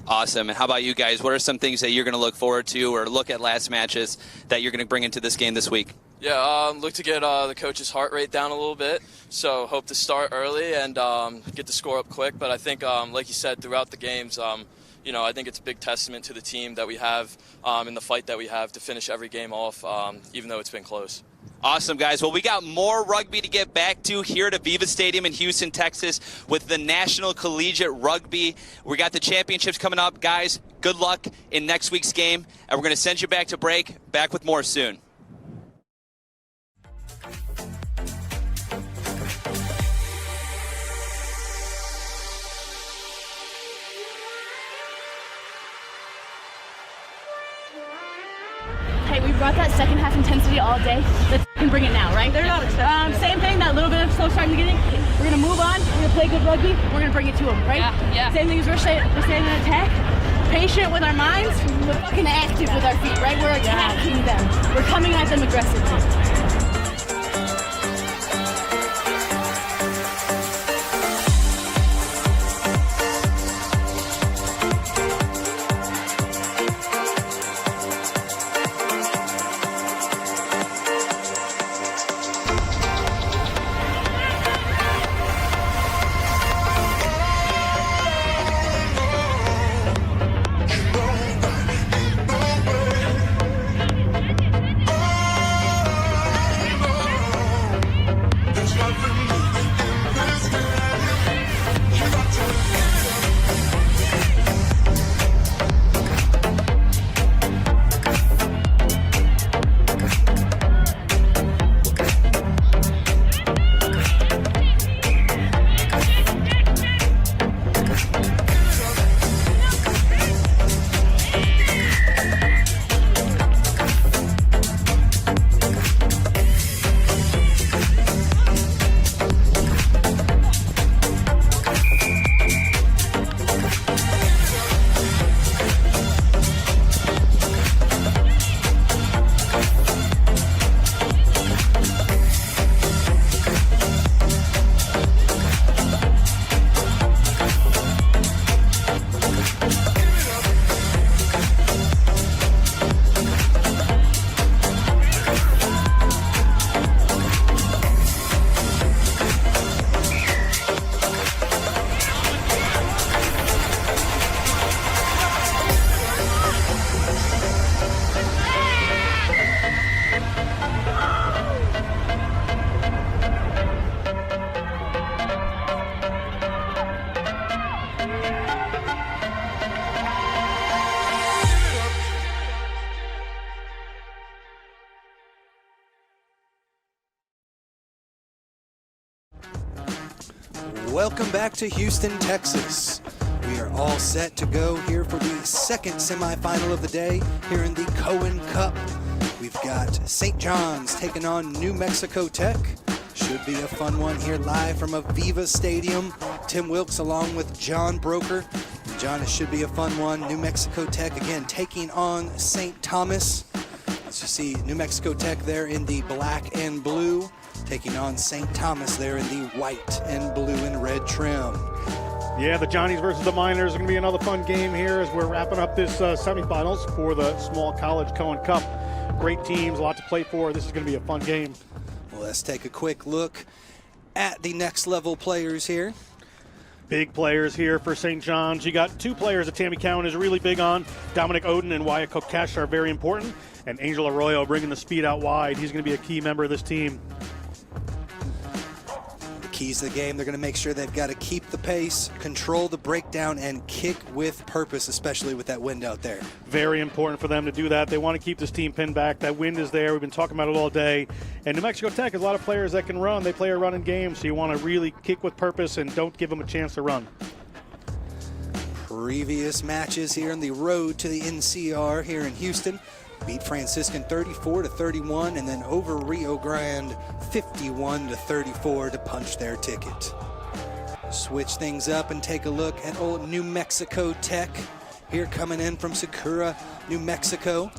Awesome. And how about you guys? What are some things that you're going to look forward to or look at last matches that you're going to bring into this game this week? Yeah, look to get the coach's heart rate down a little bit. So hope to start early and get the score up quick. But I think, like you said, throughout the games, I think it's a big testament to the team that we have and the fight that we have to finish every game off, even though it's been close. Awesome, guys. Well, we got more rugby to get back to here at AVEVA Stadium in Houston, Texas with the National Collegiate Rugby. We got the championships coming up. Guys, good luck in next week's game, and we're going to send you back to break. Back with more soon. Hey, we brought that second half intensity all day. Let's bring it now, right? They're not same thing, that little bit of slow start in the beginning. We're going to move on. We're going to play good rugby. We're going to bring it to them, right? Yeah. Same thing as we're saying in attack. Patient with our minds. We're fucking active with our feet, right? We're attacking them. We're coming at them aggressively. Welcome back to Houston, Texas. We are all set to go here for the second semifinal of the day here in the Cohen Cup. We've got St. John's taking on New Mexico Tech. Should be a fun one here live from AVEVA Stadium. Tim Wilkes along with John Broker. John, it should be a fun one. New Mexico Tech again taking on St. Thomas. As you see, New Mexico Tech there in the black and blue, taking on St. Thomas there in the white and blue and red trim. Yeah, the Johnnies versus the Miners are going to be another fun game here as we're wrapping up this semifinals for the Small College Cohen Cup. Great teams, a lot to play for. This is going to be a fun game. Well, let's take a quick look at the next level players here. Big players here for St. John's. You got two players that Tammy Cowan is really big on. Dominic Oden and Wyatt Kokesh are very important. And Angel Arroyo bringing the speed out wide. He's going to be a key member of this team. The keys to the game, they're going to make sure they've got to keep the pace, control the breakdown, and kick with purpose, especially with that wind out there. Very important for them to do that. They want to keep this team pinned back. That wind is there. We've been talking about it all day. And New Mexico Tech has a lot of players that can run. They play a running game, so you want to really kick with purpose and don't give them a chance to run. Previous matches here on the road to the NCR here in Houston. Beat Franciscan 34-31 and then over Rio Grande 51-34 to punch their ticket. Switch things up and take a look at old New Mexico Tech here coming in from Sakura, New Mexico.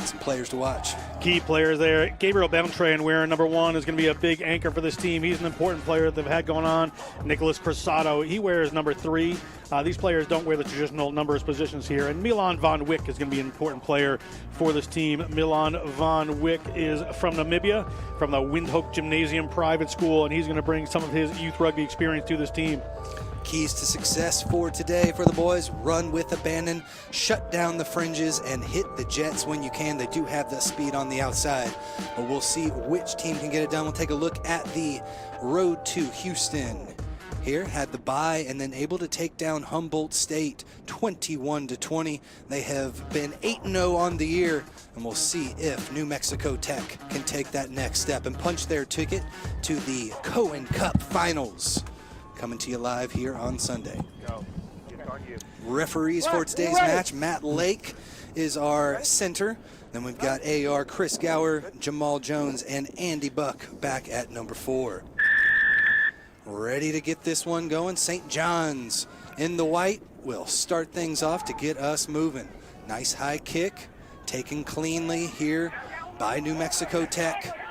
Some players to watch. Key players there. Gabriel Beltran wearing number 1 is going to be a big anchor for this team. He's an important player that they've had going on. Nicholas Cruzado, he wears number 3. These players don't wear the traditional numbers positions here. And Milan Van Wyk is going to be an important player for this team. Milan Van Wyk is from Namibia, from the Windhoek Gymnasium private school, and he's going to bring some of his youth rugby experience to this team. Keys to success for today for the boys: run with abandon, shut down the fringes, and hit the jets when you can. They do have the speed on the outside, but we'll see which team can get it done. We'll take a look at the road to Houston. Here had the bye and then able to take down Humboldt State 21-20. They have been 8-0 on the year, and we'll see if New Mexico Tech can take that next step and punch their ticket to the Cohen Cup Finals. Coming to you live here on Sunday. Referees for today's match: Matt Lake is our center. Then we've got AR Chris Gower, Jamal Jones, and Andy Buck back at number 4. Ready to get this one going. St. John's in the white will start things off to get us moving. Nice high kick, taken cleanly here by New Mexico Tech.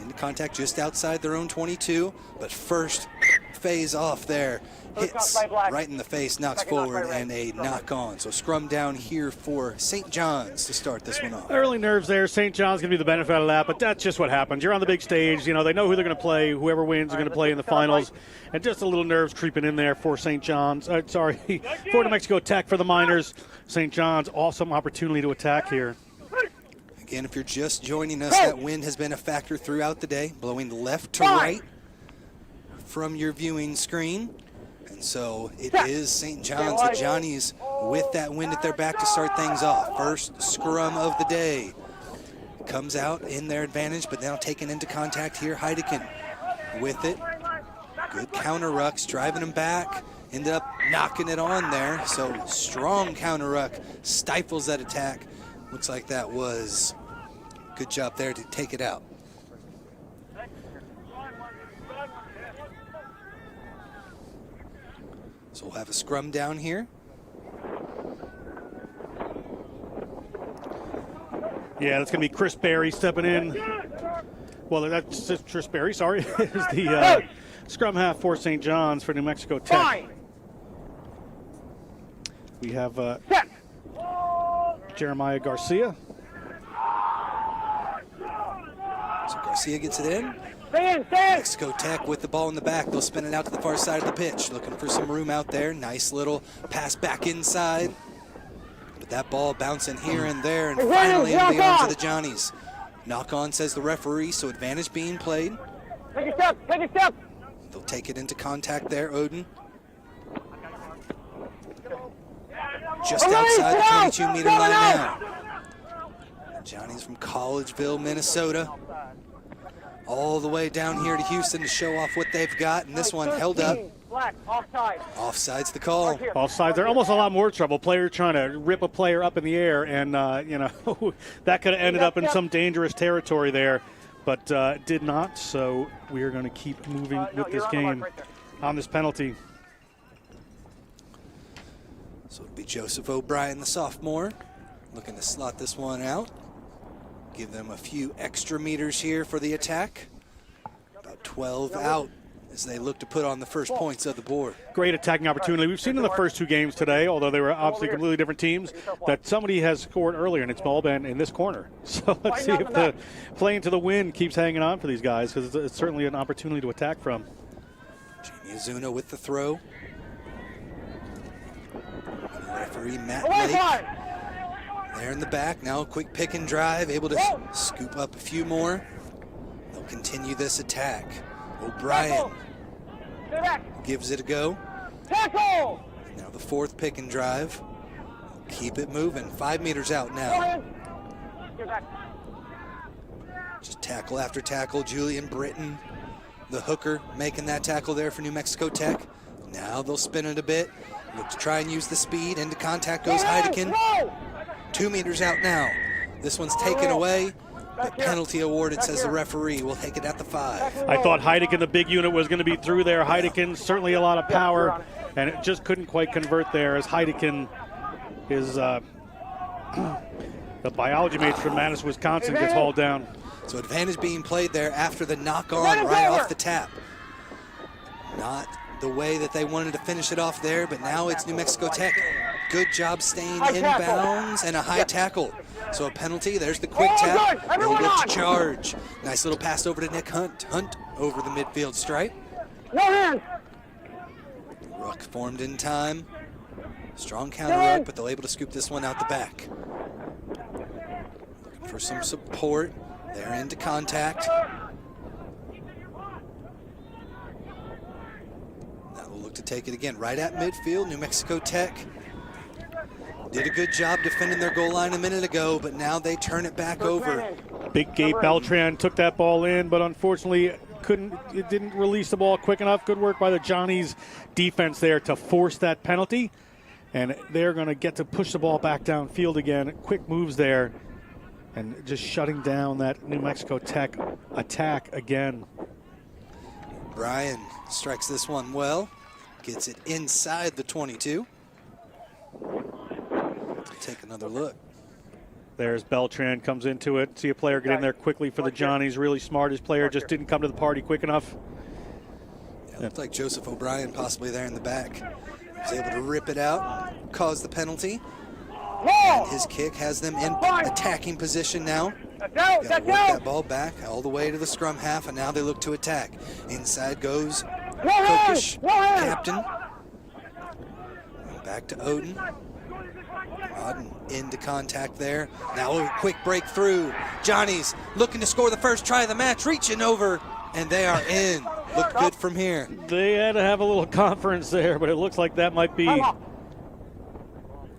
Into contact just outside their own 22, but first phase off there. Hits right in the face, knocks forward, and a knock on. So scrum down here for St. John's to start this one off. Early nerves there. St. John's going to be the benefit of that, but that's just what happens. You're on the big stage. You know, they know who they're going to play. Whoever wins is going to play in the finals. And just a little nerves creeping in there for St. John's. For New Mexico Tech for the Miners. St. John's, awesome opportunity to attack here. Again, if you're just joining us, that wind has been a factor throughout the day, blowing left to right from your viewing screen. And so it is St. John's, the Johnnies, with that wind at their back to start things off. First scrum of the day comes out in their advantage, but now taken into contact here. Heidecken with it. Good counter rucks, driving them back. Ended up knocking it on there. So strong counter ruck stifles that attack. Looks like that was a good job there to take it out. So we'll have a scrum down here. Yeah, that's going to be Chris Berry stepping in. Well, that's Chris Berry, sorry, is the scrum half for St. John's for New Mexico Tech. We have Jeremiah Garcia. So Garcia gets it in. Mexico Tech with the ball in the back. They'll spin it out to the far side of the pitch, looking for some room out there. Nice little pass back inside. But that ball bouncing here and there, and finally into the arms of the Johnnies. Knock on, says the referee, so advantage being played. Take a step, take a step. They'll take it into contact there, Odin. Just outside the 22-meter line now. Johnny's from Collegeville, Minnesota. All the way down here to Houston to show off what they've got, and this one held up. Offside's the call. Offsides. They're almost a lot more trouble. Players trying to rip a player up in the air, and you know, that could have ended up in some dangerous territory there, but did not. So we are going to keep moving with this game on this penalty. So it'll be Joseph O'Brien, the sophomore, looking to slot this one out. Give them a few extra meters here for the attack. About 12 out as they look to put on the first points of the board. Great attacking opportunity. We've seen in the first two games today, although they were obviously completely different teams, that somebody has scored earlier, and it's all been in this corner. So let's see if the play into the wind keeps hanging on for these guys, because it's certainly an opportunity to attack from. Jamie Azuna with the throw. And referee Matt Lake there in the back. Now a quick pick and drive, able to scoop up a few more. They'll continue this attack. O'Brien gives it a go. Now the fourth pick and drive. Keep it moving. 5 meters out now. Just tackle after tackle. Julian Britton, the hooker, making that tackle there for New Mexico Tech. Now they'll spin it a bit. Look to try and use the speed. Into contact goes Heidecken. 2 meters out now. This one's taken away, but penalty awarded, says the referee. We'll take it at the 5. I thought Heidecken, the big unit, was going to be through there. Heidecken, certainly a lot of power, and it just couldn't quite convert there as Heidecken is the biology major from Madison, Wisconsin, gets hauled down. So advantage being played there after the knock-on right off the tap. Not the way that they wanted to finish it off there, but now it's New Mexico Tech. Good job staying in bounds and a high tackle. So a penalty, there's the quick tap. They'll look to charge. Nice little pass over to Nick Hunt. Hunt over the midfield stripe. Ruck formed in time. Strong counter ruck, but they're able to scoop this one out the back. Looking for some support. They're into contact. Now they'll look to take it again. Right at midfield, New Mexico Tech did a good job defending their goal line a minute ago, but now they turn it back over. Big Gabe Beltran took that ball in, but unfortunately it didn't release the ball quick enough. Good work by the Johnnies defense there to force that penalty. And they're going to get to push the ball back downfield again. Quick moves there and just shutting down that New Mexico Tech attack again. Brian strikes this one well. Gets it inside the 22. Take another look. There's Beltran, comes into it. See a player get in there quickly for the Johnnies. Really smart. His player just didn't come to the party quick enough. Yeah, looked like Joseph O'Brien possibly there in the back. Was able to rip it out, cause the penalty. And his kick has them in attacking position now. Got to work that ball back all the way to the scrum half, and now they look to attack. Inside goes Kokish, captain. Back to Odin. Odin into contact there. Now a quick breakthrough. Johnny's looking to score the first try of the match, reaching over, and they are in. Look good from here. They had to have a little conference there, but it looks like that might be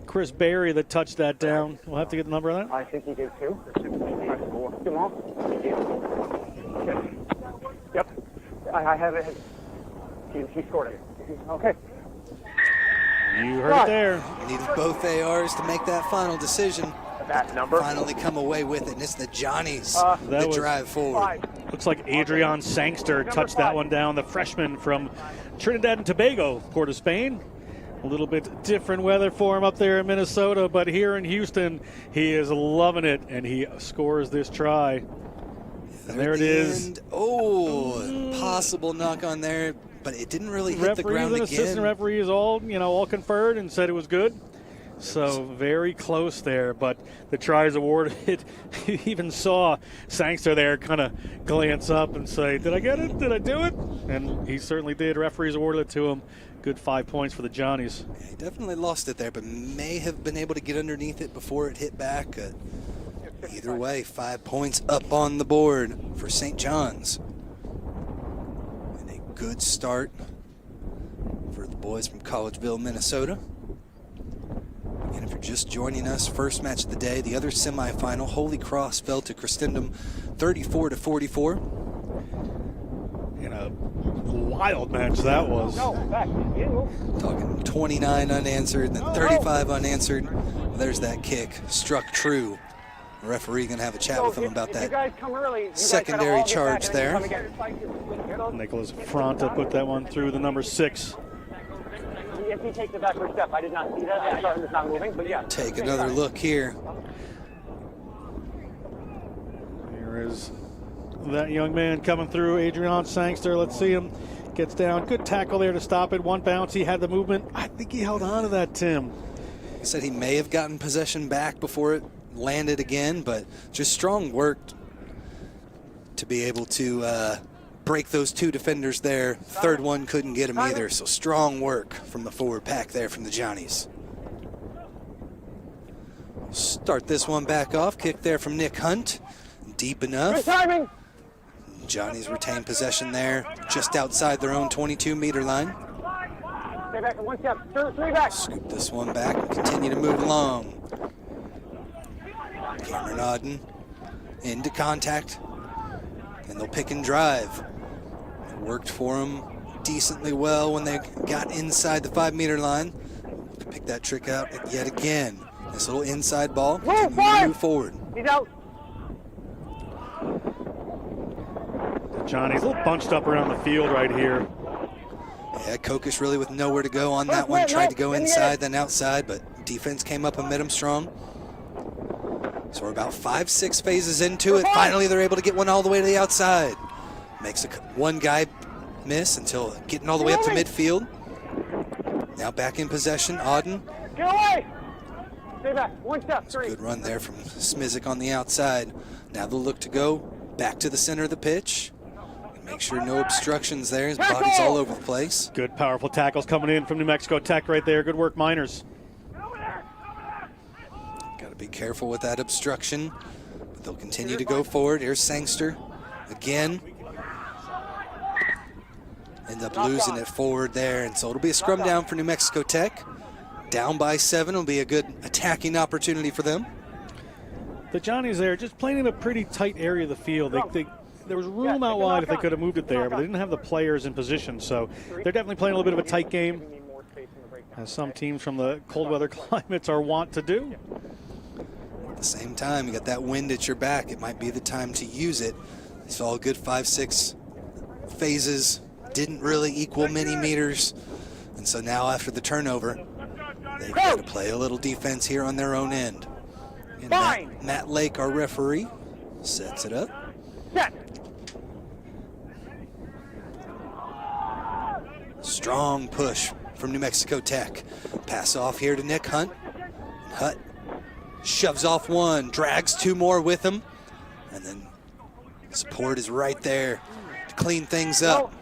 Chris Berry that touched that down. We'll have to get the number on that. I think he did too. Yep. I have it. He scored it. Okay. You heard it there. Needed both ARs to make that final decision. That number. Finally come away with it, and it's the Johnnies that drive forward. Looks like Adrian Sangster touched that one down, the freshman from Trinidad and Tobago, Port of Spain. A little bit different weather for him up there in Minnesota, but here in Houston, he is loving it, and he scores this try. And there it is. Oh, possible knock on there, but it didn't really hit the ground again. Assistant referees all conferred and said it was good. So very close there, but the try is awarded. You even saw Sangster there kind of glance up and say, did I get it? Did I do it? And he certainly did. Referees awarded it to him. Good 5 points for the Johnnies. Yeah, he definitely lost it there, but may have been able to get underneath it before it hit back. Either way, 5 points up on the board for St. John's. And a good start for the boys from Collegeville, Minnesota. And if you're just joining us, first match of the day, the other semifinal, Holy Cross fell to Christendom 34-44. In a wild match that was. Talking 29 unanswered, then 35 unanswered. Well, there's that kick, struck true. The referee gonna have a chat with him about that secondary charge there. Nicholas Fronta put that one through the number 6. If he takes the backward step, I did not see that. I saw him not moving, but yeah. Take another look here. Here is that young man coming through, Adrian Sangster. Let's see him. Gets down. Good tackle there to stop it. One bounce. He had the movement. I think he held on to that, Tim. He said he may have gotten possession back before it landed again, but just strong work to be able to break those two defenders there. Third one couldn't get him either, so strong work from the forward pack there from the Johnnies. Start this one back off. Kick there from Nick Hunt. Deep enough. Johnnies retain possession there, just outside their own 22-meter line. Stay back one step, 3 back. Scoop this one back and continue to move along. Cameron Odden into contact, and they'll pick and drive. It worked for them decently well when they got inside the 5-meter line. Pick that trick out yet again. This little inside ball, move forward. He's out. Johnny's a little bunched up around the field right here. Yeah, Kokish really with nowhere to go on that one. Tried to go inside, then outside, but defense came up and met him strong. So we're about 5-6 phases into it. Finally, they're able to get one all the way to the outside. Makes one guy miss until getting all the way up to midfield. Now back in possession, Auden. Get away! Stay back, one step, 3. Good run there from Smizik on the outside. Now they'll look to go back to the center of the pitch. Make sure no obstructions there. His body's all over the place. Good, powerful tackles coming in from New Mexico Tech right there. Good work, Miners. Got to be careful with that obstruction. But they'll continue to go forward. Here's Sangster again. Ends up losing it forward there, and so it'll be a scrum down for New Mexico Tech. Down by 7 will be a good attacking opportunity for them. The Johnnies there just playing in a pretty tight area of the field. There was room out wide if they could have moved it there, but they didn't have the players in position, so they're definitely playing a little bit of a tight game, as some teams from the cold weather climates are wont to do. At the same time, you got that wind at your back. It might be the time to use it. It's all good 5-6 phases. Didn't really equal many meters, and so now after the turnover, they've got to play a little defense here on their own end. And Matt Lake, our referee, sets it up. Strong push from New Mexico Tech. Pass off here to Nick Hunt. Hunt shoves off one, drags 2 more with him, and then support is right there to clean things up.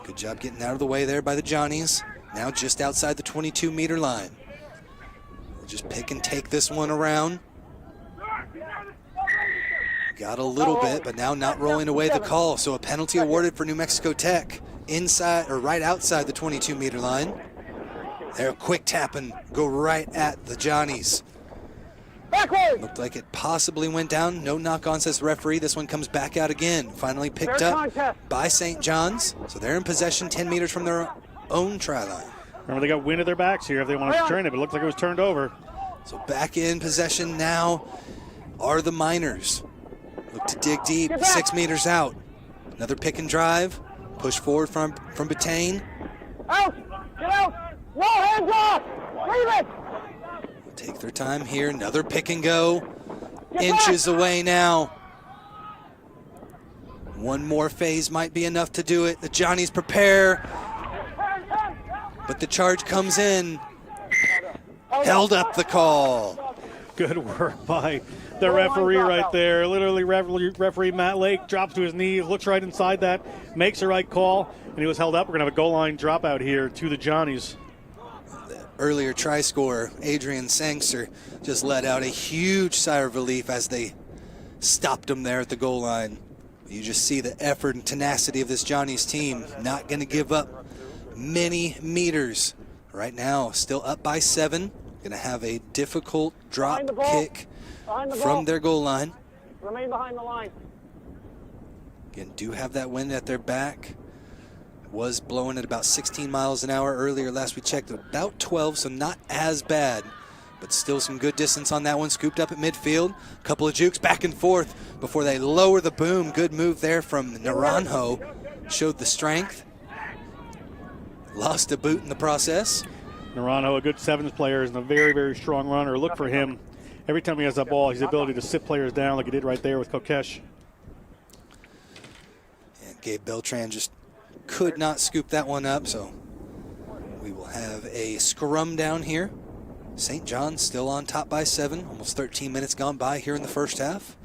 Good job getting out of the way there by the Johnnies. Now just outside the 22-meter line. We'll just pick and take this one around. Got a little bit, but now not rolling away the call. So a penalty awarded for New Mexico Tech inside or right outside the 22-meter line. They're a quick tap and go right at the Johnnies. Looked like it possibly went down. No knock-on, says the referee. This one comes back out again. Finally picked up by St. John's. So they're in possession 10 meters from their own try line. Remember, they got wind at their backs here if they want to turn it, but it looked like it was turned over. So back in possession now are the Miners. Look to dig deep, 6 meters out. Another pick and drive. Push forward from Batain. Out! Get out! No, hands off! Leave it! Take their time here. Another pick and go. Inches away now. One more phase might be enough to do it. The Johnnies prepare. But the charge comes in. Held up the call. Good work by the referee right there. Literally, referee Matt Lake drops to his knees, looks right inside that, makes the right call, and he was held up. We're going to have a goal line dropout here to the Johnnies. Earlier try scorer, Adrian Sangster, just let out a huge sigh of relief as they stopped him there at the goal line. You just see the effort and tenacity of this Johnnies team. Not going to give up many meters. Right now, still up by 7. Going to have a difficult drop kick from their goal line. Remain behind the line. Again, do have that wind at their back. Was blowing at about 16 miles an hour earlier. Last we checked, about 12, so not as bad. But still some good distance on that one. Scooped up at midfield. A couple of jukes back and forth before they lower the boom. Good move there from Naranjo. Showed the strength. Lost a boot in the process. Naranjo, a good sevens player, is a very, very strong runner. Look for him. Every time he has that ball, his ability to sit players down like he did right there with Kokesh. And Gabe Beltran just could not scoop that one up, so we will have a scrum down here. St. John's still on top by 7. Almost 13 minutes gone by here in the first half.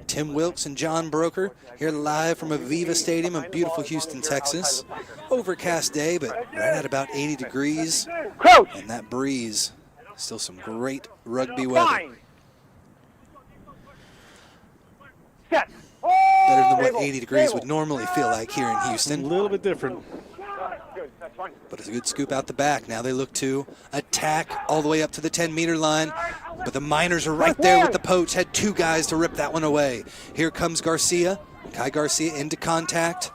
Tim Wilkes and John Broker here live from AVEVA Stadium in beautiful Houston, Texas. Overcast day, but right at about 80 degrees. And that breeze, still some great rugby weather. Better than what 80 degrees would normally feel like here in Houston. A little bit different. But it's a good scoop out the back. Now they look to attack all the way up to the 10-meter line. But the Miners are right there with the poach. Had 2 guys to rip that one away. Here comes Garcia. Kai Garcia into contact.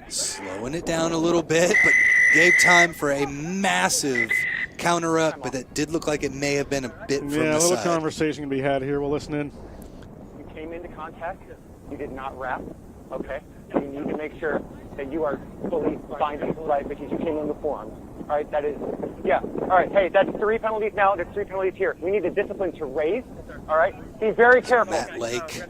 Slowing it down a little bit, but gave time for a massive counter up, but it did look like it may have been a bit from the side. Yeah, a little conversation can be had here. We'll listen in. You came into contact. You did not wrap. Okay. You need to make sure that you are fully binding, right, because you came in the forearms. All right, that is, yeah. All right, hey, that's 3 penalties now. There's 3 penalties here. We need the discipline to raise, all right? Be very careful. Matt Lake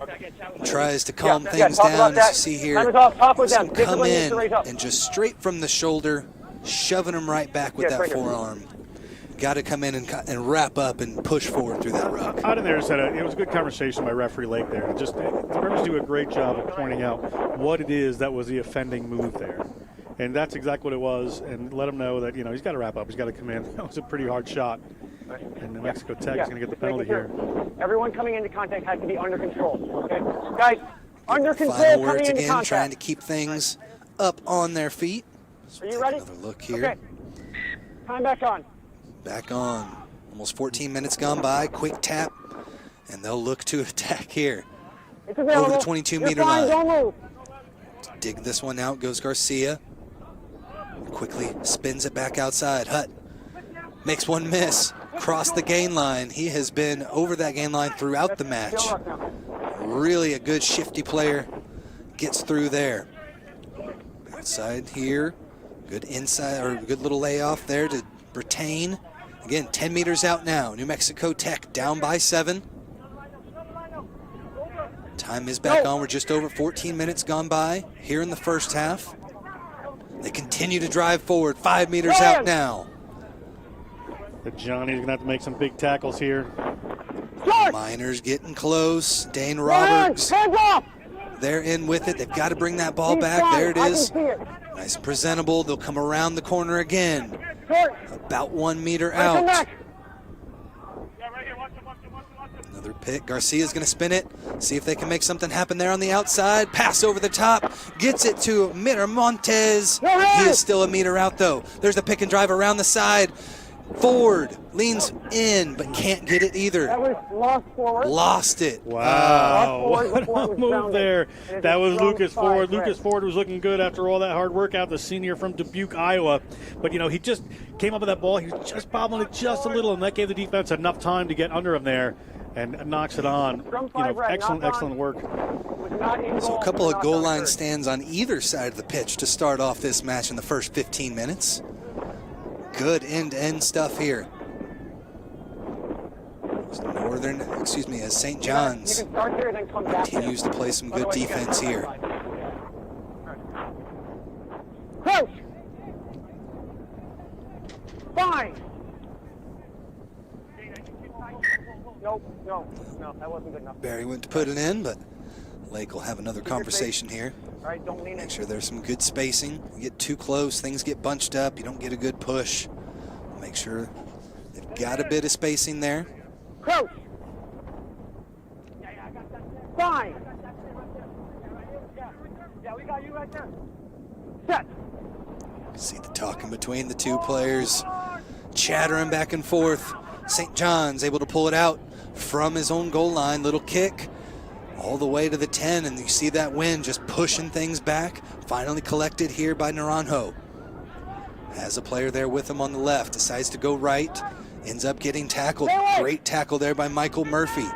tries to calm things down, as you see here. Time is off, talk with them. Come in and just straight from the shoulder, shoving him right back with that forearm. got to come in and wrap up and push forward through that ruck. Out in there, it was a good conversation by referee Lake there. Just the referees do a great job of pointing out what it is that was the offending move there. And that's exactly what it was, and let him know that, he's got to wrap up. He's got to come in. That was a pretty hard shot. And New Mexico Tech is going to get the penalty here. Everyone coming into contact has to be under control, okay? Guys, under control Final coming words into again, contact. trying to keep things up on their feet. Are you ready? Another look here. Okay. Time back on. Back on. Almost 14 minutes gone by. Quick tap, and they'll look to attack here. It's available. Over the 22-meter line. line. Don't move. Dig this one out, goes Garcia. Quickly spins it back outside. Hutt makes one miss. Cross the gain line. He has been over that gain line throughout the match. Really a good shifty player. Gets through there. Outside here. Good inside, or good little layoff there to Bertain. Again, 10 meters out now. New Mexico Tech down by 7. Time is back on. We're just over 14 minutes gone by here in the first half. They continue to drive forward. 5 meters out now. But Johnny's going to have to make some big tackles here. Miners getting close. Dane Roberts. They're in with it. They've got to bring that ball back. There it is. Nice and presentable. They'll come around the corner again. About 1 meter out. Another pick. Garcia's going to spin it. See if they can make something happen there on the outside. Pass over the top. Gets it to Miramontes. He is still a meter out, though. There's the pick and drive around the side. Ford leans in, but can't get it either. That was lost forward. Lost it. Wow. What a move there. That was Lucas Ford. Lucas Ford was looking good after all that hard work out, the senior from Dubuque, Iowa. But, he just came up with that ball. He was just bobbling it just a little, and that gave the defense enough time to get under him there and knocks it on. Excellent work. So a couple of goal line stands on either side of the pitch to start off this match in the first 15 minutes. Good end-to-end stuff here. As St. John's continues to play some good defense here. Coach! Fine! No, that wasn't good enough. Barry went to put it in, but Lake will have another conversation here. Make sure there's some good spacing. You get too close, things get bunched up, you don't get a good push. Make sure they've got a bit of spacing there. Coach! Fine! Yeah, we got you right there. Set! See the talking between the two players, chattering back and forth. St. John's able to pull it out from his own goal line. Little kick all the way to the 10, and you see that wind just pushing things back. Finally collected here by Naranjo. Has a player there with him on the left, decides to go right, ends up getting tackled. Great tackle there by Michael Murphy.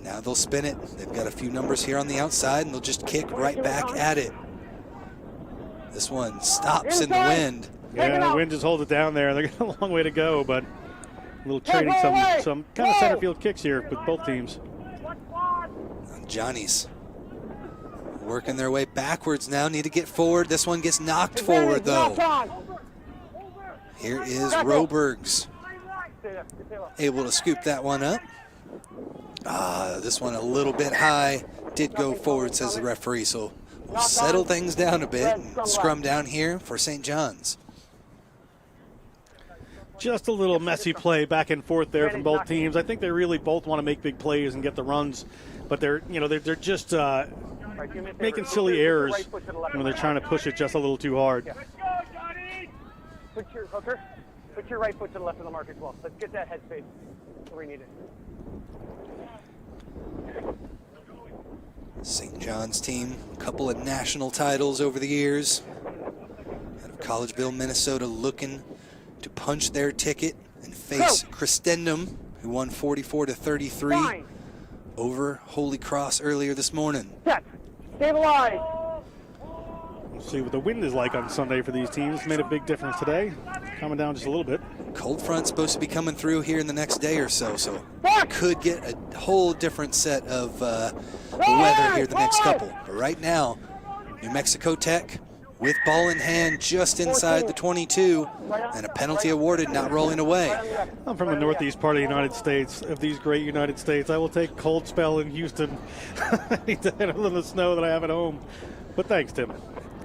Now they'll spin it. They've got a few numbers here on the outside, and they'll just kick right back at it. This one stops in the wind. Yeah, the wind just holds it down there. They're got a long way to go, but a little trading some kind of center field kicks here with both teams. Johnny's working their way backwards now. Need to get forward. This one gets knocked forward, though. Here is Robergs. Able to scoop that one up. This one a little bit high. Did go forward, says the referee, so we'll settle things down a bit and scrum down here for St. John's. Just a little messy play back and forth there from both teams. I think they really both want to make big plays and get the runs, but they're just making silly errors when they're trying to push it just a little too hard. Put your right foot to the left of the mark as well. Let's get that head space where we need it. St. John's team, a couple of national titles over the years. Out of Collegeville, Minnesota, looking to punch their ticket and face Christendom, who won 44-33 over Holy Cross earlier this morning. Set. Stabilize. We'll see what the wind is like on Sunday for these teams. Made a big difference today. Coming down just a little bit. Cold front's supposed to be coming through here in the next day or so, so could get a whole different set of weather here the next couple. But right now, New Mexico Tech with ball in hand just inside the 22, and a penalty awarded, not rolling away. I'm from the northeast part of the United States, of these great United States. I will take cold spell in Houston than the snow that I have at home. But thanks, Tim.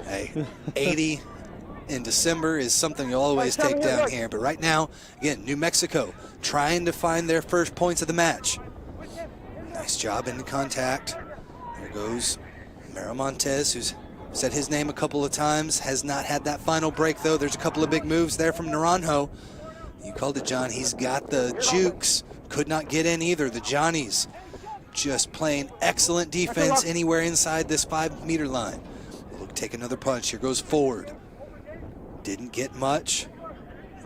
Hey, 80 in December is something you'll always take down here. But right now, again, New Mexico trying to find their first points of the match. Nice job in contact. There goes Miramontes, who's said his name a couple of times, has not had that final break though. There's a couple of big moves there from Naranjo. You called it, John. He's got the jukes. Could not get in either. The Johnnies just playing excellent defense anywhere inside this 5-meter line. Look, take another punch. Here goes Ford. Didn't get much.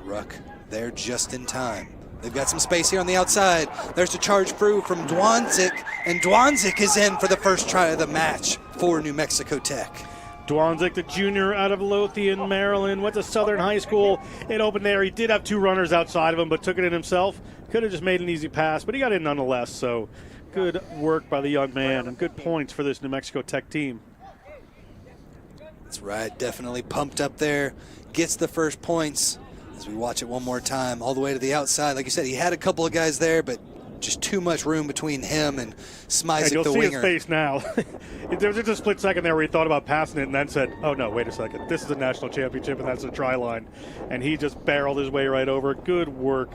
Ruck there just in time. They've got some space here on the outside. There's a charge through from Dwanzik, and Dwanzik is in for the first try of the match for New Mexico Tech. Dwanzik, the junior out of Lothian, Maryland, went to Southern High School. It opened there. He did have 2 runners outside of him, but took it in himself. Could have just made an easy pass, but he got in nonetheless. So good work by the young man, and good points for this New Mexico Tech team. That's right, definitely pumped up there. Gets the first points as we watch it one more time, all the way to the outside. Like you said, he had a couple of guys there, but just too much room between him and Smizik, you'll the see winger. His face now. There was just a split second there where he thought about passing it and then said, oh no, wait a second. This is a national championship and that's a try line. And he just barreled his way right over. Good work.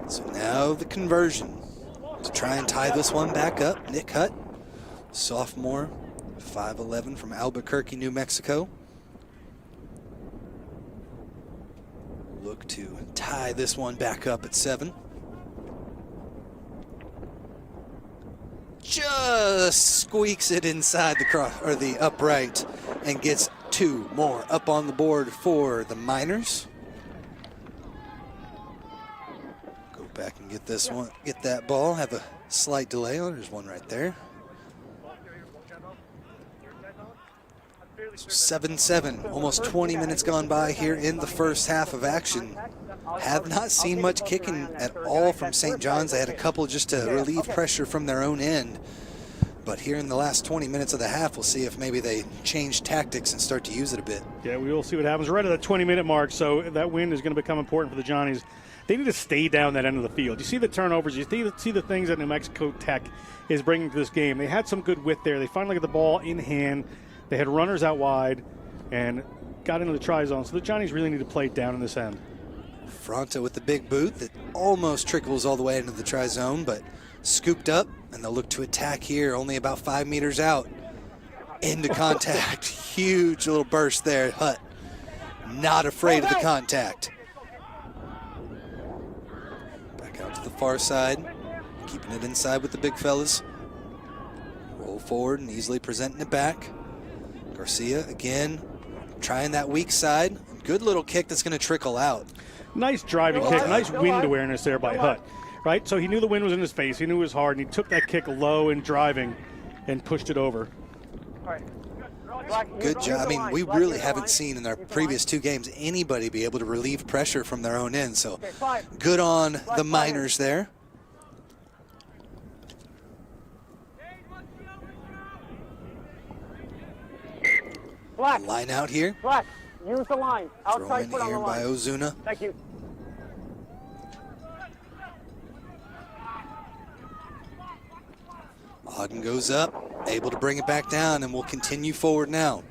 So now the conversion to try and tie this one back up. Nick Hutt, sophomore, 5'11" from Albuquerque, New Mexico. Look to tie this one back up at 7. Just squeaks it inside the cross or the upright and gets 2 more up on the board for the Miners. Go back and get this one, get that ball. Have a slight delay. Oh, there's one right there. 7-7, almost 20 minutes gone by here in the first half of action. Have not seen much kicking at all from St. John's. They had a couple just to relieve pressure from their own end. But here in the last 20 minutes of the half, we'll see if maybe they change tactics and start to use it a bit. Yeah, we will see what happens right at the 20-minute mark. So that win is going to become important for the Johnnies. They need to stay down that end of the field. You see the turnovers. You see the things that New Mexico Tech is bringing to this game. They had some good width there. They finally got the ball in hand. They had runners out wide and got into the try zone. So the Johnnies really need to play down in this end. Fronta with the big boot that almost trickles all the way into the try zone, but scooped up, and they'll look to attack here, only about 5 meters out. Into contact. Huge little burst there. Hutt not afraid of the contact. Back out to the far side, keeping it inside with the big fellas. Roll forward and easily presenting it back. Garcia again trying that weak side. Good little kick that's going to trickle out. Nice driving kick, nice wind awareness there by Hutt, right? So he knew the wind was in his face, he knew it was hard, and he took that kick low and driving and pushed it over. Good job. I mean, we really haven't seen in our previous 2 games anybody be able to relieve pressure from their own end, so good on the Miners there. Line out here. Black, use the line. Outside foot on the line. By Ozuna. Thank you. Ogden goes up, able to bring it back down, and we'll continue forward now.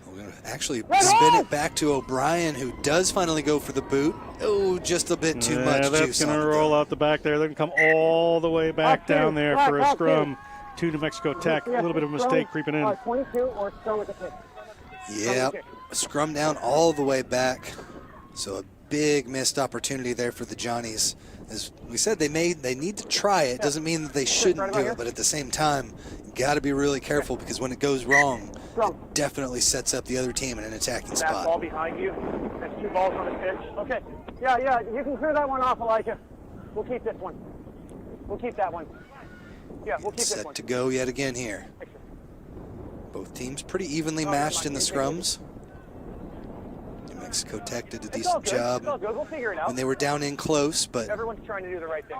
We're going to actually spin it back to O'Brien, who does finally go for the boot. Oh, just a bit too much that's juice. That's going to roll out the back there. They're going to come all the way back down there for a scrum to New Mexico Tech. A little bit of a mistake creeping in. 22 or scrum with the kick. Yeah, scrum down all the way back. So a big missed opportunity there for the Johnnies. As we said, they need to try it. Doesn't mean that they shouldn't do it, but at the same time, you got to be really careful because when it goes wrong, it definitely sets up the other team in an attacking spot. Ball behind you. There's 2 balls on the pitch. Okay. Yeah, you can clear that one off, Elijah. We'll keep this one. We'll keep that one. Yeah, we'll keep this one. Set to go yet again here. Both teams pretty evenly matched in the scrums. New Mexico Tech did a decent job We'll figure it out. when they were down in close, but everyone's trying to do the right thing.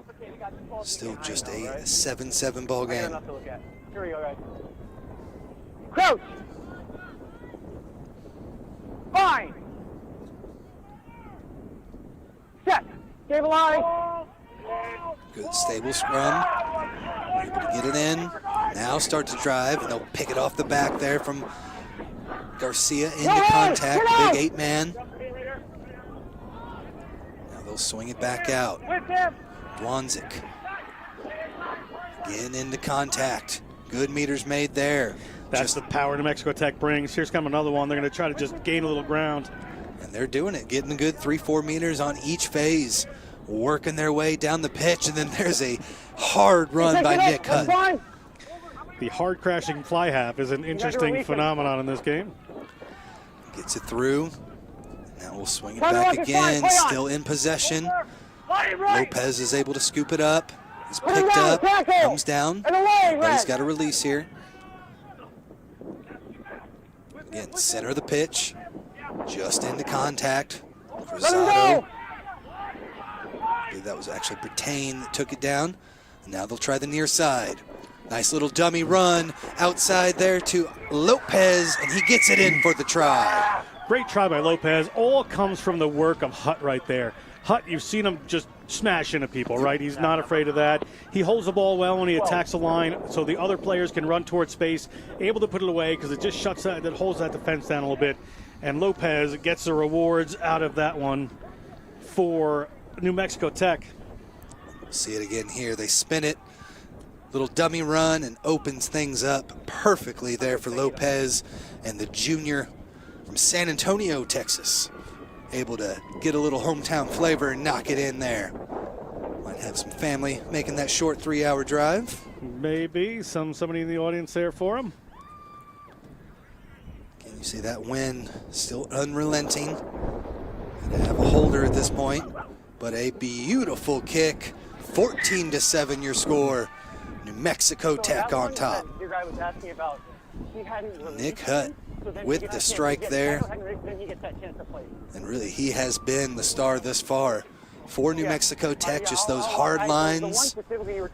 Still just a 7-7 ball game. Enough to look at. Here we go, guys. Crouch. line. Set. Stable line. Good stable scrum. Able to get it in. Now start to drive, and they'll pick it off the back there from Garcia into contact. Big 8-man. Now they'll swing it back out. Dwanzik. Getting into contact. Good meters made there. That's the power New Mexico Tech brings. Here's come another one. They're going to try to just gain a little ground. And they're doing it, getting a good 3-4 meters on each phase, working their way down the pitch, and then there's a hard run by Nick Hutt. The hard crashing fly half is an interesting phenomenon in this game. Gets it through. Now we'll swing it back again, still in possession. Lopez is able to scoop it up. He's picked up, comes down, but he's got a release here. Again, center of the pitch, just into contact. Cruzado. I believe that was actually Bertain that took it down. And now they'll try the near side. Nice little dummy run outside there to Lopez, and he gets it in for the try. Great try by Lopez. All comes from the work of Hutt right there. Hutt, you've seen him just smash into people, right? He's not afraid of that. He holds the ball well when he attacks the line, so the other players can run towards space, able to put it away because it just shuts that, that holds that defense down a little bit. And Lopez gets the rewards out of that one for New Mexico Tech. See it again here. They spin it. Little dummy run and opens things up perfectly there for Lopez and the junior from San Antonio, Texas. Able to get a little hometown flavor and knock it in there. Might have some family making that short 3-hour drive. Maybe somebody in the audience there for him. Can you see that wind still unrelenting? Gonna have a holder at this point, but a beautiful kick. 14-7 your score. New Mexico Tech on top. Nick Hutt with the strike there. And really, he has been the star this far for New Mexico Tech, just those hard lines,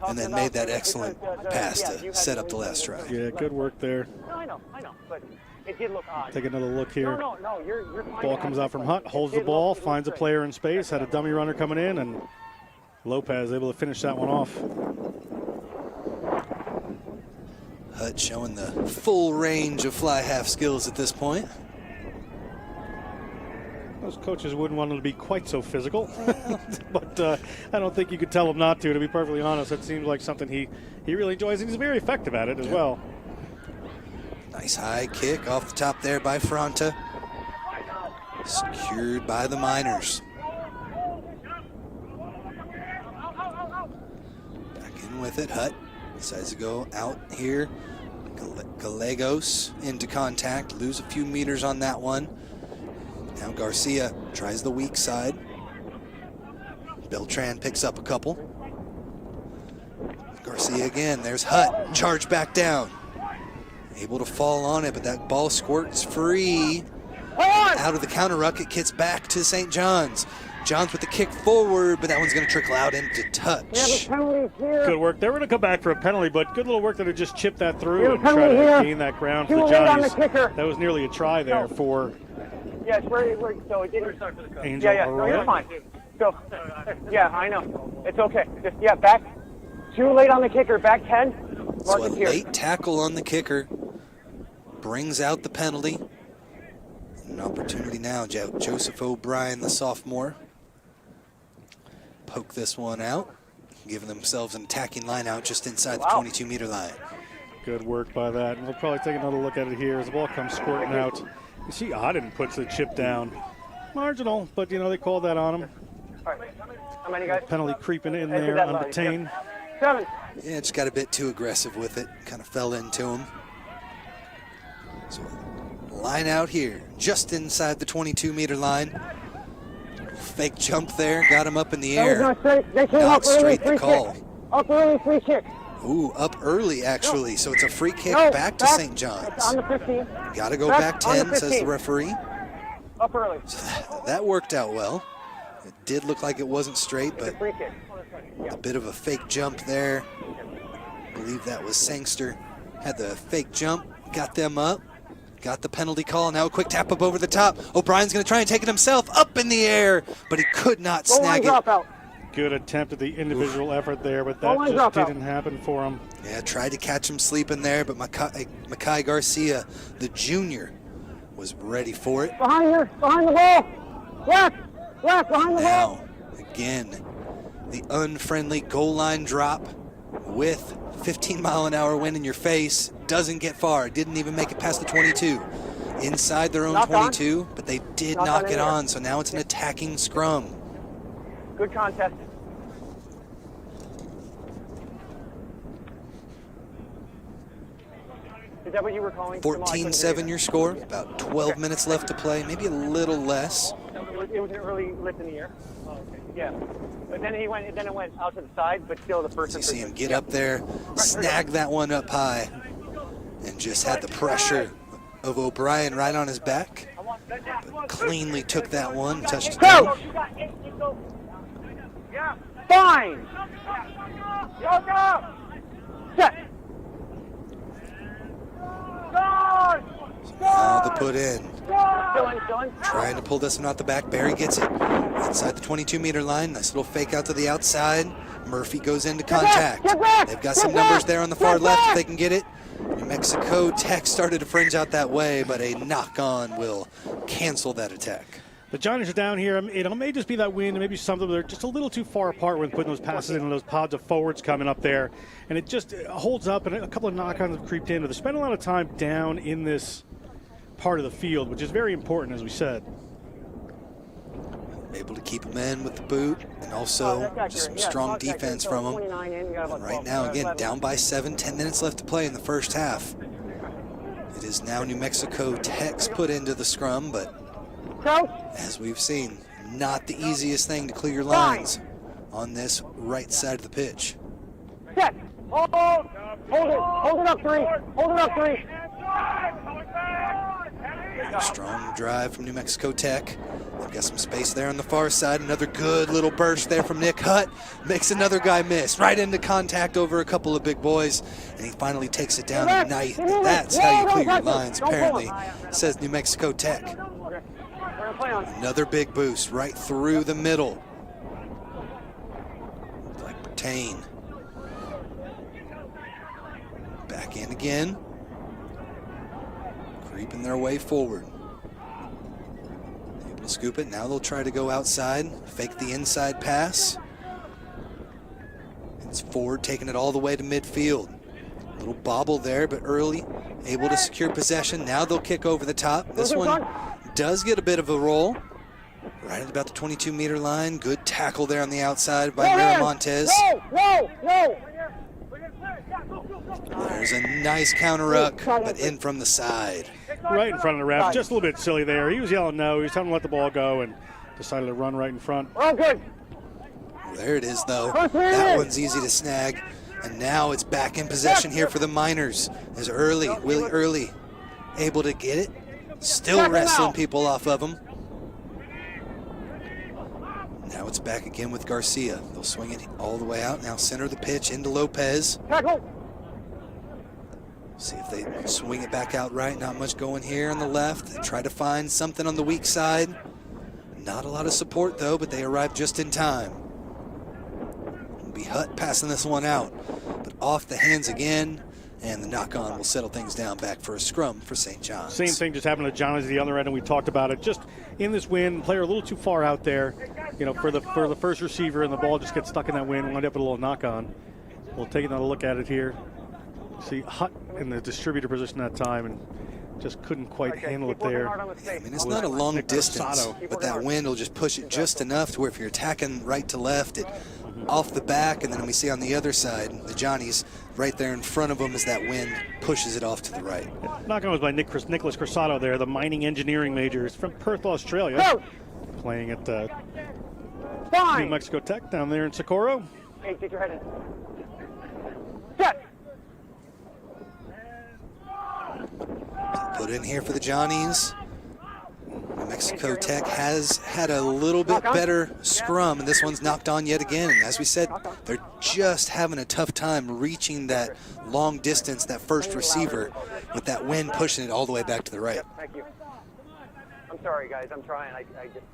and then made that excellent pass to set up the last try. Yeah, good work there. I know, but it did look odd. Take another look here. No, you're Ball comes out from Hutt, holds the ball, finds a player in space, had a dummy runner coming in, and Lopez able to finish that one off. Hutt showing the full range of fly half skills at this point. Those coaches wouldn't want him to be quite so physical, but I don't think you could tell him not to be perfectly honest. It seems like something he really enjoys, and he's very effective at it as well. Nice high kick off the top there by Fronta. Secured by the Miners. Back in with it, Hutt decides to go out here. Gallegos into contact, lose a few meters on that one. Now Garcia tries the weak side. Beltran picks up a couple. Garcia again, there's Hutt, charge back down. Able to fall on it, but that ball squirts free. Out of the counter ruck, it kicks back to St. John's. Johns with the kick forward, but that one's going to trickle out into touch. Good work. They were going to come back for a penalty, but good little work that had just chipped that through and try to gain that ground for the Johnnies. That was nearly a try there for Yes, so it didn't start for the coach. Angel No, you're fine. So, yeah, I know. It's okay. Just, back. Too late on the kicker. Back 10. So a late tackle on the kicker brings out the penalty. An opportunity now. Joseph O'Brien, the sophomore. Poke this one out. Giving themselves an attacking line out just inside the 22-meter line. Good work by that. And we'll probably take another look at it here as the ball comes squirting out. You see Auden puts the chip down. Marginal, but they called that on him. All right. How many guys? Penalty creeping in there on Bertain. 7. Yeah, just got a bit too aggressive with it. Kind of fell into him. So line out here, just inside the 22-meter line. Fake jump there, got him up in the air. Not straight the call. Up early, free kick. Ooh, up early actually. So it's a free kick back to St. John's. On the 15. Got to go back 10, says the referee. Up early. So that worked out well. It did look like it wasn't straight, but a bit of a fake jump there. I believe that was Sangster. Had the fake jump, got them up. got the penalty call. Now a quick tap up over the top. O'Brien's going to try and take it himself up in the air, but he could not snag it. Good attempt at the individual effort there, but that just didn't happen for him. Yeah, tried to catch him sleeping there, but Makai Garcia, the junior, was ready for it. Behind the ball. Left, behind the ball. Now, again, the unfriendly goal line drop with 15-mile-an-hour wind in your face. Doesn't get far. Didn't even make it past the 22. Inside their own 22, but they did not get on, so now it's an attacking scrum. Good contest. Is that what you were calling? 14-7 your score. About 12 minutes left to play, maybe a little less. It was an early lift in the air. Oh, okay. Yeah. But then it went out to the side, but still the first. You see him get up there, snag that one up high, and just had the pressure of O'Brien right on his back. But cleanly took that one, touched it down. Fine. Set. Now the put in. Trying to pull this one out the back. Barry gets it inside the 22-meter line. Nice little fake out to the outside. Murphy goes into contact. They've got some numbers there on the far left if they can get it. New Mexico Tech started to fringe out that way, but a knock-on will cancel that attack. The Johnnies are down here. It may just be that wind, maybe something. They're just a little too far apart when putting those passes in and those pods of forwards coming up there. And it just holds up, and a couple of knock-ons have creeped in. But they're spending a lot of time down in this part of the field, which is very important, as we said. Able to keep them in with the boot, and also just some strong defense from them. And right now, again, down by 7, 10 minutes left to play in the first half. It is now New Mexico Tech's put into the scrum, but as we've seen, not the easiest thing to clear lines on this right side of the pitch. Set. Hold it up 3. Hold it up 3. A strong drive from New Mexico Tech. They've got some space there on the far side. Another good little burst there from Nick Hutt. Makes another guy miss. Right into contact over a couple of big boys. And he finally takes it down at night. That's how you clear your lines, apparently, says New Mexico Tech. Another big boost right through the middle. Like Bertain. Back in again. Creeping their way forward. Able to scoop it. Now they'll try to go outside. Fake the inside pass. It's Ford taking it all the way to midfield. A little bobble there, but early. Able to secure possession. Now they'll kick over the top. This one does get a bit of a roll. Right at about the 22-meter line. Good tackle there on the outside by Miramontes. There's a nice counter ruck, but in from the side. Right in front of the ref. Just a little bit silly there. He was yelling no. He was telling him to let the ball go and decided to run right in front. Good. There it is, though. That one's easy to snag. And now it's back in possession here for the Miners. As Willie Early, able to get it. Still wrestling people off of him. Now it's back again with Garcia. They'll swing it all the way out. Now center the pitch into Lopez. See if they swing it back out right. Not much going here on the left. They try to find something on the weak side. Not a lot of support, though, but they arrive just in time. It'll be Hutt passing this one out, but off the hands again, and the knock-on will settle things down back for a scrum for St. John's. Same thing just happened to Johnny's the other end, and we talked about it. Just in this wind, player a little too far out there, you know, for the first receiver, and the ball just gets stuck in that wind, wind up with a little knock-on. We'll take another look at it here. See Hutt in the distributor position that time, and just couldn't quite handle it there. Yeah, I mean, it's not a long distance, but that wind will just push it just enough to where if you're attacking right to left, it off the back, and then we see on the other side, the Johnnies right there in front of them as that wind pushes it off to the right. Knock-on was by Nicholas Corsato there, the mining engineering major. He's from Perth, Australia, playing at New Mexico Tech down there in Socorro. Hey, get your head in. Set. Put in here for the Johnnies. New Mexico Tech has had a little bit better scrum, and this one's knocked on yet again. And as we said, they're just having a tough time reaching that long distance, that first receiver, with that wind pushing it all the way back to the right. Thank you. I'm sorry, guys. I'm trying. I just...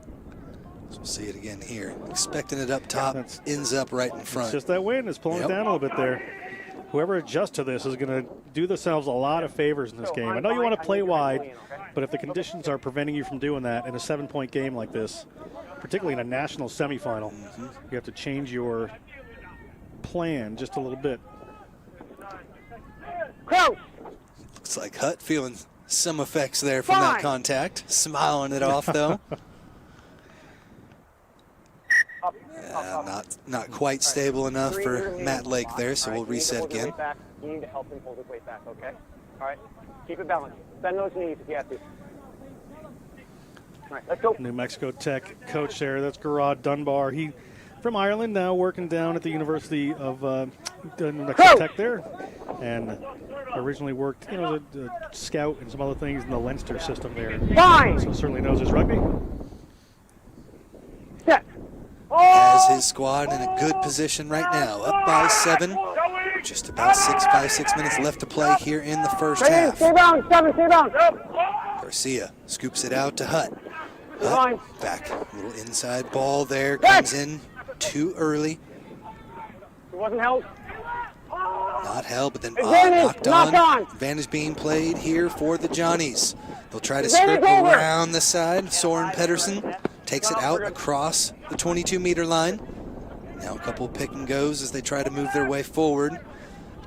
So we'll see it again here. Expecting it up top, ends up right in front. It's just that wind is pulling it down a little bit there. Whoever adjusts to this is going to do themselves a lot of favors in this game. I know you want to play wide, but if the conditions are preventing you from doing that in a 7-point game like this, particularly in a national semifinal, you have to change your plan just a little bit. Looks like Hutt feeling some effects there from that contact. Smiling it off, though. Not quite stable enough for Matt Lake there, so we'll reset again. You need to help him hold his weight back, okay? All right, keep it balanced. Bend those knees if you have to. All right, let's go. New Mexico Tech coach there, that's Garrod Dunbar. He from Ireland, now working down at the University of New Mexico Tech there, and originally worked, you know, as a scout and some other things in the Leinster system there. So certainly knows his rugby. Has his squad in a good position right now, up by 7. Just about 5-6 minutes left to play here in the first half. Stay down, 7, stay down. Garcia scoops it out to Hutt. Hutt back, a little inside ball there, comes in too early. It wasn't held. Not held, but then knocked on. Advantage being played here for the Johnnies. They'll try to script around the side. Soren Pedersen takes it out across the 22-meter line. Now a couple pick and goes as they try to move their way forward.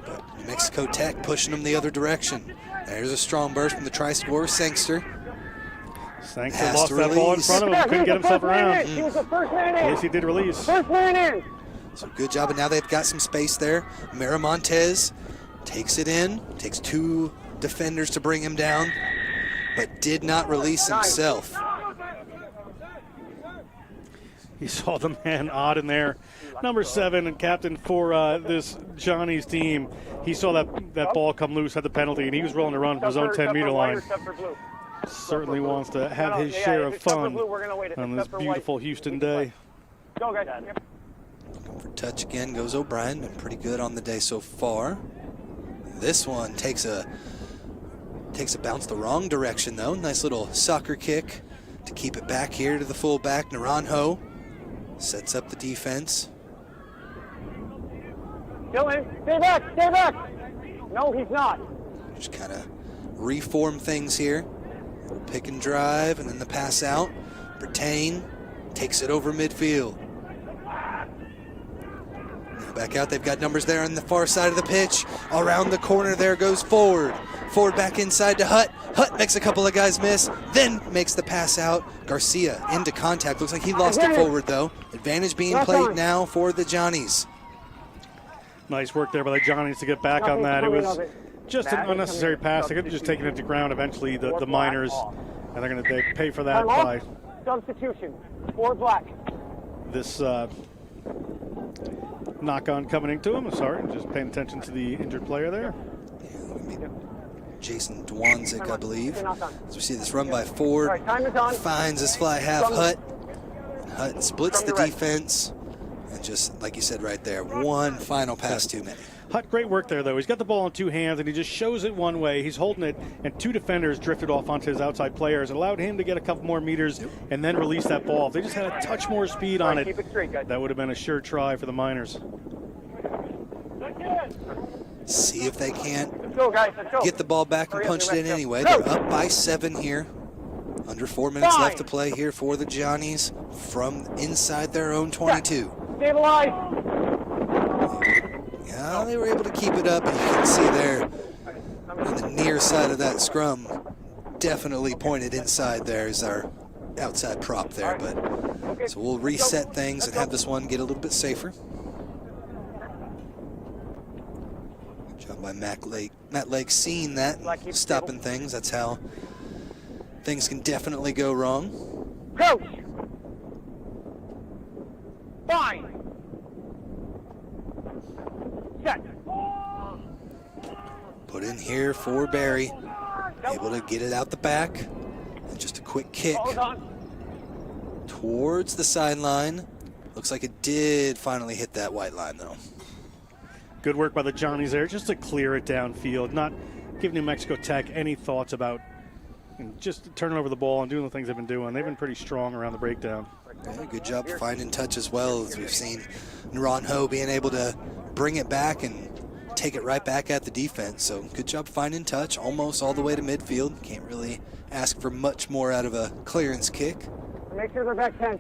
But New Mexico Tech pushing them the other direction. There's a strong burst from the try scorer, Sangster. Sangster lost that ball in front of him, couldn't get himself around. At least he did release. First man in. So good job, and now they've got some space there. Miramontes takes it in, takes 2 defenders to bring him down, but did not release himself. He saw the man odd in there. Number 7 and captain for this Johnny's team. He saw that ball come loose, had the penalty, and he was rolling to run from his own 10-meter line. Certainly wants to have his share of fun on this beautiful Houston day. Go, guys. Looking for touch again goes O'Brien. Been pretty good on the day so far. This one takes a bounce the wrong direction, though. Nice little soccer kick to keep it back here to the fullback, Naranjo. Sets up the defense. Dylan, stay back, stay back. No, he's not. Just kind of reform things here. Little pick and drive, and then the pass out. Bertain takes it over midfield. Now back out, they've got numbers there on the far side of the pitch. Around the corner there goes Forward. Forward back inside to Hutt. Hutt makes a couple of guys miss, then makes the pass out. Garcia into contact. Looks like he lost it forward, though. Advantage being played now for the Johnnies. Nice work there by the Johnnies to get back on that. It was just an unnecessary pass. They could have just taken it to ground eventually, the Miners, and they're going to pay for that by substitution. 4 black. This knock-on coming into him. Sorry, just paying attention to the injured player there. Jason Dwanzik, I believe. As we see this run by Ford, finds his fly half. Hutt splits the defense, and just like you said right there, one final pass too many. Hutt, great work there, though. He's got the ball in 2 hands, and he just shows it one way. He's holding it, and 2 defenders drifted off onto his outside players. It allowed him to get a couple more meters and then release that ball. If they just had a touch more speed on it, that would have been a sure try for the Miners. See if they can't get the ball back and punch it in anyway. They're up by 7 here. Under 4 minutes left to play here for the Johnnies from inside their own 22. Stabilize. Yeah, they were able to keep it up, and you can see there on the near side of that scrum, definitely pointed inside there is our outside prop there. But so we'll reset things and have this one get a little bit safer. By Matt Lake seeing that and stopping things. That's how things can definitely go wrong. Coach! Fine! Set! Put in here for Barry. Able to get it out the back. And just a quick kick towards the sideline. Looks like it did finally hit that white line, though. Good work by the Johnnies there, just to clear it downfield, not give New Mexico Tech any thoughts about just turning over the ball and doing the things they've been doing. They've been pretty strong around the breakdown. Yeah, good job finding touch as well, as we've seen Naranjo being able to bring it back and take it right back at the defense. So good job finding touch, almost all the way to midfield. Can't really ask for much more out of a clearance kick. Make sure they're back 10.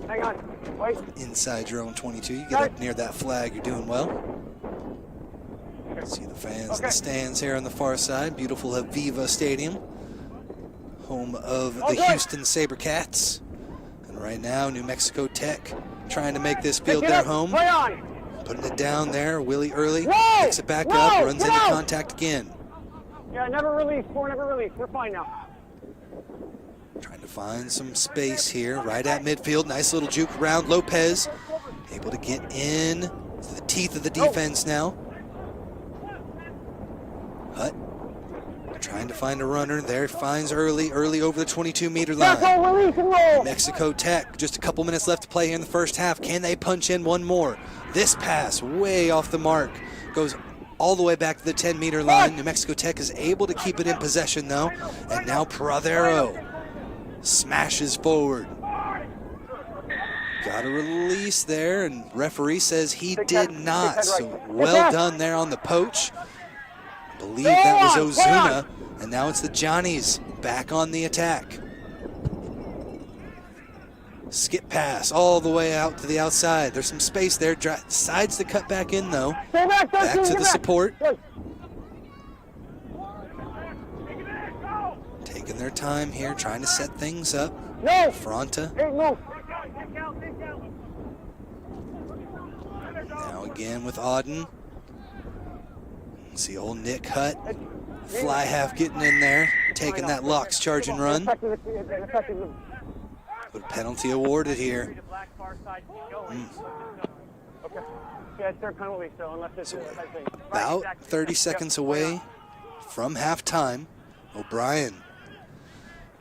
Hang on. Wait. Inside your own 22. You get up near that flag, you're doing well. See the fans in the stands here on the far side. Beautiful AVEVA Stadium, home of the Houston SaberCats. And right now, New Mexico Tech trying to make this field their home. Putting it down there. Willie Early picks it back up, runs into contact again. Yeah, never release. Four, never release. We're fine now. Trying to find some space here, right at midfield. Nice little juke around. Lopez able to get in to the teeth of the defense now. Hutt trying to find a runner there, finds Early over the 22-meter line. New Mexico Tech, just a couple minutes left to play here in the first half. Can they punch in one more? This pass way off the mark, goes all the way back to the 10-meter line. New Mexico Tech is able to keep it in possession though, and now Pradero smashes forward. Got a release there, and referee says he did not, so well done there on the poach. I believe that was Ozuna, and now it's the Johnnies back on the attack. Skip pass all the way out to the outside. There's some space there. Decides to cut back in though. Back to the support. Taking their time here, trying to set things up. Fronta. Now again with Auden. See old Nick Hutt, fly half getting in there, taking that locks charge and run. But penalty awarded here. So about 30 seconds away from halftime. O'Brien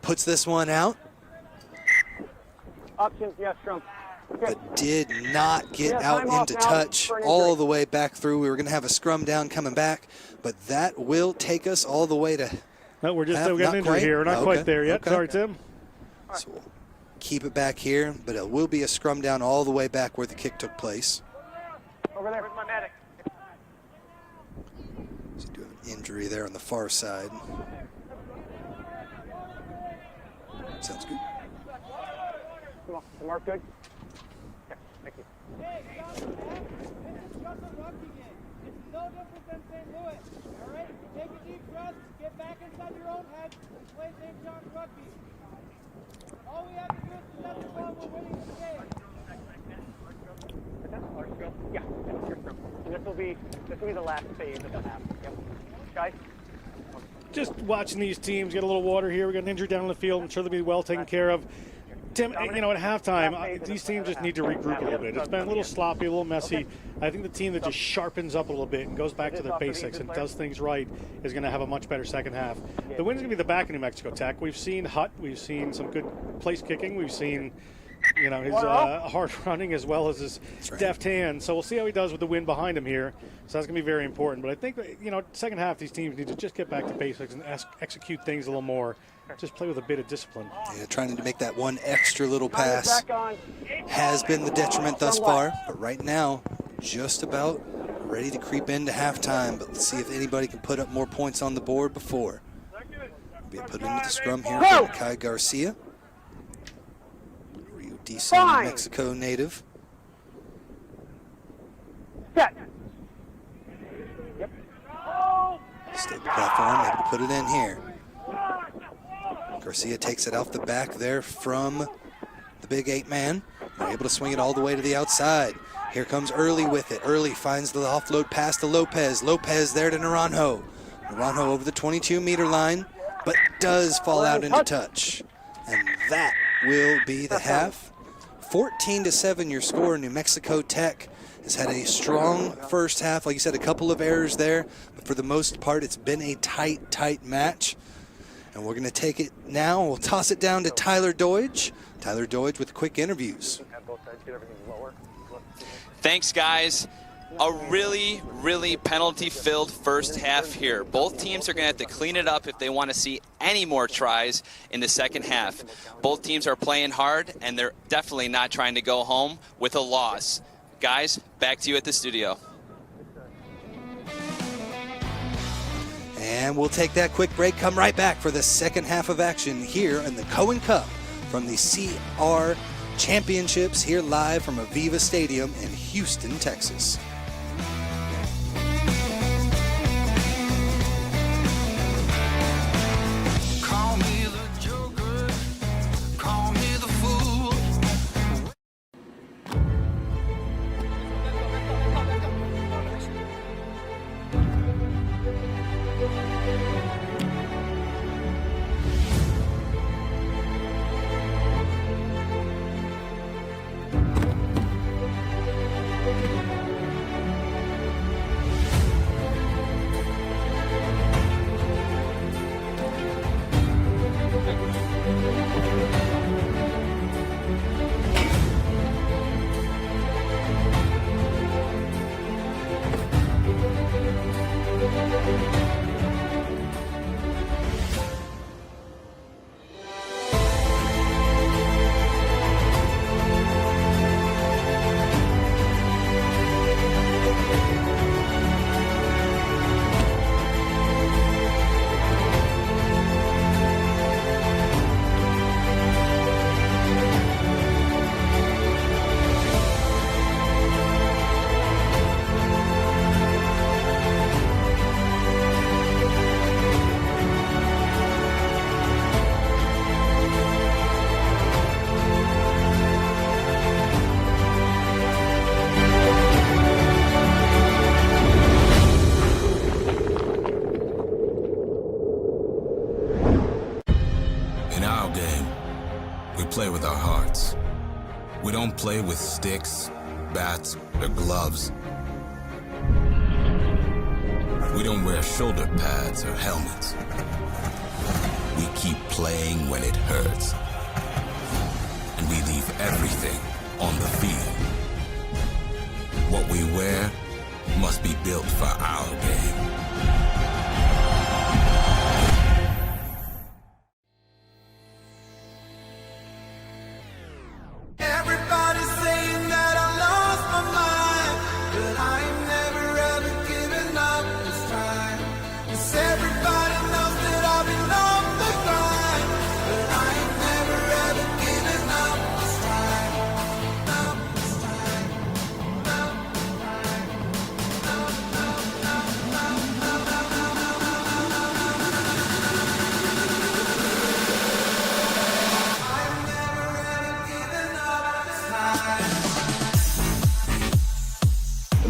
puts this one out, but did not get out into touch all the way back through. We were going to have a scrum down coming back, but that will take us all the way to. No, we're just getting injured here. We're not quite there yet. Okay. Sorry, Tim. So we'll keep it back here, but it will be a scrum down all the way back where the kick took place. Over there with my medic. So we do have an injury there on the far side. Sounds good. Come on, Mark, good. Okay, thank you. It's no different than St. Louis, all right? Take a deep breath, get back inside your own head, and play St. John's rugby. All we have to do is possess the ball, we're winning the game. Yeah, and this will be the last phase of the half. Yep. Guys? Just watching these teams get a little water here. We got an injury down on the field. I'm sure they'll be well taken care of. Tim, you know, at halftime, these teams just need to regroup a little bit. It's been a little sloppy, a little messy. I think the team that just sharpens up a little bit and goes back to their basics and does things right is going to have a much better second half. The win's going to be the back of New Mexico Tech. We've seen Hutt. We've seen some good place kicking. We've seen, you know, his hard running as well as his deft hand. So we'll see how he does with the win behind him here. So that's going to be very important. But I think, you know, second half, these teams need to just get back to basics and execute things a little more. Just play with a bit of discipline. Yeah, trying to make that one extra little pass has been the detriment thus far. But right now, just about ready to creep into halftime. But let's see if anybody can put up more points on the board before. Be put into the scrum here for Kai Garcia, Rio DC, New Mexico native. Stable platform, able to put it in here. Garcia takes it off the back there from the big 8-man. They're able to swing it all the way to the outside. Here comes Early with it. Early finds the offload pass to Lopez. Lopez there to Naranjo. Naranjo over the 22-meter line, but does fall out into touch. And that will be the half. 14-7 your score. New Mexico Tech has had a strong first half. Like you said, a couple of errors there, but for the most part, it's been a tight match. And we're going to take it now. We'll toss it down to Tyler Deutsch. Tyler Deutsch with quick interviews. Thanks, guys. A really, really penalty-filled first half here. Both teams are going to have to clean it up if they want to see any more tries in the second half. Both teams are playing hard, and they're definitely not trying to go home with a loss. Guys, back to you at the studio. And we'll take that quick break, come right back for the second half of action here in the Cohen Cup from the CR Championships, here live from AVEVA Stadium in Houston, Texas. Call me the Joker, call me the fool. With our hearts. We don't play with sticks, bats, or gloves. We don't wear shoulder pads or helmets. We keep playing when it hurts. And we leave everything on the field. What we wear must be built for our game.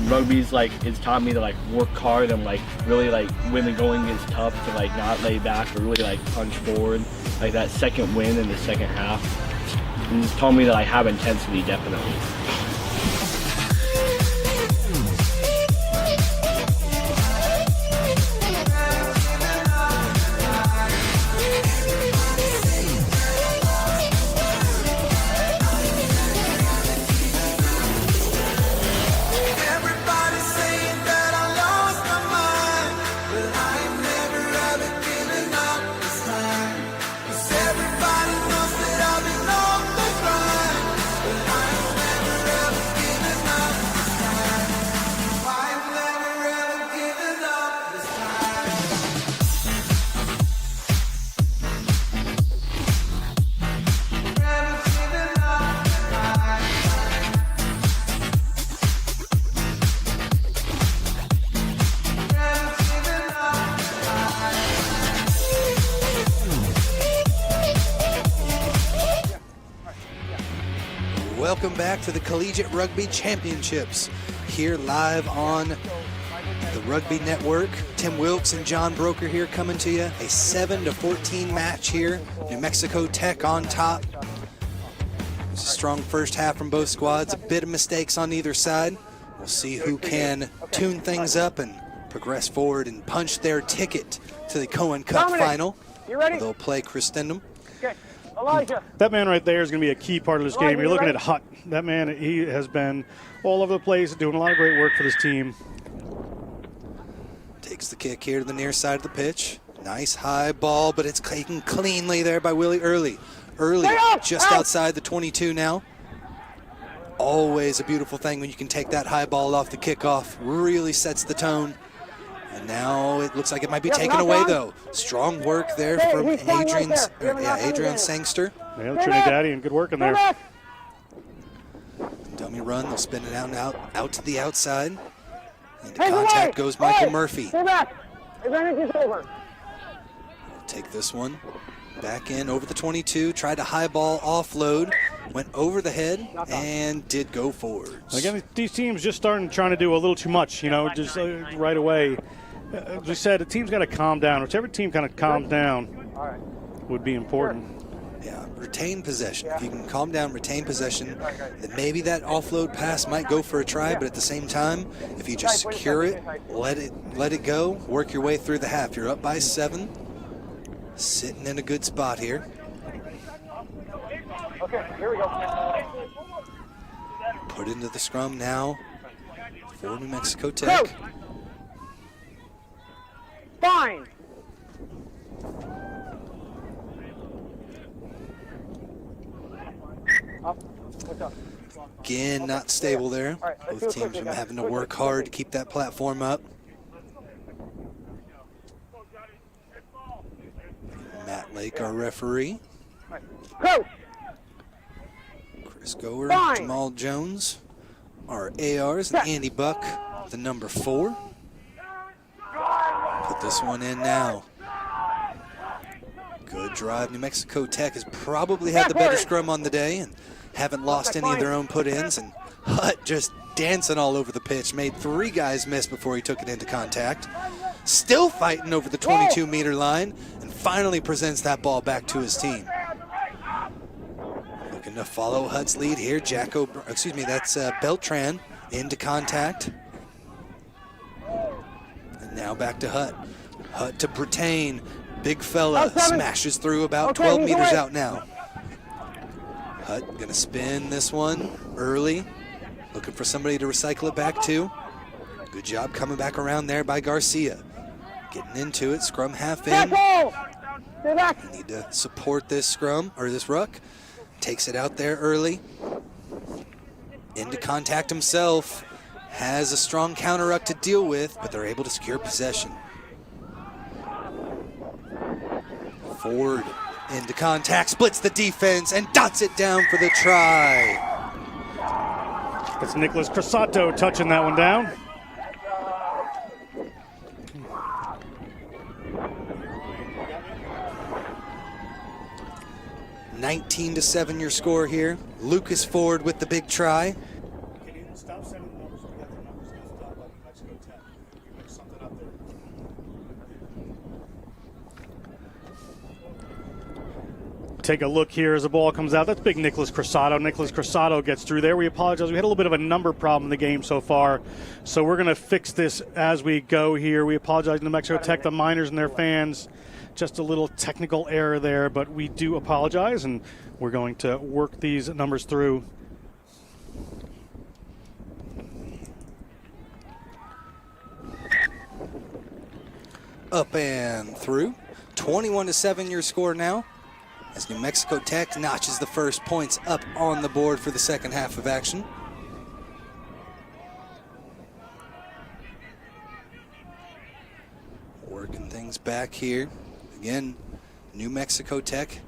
Rugby's like, it's taught me to like work hard and like really like when the going gets tough to like not lay back or really like punch forward. Like that second win in the second half, and it's taught me to like have intensity, definitely. Welcome back to the Collegiate Rugby Championships, here live on the Rugby Network. Tim Wilkes and John Broker here coming to you. A 7-14 match here. New Mexico Tech on top. It's a strong first half from both squads. A bit of mistakes on either side. We'll see who can tune things up and progress forward and punch their ticket to the Cohen Cup final. You ready? They'll play Christendom. Okay. Elijah. That man right there is going to be a key part of this game. You're looking at Hutt. That man, he has been all over the place, doing a lot of great work for this team. Takes the kick here to the near side of the pitch. Nice high ball, but it's taken cleanly there by Willie Early. Early, just outside the 22 now. Always a beautiful thing when you can take that high ball off the kickoff. Really sets the tone. And now it looks like it might be taken away, though. Strong work there from Adrian Sangster. Yeah, Trinidadian, good work in there. Dummy run, they'll spin it out to the outside. Into contact goes Michael Murphy. Take this one back in over the 22, tried to high ball offload, went over the head and did go forwards. Again, these teams just trying to do a little too much, just right away. As we said, the team's got to calm down. Whichever team kind of calms down would be important. Yeah, retain possession. If you can calm down, retain possession, then maybe that offload pass might go for a try, but at the same time, if you just secure it, let it go, work your way through the half. You're up by 7. Sitting in a good spot here. Okay, here we go. Put into the scrum now for New Mexico Tech. Go. Fine. Again, not stable there. Both teams are having to work hard to keep that platform up. Matt Lake, our referee. Chris Gower, Jamal Jones, our ARs, and Andy Buck, the number 4. Put this one in now. Good drive. New Mexico Tech has probably had the better scrum on the day and haven't lost any of their own put-ins. And Hutt just dancing all over the pitch. Made 3 guys miss before he took it into contact. Still fighting over the 22-meter line and finally presents that ball back to his team. Looking to follow Hutt's lead here. That's Beltran into contact. And now back to Hutt. Hutt to Brittain. Big fella smashes through about 12 meters out now. Hutt gonna spin this one early. Looking for somebody to recycle it back to. Good job coming back around there by Garcia. Getting into it, scrum half in. Need to support this scrum, or this ruck. Takes it out there early. Into contact himself. Has a strong counter ruck to deal with, but they're able to secure possession. Forward into contact, splits the defense, and dots it down for the try. It's Nicholas Crusato touching that one down. (19-7) your score here. Lucas Ford with the big try. Take a look here as the ball comes out. That's big Nicholas Crusato. Nicholas Crusato gets through there. We apologize. We had a little bit of a number problem in the game so far, so we're going to fix this as we go here. We apologize to New Mexico Tech, the Miners and their fans. Just a little technical error there, but we do apologize, and we're going to work these numbers through. Up and through. 21-7 your score now, as New Mexico Tech notches the first points up on the board for the second half of action. Working things back here. Again, New Mexico Tech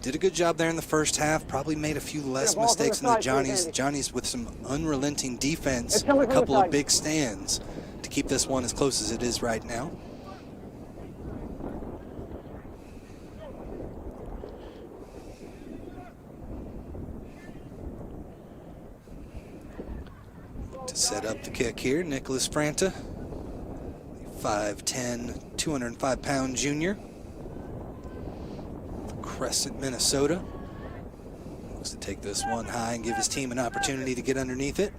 did a good job there in the first half, probably made a few less mistakes than the Johnnies. Johnnies with some unrelenting defense, a couple of big stands to keep this one as close as it is right now. To set up the kick here, Nicholas Franta, 5'10", 205-pound junior. Crescent, Minnesota. Looks to take this one high and give his team an opportunity to get underneath it.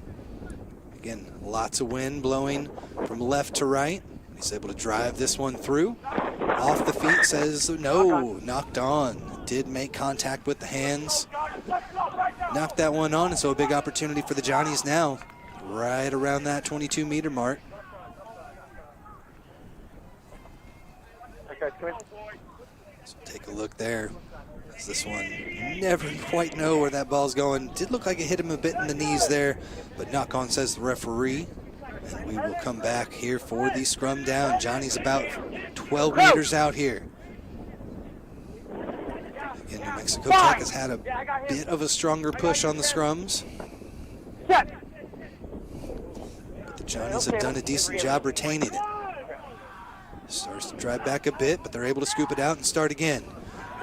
Again, lots of wind blowing from left to right. He's able to drive this one through. off the feet, says no, knocked on. Did make contact with the hands. Knocked that one on, and so a big opportunity for the Johnnies now, right around that 22-meter mark. So take a look there. This one, you never quite know where that ball's going. Did look like it hit him a bit in the knees there, but knock on, says the referee. And we will come back here for the scrum down. Johnny's about 12 meters out here. Again, New Mexico Tech has had a bit of a stronger push on the scrums. But the Johnnies have done a decent job retaining it. Starts to drive back a bit, but they're able to scoop it out and start again.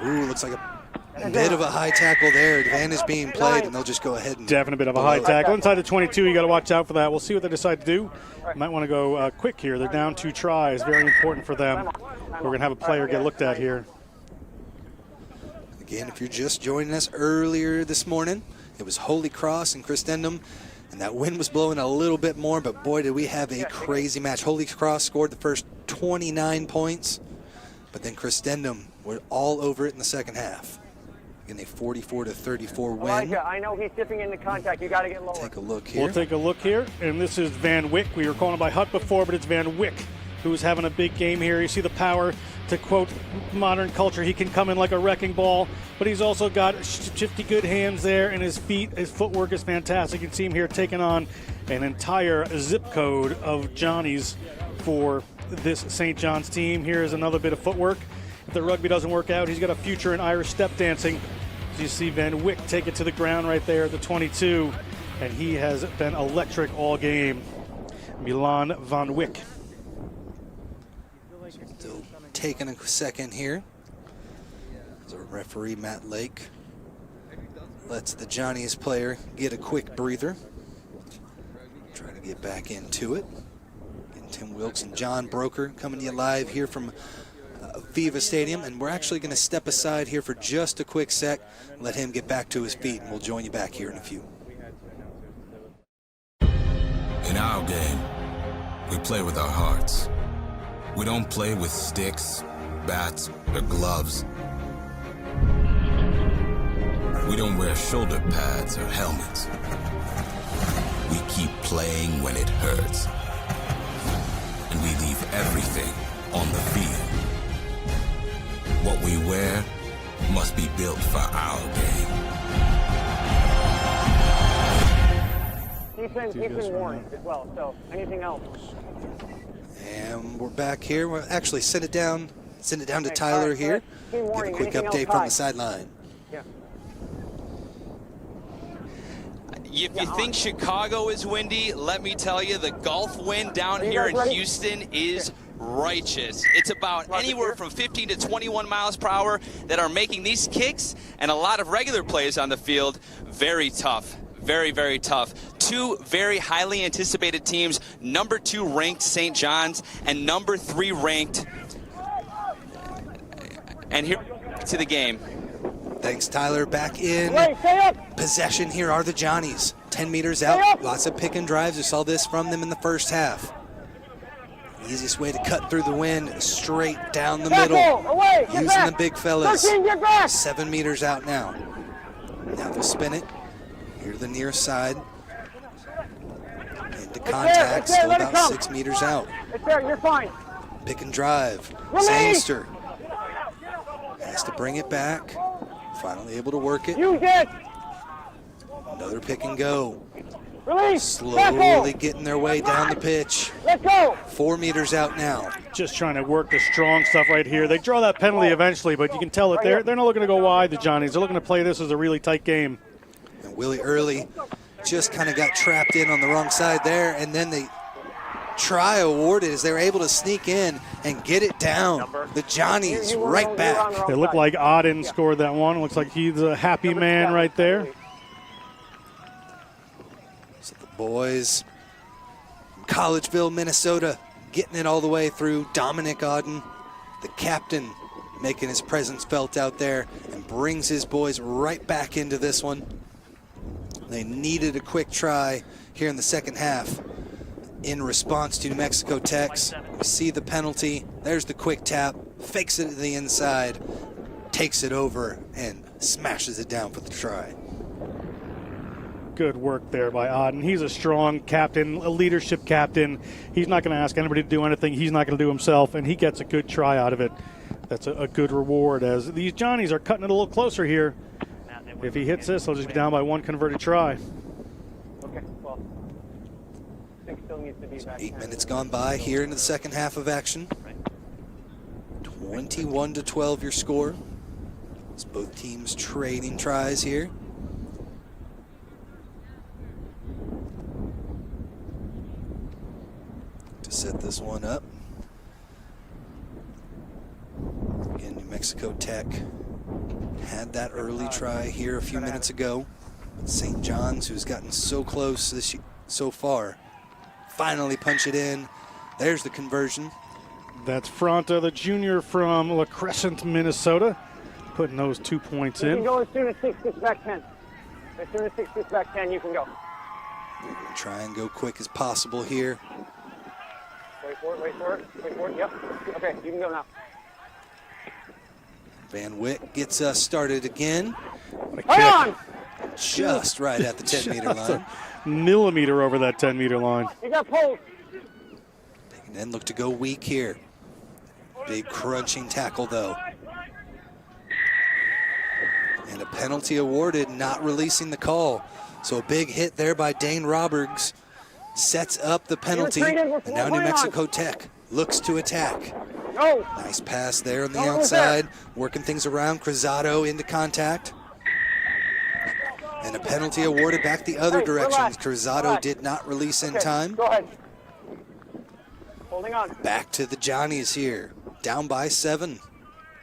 Ooh, looks like a bit of a high tackle there. Advantage being played, and they'll just go ahead and definitely a bit of a high tackle. Inside the 22, you got to watch out for that. We'll see what they decide to do. Might want to go quick here. They're down 2 tries. Very important for them. We're going to have a player get looked at here. Again, if you're just joining us earlier this morning, it was Holy Cross and Christendom, and that wind was blowing a little bit more, but boy, did we have a crazy match. Holy Cross scored the first 29 points, but then Christendom were all over it in the second half. In a 44-34 win. Elijah, I know he's dipping into contact. You got to get lower. Take a look here. We'll take a look here, and this is Van Wyck. We were calling him by Hutt before, but it's Van Wyck who's having a big game here. You see the power. To quote modern culture, he can come in like a wrecking ball, but he's also got shifty good hands there, and his footwork is fantastic. You can see him here taking on an entire zip code of Johnnies for this St. John's team. Here is another bit of footwork. If the rugby doesn't work out, he's got a future in Irish step dancing. As you see Van Wyck take it to the ground right there at the 22, and he has been electric all game. Milan Van Wyck. Still taking a second here. As our referee, Matt Lake, lets the Johnnies player get a quick breather. Try to get back into it. And Tim Wilkes and John Broker coming to you live here from AVEVA Stadium, and we're actually going to step aside here for just a quick sec, let him get back to his feet, and we'll join you back here in a few. In our game, we play with our hearts. We don't play with sticks, bats, or gloves. We don't wear shoulder pads or helmets. We keep playing when it hurts. And we leave everything on the field. What we wear must be built for our game. He's been warned as well, so anything else? And we're back here. We'll actually send it down to Tyler here. Give a quick update from the sideline. If you think Chicago is windy, let me tell you, the Gulf wind down here in Houston is righteous. It's about anywhere from 15 to 21 miles per hour that are making these kicks and a lot of regular plays on the field very tough. Very, very tough. 2 very highly anticipated teams, number 2 ranked St. John's and number 3 ranked. And here to the game. Thanks, Tyler. Back in possession here are the Johnnies. 10 meters out. Lots of pick and drives. We saw this from them in the first half. Easiest way to cut through the wind, straight down the middle. Using the big fellas. 7 meters out now. Now they'll spin it. Here to the near side. Into contact. Still about 6 meters out. It's there. You're fine. Pick and drive. Sangster has to bring it back. Finally able to work it. Use it. Another pick and go. Release. Slowly getting their way down the pitch. Let's go. 4 meters out now. Just trying to work the strong stuff right here. They draw that penalty eventually, but you can tell that they're not looking to go wide, the Johnnies. They're looking to play this as a really tight game. And Willie Early just kind of got trapped in on the wrong side there, and then the try awarded as they were able to sneak in and get it down. The Johnnies right back. It looked like Auden scored that one. It looks like he's a happy man right there. So the boys from Collegeville, Minnesota, getting it all the way through. Dominic Auden, the captain, making his presence felt out there and brings his boys right back into this one. They needed a quick try here in the second half in response to New Mexico Tech's We see the penalty. There's the quick tap. Fakes it to the inside. Takes it over and smashes it down for the try. Good work there by Auden. He's a strong captain, a leadership captain. He's not going to ask anybody to do anything he's not going to do himself, and he gets a good try out of it. That's a good reward, as these Johnnies are cutting it a little closer here. If he hits this, he'll just be down by 1 converted try. Okay, well, 6 still needs to be back. 8 minutes gone by here into the second half of action. 21-12 your score. It's both teams trading tries here. To set this one up. Again, New Mexico Tech had that early try here a few minutes ago. St. John's, who's gotten so close so far, finally punch it in. There's the conversion. That's Fronta, the junior from La Crescent, Minnesota, putting those 2 points You in. can go as soon as 6 gets back 10. As soon as 6 gets back 10, you can go. Try and go quick as possible here. Wait for it, wait for it, wait for it. Yep. Okay, you can go now. Van Wyck gets us started again. Hang on! Just right at the 10-meter Just line. a millimeter over that 10-meter line. You got pulled. And then look to go weak here. Big crunching tackle though. And a penalty awarded, not releasing the call. So a big hit there by Dane Roberts sets up the penalty. And now New Mexico Tech looks to attack. No. Nice pass there on the outside, working things around. Cruzado into contact. And a penalty awarded back the other direction. Cruzado did not release in time. Go ahead. Holding on. Back to the Johnnies here, down by 7.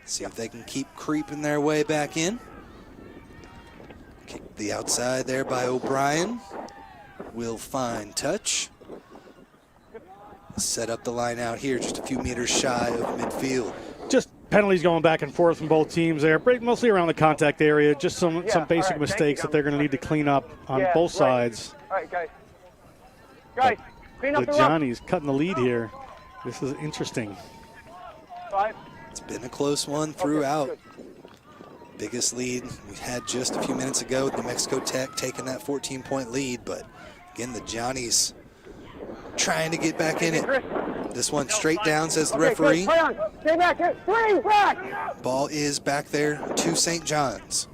See if they can keep creeping their way back in. Kick the outside there by O'Brien. Will find touch. Set up the line out here, just a few meters shy of midfield. Just penalties going back and forth from both teams there, mostly around the contact area. Just some basic mistakes that they're going to need to clean up on both sides. All right, guys. Guys, clean up The the Johnnies cutting the lead here. This is interesting. 5. It's been a close one throughout. Biggest lead we had just a few minutes ago with New Mexico Tech taking that 14-point lead, but again, the Johnnies trying to get back in it. This one straight down, says the referee. Play on. Stay back here. Swing back. Ball is back there to St. John's.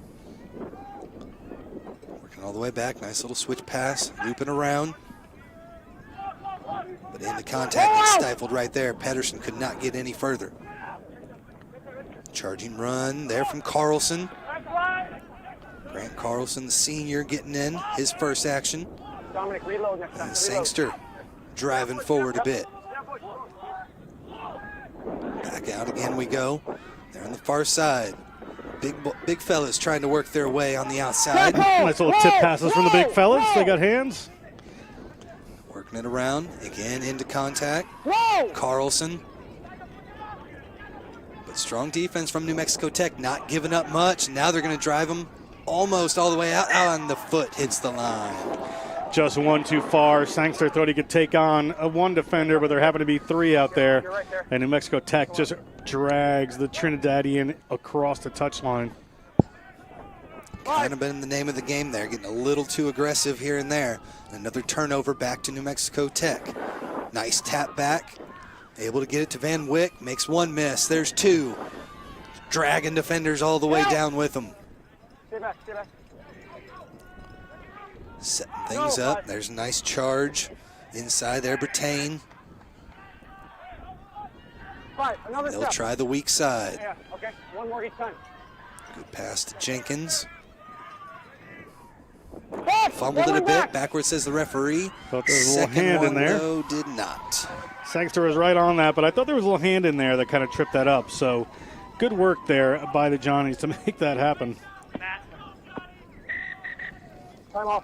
Working all the way back. Nice little switch pass. Looping around. But into contact and stifled right there. Pedersen could not get any further. Charging run there from Carlson. Grant Carlson, the senior, getting in his first action. Dominic, reload next time. And Sangster driving forward a bit. Back out again we go. They're on the far side. Big fellas trying to work their way on the outside. Nice little tip passes from the big fellas. They got hands. Working it around. Again into contact. Carlson. But strong defense from New Mexico Tech. Not giving up much. Now they're going to drive them almost all the way out. On the foot hits the line. Just one too far. Sangster thought he could take on one defender, but there happened to be 3 out there. And New Mexico Tech just drags the Trinidadian across the touchline. Kind of been the name of the game there, getting a little too aggressive here and there. Another turnover back to New Mexico Tech. Nice tap back. Able to get it to Van Wyck. Makes 1 miss. There's 2. Dragging defenders all the way down with them. Stay back, stay back. Setting things up. There's a nice charge inside there. Bertain. They'll try the weak side. Yeah, okay. 1 more each time. Good pass to Jenkins. Fumbled it a bit. Backwards, says the referee. Thought there was a little hand in there. Though, did not. Sangster was right on that, but I thought there was a little hand in there that kind of tripped that up. So good work there by the Johnnies to make that happen. Time off.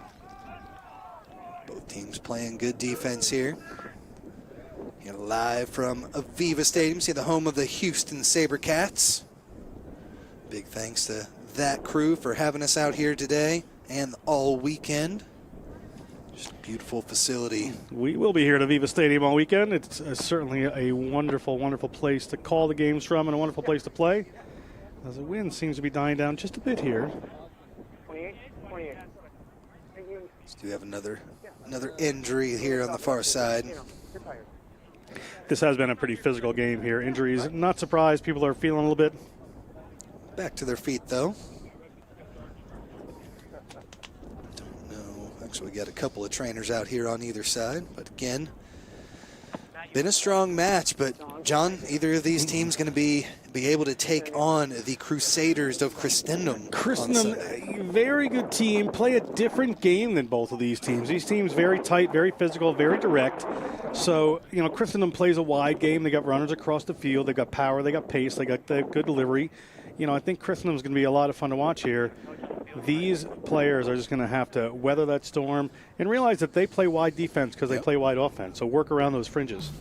Both teams playing good defense here. Here live from AVEVA Stadium, see the home of the Houston SaberCats. Big thanks to that crew for having us out here today and all weekend. Just a beautiful facility. We will be here at AVEVA Stadium all weekend. It's certainly a wonderful, wonderful place to call the games from and a wonderful place to play. As the wind seems to be dying down just a bit here. 28. Do have another injury here on the far side. This has been a pretty physical game here. Injuries, not surprised. People are feeling a little bit. Back to their feet, though. Don't know. Actually, we got a couple of trainers out here on either side. But again, been a strong match. But, John, either of these teams going to be able to take on the Crusaders of Christendom? Christendom, a very good team, play a different game than both of these teams. These teams very tight, very physical, very direct. So, you know, Christendom plays a wide game. They got runners across the field. They got power. They got pace. They got good delivery. You know, I think Christendom's going to be a lot of fun to watch here. These players are just going to have to weather that storm and realize that they play wide defense because they play wide offense. So work around those fringes.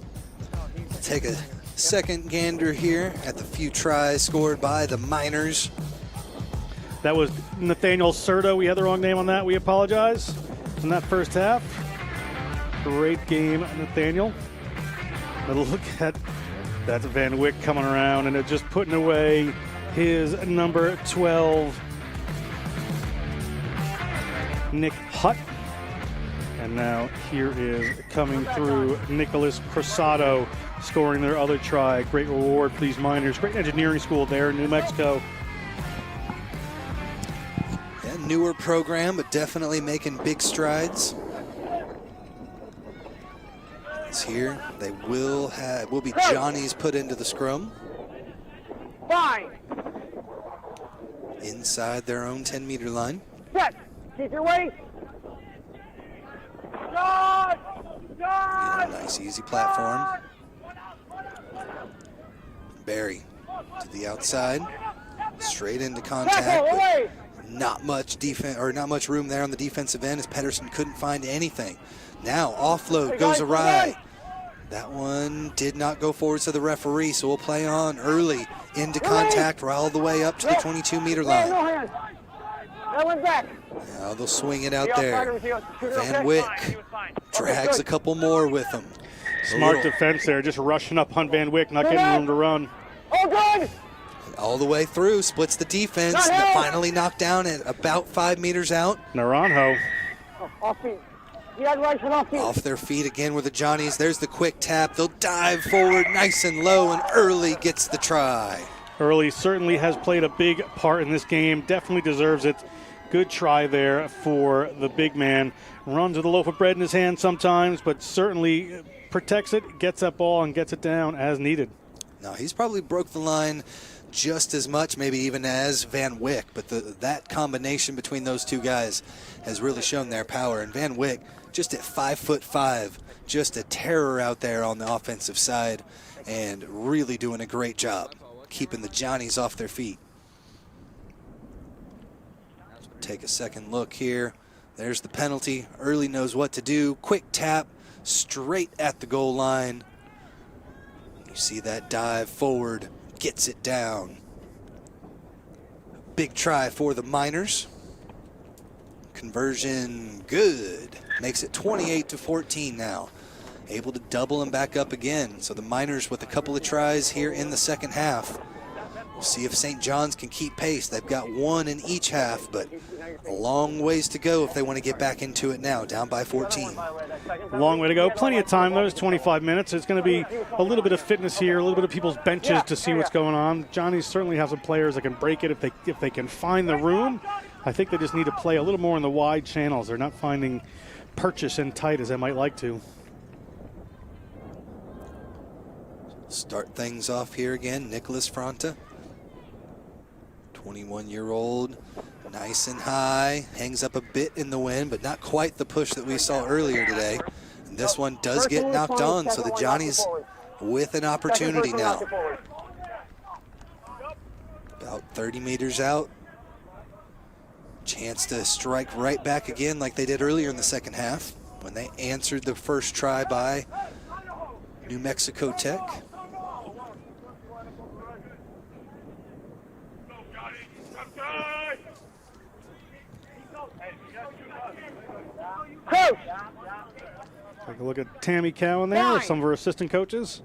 Take a second gander here at the few tries scored by the Miners. That was Nathaniel Serta. We had the wrong name on that. We apologize. In that first half. Great game, Nathaniel. But look at that Van Wyck coming around and just putting away his number 12, Nick Hutt. And now here is coming through Nicholas Crosado, scoring their other try. Great reward for these Miners. Great engineering school there in New Mexico. Yeah, newer program, but definitely making big strides. It's here. They will be Johnny's put into the scrum. Fine. Inside their own 10-meter line. Set. Keep your weight. Nice, easy platform. Barry to the outside, straight into contact. But not much defense, or not much room there on the defensive end, as Pedersen couldn't find anything. Now offload goes awry. That one did not go forward to the referee, so we'll play on early into contact, all the way up to the 22-meter line. That one's back. Now they'll swing it out there. Van Wyck drags a couple more with him. Smart defense there, just rushing up on Van Wyck, not getting room to run. Oh, good. All the way through, splits the defense, finally knocked down at about 5 meters out. Naranjo. Off feet. Off their feet again with the Johnnies. There's the quick tap. They'll dive forward nice and low, and Early gets the try. Early certainly has played a big part in this game. Definitely deserves it. Good try there for the big man. Runs with a loaf of bread in his hand sometimes, but certainly protects it, gets that ball, and gets it down as needed. Now, he's probably broke the line just as much, maybe even as Van Wyck, but that combination between those two guys has really shown their power. And Van Wyck, just at 5'5", just a terror out there on the offensive side, and really doing a great job keeping the Johnnies off their feet. Take a second look here. There's the penalty. Early knows what to do. Quick tap straight at the goal line. You see that dive forward, gets it down. Big try for the Miners. Conversion good. Makes it 28-14 now. Able to double them back up again. So the Miners with a couple of tries here in the second half. We'll see if St. John's can keep pace. They've got one in each half, but a long ways to go if they want to get back into it now, down by 14. Long way to go. Plenty of time, though. It's 25 minutes. It's going to be a little bit of fitness here, a little bit of people's benches to see what's going on. Johnny certainly have some players that can break it if they can find the room. I think they just need to play a little more in the wide channels. They're not finding purchase in tight as they might like to. Start things off here again. Nicholas Fronta, 21-year-old, nice and high, hangs up a bit in the wind, but not quite the push that we saw earlier today. And this one does get knocked on, so the Johnnies with an opportunity now. About 30 meters out. Chance to strike right back again like they did earlier in the second half when they answered the first try by New Mexico Tech. Take a look at Tammy Cowan there, some of her assistant coaches.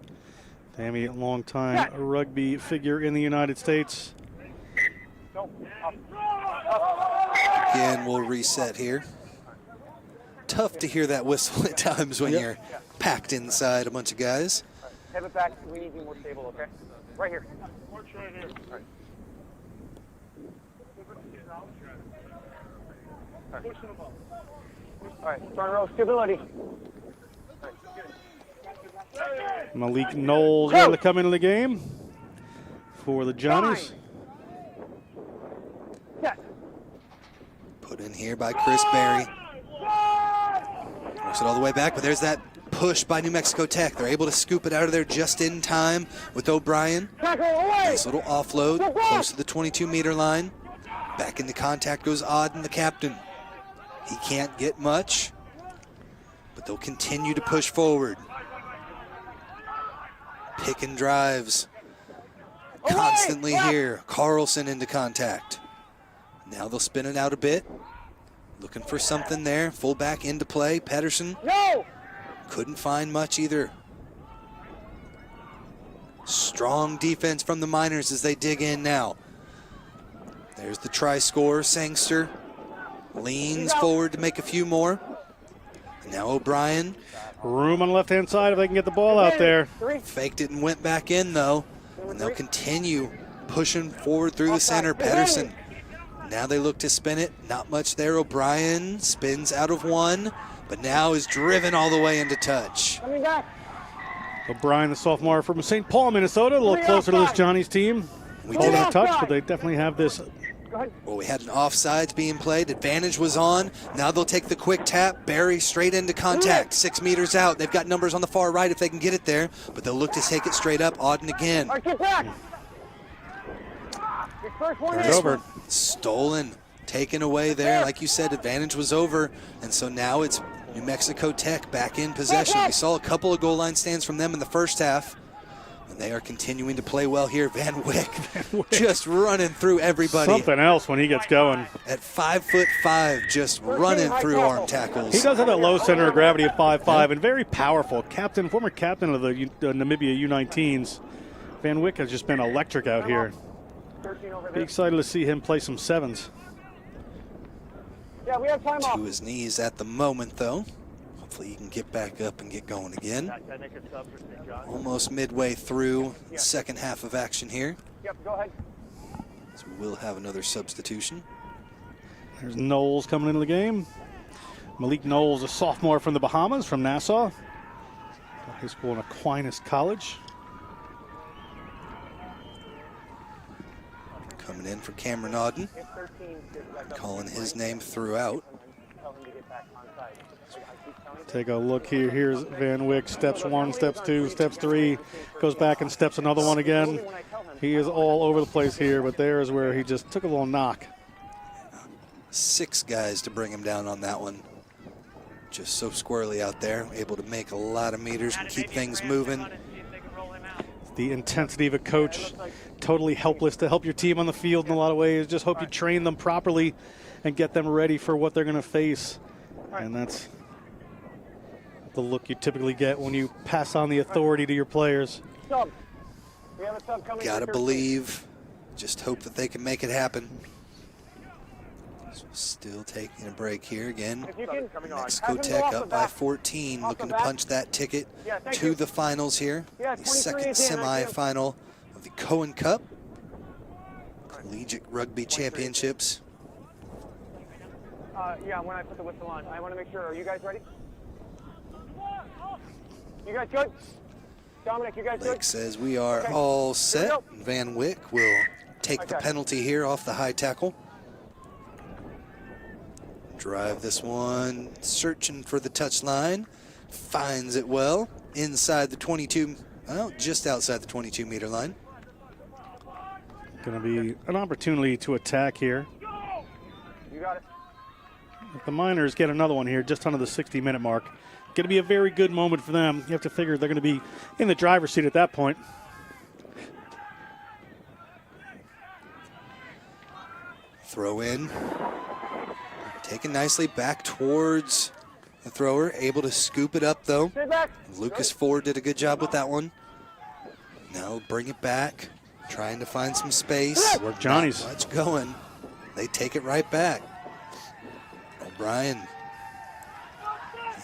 Tammy, a long-time rugby figure in the United States. Again, we'll reset here. Tough to hear that whistle at times when you're packed inside a bunch of guys. Have it back. We need you more stable, okay? Right here. Right here. All right, front row stability. Malik Knowles going to come into the game for the Johnnies. Put in here by Chris Berry. Works it all the way back, but there's that push by New Mexico Tech. They're able to scoop it out of there just in time with O'Brien. Nice little offload, close to the 22-meter line. Back into contact goes Auden, the captain. He can't get much, but they'll continue to push forward. Pick and drives constantly here. Carlson into contact. Now they'll spin it out a bit. Looking for something there. Fullback into play. Pedersen couldn't find much either. Strong defense from the Miners as they dig in now. There's the try score. Sangster leans forward to make a few more. And now O'Brien. Room on the left-hand side if they can get the ball out there. Faked it and went back in, though. And they'll continue pushing forward through the center. Pedersen. Now they look to spin it. Not much there. O'Brien spins out of one, but now is driven all the way into touch. O'Brien, the sophomore from St. Paul, Minnesota, a little closer to this Johnny's team. We All did that touch, but they definitely have this. Well, we had an offsides being played. Advantage was on. Now they'll take the quick tap. Barry straight into contact. 6 meters out. They've got numbers on the far right if they can get it there, but they'll look to take it straight up. Auden again. It's over. Stolen, taken away there. Like you said, advantage was over, and so now it's New Mexico Tech back in possession. We saw a couple of goal line stands from them in the first half, and they are continuing to play well here. Van Wyck just running through everybody. Something else when he gets going. At 5'5", just running through arm tackles. He does have that low center of gravity of 5'5", and very powerful. Former captain of the Namibia U19s. Van Wyck has just been electric out here. Be excited to see him play some sevens. Yeah, we have time off. To his knees at the moment, though. Hopefully he can get back up and get going again. Almost midway through the second half of action here. Yep, go ahead. So we will have another substitution. There's Knowles coming into the game. Malik Knowles, a sophomore from the Bahamas, from Nassau. High school in Aquinas College. Coming in for Cameron Auden. Calling his name throughout. Take a look here. Here's Van Wyck. Steps 1, steps 2, steps 3. Goes back and steps another one again. He is all over the place here, but there's where he just took a little knock. 6 guys to bring him down on that one. Just so squirrely out there. Able to make a lot of meters and keep things moving. The intensity of a coach, totally helpless to help your team on the field in a lot of ways. Just hope you train them properly and get them ready for what they're going to face. And that's the look you typically get when you pass on the authority to your players. Gotta believe. Just hope that they can make it happen. So still taking a break here again. Mexico Tech up by 14, looking to punch that ticket to the finals here. The second semifinal of the Cohen Cup. Collegiate Rugby Championships. Yeah, when I put the whistle on, I want to make sure. Are you guys ready? You guys good? Dominic, you guys good? Blake says we are all set. Van Wyck will take the penalty here off the high tackle. Drive this one, searching for the touchline. Finds it well inside the 22, well, just outside the 22-meter line. Going to be an opportunity to attack here. You got it. If the Miners get another one here just under the 60-minute mark, going to be a very good moment for them. You have to figure they're going to be in the driver's seat at that point. Throw in. Taken nicely back towards the thrower. Able to scoop it up, though. Lucas Ford did a good job with that one. Now bring it back. Trying to find some space. Work Johnny's. Not much going. They take it right back. O'Brien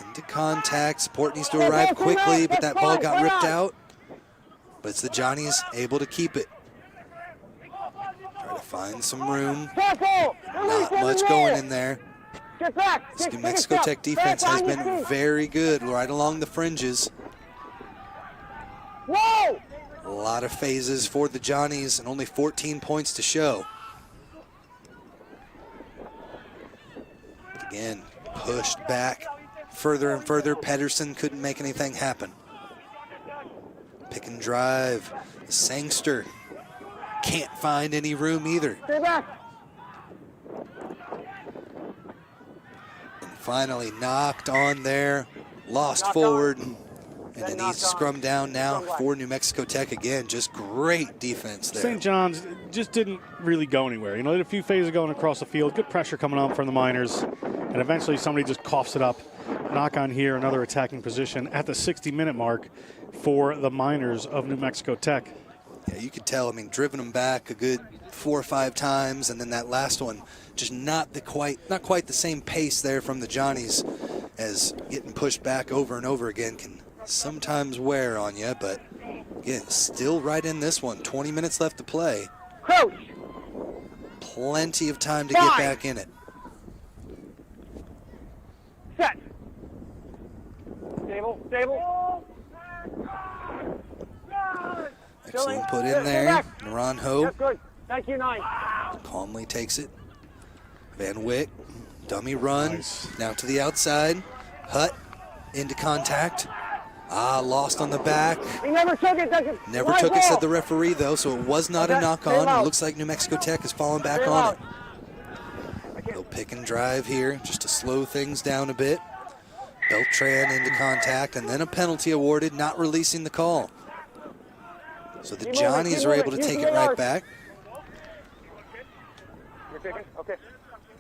into contact. Support needs to arrive quickly, but that ball got ripped out. But it's the Johnnies able to keep it. Try to find some room. Not much going in there. This New Mexico Tech defense has been very good right along the fringes. A lot of phases for the Johnnies and only 14 points to show. But again, pushed back further and further. Pedersen couldn't make anything happen. Pick and drive. The Sangster can't find any room either. And finally knocked on there, lost forward, and it needs to scrum down now for New Mexico Tech again. Just great defense there. St. John's just didn't really go anywhere. You know, they had a few phases going across the field. Good pressure coming on from the Miners. And eventually somebody just coughs it up. Knock on here, another attacking position at the 60-minute mark for the Miners of New Mexico Tech. Yeah, you could tell. I mean, driven them back a good 4 or 5 times, and then that last one, just not quite the same pace there from the Johnnies, as getting pushed back over and over again can sometimes wear on you. But again, still right in this one. 20 minutes left to play. Coach. Plenty of time to get back in it. Set. Stable. Excellent put in there. Naranjo. That's good. Thank you, 9. Calmly takes it. Van Wyck, dummy run. Now to the outside. Hutt into contact. Lost on the back. He never took it. Never took it, said the referee, though, so it was not a knock on. It looks like New Mexico Tech has fallen back on it. They'll pick and drive here just to slow things down a bit. Beltran into contact, and then a penalty awarded, not releasing the call. So the Johnnies are able to take it right back. Okay.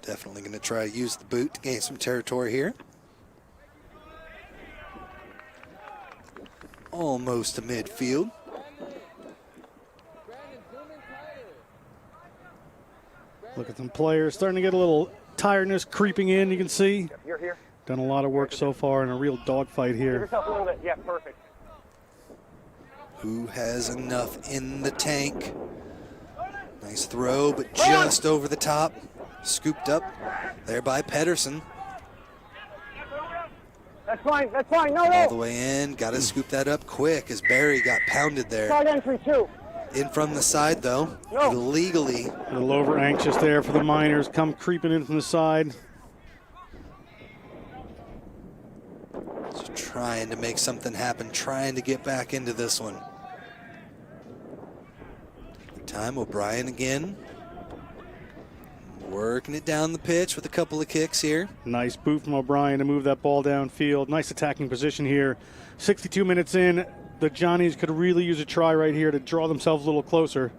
Definitely going to try to use the boot to gain some territory here. Almost to midfield. Look at some players starting to get a little tiredness creeping in, you can see. You're here. Done a lot of work so far in a real dogfight Give here. yourself a little bit. Yeah, perfect. Who has enough in the tank? Nice throw, but just over the top. Scooped up there by Pedersen. That's fine. No. All the way in. Got to scoop that up quick as Barry got pounded there. Side entry 2. In from the side, though. Illegally. A little over anxious there for the Miners. Come creeping in from the side. Just trying to make something happen. Trying to get back into this one. Time O'Brien again. Working it down the pitch with a couple of kicks here. Nice boot from O'Brien to move that ball downfield. Nice attacking position here. 62 minutes in. The Johnnies could really use a try right here to draw themselves a little closer.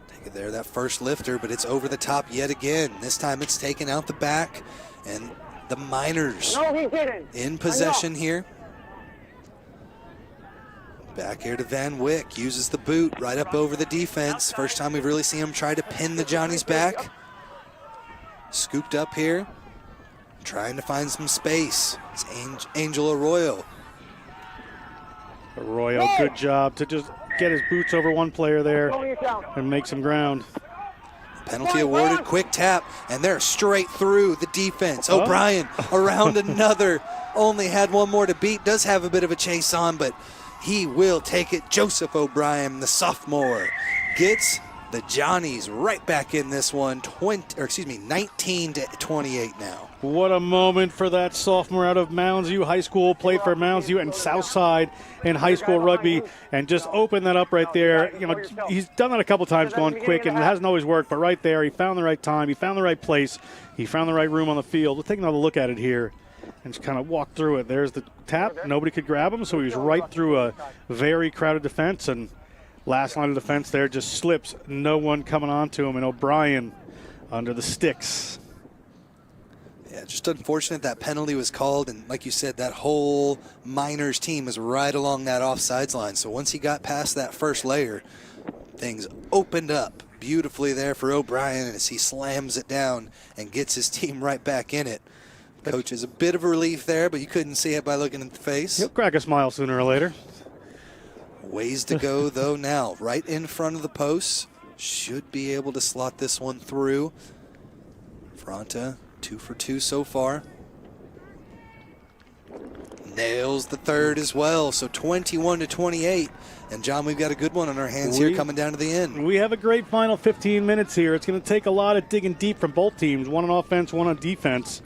Take it there, that first lifter, but it's over the top yet again. This time it's taken out the back, and the Miners in possession here. Back here to Van Wyck, uses the boot right up over the defense. First time we've really seen him try to pin the Johnnies back. Scooped up here, trying to find some space. It's Angel Arroyo. Arroyo, good job to just get his boots over one player there and make some ground. Penalty awarded, quick tap, and they're straight through the defense. O'Brien around another, only had one more to beat, does have a bit of a chase on, but he will take it. Joseph O'Brien, the sophomore, gets the Johnnies right back in this one, 19 to 28 now. What a moment for that sophomore out of Mounds View High School, played for Mounds View and Southside in high school rugby, and just opened that up right there. You know, he's done that a couple times going quick, and it hasn't always worked, but right there, he found the right time, he found the right place, he found the right room on the field. We'll take another look at it here and just kind of walk through it. There's the tap. Nobody could grab him, so he was right through a very crowded defense, and last line of defense there just slips. No one coming on to him, and O'Brien under the sticks. Yeah, just unfortunate that penalty was called, and like you said, that whole Miners team is right along that offsides line. So once he got past that first layer, things opened up beautifully there for O'Brien as he slams it down and gets his team right back in it. Coach is a bit of a relief there, but you couldn't see it by looking at the face. He'll crack a smile sooner or later. Ways to go, though, now. Right in front of the posts. Should be able to slot this one through. Fronta, 2 for 2 so far. Nails the third as well, so 21-28. And, John, we've got a good one on our hands here coming down to the end. We have a great final 15 minutes here. It's going to take a lot of digging deep from both teams, one on offense, one on defense.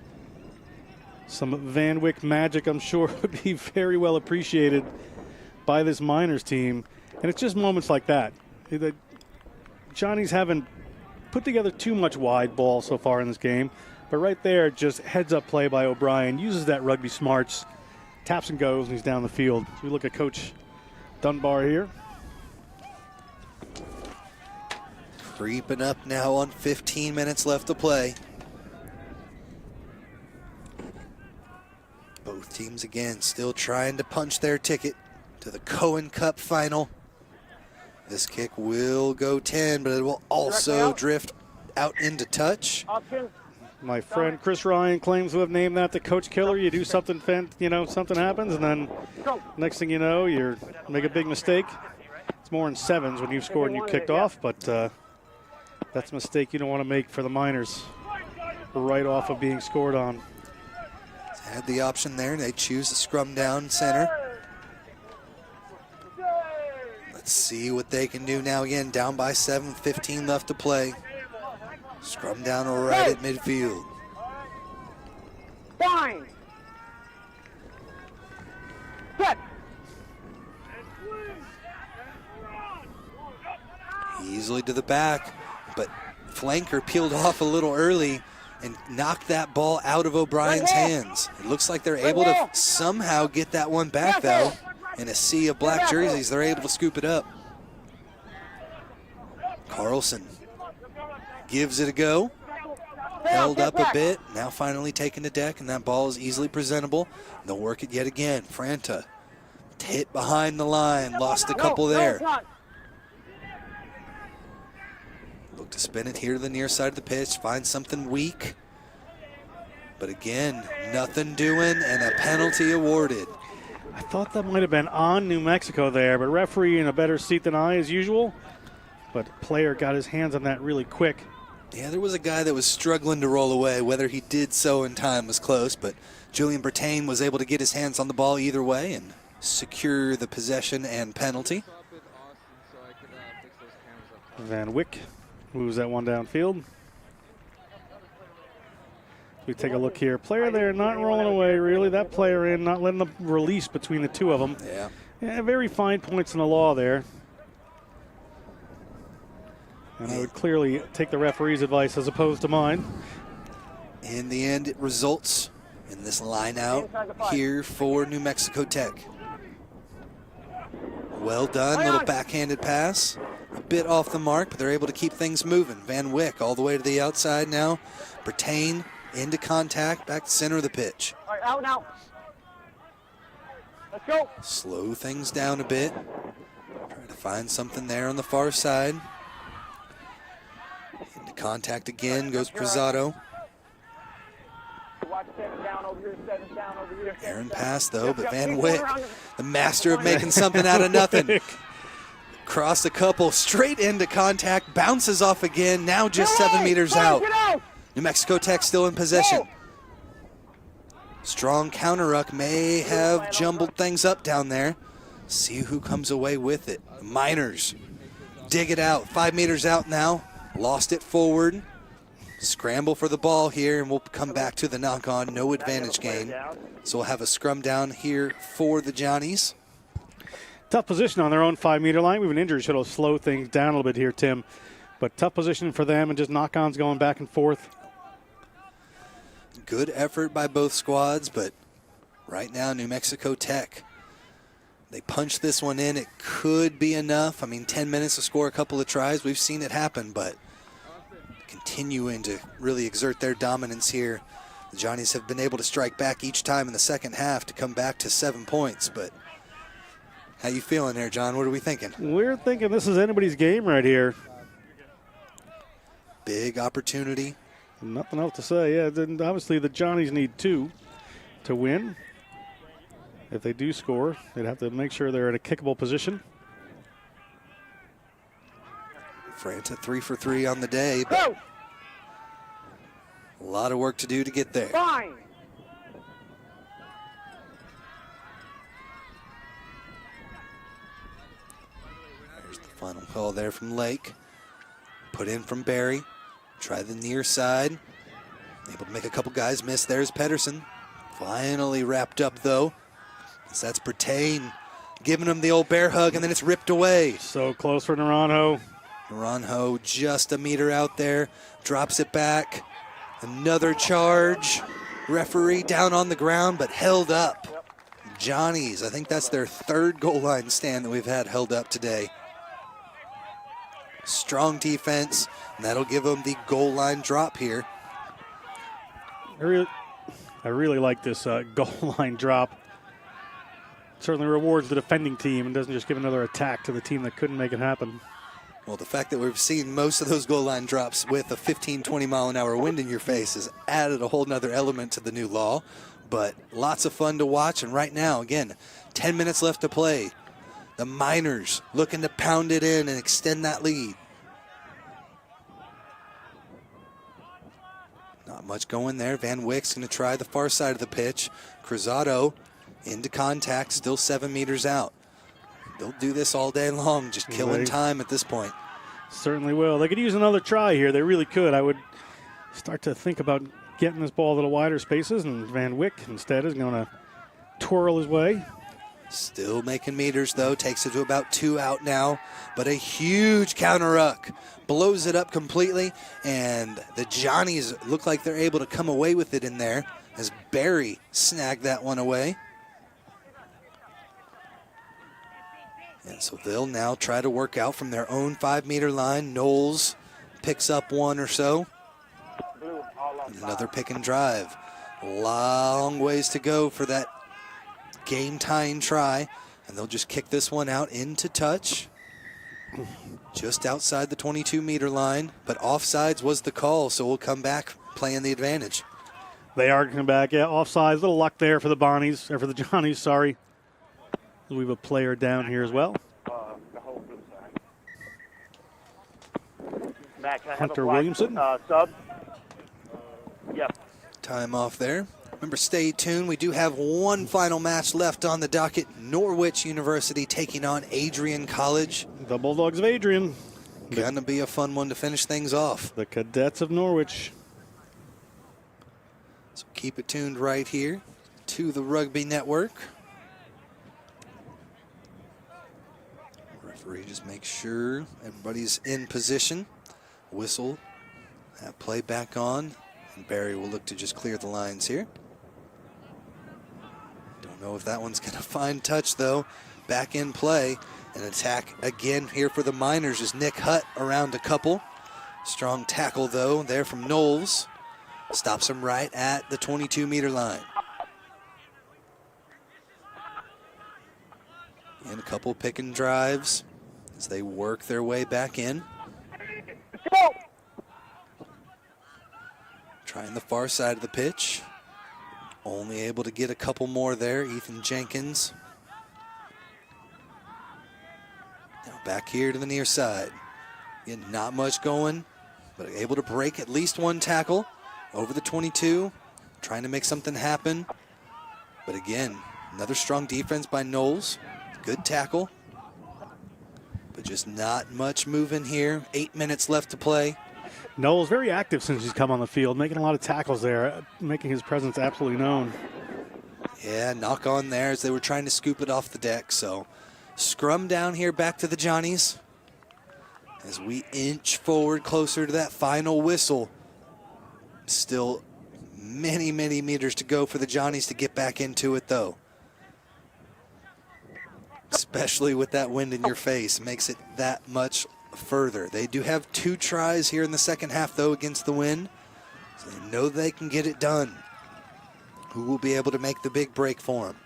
Some Van Wyck magic, I'm sure, would be very well appreciated by this Miners team. And it's just moments like that. The Johnnies haven't put together too much wide ball so far in this game. But right there, just heads-up play by O'Brien. Uses that rugby smarts. Taps and goes, and he's down the field. So we look at Coach Dunbar here. Creeping up now on 15 minutes left to play. Both teams, again, still trying to punch their ticket to the Cohen Cup final. This kick will go 10, but it will also drift out into touch. My friend Chris Ryan claims to have named that the Coach Killer. You do something, something happens, and then next thing you know, you make a big mistake. It's more in sevens when you've scored and you kicked off, but that's a mistake you don't want to make for the Miners right off of being scored on. Had the option there, and they choose the scrum down center. Let's see what they can do now. Again, down by 7, 15 left to play. Scrum down right at midfield. Fine. Set. Easily to the back, but flanker peeled off a little early and knocked that ball out of O'Brien's hands. It looks like they're able to somehow get that one back, though. In a sea of black jerseys, they're able to scoop it up. Carlson gives it a go. Held up a bit, now finally taken to deck, and that ball is easily presentable. They'll work it yet again. Franta hit behind the line, lost a couple there. Look to spin it here to the near side of the pitch, find something weak. But again, nothing doing, and a penalty awarded. I thought that might have been on New Mexico there, but referee in a better seat than I as usual. But player got his hands on that really quick. Yeah, there was a guy that was struggling to roll away. Whether he did so in time was close, but Julian Bertain was able to get his hands on the ball either way and secure the possession and penalty. Van Wyck moves that one downfield. We take a look here. Player there not rolling away, really. That player in, not letting them release between the two of them. Yeah, very fine points in the law there. And I would clearly take the referee's advice as opposed to mine. In the end, it results in this line out here for New Mexico Tech. Well done, little backhanded pass. A bit off the mark, but they're able to keep things moving. Van Wyck all the way to the outside now. Bertain into contact, back to center of the pitch. All right, out now. Let's go. Slow things down a bit. Try to find something there on the far side. Into contact again goes Cruzado. Aaron pass though, but Van Wyck, the master of making something out of nothing. Cross a couple, straight into contact, bounces off again, now just 7 meters out. New Mexico Tech still in possession. Strong counter ruck may have jumbled things up down there. See who comes away with it. The Miners dig it out, 5 meters out now. Lost it forward. Scramble for the ball here, and we'll come back to the knock-on. No advantage game. So we'll have a scrum down here for the Johnnies. Tough position on their own 5 meter line. We have an injury, so it'll slow things down a little bit here, Tim. But tough position for them and just knock-ons going back and forth. Good effort by both squads, but right now New Mexico Tech, they punched this one in. It could be enough. I mean, 10 minutes to score a couple of tries. We've seen it happen, but continuing to really exert their dominance here. The Johnnies have been able to strike back each time in the second half to come back to 7 points, but how you feeling there, John? What are we thinking? We're thinking this is anybody's game right here. Big opportunity. Nothing else to say. Yeah, then obviously the Johnnies need 2 to win. If they do score, they'd have to make sure they're in a kickable position. Franta 3 for 3 on the day, but a lot of work to do to get there. Fine. There's the final call there from Lake. Put in from Barry. Try the near side. Able to make a couple guys miss. There's Pedersen. Finally wrapped up, though. So that's Bertain giving him the old bear hug, and then it's ripped away. So close for Naranjo. Naranjo just a meter out there. Drops it back. Another charge. Referee down on the ground, but held up. Johnnies, I think that's their 3rd goal line stand that we've had held up today. Strong defense, and that'll give them the goal line drop here. I really like this goal line drop. Certainly rewards the defending team and doesn't just give another attack to the team that couldn't make it happen. Well, the fact that we've seen most of those goal line drops with a 15, 20-mile-an-hour wind in your face has added a whole nother element to the new law. But lots of fun to watch, and right now, again, 10 minutes left to play. The Miners looking to pound it in and extend that lead. Not much going there. Van Wyck's going to try the far side of the pitch. Cruzado into contact, still 7 meters out. They'll do this all day long, just killing time at this point. Certainly will. They could use another try here. They really could. I would start to think about getting this ball a little wider spaces, and Van Wyck instead is going to twirl his way. Still making meters, though. Takes it to about 2 out now. But a huge counter ruck. Blows it up completely. And the Johnnies look like they're able to come away with it in there as Barry snagged that one away. And so they'll now try to work out from their own 5-meter line. Knowles picks up one or so. And another pick and drive. Long ways to go for that game-tying try, and they'll just kick this one out into touch, just outside the 22-meter line, but offsides was the call, so we'll come back playing the advantage. They are coming back, yeah, offsides, little luck there for the Bonnies, or for the Johnnies, sorry. We have a player down here as well. Hunter Williamson. Sub. Yep. Time off there. Remember, stay tuned. We do have one final match left on the docket. Norwich University taking on Adrian College. The Bulldogs of Adrian. Gonna be a fun one to finish things off. The Cadets of Norwich. So keep it tuned right here to the Rugby Network. Referee just make sure everybody's in position. Whistle. That play back on. And Barry will look to just clear the lines here. Don't know if that one's going to find touch, though. Back in play. An attack again here for the Miners is Nick Hutt around a couple. Strong tackle, though, there from Knowles. Stops him right at the 22-meter line. And a couple pick and drives as they work their way back in. Trying the far side of the pitch. Only able to get a couple more there. Ethan Jenkins. Now back here to the near side. Again, not much going, but able to break at least one tackle over the 22. Trying to make something happen. But again, another strong defense by Knowles. Good tackle. But just not much moving here. 8 minutes left to play. Knowles very active since he's come on the field, making a lot of tackles there, making his presence absolutely known. Yeah, knock on there as they were trying to scoop it off the deck. So scrum down here back to the Johnnies as we inch forward closer to that final whistle. Still many, many meters to go for the Johnnies to get back into it, though. Especially with that wind in your face, makes it that much further. They do have 2 tries here in the second half, though, against the wind. So they know they can get it done. Who will be able to make the big break for them?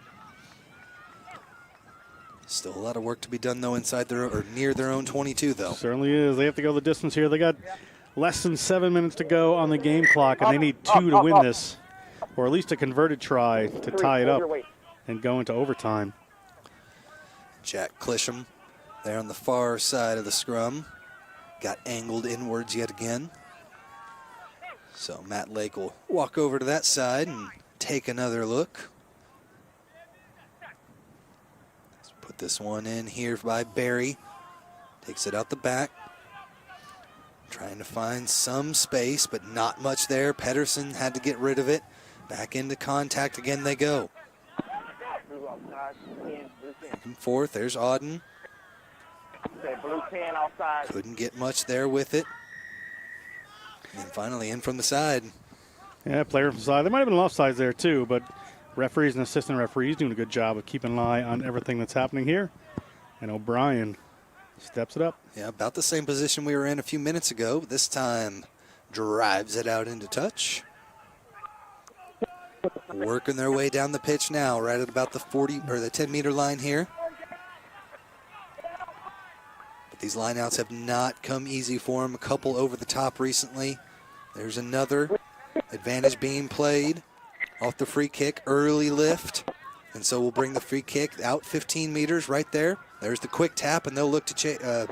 Still a lot of work to be done, though, inside their or near their own 22, though. Certainly is. They have to go the distance here. They got less than 7 minutes to go on the game clock, and they need 2 to win this, or at least a converted try to tie it up and go into overtime. Jack Clisham there on the far side of the scrum. Got angled inwards yet again. So Matt Lake will walk over to that side and take another look. Let's put this one in here by Barry. Takes it out the back. Trying to find some space, but not much there. Pedersen had to get rid of it. Back into contact again they go. Back and forth, there's Auden. Couldn't get much there with it. And finally in from the side. Yeah, player from the side. There might have been offsides there too, but referees and assistant referees doing a good job of keeping an eye on everything that's happening here. And O'Brien steps it up. Yeah, about the same position we were in a few minutes ago. This time drives it out into touch. Working their way down the pitch now, right at about the 40 or the 10-meter line here. But these lineouts have not come easy for them. A couple over the top recently. There's another advantage being played off the free kick, early lift. And so we'll bring the free kick out 15 meters right there. There's the quick tap, and they'll look to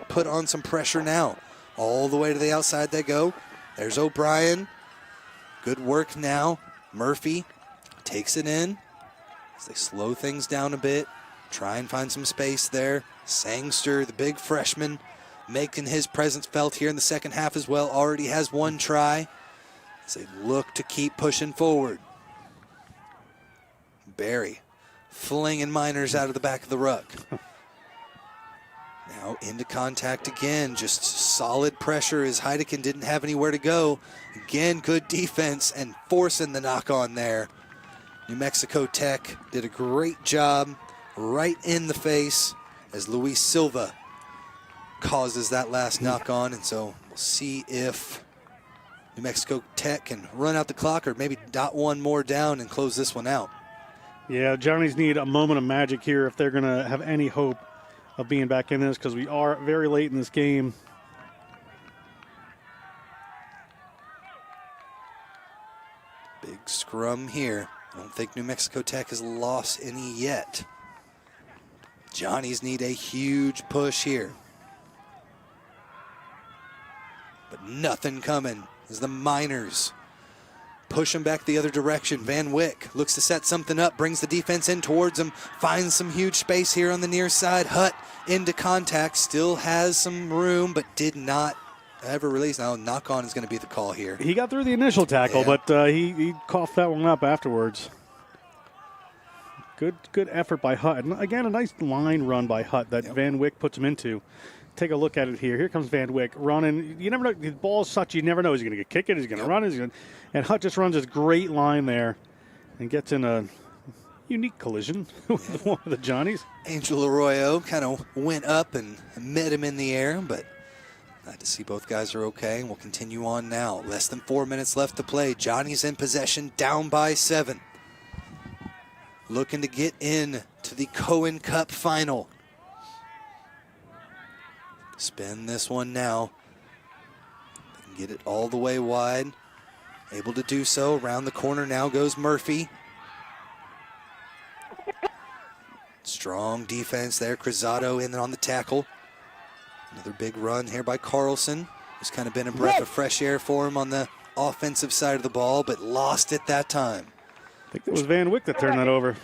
put on some pressure now. All the way to the outside they go. There's O'Brien. Good work now. Murphy takes it in as they slow things down a bit. Try and find some space there. Sangster, the big freshman, making his presence felt here in the second half as well. Already has 1 try as they look to keep pushing forward. Barry flinging Miners out of the back of the ruck. Now into contact again. Just solid pressure as Heidecken didn't have anywhere to go. Again, good defense and forcing the knock on there. New Mexico Tech did a great job right in the face as Luis Silva causes that last knock on. And so we'll see if New Mexico Tech can run out the clock or maybe dot one more down and close this one out. Yeah, Johnnies need a moment of magic here if they're going to have any hope of being back in this, because we are very late in this game. Big scrum here. I don't think New Mexico Tech has lost any yet. Johnnies need a huge push here. But nothing coming as the Miners push them back the other direction. Van Wyck looks to set something up, brings the defense in towards him, finds some huge space here on the near side. Hutt into contact, still has some room, but did not ever release. Now, knock on is going to be the call here. He got through the initial tackle, but he coughed that one up afterwards. Good effort by Hutt. And again, a nice line run by Hutt that Van Wyck puts him into. Take a look at it here. Here comes Van Wyck running. You never know. The ball's such, you never know. Is he going to get kicked? Is he going to run? And Hutt just runs this great line there and gets in a unique collision with one of the Johnnies. Angel Arroyo kind of went up and met him in the air, but glad to see both guys are okay. And we'll continue on now. Less than 4 minutes left to play. Johnnies in possession, down by 7. Looking to get in to the Cohen Cup final. Spin this one now. They can get it all the way wide. Able to do so. Around the corner now goes Murphy. Strong defense there. Cruzado in on the tackle. Another big run here by Carlson. Who's kind of been a breath of fresh air for him on the offensive side of the ball, but lost it that time. I think it was Van Wyck that turned that over.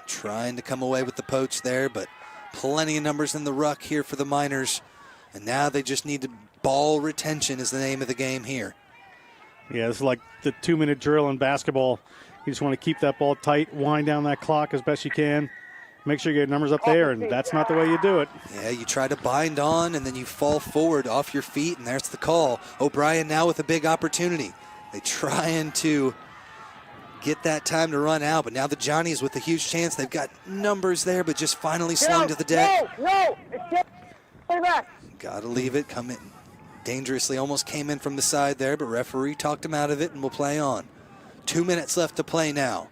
Trying to come away with the poach there, but plenty of numbers in the ruck here for the Miners. And now they just need to ball retention is the name of the game here. Yeah, this is like the 2-minute drill in basketball. You just want to keep that ball tight, wind down that clock as best you can. Make sure you get numbers up there, and that's not the way you do it. Yeah, you try to bind on, and then you fall forward off your feet, and there's the call. O'Brien now with a big opportunity. They trying to get that time to run out, but now the Johnnies with a huge chance. They've got numbers there, but just finally slung to the deck. Play back. Got to leave it. Come in. Dangerously almost came in from the side there, but referee talked him out of it and will play on. 2 minutes left to play now.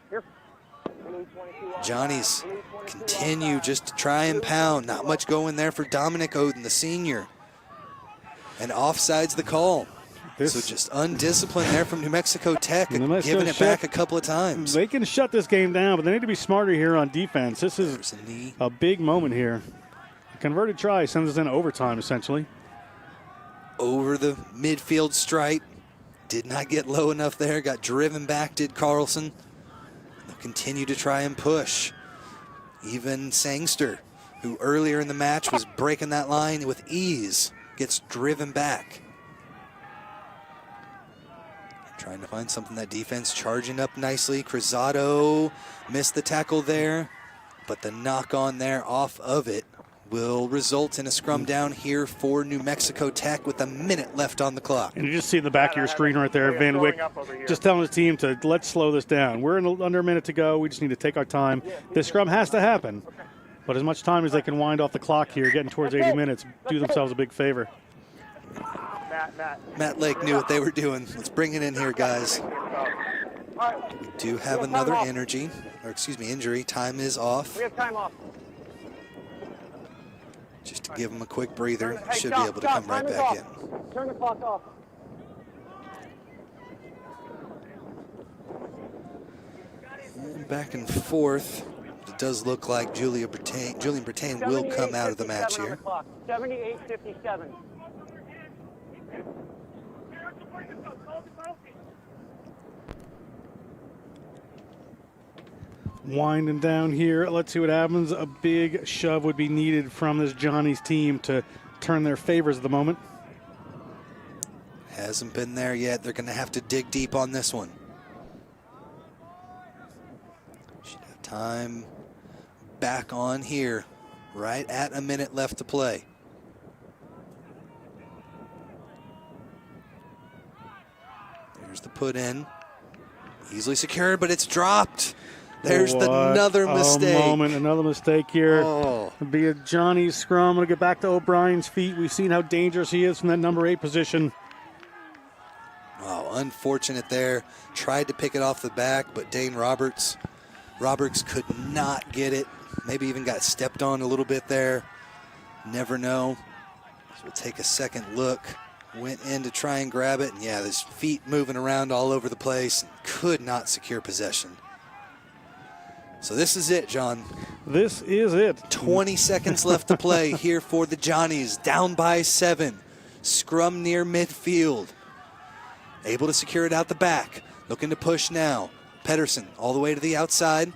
Johnny's continue just to try and pound. Not much going there for Dominic Oden, the senior. And offside's the call. So just undisciplined there from New Mexico Tech, and giving it back a couple of times. They can shut this game down, but they need to be smarter here on defense. This is a big moment here. A converted try sends us into overtime, essentially. Over the midfield stripe. Did not get low enough there. Got driven back, did Carlson. They'll continue to try and push. Even Sangster, who earlier in the match was breaking that line with ease, gets driven back. Trying to find something, that defense charging up nicely. Cruzado missed the tackle there, but the knock on there off of it will result in a scrum down here for New Mexico Tech with a minute left on the clock. And you just see in the back of your screen right there, Van Wyck just telling his team to let's slow this down. We're under a minute to go. We just need to take our time. This scrum has to happen, but as much time as they can wind off the clock here, getting towards 80 minutes, do themselves a big favor. Matt Lake knew what they were doing. Let's bring it in here, guys. We do have another injury. Time is off. We have time off. Just to give them a quick breather. Should be able to come right back in. Turn the clock off. And back and forth. It does look like Julian Bertain will come out of the match here. 78-57. Winding down here. Let's see what happens. A big shove would be needed from this Johnny's team to turn their favors at the moment. Hasn't been there yet. They're going to have to dig deep on this one. Should have time back on here. Right at a minute left to play. There's the put in. Easily secured, but it's dropped. There's another mistake. Another mistake here. It'll be a Johnny's scrum. Going to get back to O'Brien's feet. We've seen how dangerous he is from that number 8 position. Oh, unfortunate there. Tried to pick it off the back, but Dane Roberts could not get it. Maybe even got stepped on a little bit there. Never know. So we'll take a second look. Went in to try and grab it, and yeah, his feet moving around all over the place. Could not secure possession. So this is it, John. This is it. 20 seconds left to play here for the Johnnies. Down by 7. Scrum near midfield. Able to secure it out the back. Looking to push now. Pedersen all the way to the outside.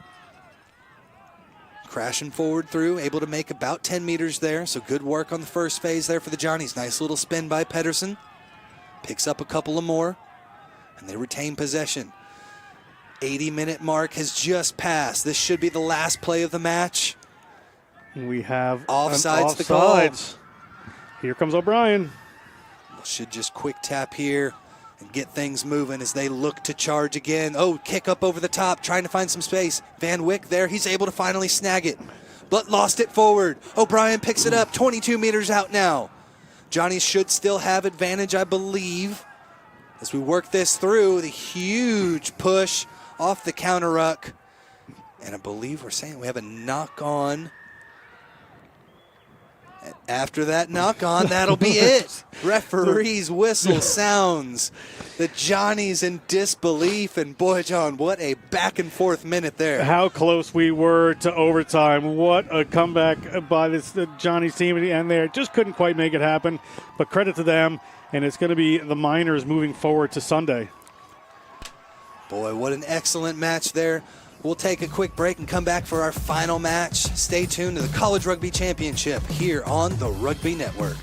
Crashing forward through. Able to make about 10 meters there. So good work on the first phase there for the Johnnies. Nice little spin by Pedersen. Picks up a couple of more. And they retain possession. 80-minute mark has just passed. This should be the last play of the match. We have offsides the call. Here comes O'Brien. Should just quick tap here and get things moving as they look to charge again. Oh, kick up over the top, trying to find some space. Van Wyck there, he's able to finally snag it, but lost it forward. O'Brien picks it up, 22 meters out now. Johnny should still have advantage, I believe. As we work this through, the huge push off the counter ruck. And I believe we're saying we have a knock on. And after that knock on, that'll be it. Referee's whistle sounds. The Johnnies in disbelief. And boy, John, what a back and forth minute there. How close we were to overtime. What a comeback by the Johnnies team at the end there. Just couldn't quite make it happen. But credit to them. And it's going to be the Miners moving forward to Sunday. Boy, what an excellent match there. We'll take a quick break and come back for our final match. Stay tuned to the College Rugby Championship here on the Rugby Network.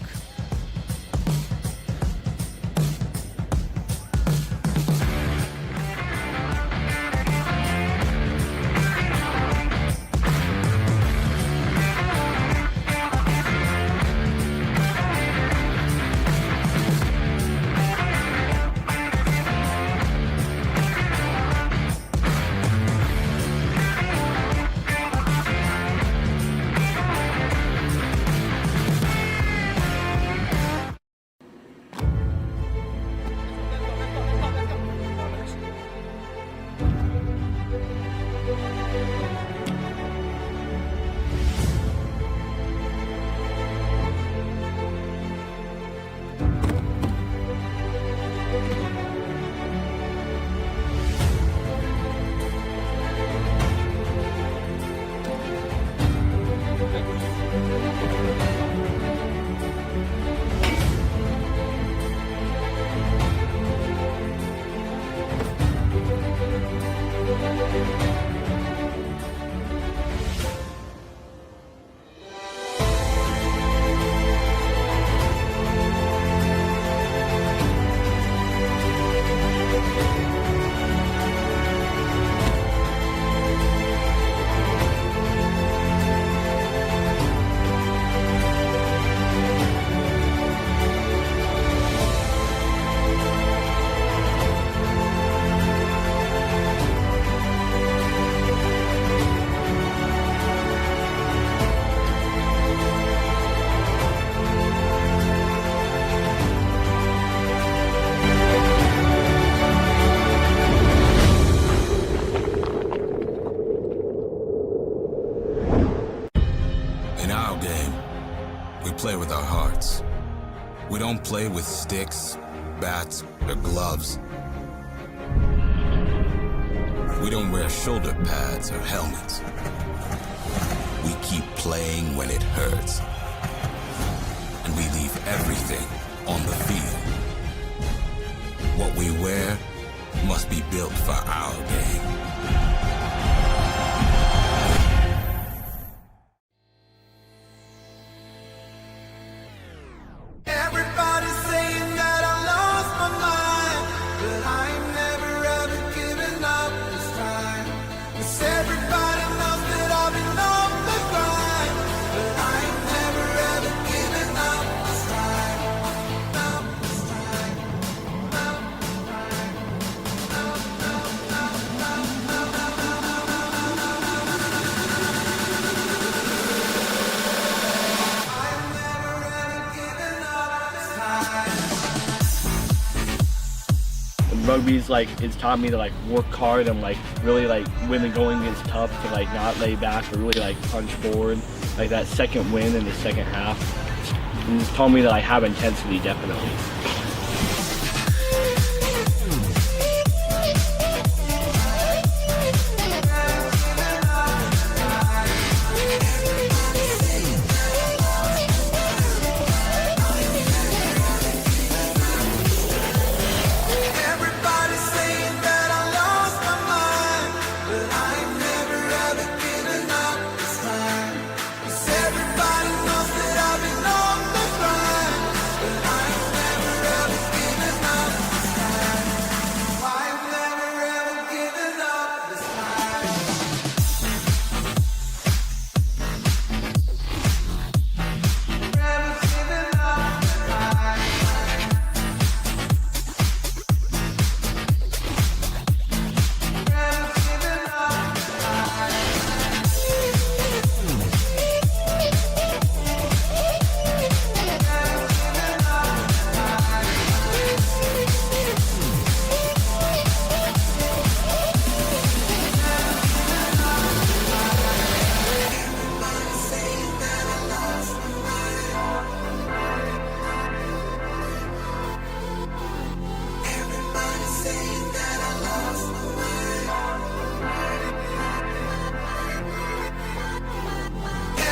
hurts. We don't play with sticks, bats, or gloves. We don't wear shoulder pads or helmets. We keep playing when it hurts. And we leave everything on the field. What we wear must be built for our game. Everybody's saying that I lost my mind, but I ain't never ever giving up this time. 'Cause everybody knows that I've been on the grind, but I ain't never ever giving up this time. Up this time. Up this time. Up, up, up, up, up, up. Rugby's like, it's taught me to like work hard and like really like when the going gets tough to like not lay back or really like punch forward. Like that second win in the second half. And it's taught me to like have intensity, definitely. Everybody's saying that I lost my mind, but I ain't never ever giving up this time. 'Cause everybody knows that I've been on the grind, but I ain't never ever giving up this time. I ain't never ever giving up this time. Never giving up this time.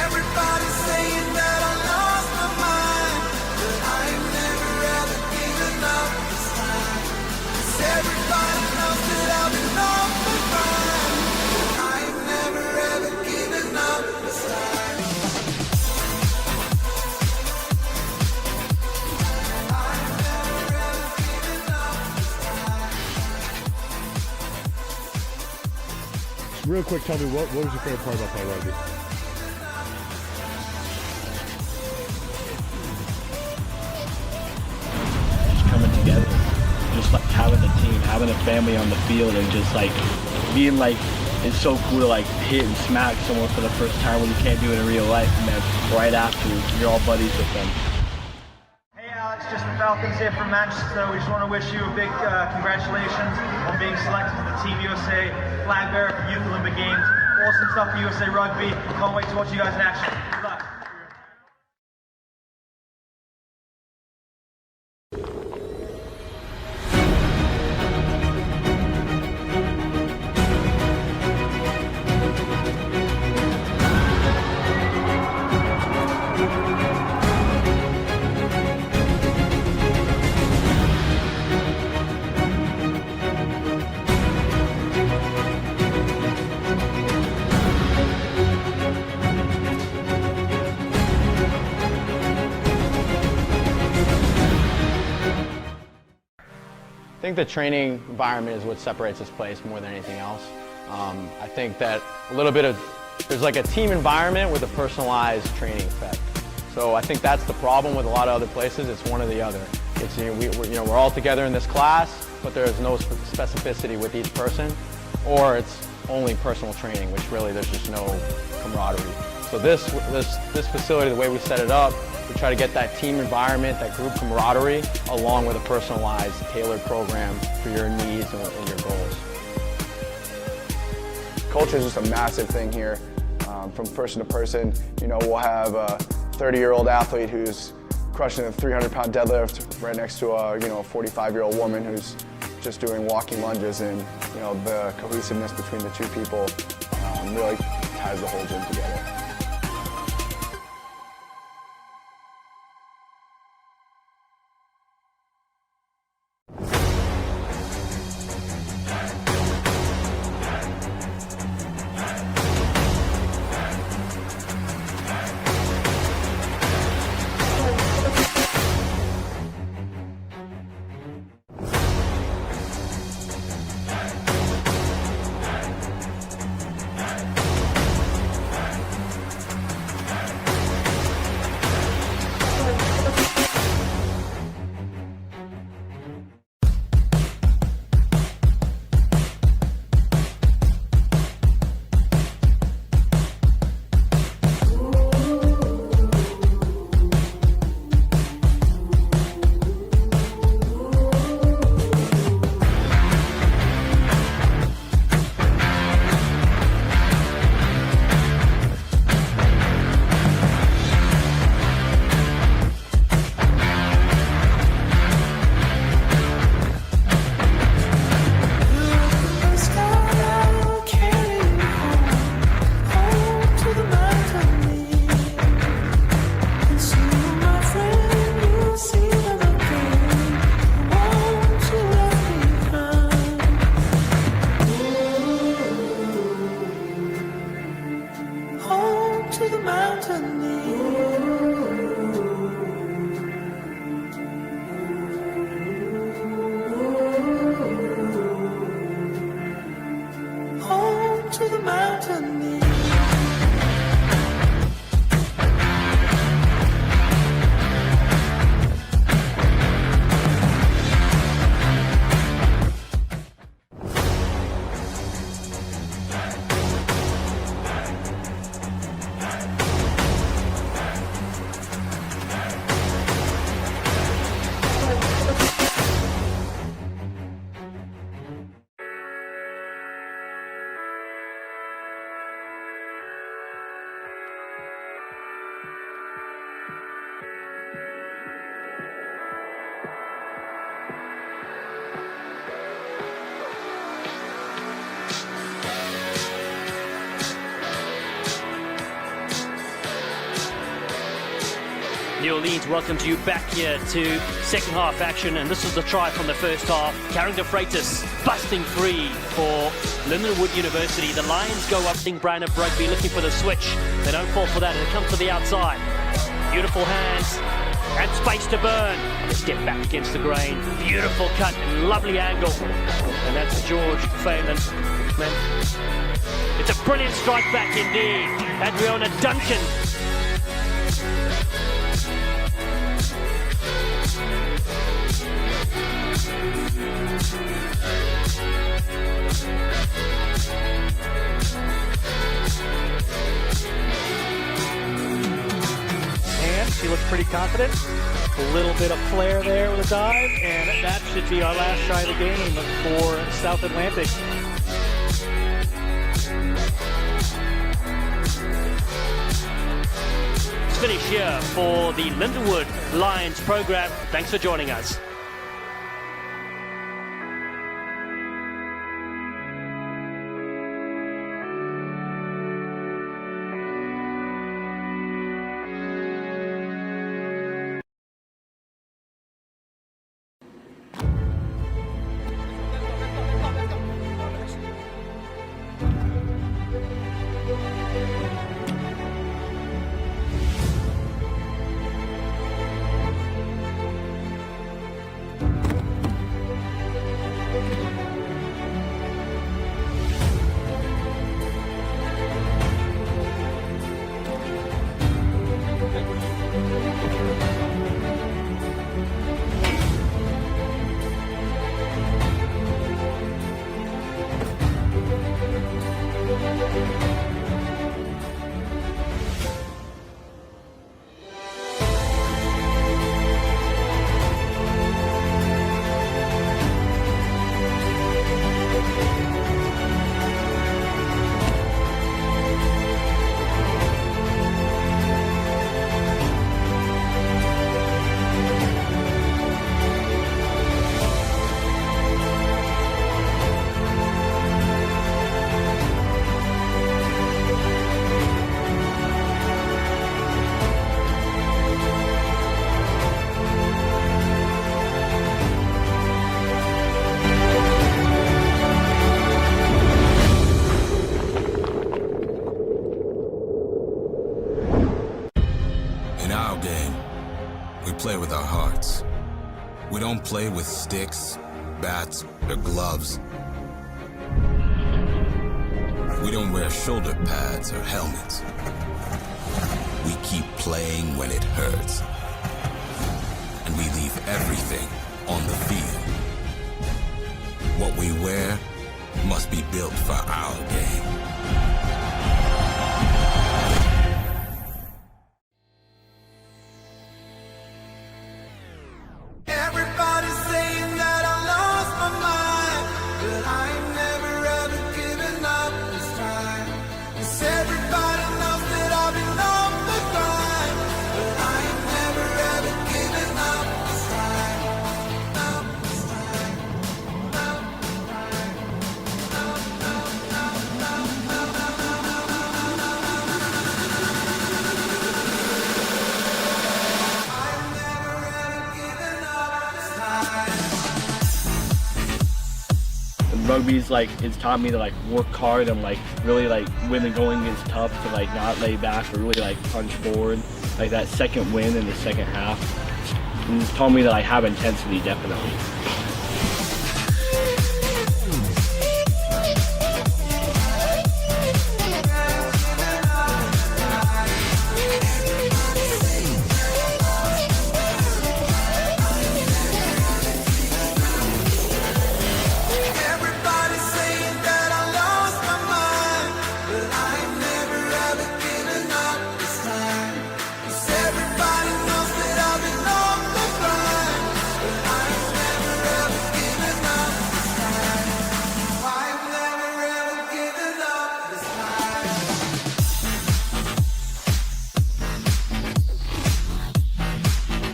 Everybody's saying that I lost my mind, but I ain't never ever giving up this time. 'Cause everybody knows that I've been on the grind, but I ain't never ever giving up this time. Real quick, tell me what was your favorite part about playing rugby? Just coming together, just like having a team, having a family on the field, and just like being like, it's so cool to like hit and smack someone for the first time when you can't do it in real life, and then right after you're all buddies with them. Hey Alex, just the Falcons here from Manchester. We just want to wish you a big congratulations on being selected to the Team USA flag bearer for Youth Olympic Games. Awesome stuff for USA Rugby. Can't wait to watch you guys in action. Good luck. I think the training environment is what separates this place more than anything else. I think that there's like a team environment with a personalized training effect. So I think that's the problem with a lot of other places. It's one or the other. It's, we're all together in this class, but there's no specificity with each person, or it's only personal training, which really there's just no camaraderie. So this facility, the way we set it up, we try to get that team environment, that group camaraderie, along with a personalized, tailored program for your needs and your goals. Culture is just a massive thing here, from person to person. We'll have a 30-year-old athlete who's crushing a 300-pound deadlift right next to a 45-year-old woman who's just doing walking lunges, and the cohesiveness between the two people really ties the whole gym together. New Orleans welcomes you back here to second half action, and this is the try from the first half. Carrington Freitas busting free for Lindenwood University. The Lions go up, Brand of Rugby looking for the switch. They don't fall for that, and it comes to the outside. Beautiful hands and space to burn. Step back against the grain. Beautiful cut and lovely angle. And that's George Phelan. It's a brilliant strike back indeed. Adriana Duncan. And she looks pretty confident. A little bit of flair there with a dive, and that should be our last try of the game for South Atlantic. Let's finish here for the Lindenwood Lions program. Thanks for joining us. We don't play with sticks, bats, or gloves. We don't wear shoulder pads or helmets. We keep playing when it hurts. And we leave everything on the field. What we wear must be built for our game. Everybody's saying that I lost my mind, but I ain't never ever given up this time. 'Cause everybody knows that I've been on the grind, but I ain't never ever given up this time. Rugby's like, it's taught me to like work hard and like really like when the going gets tough to like not lay back or really like punch forward. Like that second win in the second half, and it's taught me to like have intensity, definitely. Everybody's saying that I lost my mind, but I ain't never ever given up this time. 'Cause everybody knows that I've been on the grind, but I ain't never ever given up this time. I ain't never ever given up this time.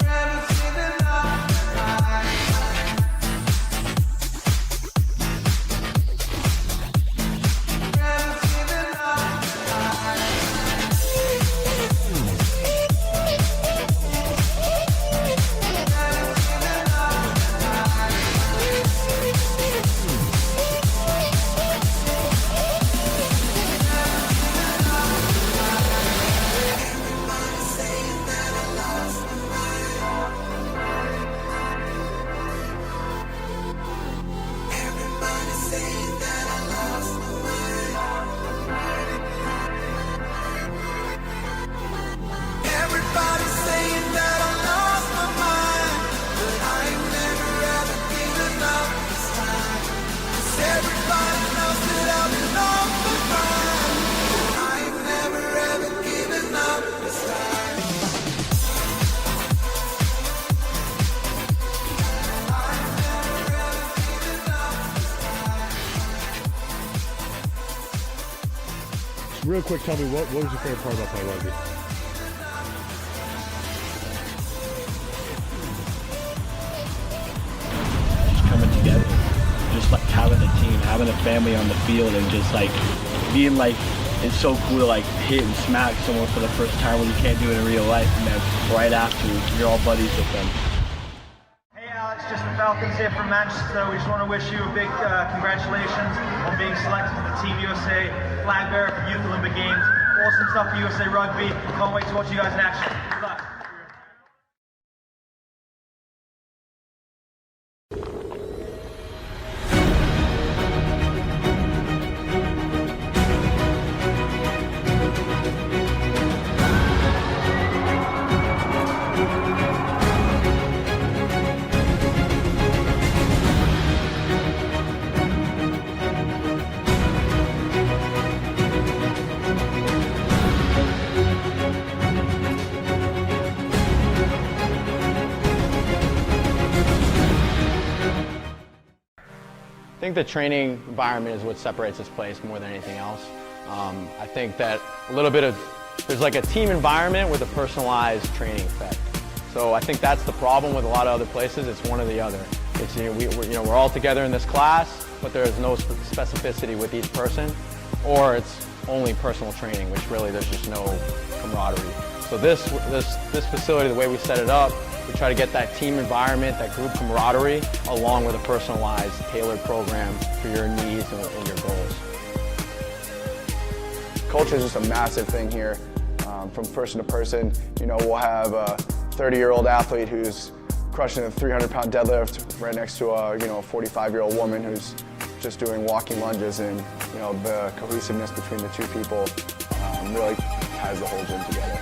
Never given up this time. Everybody's saying that I lost my mind, but I ain't never ever given up this time. 'Cause everybody knows that I've been on the grind, but I ain't never ever given up this time. Real quick, tell me what was your favorite part about playing rugby? Just coming together, just like having a team, having a family on the field, and just like being like, it's so cool to like hit and smack someone for the first time when you can't do it in real life, and then right after you're all buddies with them. Hey Alex, just the Falcons here from Manchester. We just want to wish you a big congratulations on being selected to the Team USA flag bearer for Youth Olympic Games. Awesome stuff for USA Rugby. Can't wait to watch you guys in action. Good luck. I think the training environment is what separates this place more than anything else. I think that there's like a team environment with a personalized training effect. So I think that's the problem with a lot of other places. It's one or the other. It's, we're all together in this class, but there's no specificity with each person, or it's only personal training, which really there's just no camaraderie. So this facility, the way we set it up, we try to get that team environment, that group camaraderie, along with a personalized, tailored program for your needs and your goals. Culture is just a massive thing here. From person to person, we'll have a 30-year-old athlete who's crushing a 300-pound deadlift right next to a 45-year-old woman who's just doing walking lunges, and the cohesiveness between the two people really ties the whole gym together.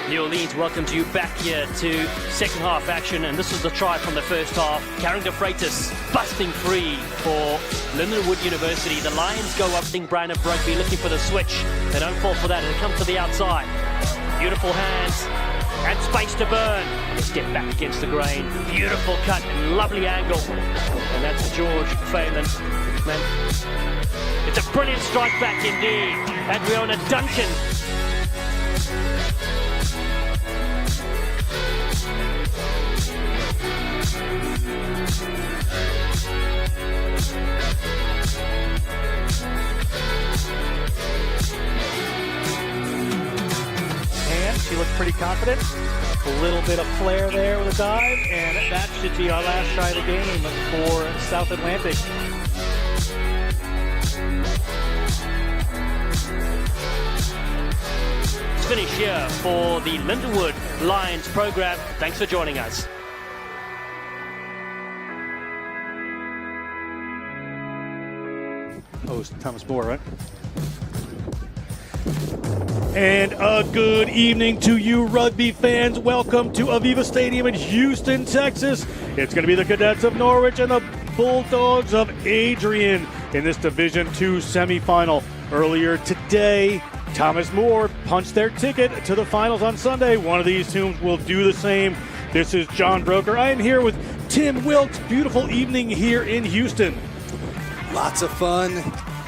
New Orleans welcomes you back here to second half action, and this is the try from the first half. Carrington Freitas busting free for Lindenwood University. The Lions go up, Brandon Rugby looking for the switch. They don't fall for that, and it comes to the outside. Beautiful hands and space to burn. Step back against the grain. Beautiful cut and lovely angle. And that's George Phelan. It's a brilliant strike back indeed. Adriana Duncan. She looks pretty confident. A little bit of flair there with a dive, and that should be our last try of the game for South Atlantic. Let's finish here for the Lindenwood Lions program. Thanks for joining us. Host Thomas Moore, right? And a good evening to you, rugby fans. Welcome to AVEVA Stadium in Houston, Texas. It's going to be the Cadets of Norwich and the Bulldogs of Adrian in this Division II semifinal. Earlier today, Thomas Moore punched their ticket to the finals on Sunday. One of these teams will do the same. This is John Broker. I am here with Tim Wilkes. Beautiful evening here in Houston. Lots of fun.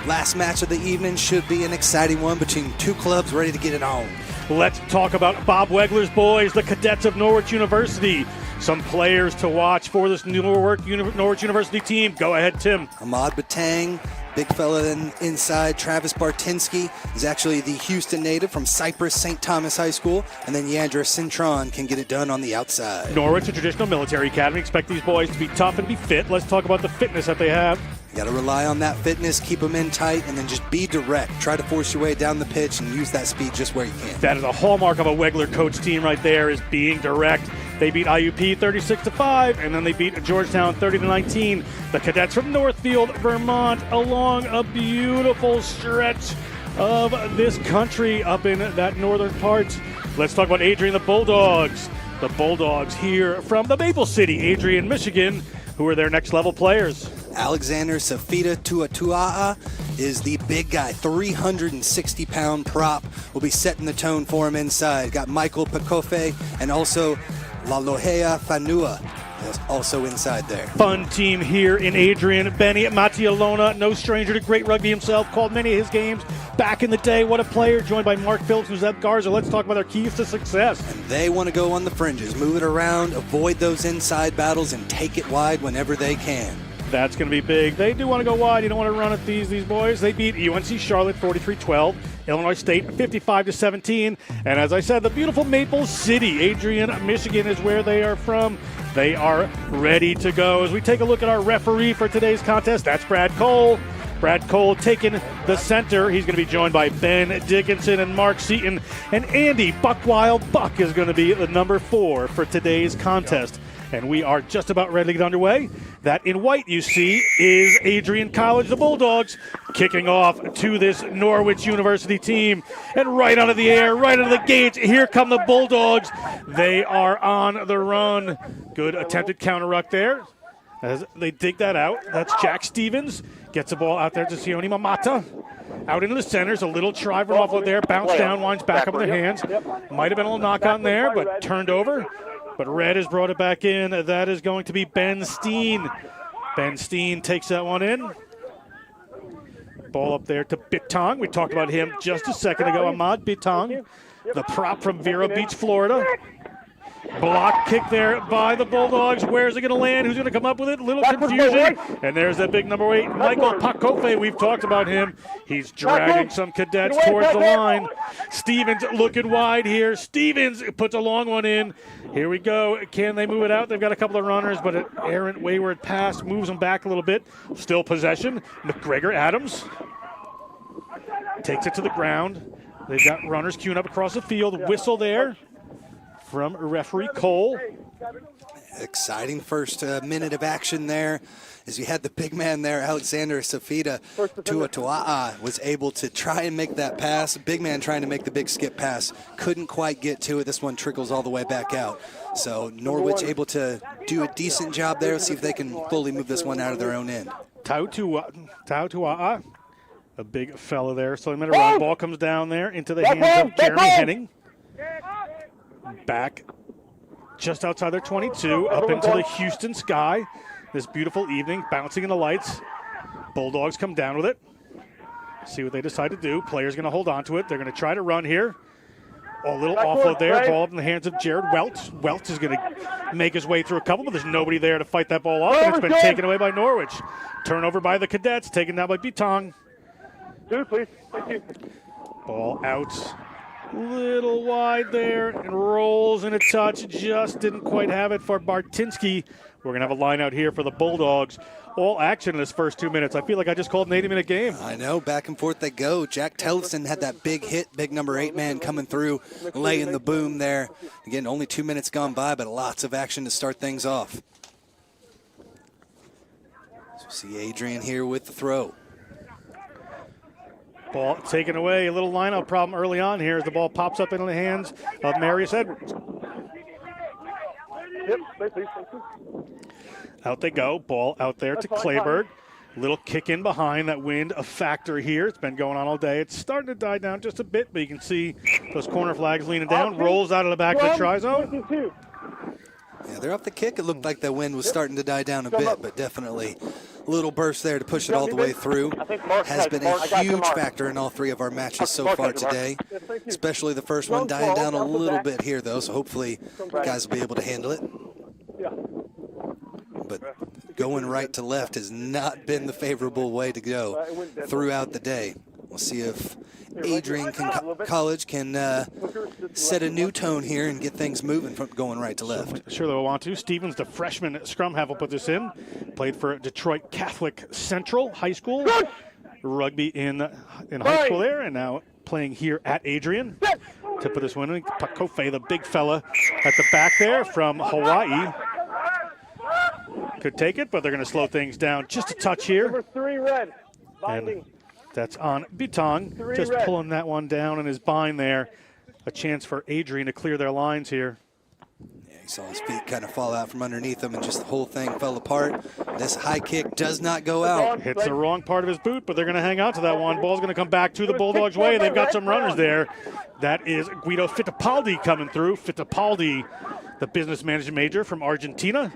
Last match of the evening should be an exciting one between two clubs ready to get it on. Let's talk about Bob Wegler's boys, the Cadets of Norwich University. Some players to watch for this Norwich University team. Go ahead, Tim. Ahmad Batang, Big fella then inside, Travis Bartinsky, is actually the Houston native from Cypress St. Thomas High School. And then Yandra Cintron can get it done on the outside. Norwich, a traditional military academy. Expect these boys to be tough and be fit. Let's talk about the fitness that they have. You got to rely on that fitness, keep them in tight, and then just be direct. Try to force your way down the pitch and use that speed just where you can. That is a hallmark of a Wegler coach team right there, is being direct. They beat IUP 36-5, and then they beat Georgetown 30-19. The Cadets from Northfield, Vermont, along a beautiful stretch of this country up in that northern part. Let's talk about Adrian, the Bulldogs. The Bulldogs here from the Maple City, Adrian, Michigan, who are their next level players. Alexander Safita Tuatua'a is the big guy, 360-pound prop. Will be setting the tone for him inside. Got Michael Pakofe and also Lalohea Fanua is also inside there. Fun team here in Adrian. Benny Matialona, no stranger to great rugby himself, called many of his games back in the day. What a player, joined by Mark Phillips and Zeb Garza. Let's talk about their keys to success. And they want to go on the fringes, move it around, avoid those inside battles, and take it wide whenever they can. That's going to be big. They do want to go wide. You don't want to run at these boys. They beat UNC Charlotte 43-12, Illinois State 55-17. And as I said, the beautiful Maple City, Adrian, Michigan is where they are from. They are ready to go. As we take a look at our referee for today's contest, that's Brad Cole. Brad Cole taking the center. He's going to be joined by Ben Dickinson and Mark Seaton. And Andy Buckwild Buck is going to be the number 4 for today's contest. And we are just about ready to get underway. That in white you see is Adrian College, the Bulldogs, kicking off to this Norwich University team. And right out of the air, right out of the gates, here come the Bulldogs. They are on the run. Good attempted counter ruck there as they dig that out. That's Jack Stevens. Gets the ball out there to Sione Mamata. Out into the centers, a little try from off of there. Bounce down, winds back up in their hands. Might have been a little knock on there, but turned over. But Red has brought it back in. That is going to be Ben Steen. Ben Steen takes that one in. Ball up there to Bitong. We talked about him just a second ago. Ahmad Bitong, the prop from Vero Beach, Florida. Block kick there by the Bulldogs. Where's it going to land? Who's going to come up with it? Little confusion. And there's that big number 8, Michael Pakofe. We've talked about him. He's dragging some cadets towards the line. Stevens looking wide here. Stevens puts a long one in. Here we go. Can they move it out? They've got a couple of runners, but an errant wayward pass moves them back a little bit. Still possession. McGregor Adams takes it to the ground. They've got runners queuing up across the field. Whistle there from referee Cole. Exciting first minute of action there. As you had the big man there, Alexander Safita Tuatua'a was able to try and make that pass. Big man trying to make the big skip pass. Couldn't quite get to it. This one trickles all the way back out. So Norwich able to do a decent job there. Let's see if they can fully move this one out of their own end. Tuatua'a, a big fella there. So the run ball comes down there into the hands of Jeremy Henning. Back just outside their 22, up into the Houston sky. This beautiful evening, bouncing in the lights. Bulldogs come down with it. See what they decide to do. Players going to hold on to it. They're going to try to run here. A little offload there. Ball in the hands of Jared Welch. Welch is going to make his way through a couple, but there's nobody there to fight that ball off, and it's been taken away by Norwich. Turnover by the Cadets, taken down by Bitong. Ball out. Little wide there, and rolls in a touch. Just didn't quite have it for Bartinsky. We're going to have a line out here for the Bulldogs. All action in this first 2 minutes. I feel like I just called an 80-minute game. I know. Back and forth they go. Jack Tellison had that big hit, big number 8 man coming through, laying the boom there. Again, only 2 minutes gone by, but lots of action to start things off. So see Adrian here with the throw. Ball taken away. A little lineout problem early on here as the ball pops up into the hands of Marius Edwards. Out they go. Ball out there to Clayberg. Little kick in behind. That wind a factor here. It's been going on all day. It's starting to die down just a bit, but you can see those corner flags leaning down. Rolls out of the back of the try zone. Yeah, they're off the kick. It looked like the wind was starting to die down a bit, but definitely a little burst there to push it all the way through. Has been a huge factor in all 3 of our matches so far today, especially the first one dying down a little bit here, though, so hopefully guys will be able to handle it. But going right to left has not been the favorable way to go throughout the day. We'll see if Adrian College can set a new tone here and get things moving from going right to left. Sure they'll want to. Stevens, the freshman scrum half, will put this in. Played for Detroit Catholic Central High School. Rugby in high school there, and now playing here at Adrian. To put this one in, Pakofe, the big fella at the back there from Hawaii. Could take it, but they're going to slow things down just a touch here. Number 3 red. Binding. And that's on Bitong, just red. pulling that one down in his bind there. A chance for Adrian to clear their lines here. Yeah, he saw his feet kind of fall out from underneath him, and just the whole thing fell apart. This high kick does not go out. Hits the wrong part of his boot, but they're going to hang on to that one. Ball's going to come back to the Bulldogs' way. They've got some runners there. That is Guido Fittipaldi coming through. Fittipaldi, the business management major from Argentina.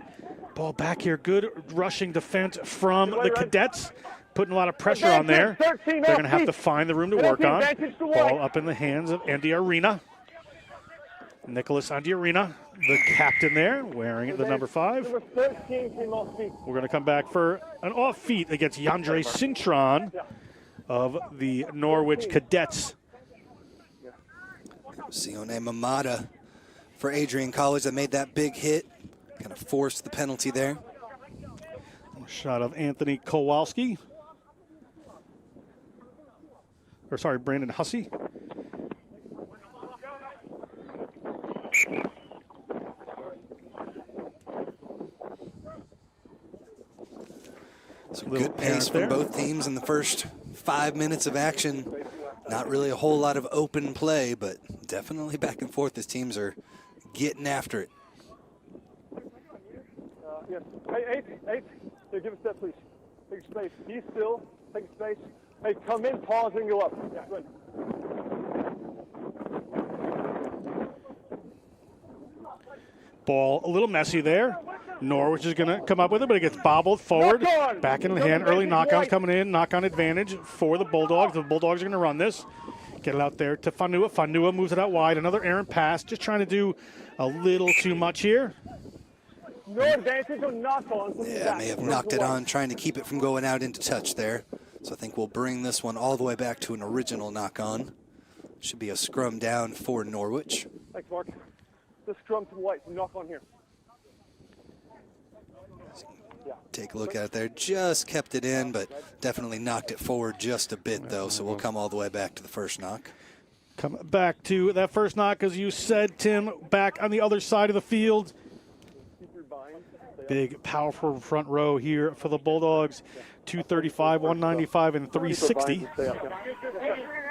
Ball back here. Good rushing defense from the cadets. Putting a lot of pressure on there. They're going to have to find the room to work on. Ball up in the hands of Andy Arena. Nicholas Andy Arena, the captain there, wearing the number 5. We're going to come back for an off feet against Yandre Cintron of the Norwich Cadets. Sione Mamada for Adrian College that made that big hit. Kind of forced the penalty there. Shot of Anthony Kowalski. Or sorry, Brandon Hussey. Some good pace from both teams in the first 5 minutes of action. Not really a whole lot of open play, but definitely back and forth as teams are getting after it. Yes. Hey, eight. Here, give a step, please. Take space. Be still. Take space. Hey, come in, pause, and go up. Yeah, good. Ball a little messy there. Norwich is going to come up with it, but it gets bobbled forward. Back in the hand. Early knockouts coming in. Knock-on advantage for the Bulldogs. The Bulldogs are going to run this. Get it out there to Fanua. Fanua moves it out wide. Another errant pass. Just trying to do a little too much here. No advantage on knock-on. Yeah, may have knocked it on, trying to keep it from going out into touch there. So I think we'll bring this one all the way back to an original knock-on. Should be a scrum down for Norwich. Thanks, Mark. The scrum to white. Knock on here. Take a look at it there. Just kept it in, but definitely knocked it forward just a bit, though. So we'll come all the way back to the first knock. Come back to that first knock, as you said, Tim, back on the other side of the field. Big, powerful front row here for the Bulldogs. 235, 195, and 360.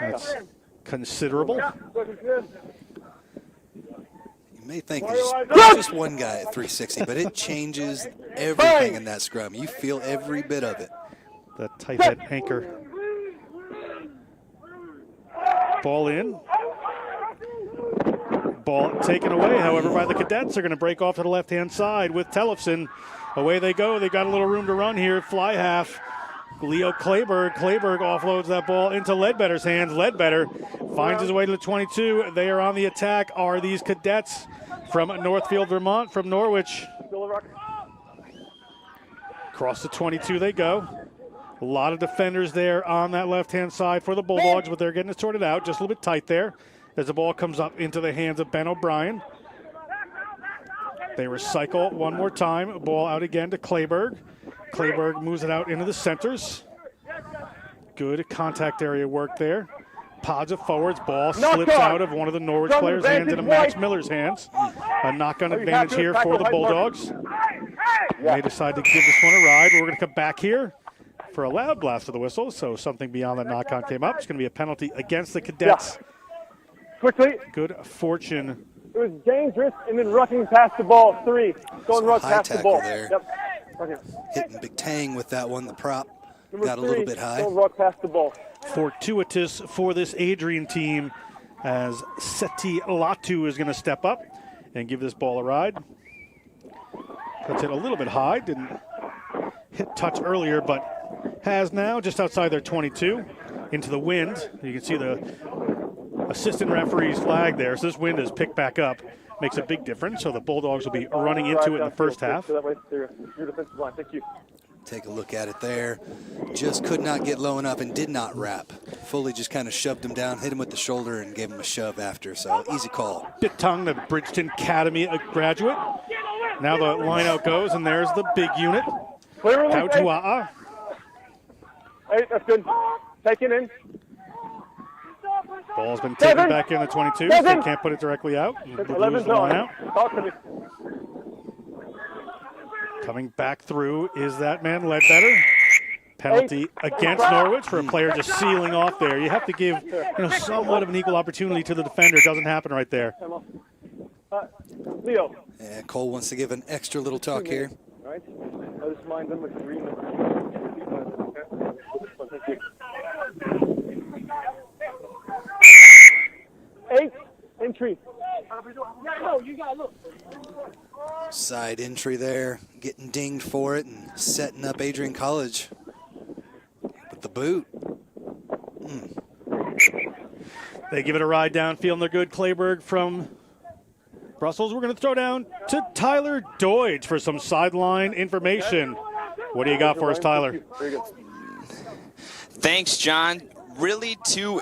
That's considerable. You may think there's just one guy at 360, but it changes everything in that scrum. You feel every bit of it. The tight head anchor. Ball in. Ball taken away, however, by the Cadets. They're going to break off to the left-hand side with Tellefson. Away they go. They've got a little room to run here. Fly half. Leo Kleberg. Kleberg offloads that ball into Ledbetter's hands. Ledbetter finds his way to the 22. They are on the attack, are these Cadets from Northfield, Vermont, from Norwich. Across the 22 they go. A lot of defenders there on that left-hand side for the Bulldogs, but they're getting it sorted out. Just a little bit tight there as the ball comes up into the hands of Ben O'Brien. They recycle one more time. Ball out again to Kleberg. Kleberg moves it out into the centers. Good contact area work there. Pods it forwards. Ball slips out of one of the Norwich players' hands into Max Miller's hands. A knock-on advantage here for the Bulldogs. They decide to give this one a ride. We're going to come back here for a loud blast of the whistle, so something beyond that knock-on came up. It's going to be a penalty against the Cadets. Quickly. Good fortune. It was dangerous, and then rucking past the ball. 3. Going ruck past the ball. There. Yep. Okay. Hitting Big Tang with that one. The prop Number got a 3, little bit high. Going ruck past the ball. Fortuitous for this Adrian team as Seti Latu is going to step up and give this ball a ride. Puts it a little bit high. Didn't hit touch earlier, but has now just outside their 22 into the wind. You can see the assistant referee's flag there. So this wind is picked back up. Makes a big difference. So the Bulldogs will be running into it in the first half. That way, your defensive line. Thank you. Take a look at it there. Just could not get low enough and did not wrap. Fully just kind of shoved him down, hit him with the shoulder, and gave him a shove after. So easy call. Bittung, the Bridgeton Academy graduate. Now the line out goes, and there's the big unit. Tautua'a. Hey, that's good. Take it in. Ball's been taken back in the 22, so they can't put it directly out. Lose the line out. Talk to me. Coming back through is that man, Ledbetter. Penalty against Norwich for a player just sealing off there. You have to give somewhat of an equal opportunity to the defender. It doesn't happen right there. Leo. Yeah, Cole wants to give an extra little talk here. Right? I just mind them with green. 8 entry. No, you got look. Side entry there, getting dinged for it and setting up Adrian College with the boot. They give it a ride downfield, and they're good. Clayberg from Brussels. We're going to throw down to Tyler Doidge for some sideline information. What do you got for us, Tyler? Thanks, John. Really two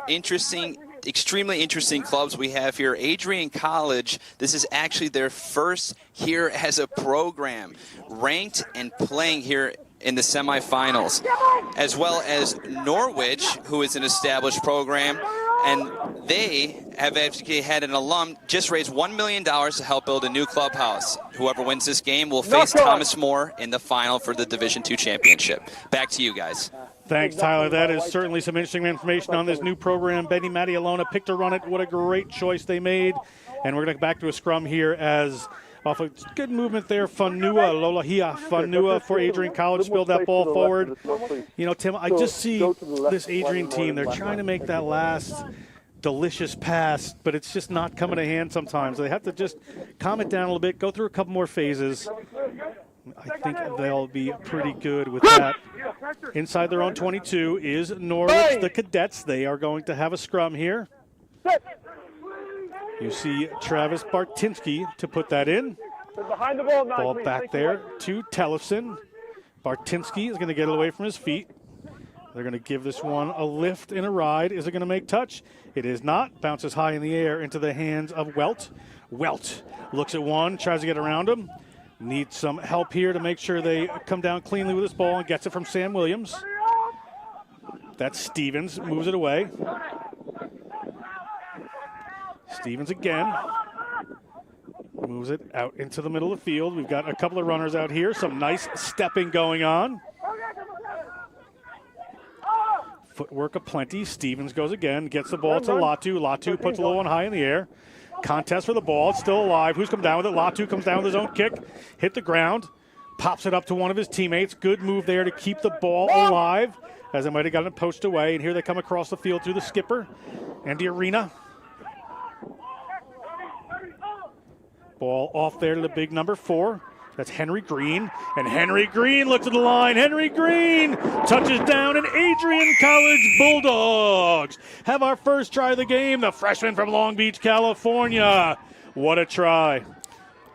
extremely interesting clubs we have here. Adrian College, this is actually their first here as a program, ranked and playing here in the semifinals, as well as Norwich, who is an established program, and they have actually had an alum just raise $1 million to help build a new clubhouse. Whoever wins this game will face Thomas More in the final for the Division II championship. Back to you guys. Thanks, Tyler. That is certainly some interesting information on this new program. Benny Mattialona picked to run it. What a great choice they made. And we're going to go back to a scrum here as off a good movement there. Fanua for Adrian College spilled that ball forward. You know, Tim, I just see this Adrian team. They're trying to make that last delicious pass, but it's just not coming to hand sometimes. They have to just calm it down a little bit, go through a couple more phases. I think they'll be pretty good with that. Inside their own 22 is Norwich, the Cadets. They are going to have a scrum here. You see Travis Bartinsky to put that in. Ball back there to Tellefson. Bartinsky is going to get it away from his feet. They're going to give this one a lift and a ride. Is it going to make touch? It is not. Bounces high in the air into the hands of Welt. Welt looks at one, tries to get around him. Needs some help here to make sure they come down cleanly with this ball and gets it from Sam Williams. That's Stevens, moves it away. Stevens again. Moves it out into the middle of the field. We've got a couple of runners out here. Some nice stepping going on. Footwork aplenty. Stevens goes again, gets the ball to Latu. Latu puts a low one high in the air. Contest for the ball. It's still alive. Who's come down with it? Latu comes down with his own kick. Hit the ground. Pops it up to one of his teammates. Good move there to keep the ball alive, as they might have gotten it poached away. And here they come across the field through the skipper and the arena. Ball off there to the big number 4. That's Henry Green. And Henry Green looks at the line. Henry Green touches down, and Adrian College Bulldogs have our first try of the game. The freshman from Long Beach, California. What a try.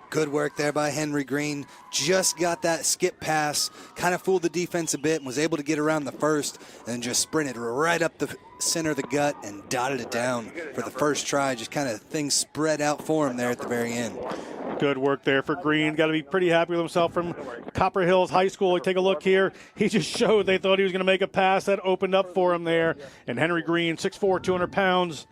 Good work there by Henry Green. Just got that skip pass, kind of fooled the defense a bit, and was able to get around the first and just sprinted right up the center of the gut and dotted it down for the first try. Just kind of things spread out for him there at the very end. Good work there for Green. Got to be pretty happy with himself from Copper Hills High School. Take a look here. He just showed they thought he was going to make a pass that opened up for him there. And Henry Green, 6'4", 200 pounds,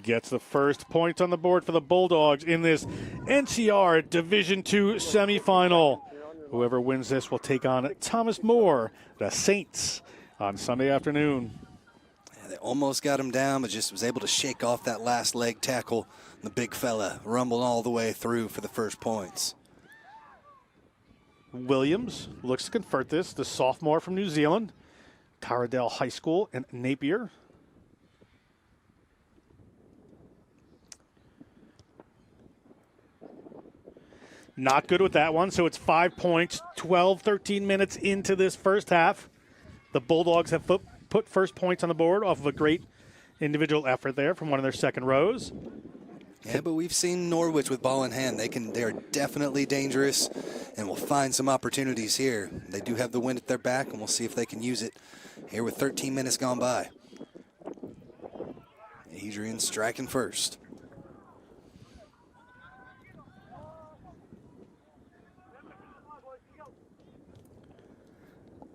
gets the first points on the board for the Bulldogs in this NCR Division II semifinal. Whoever wins this will take on Thomas More, the Saints, on Sunday afternoon. Yeah, they almost got him down, but just was able to shake off that last leg tackle. The big fella rumbled all the way through for the first points. Williams looks to convert this, the sophomore from New Zealand, Taradell High School in Napier. Not good with that one, so it's 5 points, 12, 13 minutes into this first half. The Bulldogs have put first points on the board off of a great individual effort there from one of their second rows. Yeah, but we've seen Norwich with ball in hand. They are definitely dangerous, and will find some opportunities here. They do have the wind at their back, and we'll see if they can use it here with 13 minutes gone by. Adrian striking first.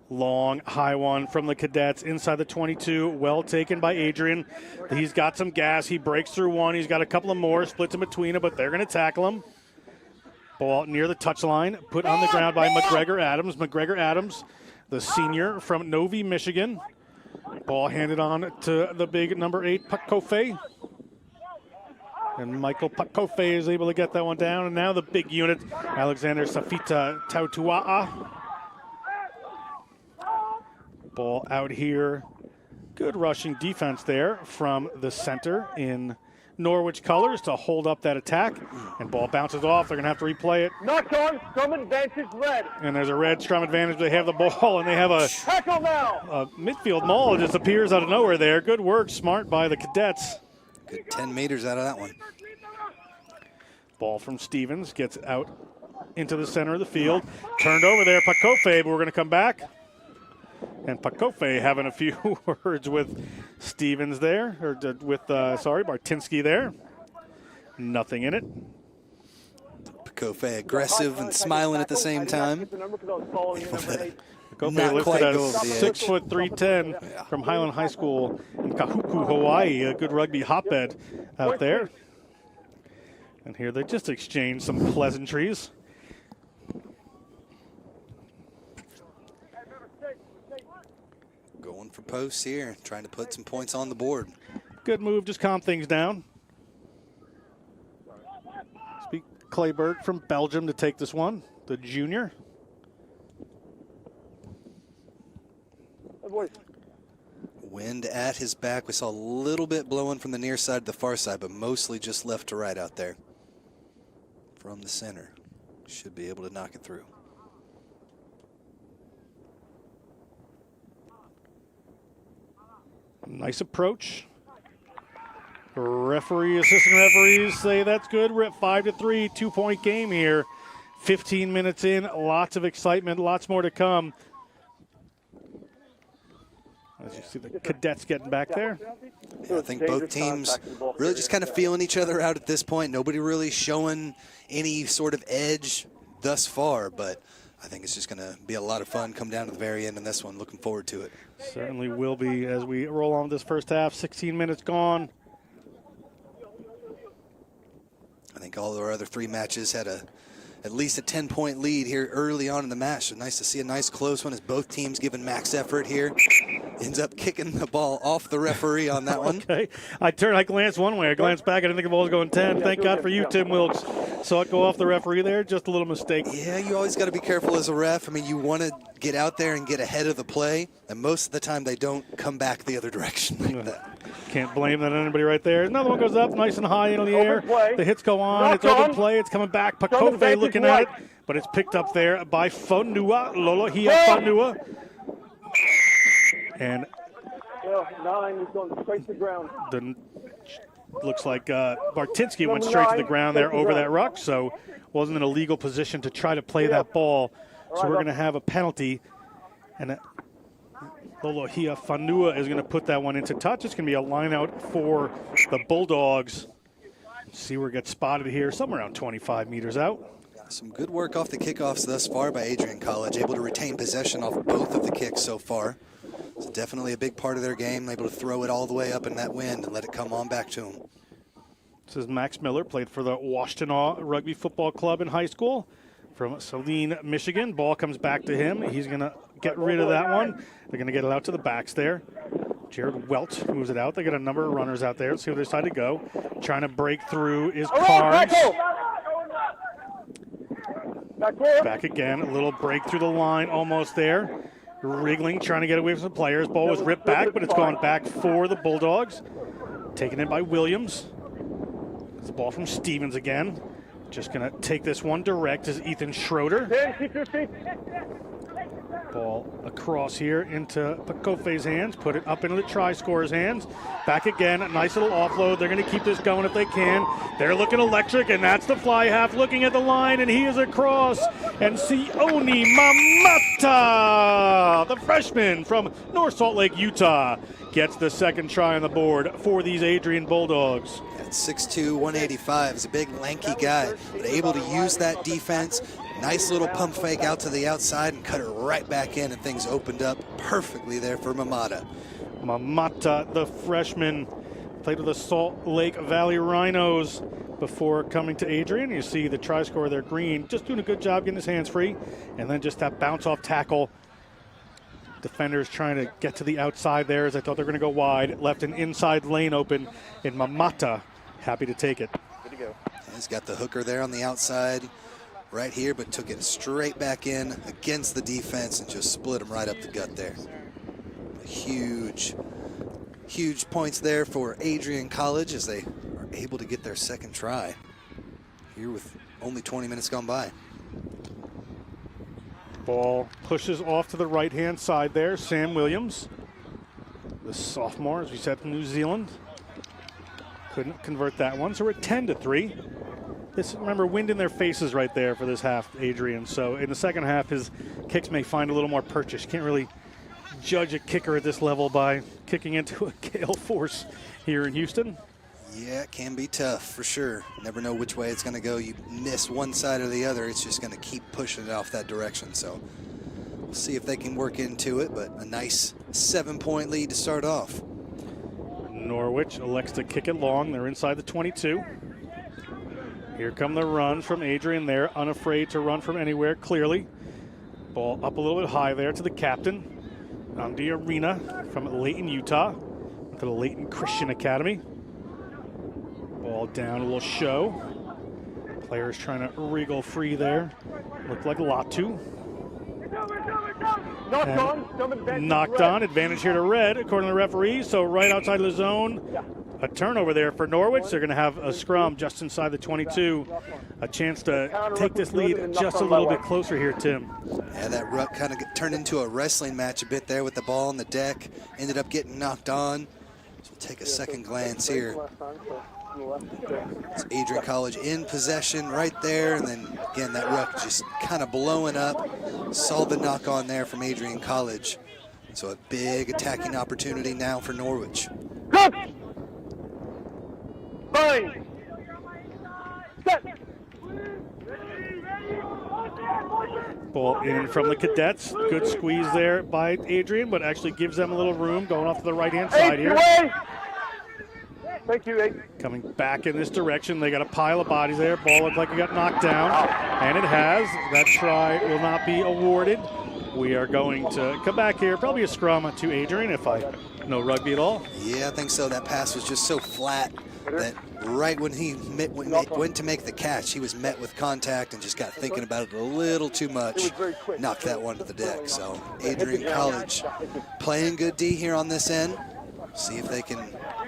Long, high one from the Cadets inside the 22. Well taken by Adrian. He's got some gas. He breaks through one. He's got a couple of more. Splits in between them, but they're going to tackle him. Ball near the touchline. Put on the ground by McGregor Adams. McGregor Adams, the senior from Novi, Michigan. Ball handed on to the big number 8, Pakofe. And Michael Pakofe is able to get that one down. And now the big unit, Alexander Safita Tautua'a. Ball out here. Good rushing defense there from the center in Norwich colors to hold up that attack. And ball bounces off. They're going to have to replay it. Knocked on, scrum advantage red. And there's a red scrum advantage. They have the ball, and they have a midfield maul. It just appears out of nowhere there. Good work, smart by the Cadets. Good 10 meters out of that one. Ball from Stevens gets out into the center of the field. Turned over there, Pakofe, but we're going to come back. And Pakofe having a few words with Stevens there, or with, Martinsky there. Nothing in it. Pakofe aggressive and smiling at the same time. Pakofe listed as 6'3", 310 from Highland High School in Kahuku, Hawaii. A good rugby hotbed out there. And here they just exchange some pleasantries. Going for posts here, trying to put some points on the board. Good move, just calm things down. Speak Clayberg from Belgium to take this one, the junior. Wind at his back. We saw a little bit blowing from the near side to the far side, but mostly just left to right out there. From the center. Should be able to knock it through. Nice approach. Assistant referees say that's good. We're at 5-3, 2-point game here. 15 minutes in, lots of excitement, lots more to come. As you see the Cadets getting back there. Yeah, I think both teams really just kind of feeling each other out at this point. Nobody really showing any sort of edge thus far, but I think it's just going to be a lot of fun come down to the very end in this one. Looking forward to it. Certainly will be as we roll on this first half. 16 minutes gone. I think all our other 3 matches had at least a 10-point lead here early on in the match. So nice to see a nice close one as both teams giving max effort here. Ends up kicking the ball off the referee on that one. Okay. I glanced one way. I glanced back. I didn't think the ball was going 10. Thank God for you, Tim Wilkes. Saw it go off the referee there. Just a little mistake. Yeah, you always got to be careful as a ref. I mean, you want to get out there and get ahead of the play, and most of the time they don't come back the other direction like that. Can't blame that on anybody right there. Another one goes up nice and high into the air. The hits go on. It's open play. It's coming back. Pakofe looking at it, but it's picked up there by Fonua, Lolohia Fonua. And 9 is going straight to the ground. Looks like Martinsky went straight to the ground there over that ruck, so wasn't in a legal position to try to play that ball. So we're going to have a penalty, and Lolohia Fonua is going to put that one into touch. It's going to be a line out for the Bulldogs. See where it gets spotted here, somewhere around 25 meters out. Some good work off the kickoffs thus far by Adrian College, able to retain possession off both of the kicks so far. It's definitely a big part of their game, able to throw it all the way up in that wind and let it come on back to them. This is Max Miller, played for the Washtenaw Rugby Football Club in high school from Saline, Michigan. Ball comes back to him. He's going to get rid of that one. They're going to get it out to the backs there. Jared Welch moves it out. They got a number of runners out there. Let's see where they decide to go. Trying to break through is Carnes. Back again. A little break through the line, almost there. Wriggling, trying to get away from some players. Ball was ripped back, but it's gone back for the Bulldogs. Taken in by Williams. It's the ball from Stevens again. Just going to take this one direct is Ethan Schroeder. Ball across here into Pakofe's hands, put it up into the try scorer's hands. Back again, a nice little offload. They're going to keep this going if they can. They're looking electric, and that's the fly half looking at the line, and he is across. And Sione Mamata, the freshman from North Salt Lake, Utah, gets the second try on the board for these Adrian Bulldogs. At 6'2", 185, is a big, lanky guy, but able to use that defense. Nice little pump fake out to the outside and cut it right back in, and things opened up perfectly there for Mamata. Mamata, the freshman, played with the Salt Lake Valley Rhinos before coming to Adrian. You see the try scorer there, Green, just doing a good job getting his hands free, and then just that bounce-off tackle. Defenders trying to get to the outside there as I thought they were going to go wide. Left an inside lane open, and Mamata happy to take it. Good to go. He's got the hooker there on the outside right here, but took it straight back in against the defense and just split him right up the gut there. Huge points there for Adrian College as they are able to get their second try here with only 20 minutes gone by. Ball pushes off to the right-hand side there. Sam Williams, the sophomore, as we said, from New Zealand. Couldn't convert that one, so we're at 10-3. This, remember, wind in their faces right there for this half, Adrian. So in the second half, his kicks may find a little more purchase. Can't really judge a kicker at this level by kicking into a gale force here in Houston. Yeah, it can be tough for sure. Never know which way it's going to go. You miss one side or the other, it's just going to keep pushing it off that direction. So we'll see if they can work into it, but a nice 7-point lead to start off. Norwich elects to kick it long. They're inside the 22. Here come the runs from Adrian there, unafraid to run from anywhere, clearly. Ball up a little bit high there to the captain, Andy Arena from Layton, Utah, to the Layton Christian Academy. Ball down, a little show. Players trying to wriggle free there. Looked like Latu. Knocked on, advantage here to Red, according to the referee. So right outside of the zone, a turnover there for Norwich. They're going to have a scrum just inside the 22. A chance to take this lead just a little bit closer here, Tim. Yeah, that ruck kind of turned into a wrestling match a bit there with the ball on the deck. Ended up getting knocked on. So we'll take a second glance here. It's Adrian College in possession right there, and then again that ruck just kind of blowing up. Saw the knock on there from Adrian College. So a big attacking opportunity now for Norwich. Fine. Set. Ball in from the Cadets. Good squeeze there by Adrian, but actually gives them a little room going off to the right-hand side here. Thank you, 8. Coming back in this direction. They got a pile of bodies there. Ball looked like it got knocked down, and it has. That try will not be awarded. We are going to come back here. Probably a scrum to Adrian, if I know rugby at all. Yeah, I think so. That pass was just so flat that right when he went to make the catch, he was met with contact and just got thinking about it a little too much. Knocked that one to the deck. So Adrian College playing good D here on this end. See if they can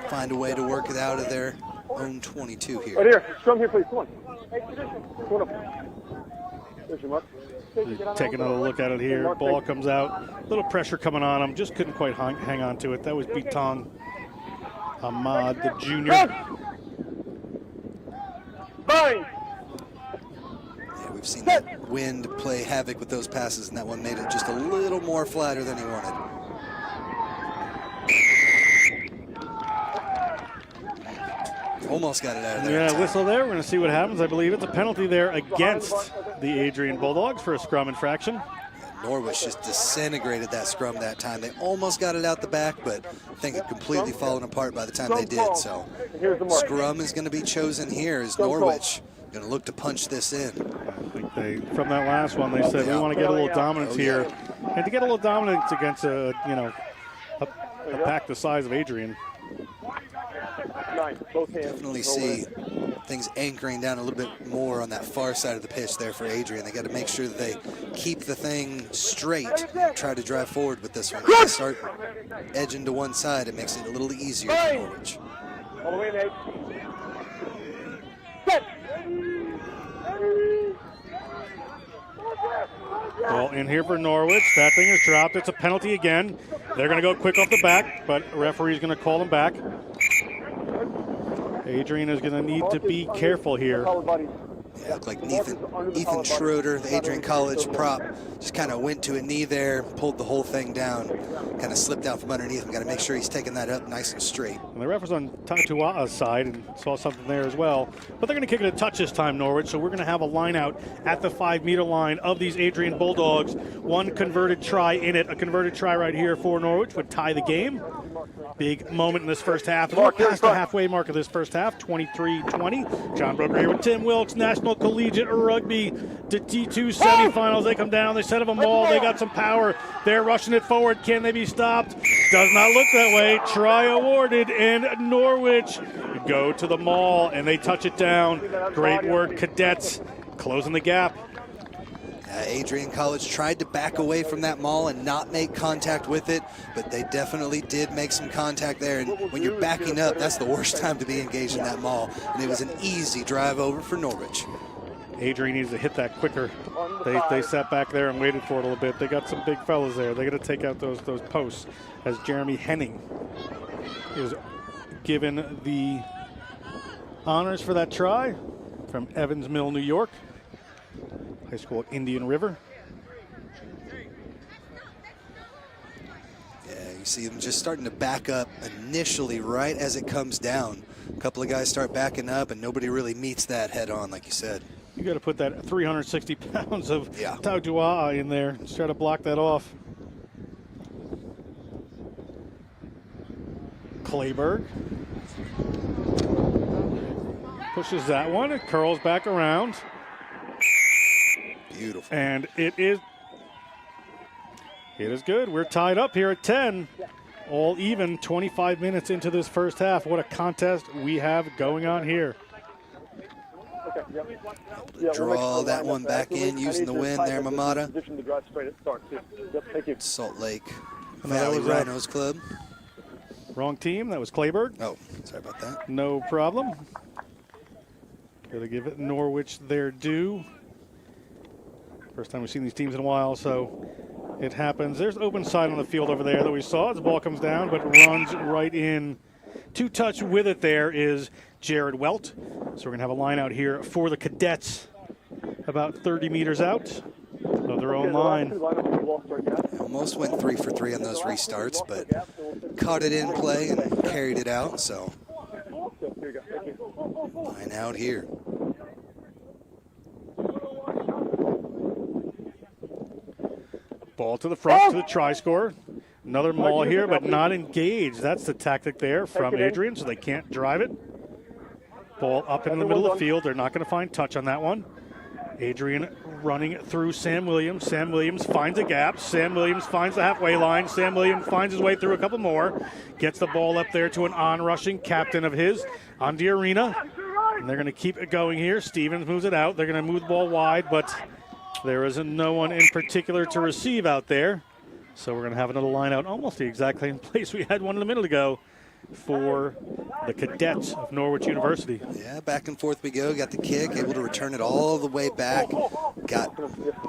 find a way to work it out of their own 22 here. Right here, scrum here, please. Come on. There's your mark. Take another look at it here. Ball comes out. A little pressure coming on him. Just couldn't quite hang on to it. That was Bitong Ahmad, the junior. Fine. Yeah, we've seen that wind play havoc with those passes, and that one made it just a little more flatter than he wanted. Almost got it out of there. Yeah, whistle there. We're going to see what happens. I believe it's a penalty there against the Adrian Bulldogs for a scrum infraction. Norwich just disintegrated that scrum that time. They almost got it out the back, but I think it completely fallen apart by the time they did. So scrum is going to be chosen here as Norwich going to look to punch this in. I think from that last one, they said we want to get a little dominance here. And to get a little dominance against a pack the size of Adrian. Definitely see things anchoring down a little bit more on that far side of the pitch there for Adrian. They got to make sure that they keep the thing straight and try to drive forward with this one. If they start edging to one side, it makes it a little easier for Norwich. All the way, Nate. Ball in here for Norwich. That thing is dropped. It's a penalty again. They're going to go quick off the back, but referee's going to call them back. Adrian is going to need to be careful here. Yeah, looked like Ethan Schroeder, the Adrian College prop, just kind of went to a knee there, pulled the whole thing down, kind of slipped out from underneath him. Got to make sure he's taking that up nice and straight. And the ref was on Tatua'a's side and saw something there as well. But they're going to kick it a touch this time, Norwich, so we're going to have a line out at the 5-meter line of these Adrian Bulldogs. One converted try in it. A converted try right here for Norwich would tie the game. Big moment in this first half. We're past the halfway mark of this first half, 23-20. John Brooker here with Tim Wilkes, National Collegiate Rugby to T2 semifinals. They come down, they set up a maul, they got some power. They're rushing it forward. Can they be stopped? Does not look that way. Try awarded, and Norwich go to the maul, and they touch it down. Great work, cadets, closing the gap. Adrian College tried to back away from that maul and not make contact with it, but they definitely did make some contact there. And when you're backing up, that's the worst time to be engaged in that maul. And it was an easy drive over for Norwich. Adrian needs to hit that quicker. They sat back there and waited for it a little bit. They got some big fellas there. They got to take out those posts as Jeremy Henning is given the honors for that try from Evans Mill, New York. High school at Indian River. Yeah, you see them just starting to back up initially right as it comes down. A couple of guys start backing up and nobody really meets that head on, like you said. You got to put that 360 pounds of Tautua'a in there and try to block that off. Clayberg pushes that one. It curls back around. Beautiful. And it is good. We're tied up here at 10. All even, 25 minutes into this first half. What a contest we have going on here. Draw that one back in using the wind there, Mamata. Salt Lake Valley Rhinos Club. Wrong team. That was Clayberg. Oh, sorry about that. No problem. Got to give it Norwich their due. First time we've seen these teams in a while, so it happens. There's open side on the field over there that we saw as the ball comes down, but runs right in. To touch with it there is Jared Welt. So we're going to have a line out here for the cadets about 30 meters out of their own line. Almost went 3 for 3 on those restarts, but caught it in play and carried it out, so line out here. Ball to the front to the try score. Another maul here, but not engaged. That's the tactic there from Adrian, so they can't drive it. Ball up in the middle of the field. They're not going to find touch on that one. Adrian running through Sam Williams. Sam Williams finds a gap. Sam Williams finds the halfway line. Sam Williams finds his way through a couple more. Gets the ball up there to an on-rushing captain of his, Andy Arena. And they're going to keep it going here. Stevens moves it out. They're going to move the ball wide, but there isn't no one in particular to receive out there. So we're going to have another line out, almost the exact same place we had one a minute ago for the cadets of Norwich University. Yeah, back and forth we go. Got the kick, able to return it all the way back. Got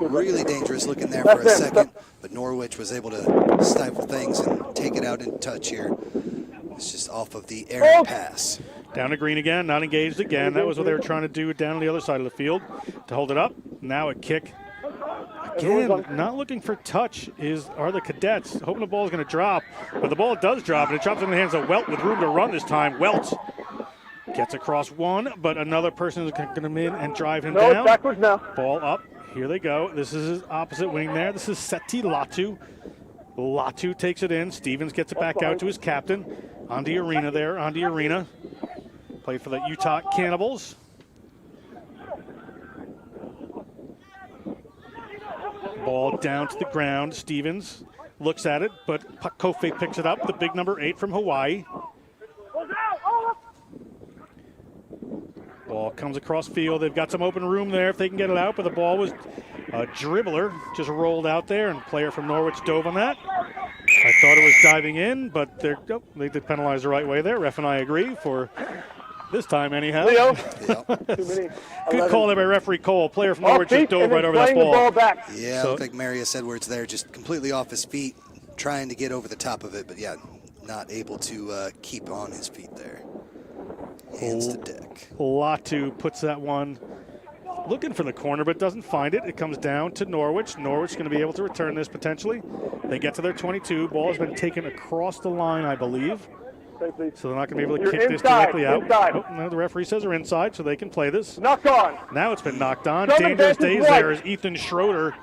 really dangerous looking there for a second, but Norwich was able to stifle things and take it out in touch here. It's just off of the errant pass. Down to green again, not engaged again. That was what they were trying to do down on the other side of the field to hold it up. Now a kick. Again, not looking for touch are the cadets. Hoping the ball is going to drop, but the ball does drop, and it drops in the hands of Welt with room to run this time. Welt gets across one, but another person is going to come in and drive him down. Backwards now. Ball up. Here they go. This is his opposite wing there. This is Seti Latu. Latu takes it in. Stevens gets it back out to his captain. Andy Arena there. Andy Arena. Played for the Utah Cannibals. Ball down to the ground. Stevens looks at it, but Kofe picks it up. The big number 8 from Hawaii. Ball comes across field. They've got some open room there if they can get it out, but the ball was a dribbler. Just rolled out there, and a player from Norwich dove on that. I thought it was diving in, but they did penalize the right way there. Ref and I agree for This time, anyhow. Leo. Good call there by referee Cole. Player from Norwich just dove right over that ball. Yeah, looked like Marius Edwards there, just completely off his feet, trying to get over the top of it, but yeah, not able to keep on his feet there. Hands to deck. Latu puts that one looking for the corner, but doesn't find it. It comes down to Norwich. Norwich going to be able to return this potentially. They get to their 22. Ball has been taken across the line, I believe. So they're not going to be able to kick this directly out. Oh, no, the referee says they're inside, so they can play this. Knock on. Now it's been knocked on. Dangerous days there is Ethan Schroeder,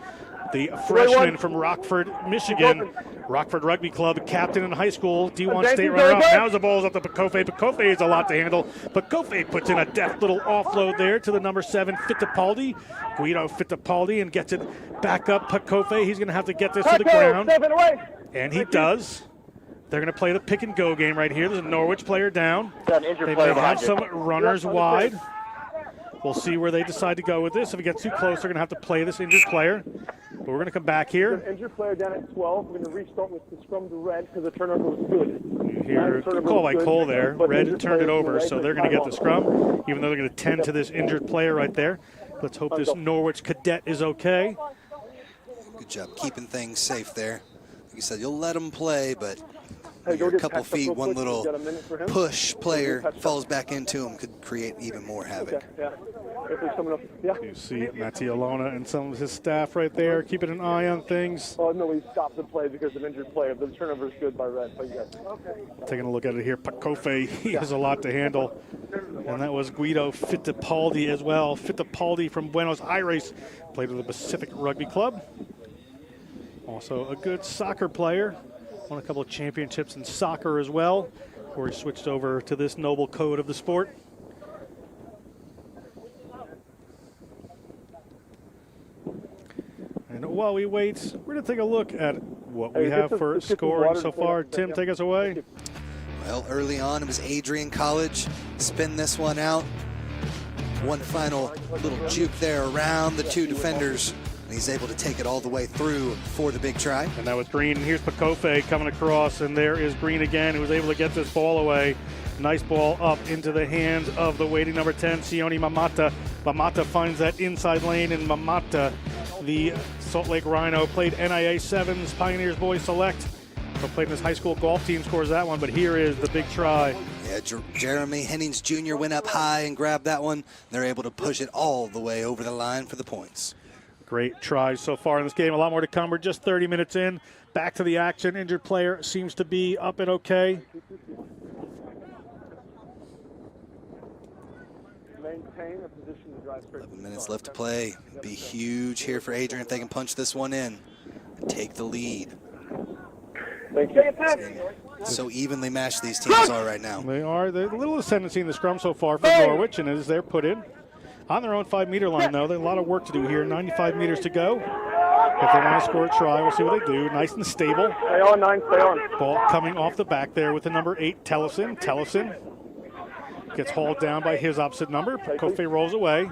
the freshman from Rockford, Michigan. Rockford Rugby Club, captain in high school, D1 state runner-up. Now the ball's up to Pakofe. Pakofe is a lot to handle. Pakofe puts in a deft little offload there to the number 7, Fittipaldi. Guido Fittipaldi, and gets it back up. Pakofe, he's going to have to get this to the ground. And he does. They're going to play the pick and go game right here. There's a Norwich player down. They may have some runners wide. We'll see where they decide to go with this. If it gets too close, they're going to have to play this injured player. But we're going to come back here. Injured player down at 12. We're going to restart with the scrum to Red because the turnover was good. Here, good call by Cole there. Red turned it over, so they're going to get the scrum, even though they're going to tend to this injured player right there. Let's hope this Norwich cadet is okay. Good job keeping things safe there. Like you said, you'll let them play, but you're a couple feet, one little push player falls back into him could create even more havoc. You see Mattia Lona and some of his staff right there, keeping an eye on things. Oh, no, he stopped the play because of injured player. The turnover is good by Red. Taking a look at it here, Pakofe, he has a lot to handle. And that was Guido Fittipaldi as well. Fittipaldi from Buenos Aires, played with the Pacific Rugby Club. Also a good soccer player. Won a couple of championships in soccer as well, before he switched over to this noble code of the sport. And while we wait, we're going to take a look at what we have for scoring so far. Tim, take us away. Well, early on, it was Adrian College. Spin this one out. One final little juke there around the two defenders. And he's able to take it all the way through for the big try. And that was Green. And here's Pakofe coming across, and there is Green again, who was able to get this ball away. Nice ball up into the hands of the waiting number 10, Sione Mamata. Mamata finds that inside lane, and Mamata, the Salt Lake Rhino, played NIA 7s, Pioneers Boys Select, but played in his high school golf team, scores that one. But here is the big try. Yeah, Jeremy Hennings Jr. went up high and grabbed that one. They're able to push it all the way over the line for the points. Great tries so far in this game. A lot more to come. We're just 30 minutes in. Back to the action. Injured player seems to be up and okay. Maintain a position to drive straight. 11 minutes left to play. Be huge here for Adrian if they can punch this one in and take the lead. So evenly matched these teams are right now. They are. There's a little ascendancy in the scrum so far for Norwich, and as they're put in. On their own 5-meter line, though. There's a lot of work to do here. 95 meters to go. If they want to score a try, we'll see what they do. Nice and stable. Stay on, 9, stay on. Ball coming off the back there with the number 8, Tellison. Tellison gets hauled down by his opposite number. Kofi rolls away.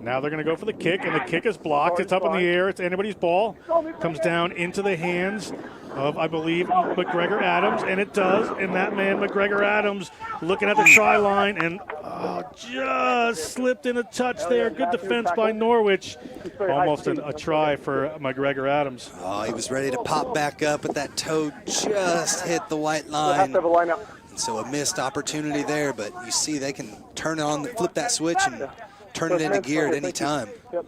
Now they're going to go for the kick, and the kick is blocked. It's up in the air. It's anybody's ball. Comes down into the hands of, I believe, McGregor Adams, and it does. And that man, McGregor Adams, looking at the try line, and just slipped in a touch there. Good defense by Norwich. Almost a try for McGregor Adams. Oh, he was ready to pop back up, but that toe just hit the white line. And so a missed opportunity there, but you see they can turn it on, flip that switch, and turn it into gear at any time. Good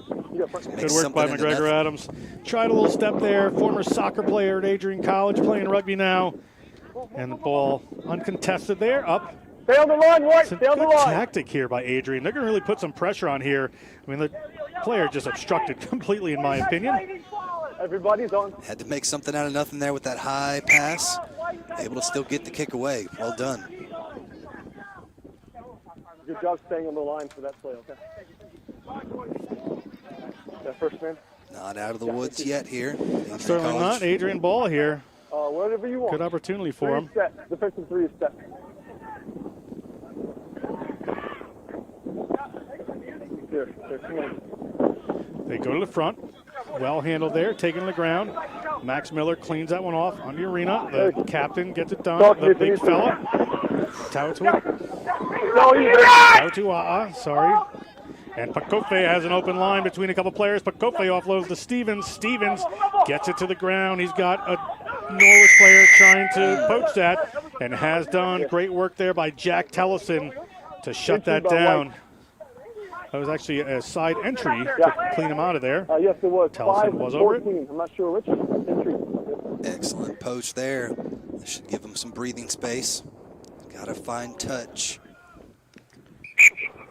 work by McGregor Adams. Tried a little step there. Former soccer player at Adrian College, playing rugby now. And the ball uncontested there, up. Stay on the line, White. Stay on the line. Tactic here by Adrian. They're going to really put some pressure on here. I mean, the player just obstructed completely, in my opinion. Everybody's on. Had to make something out of nothing there with that high pass. Able to still get the kick away. Well done. Good job staying on the line for that play, okay? That first man? Not out of the woods yet here. Certainly not. Adrian ball here. Whatever you want. Good opportunity for him. Defensive 3 is set. Here, come on. They go to the front. Well handled there, taken to the ground. Max Miller cleans that one off on the arena. The captain gets it done. The big fella. Tautua'a, sorry. And Pakofe has an open line between a couple players. Pakofe offloads to Stevens. Stevens gets it to the ground. He's got a Norwich player trying to poach that and has done great work there by Jack Tellison to shut that down. That was actually a side entry to clean him out of there. Yes, it was. Tellison was over it. I'm not sure which entry. Excellent poach there. This should give him some breathing space. Got to find touch.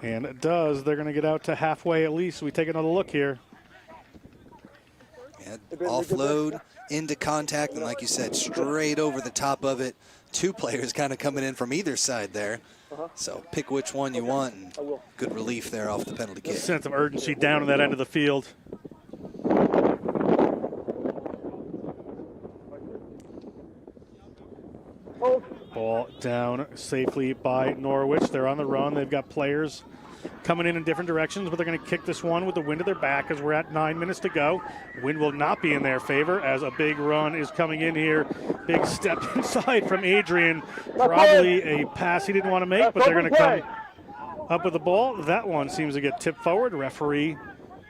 And it does. They're going to get out to halfway at least. We take another look here. Yeah, offload into contact, and like you said, straight over the top of it. Two players kind of coming in from either side there. So pick which one you want, and good relief there off the penalty kick. Sense of urgency down in that end of the field. Ball down safely by Norwich. They're on the run. They've got players coming in different directions, but they're going to kick this one with the wind at their back as we're at 9 minutes to go. Wind will not be in their favor as a big run is coming in here. Big step inside from Adrian. Probably a pass he didn't want to make, but they're going to come up with the ball. That one seems to get tipped forward. Referee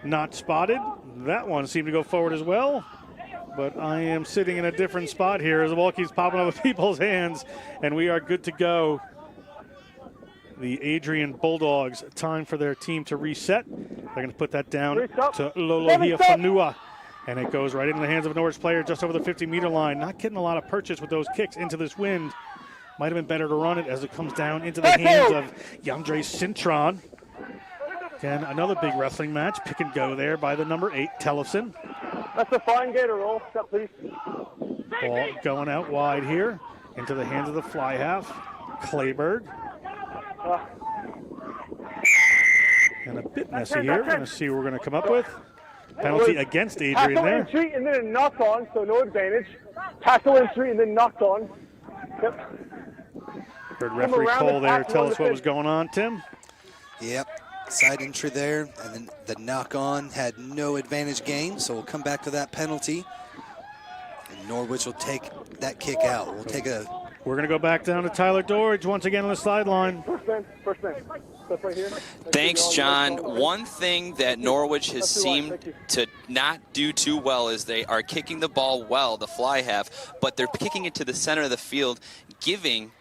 not spotted. That one seemed to go forward as well. But I am sitting in a different spot here as the ball keeps popping out of people's hands, and we are good to go. The Adrian Bulldogs, time for their team to reset. They're going to put that down to Lolohea Fanua, and it goes right into the hands of a Norwich player just over the 50-meter line. Not getting a lot of purchase with those kicks into this wind. Might have been better to run it as it comes down into the hands of Yandre Cintron. Again, another big wrestling match. Pick and go there by the number 8, Tellison. That's a fine gator roll. Step, please. Ball going out wide here into the hands of the fly half, Clayberg. And a bit messy here. We're going to see what we're going to come up with. Penalty against Adrian there. Tackle entry and then knocked on, so no advantage. Tackle entry and then knocked on. Yep. Heard referee Cole there tell us what was going on, Tim. Yep. Side entry there, and then the knock-on had no advantage gained, so we'll come back to that penalty. And Norwich will take that kick out. We're going to go back down to Tyler Dorridge once again on the sideline. First man. Step right here. Thanks, John. One thing that Norwich has seemed to not do too well is they are kicking the ball well, the fly half, but they're kicking it to the center of the field, giving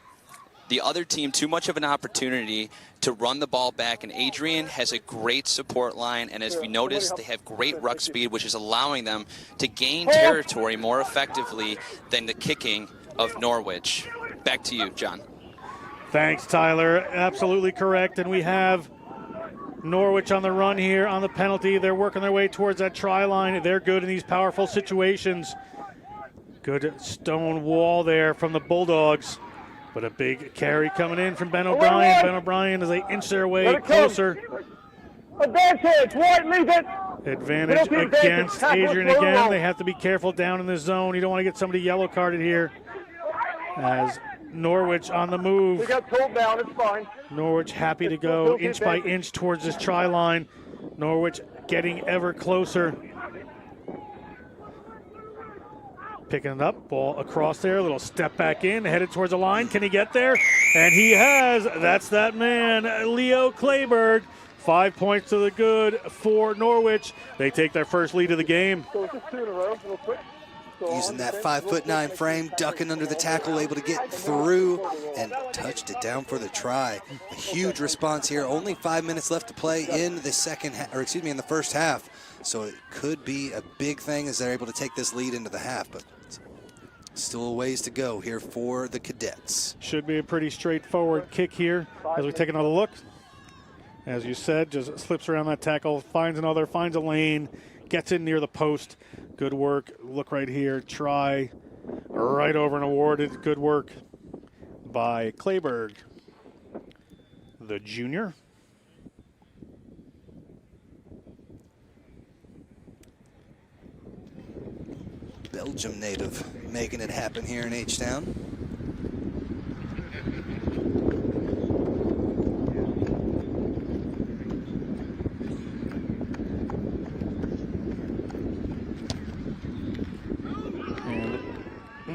the other team too much of an opportunity to run the ball back, and Adrian has a great support line, and as we noticed, they have great ruck speed, which is allowing them to gain territory more effectively than the kicking of Norwich. Back to you, John. Thanks, Tyler. Absolutely correct, and we have Norwich on the run here on the penalty. They're working their way towards that try line. They're good in these powerful situations. Good stone wall there from the Bulldogs. But a big carry coming in from Ben O'Brien. Ben O'Brien as they inch their way closer. Advantage, White, leave it. Advantage against Adrian again. They have to be careful down in the zone. You don't want to get somebody yellow carded here. As Norwich on the move. We got pulled down, it's fine. Norwich happy to go inch by inch towards this try line. Norwich getting ever closer. Picking it up, ball across there, a little step back in, headed towards the line. Can he get there? And he has. That's that man, Leo Clayberg. 5 points to the good for Norwich. They take their first lead of the game. So it's just 2 in a row, real quick. Using that 5'9" frame, ducking under the tackle, able to get through and touched it down for the try. A huge response here. Only 5 minutes left to play in the in the first half. So it could be a big thing as they're able to take this lead into the half, but still a ways to go here for the Cadets. Should be a pretty straightforward kick here as we take another look. As you said, just slips around that tackle, finds another, finds a lane, gets in near the post. Good work. Look right here. Try right over and awarded. Good work by Clayberg, the junior. Belgium native making it happen here in H-Town.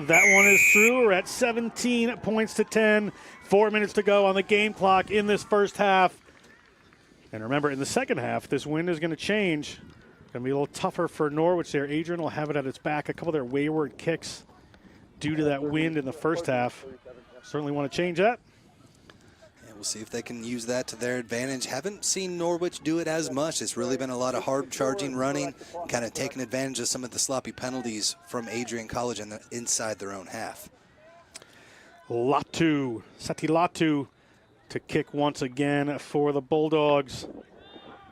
That one is through. We're at 17 points to 10. 4 minutes to go on the game clock in this first half. And remember, in the second half, this wind is going to change. Going to be a little tougher for Norwich there. Adrian will have it at its back. A couple of their wayward kicks due to that wind in the first half. Certainly want to change that. And we'll see if they can use that to their advantage. Haven't seen Norwich do it as much. It's really been a lot of hard charging running, kind of taking advantage of some of the sloppy penalties from Adrian College inside their own half. Satilatu to kick once again for the Bulldogs.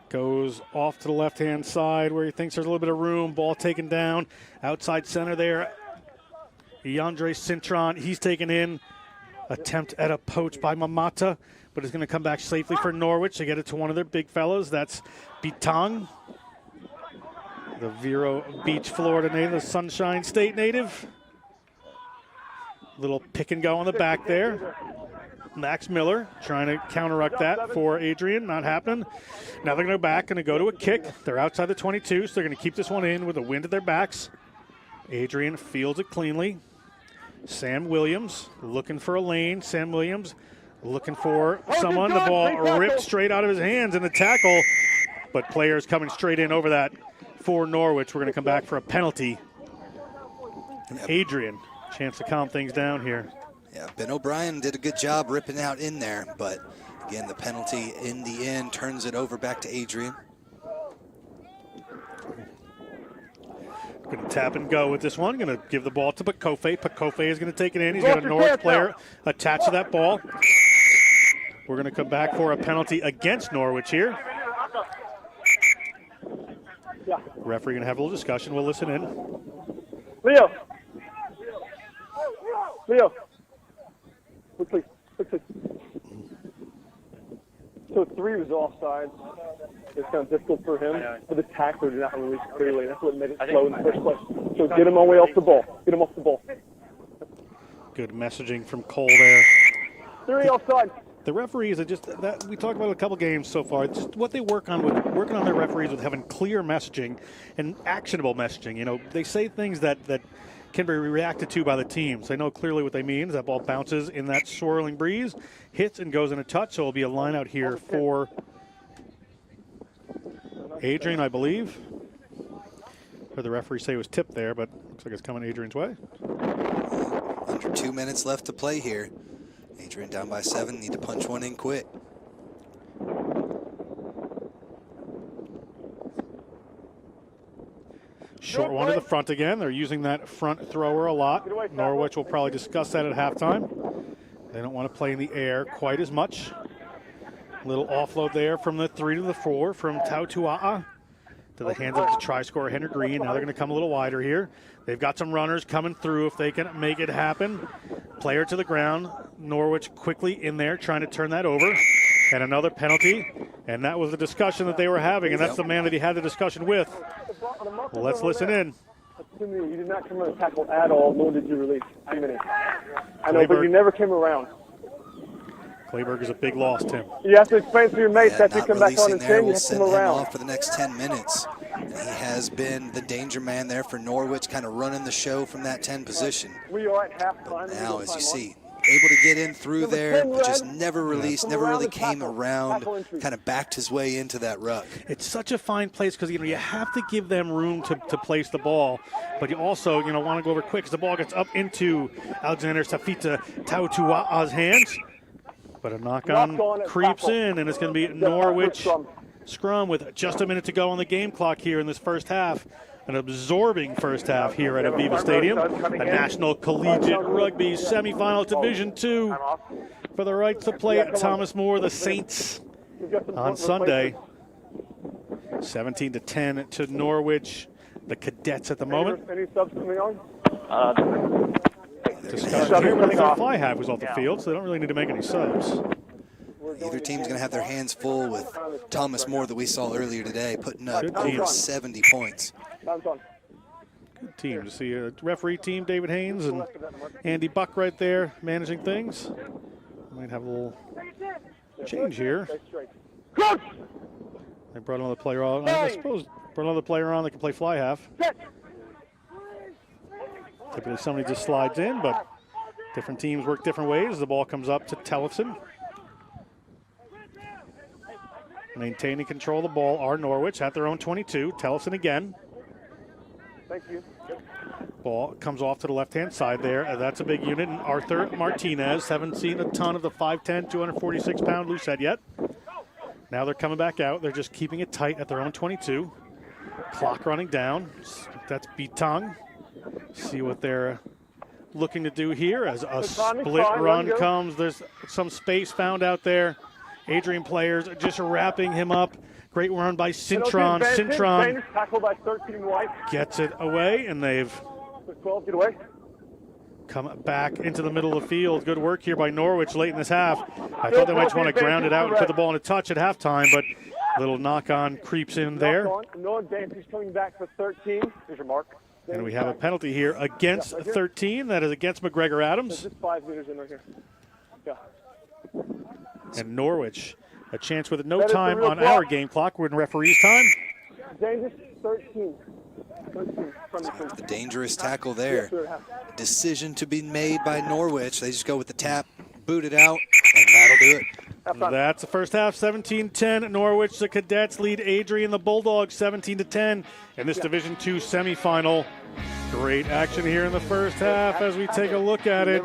Goes off to the left-hand side where he thinks there's a little bit of room. Ball taken down. Outside center there. Yandre Cintron, he's taken in. Attempt at a poach by Mamata, but it's going to come back safely for Norwich to get it to one of their big fellows. That's Bitang, the Vero Beach, Florida native, the Sunshine State native. Little pick and go on the back there. Max Miller trying to counteract that for Adrian. Not happening. Now they're going to go back and go to a kick. They're outside the 22, so they're going to keep this one in with the wind at their backs. Adrian fields it cleanly. Sam Williams looking for a lane. Sam Williams looking for someone. The ball ripped straight out of his hands in the tackle, but players coming straight in over that for Norwich. We're going to come back for a penalty. And Adrian, chance to calm things down here. Yeah, Ben O'Brien did a good job ripping out in there, but again, the penalty in the end turns it over back to Adrian. Going to tap and go with this one. Going to give the ball to Pakofe. Pakofe is going to take it in. He's got a Norwich player attached to that ball. We're going to come back for a penalty against Norwich here. Referee going to have a little discussion. We'll listen in. Leo. Quickly. So 3 was offside. It's kind of difficult for him, but the tackler did not release clearly. That's what made it slow in the first place. So get him away off the ball. Get him off the ball. Good messaging from Cole there. 3 offside. The referees are just that we talked about a couple games so far. Just what they work on with working on their referees with having clear messaging and actionable messaging. You know, they say things that can be reacted to by the teams. They know clearly what they mean. That ball bounces in that swirling breeze, hits and goes in a touch. So it'll be a line out here for Adrian, I believe. Heard the referee say it was tipped there, but looks like it's coming Adrian's way. Under 2 minutes left to play here. Adrian down by 7, need to punch one in quick. Short one to the front again. They're using that front thrower a lot. Norwich will probably discuss that at halftime. They don't want to play in the air quite as much. Little offload there from the 3 to the 4 from Tautua'a to the hands of the try scorer Henry Green. Now they're going to come a little wider here. They've got some runners coming through if they can make it happen. Player to the ground. Norwich quickly in there trying to turn that over. And another penalty. And that was the discussion that they were having, and that's the man that he had the discussion with. Well, let's listen in. You did not come around the tackle at all, nor did you release. I know, but you never came around. Clayburg is a big loss, Tim. You have to explain to your mates that you come back on and sing, you have to come around. Off for the next 10 minutes. And he has been the danger man there for Norwich, kind of running the show from that 10 position. We are at halftime. But now, as you see, able to get in through there, but just never released, never really came around, kind of backed his way into that ruck. It's such a fine place because, you know, you have to give them room to place the ball, but you also, you know, want to go over quick because the ball gets up into Alexander Safita Tautua'a's hands. But a knock-on creeps in, and it's going to be Norwich scrum with just a minute to go on the game clock here in this first half. An absorbing first half here at AVEVA Stadium. A National Collegiate Rugby semifinal Division II for the right to play at Thomas More, the Saints, on Sunday. 17-10 to Norwich. The Cadets at the moment. Any subs coming on? Discussion here, but the fly half was off the field, so they don't really need to make any subs. Either team's going to have their hands full with Thomas More that we saw earlier today, putting up over 70 points. Good team to see a referee team, David Haynes and Andy Buck right there managing things. Might have a little change here. They brought another player on. I suppose brought another player on that can play fly half. Typically somebody just slides in, but different teams work different ways. The ball comes up to Tellefson. Maintaining control of the ball are Norwich at their own 22. Tellefson again. Thank you. Ball comes off to the left-hand side there. That's a big unit. And Arthur Martinez, haven't seen a ton of the 5'10", 246-pound loosehead yet. Now they're coming back out. They're just keeping it tight at their own 22. Clock running down. That's Bitang. See what they're looking to do here as a split run comes. There's some space found out there. Adrian players just wrapping him up. Great run by Cintron. Cintron gets it away, and they've come back into the middle of the field. Good work here by Norwich late in this half. I thought they might want to ground it out and put the ball in a touch at halftime, but little knock-on creeps in there. No advantage coming back for 13. Here's your mark. And we have a penalty here against 13. That is against McGregor Adams. Just 5 meters in right here. Yeah. And Norwich, a chance with no time on our game clock. We're in referee's time. Dangerous 13. The dangerous tackle there. Decision to be made by Norwich. They just go with the tap, boot it out, and that'll do it. That's the first half, 17-10. Norwich, the Cadets lead Adrian, the Bulldogs, 17-10 in this Division II semifinal. Great action here in the first half as we take a look at it.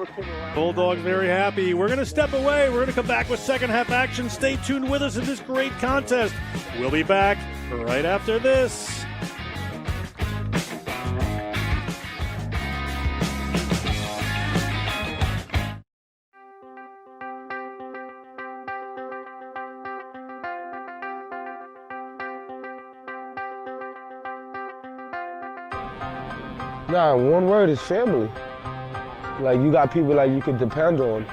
Bulldogs very happy. We're going to step away. We're going to come back with second half action. Stay tuned with us in this great contest. We'll be back right after this. Nah, one word is family. Like, you got people like you could depend on.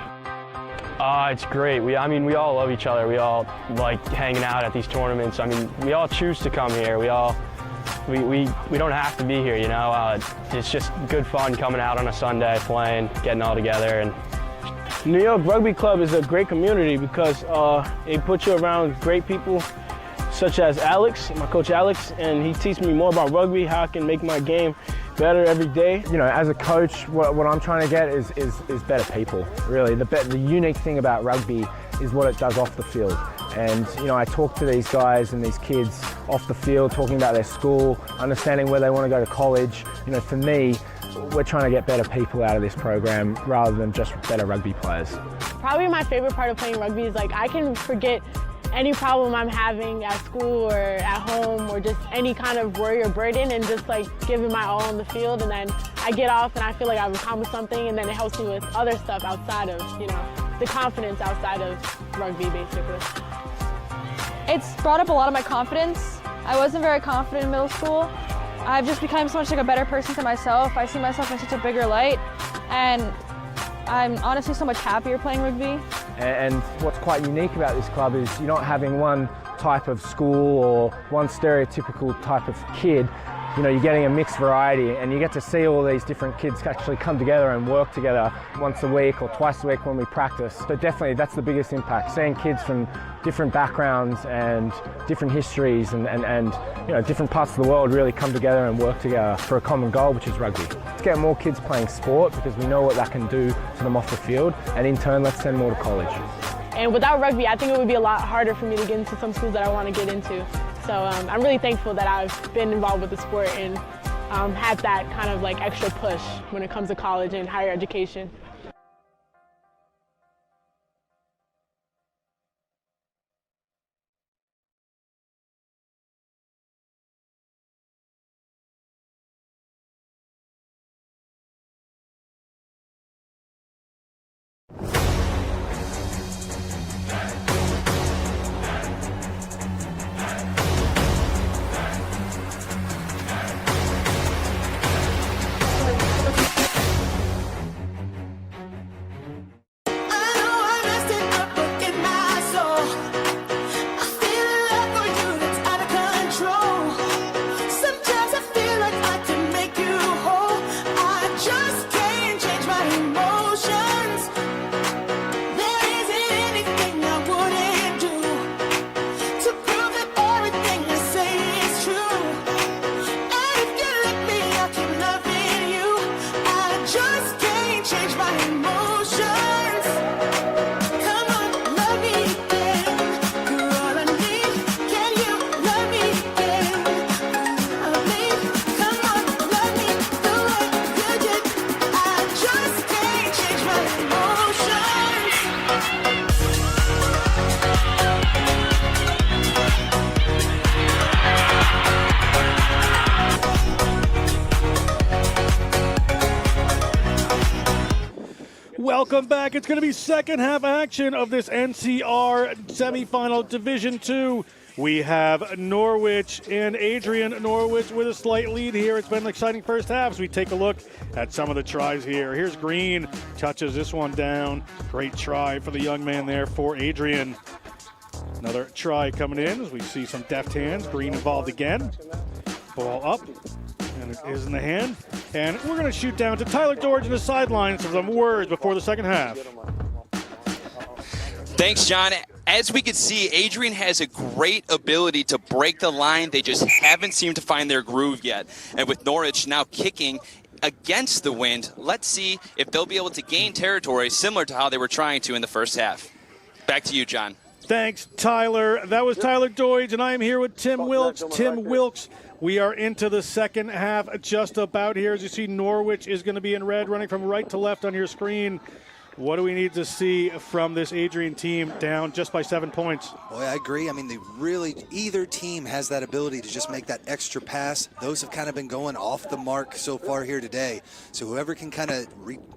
It's great. We all love each other. We all like hanging out at these tournaments. I mean, we all choose to come here. We don't have to be here, you know. It's just good fun coming out on a Sunday, playing, getting all together. And New York Rugby Club is a great community because it puts you around great people such as Alex, my coach Alex, and he teaches me more about rugby, how I can make my game better every day. You know, as a coach, what I'm trying to get is better people, really. The unique thing about rugby is what it does off the field. And, you know, I talk to these guys and these kids off the field, talking about their school, understanding where they want to go to college. You know, for me, we're trying to get better people out of this program rather than just better rugby players. Probably my favorite part of playing rugby is, like, I can forget any problem I'm having at school or at home or just any kind of worry or burden and just like giving my all on the field, and then I get off and I feel like I've accomplished something, and then it helps me with other stuff outside of, you know, the confidence outside of rugby basically. It's brought up a lot of my confidence. I wasn't very confident in middle school. I've just become so much like a better person to myself. I see myself in such a bigger light, and I'm honestly so much happier playing rugby. And what's quite unique about this club is you're not having one type of school or one stereotypical type of kid. You know, you're getting a mixed variety, and you get to see all these different kids actually come together and work together once a week or twice a week when we practice. So definitely that's the biggest impact, seeing kids from different backgrounds and different histories and you know, different parts of the world really come together and work together for a common goal, which is rugby. Let's get more kids playing sport because we know what that can do to them off the field, and in turn let's send more to college. And without rugby, I think it would be a lot harder for me to get into some schools that I want to get into. So I'm really thankful that I've been involved with the sport and had that kind of like extra push when it comes to college and higher education. Welcome back. It's going to be second half action of this NCR semifinal Division II. We have Norwich and Adrian. Norwich with a slight lead here. It's been an exciting first half as we take a look at some of the tries here. Here's Green, touches this one down. Great try for the young man there for Adrian. Another try coming in as we see some deft hands. Green involved again. Ball up, and it is in the hand. And we're going to shoot down to Tyler George in the sidelines for some words before the second half. Thanks, John. As we could see, Adrian has a great ability to break the line. They just haven't seemed to find their groove yet. And with Norwich now kicking against the wind, let's see if they'll be able to gain territory similar to how they were trying to in the first half. Back to you, John. Thanks, Tyler. That was Tyler Deutsch, and I am here with Tim Wilkes. Tim Wilkes, we are into the second half just about here. As you see, Norwich is going to be in red, running from right to left on your screen. What do we need to see from this Adrian team down just by 7 points? Boy, I agree. I mean, either team has that ability to just make that extra pass. Those have kind of been going off the mark so far here today. So whoever can kind of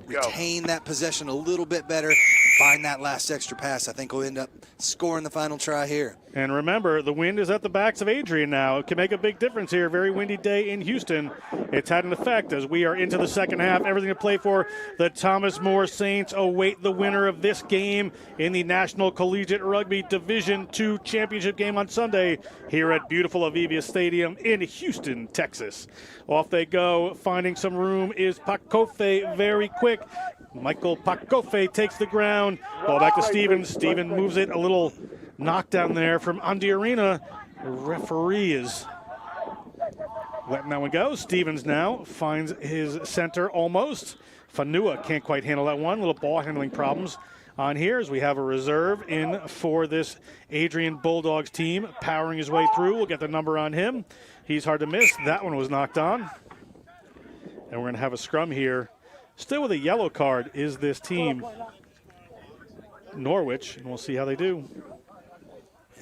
retain that possession a little bit better, find that last extra pass, I think will end up scoring the final try here. And remember, the wind is at the backs of Adrian now. It can make a big difference here. Very windy day in Houston. It's had an effect as we are into the second half. Everything to play for. The Thomas More Saints await the winner of this game in the National Collegiate Rugby Division II Championship game on Sunday here at beautiful AVEVA Stadium in Houston, Texas. Off they go. Finding some room is Pakofe very quick. Michael Pakofe takes the ground. Ball back to Stevens. Stevens moves it. A little knockdown there from Andy Arena. The referee is letting that one go. Stevens now finds his center almost. Fanua can't quite handle that one. Little ball handling problems on here as we have a reserve in for this Adrian Bulldogs team powering his way through. We'll get the number on him. He's hard to miss. That one was knocked on. And we're going to have a scrum here. Still with a yellow card is this team, Norwich, and we'll see how they do.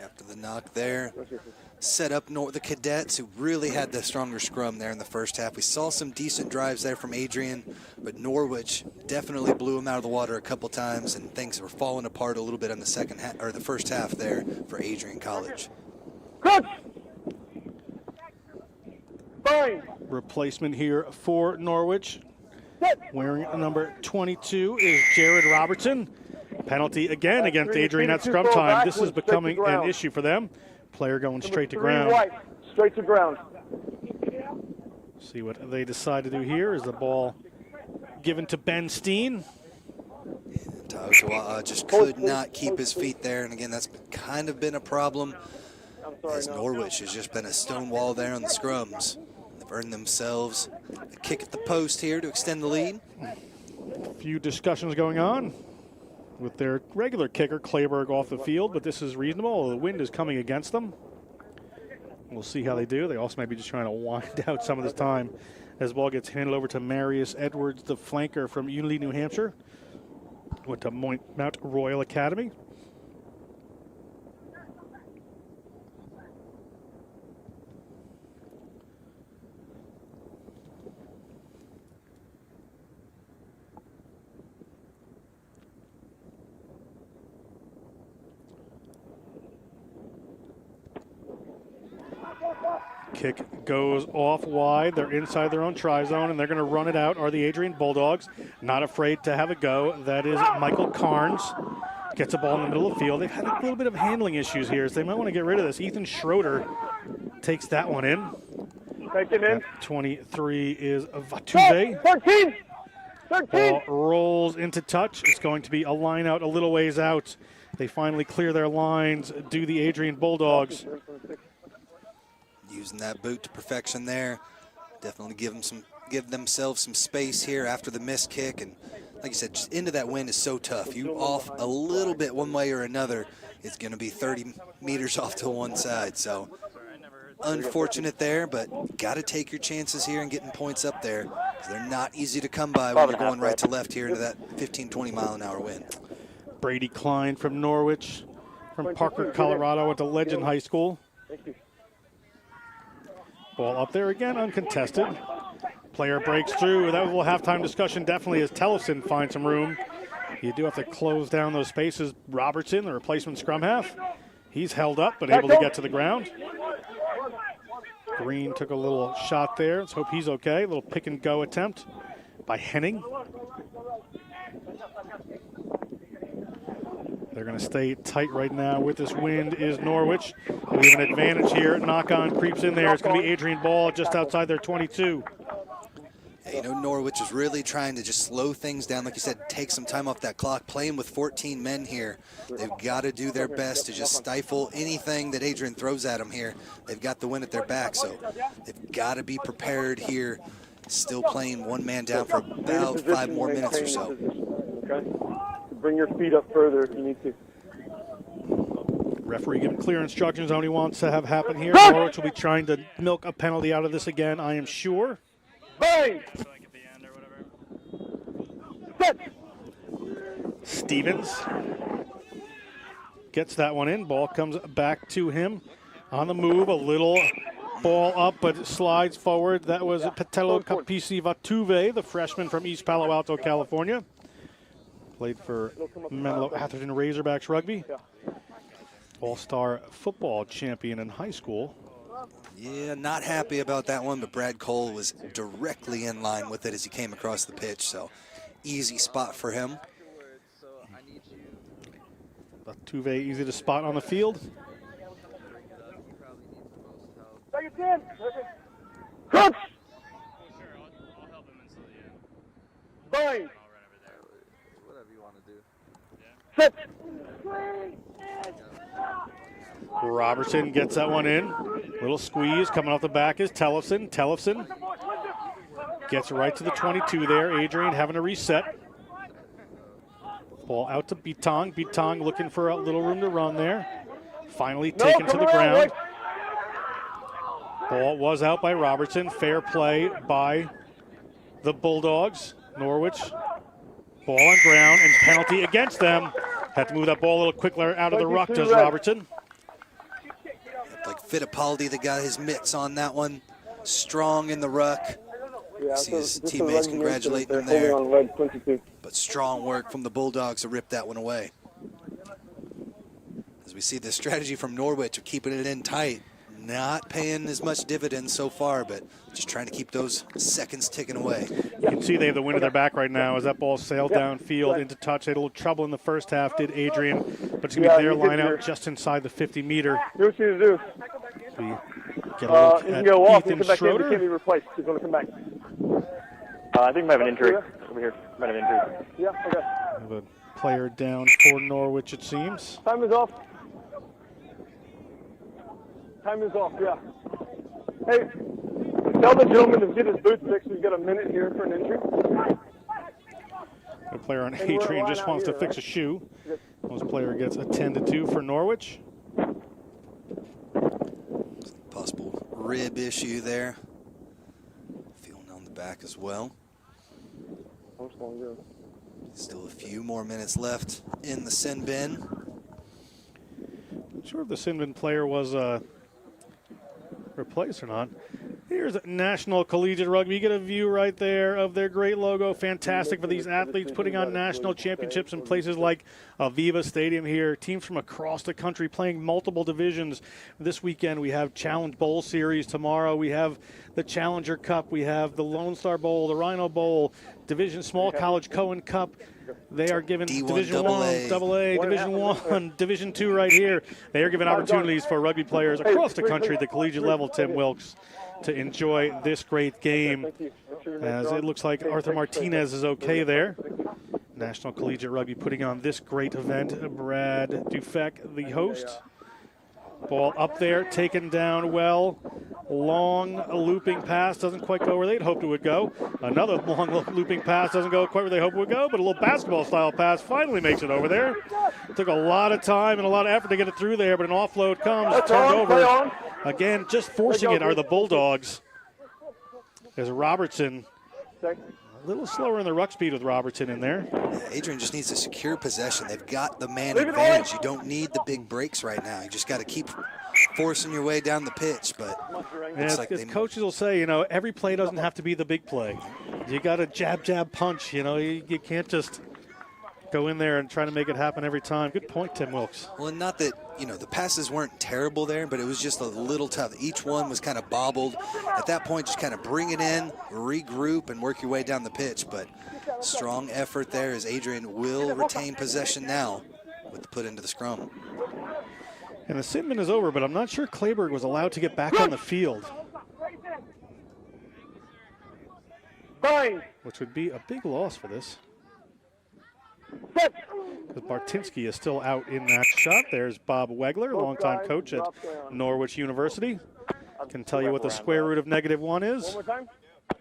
After the knock there, set up the Cadets, who really had the stronger scrum there in the first half. We saw some decent drives there from Adrian, but Norwich definitely blew them out of the water a couple times, and things were falling apart a little bit in the second half or the first half there for Adrian College. Replacement here for Norwich. Wearing number 22 is Jared Robertson. Penalty again against Adrian at scrum time. This is becoming an issue for them. Player going straight to ground. Straight to ground. See what they decide to do here. Is the ball given to Ben Steen? Taojawa just could not keep his feet there. And again, that's kind of been a problem as Norwich has just been a stone wall there on the scrums. They've earned themselves a kick at the post here to extend the lead. A few discussions going on with their regular kicker, Clayberg, off the field, but this is reasonable. The wind is coming against them. We'll see how they do. They also might be just trying to wind out some of this time as the ball gets handed over to Marius Edwards, the flanker from Unity, New Hampshire. Went to Mount Royal Academy. Kick goes off wide. They're inside their own try zone, and they're going to run it out. Are the Adrian Bulldogs not afraid to have a go? That is Michael Carnes. Gets the ball in the middle of the field. They've had a little bit of handling issues here, so they might want to get rid of this. Ethan Schroeder takes that one in. Take it in. 23 is Vatuve. 13! Ball rolls into touch. It's going to be a line out a little ways out. They finally clear their lines, do the Adrian Bulldogs. Using that boot to perfection there. Definitely give themselves some space here after the missed kick. And like you said, just into that wind is so tough. You off a little bit one way or another, it's going to be 30 meters off to one side. So unfortunate there, but got to take your chances here and getting points up there. They're not easy to come by when you're going right to left here into that 15, 20 mile an hour wind. Brady Klein from Norwich, from Parker, Colorado, went to Legend High School. Ball up there again, uncontested. Player breaks through. That was a little halftime discussion definitely as Tellefson finds some room. You do have to close down those spaces. Robertson, the replacement scrum half, he's held up but able to get to the ground. Green took a little shot there. Let's hope he's okay. A little pick and go attempt by Henning. They're going to stay tight right now with this wind is Norwich. We have an advantage here. Knock-on creeps in there. It's going to be Adrian Ball just outside their 22. Yeah, you know, Norwich is really trying to just slow things down. Like you said, take some time off that clock. Playing with 14 men here. They've got to do their best to just stifle anything that Adrian throws at them here. They've got the win at their back, so they've got to be prepared here. Still playing one man down for about 5 more minutes or so. Okay. Bring your feet up further if you need to. Referee giving clear instructions on what he wants to have happen here. Norwich will be trying to milk a penalty out of this again, I am sure. Bang! Stevens gets that one in. Ball comes back to him on the move. A little ball up, but it slides forward. That was Patelo Kapisi Vatuve, the freshman from East Palo Alto, California. Played for Menlo Atherton Razorbacks rugby. All-star football champion in high school. Yeah, not happy about that one, but Brad Cole was directly in line with it as he came across the pitch, so easy spot for him. Vatuve easy to spot on the field. Coach! Bang! Sit! Robertson gets that one in. Little squeeze coming off the back is Tellefson. Tellefson gets right to the 22 there. Adrian having to reset. Ball out to Bitong. Bitong looking for a little room to run there. Finally taken to the ground. Ball was out by Robertson. Fair play by the Bulldogs. Norwich. Ball on ground and penalty against them. Had to move that ball a little quicker out of the ruck, does Robertson. Like Fittipaldi that got his mitts on that one. Strong in the ruck. See his teammates congratulating him there. But strong work from the Bulldogs to rip that one away. As we see the strategy from Norwich of keeping it in tight. Not paying as much dividends so far, but just trying to keep those seconds ticking away. You can see they have the wind at their back right now as that ball sailed downfield into touch. They had a little trouble in the first half, did Adrian, but it's going to be their line out just inside the 50-meter. Do what you do. We get a look you at can go off. Ethan He can't Schroeder. be replaced. He's going to come back. I think we have an injury over here. Might have an injury. Yeah, okay. We have a player down for Norwich, it seems. Time is off. Time is off, yeah. Hey, tell the gentleman to get his boots fixed. He's got a minute here for an injury. The player on Adrian just wants to fix a shoe. This player gets attended to for Norwich. Possible rib issue there. Feeling on the back as well. Still a few more minutes left in the sin bin. Not sure if the sin bin player was replaced or not. Here's National Collegiate Rugby. You get a view right there of their great logo. Fantastic for these athletes putting on national championships in places like AVEVA Stadium here. Teams from across the country playing multiple divisions. This weekend we have Challenge Bowl Series. Tomorrow we have the Challenger Cup. We have the Lone Star Bowl, the Rhino Bowl, Division Small College Cohen Cup. They are given D1 Division 1, AA, Division 1, Division 2 right here. They are giving opportunities for rugby players across the country at the collegiate level, Tim Wilkes, to enjoy this great game. As it looks like Arthur Martinez is okay there. National Collegiate Rugby putting on this great event. Brad Dufek, the host. Ball up there, taken down well. Long looping pass, doesn't quite go where they'd hoped it would go. Another long looping pass doesn't go quite where they hoped it would go, but a little basketball-style pass finally makes it over there. It took a lot of time and a lot of effort to get it through there, but an offload comes, turned over. Again, just forcing it are the Bulldogs. As Robertson, a little slower in the ruck speed with Robertson in there. Adrian just needs to secure possession. They've got the man advantage. You don't need the big breaks right now. You just got to keep forcing your way down the pitch. But as coaches will say, you know, every play doesn't have to be the big play. You got to jab, jab, punch. You know, you can't just go in there and try to make it happen every time. Good point, Tim Wilkes. Well, and not that, you know, the passes weren't terrible there, but it was just a little tough. Each one was kind of bobbled. At that point, just kind of bring it in, regroup, and work your way down the pitch. But strong effort there as Adrian will retain possession now with the put into the scrum. And the Sinman is over, but I'm not sure Kleberg was allowed to get back on the field. Which would be a big loss for this. Because Bartinsky is still out in that shot. There's Bob Wegler, longtime coach at Norwich University. Can tell you what the square root of -1 is. One more time?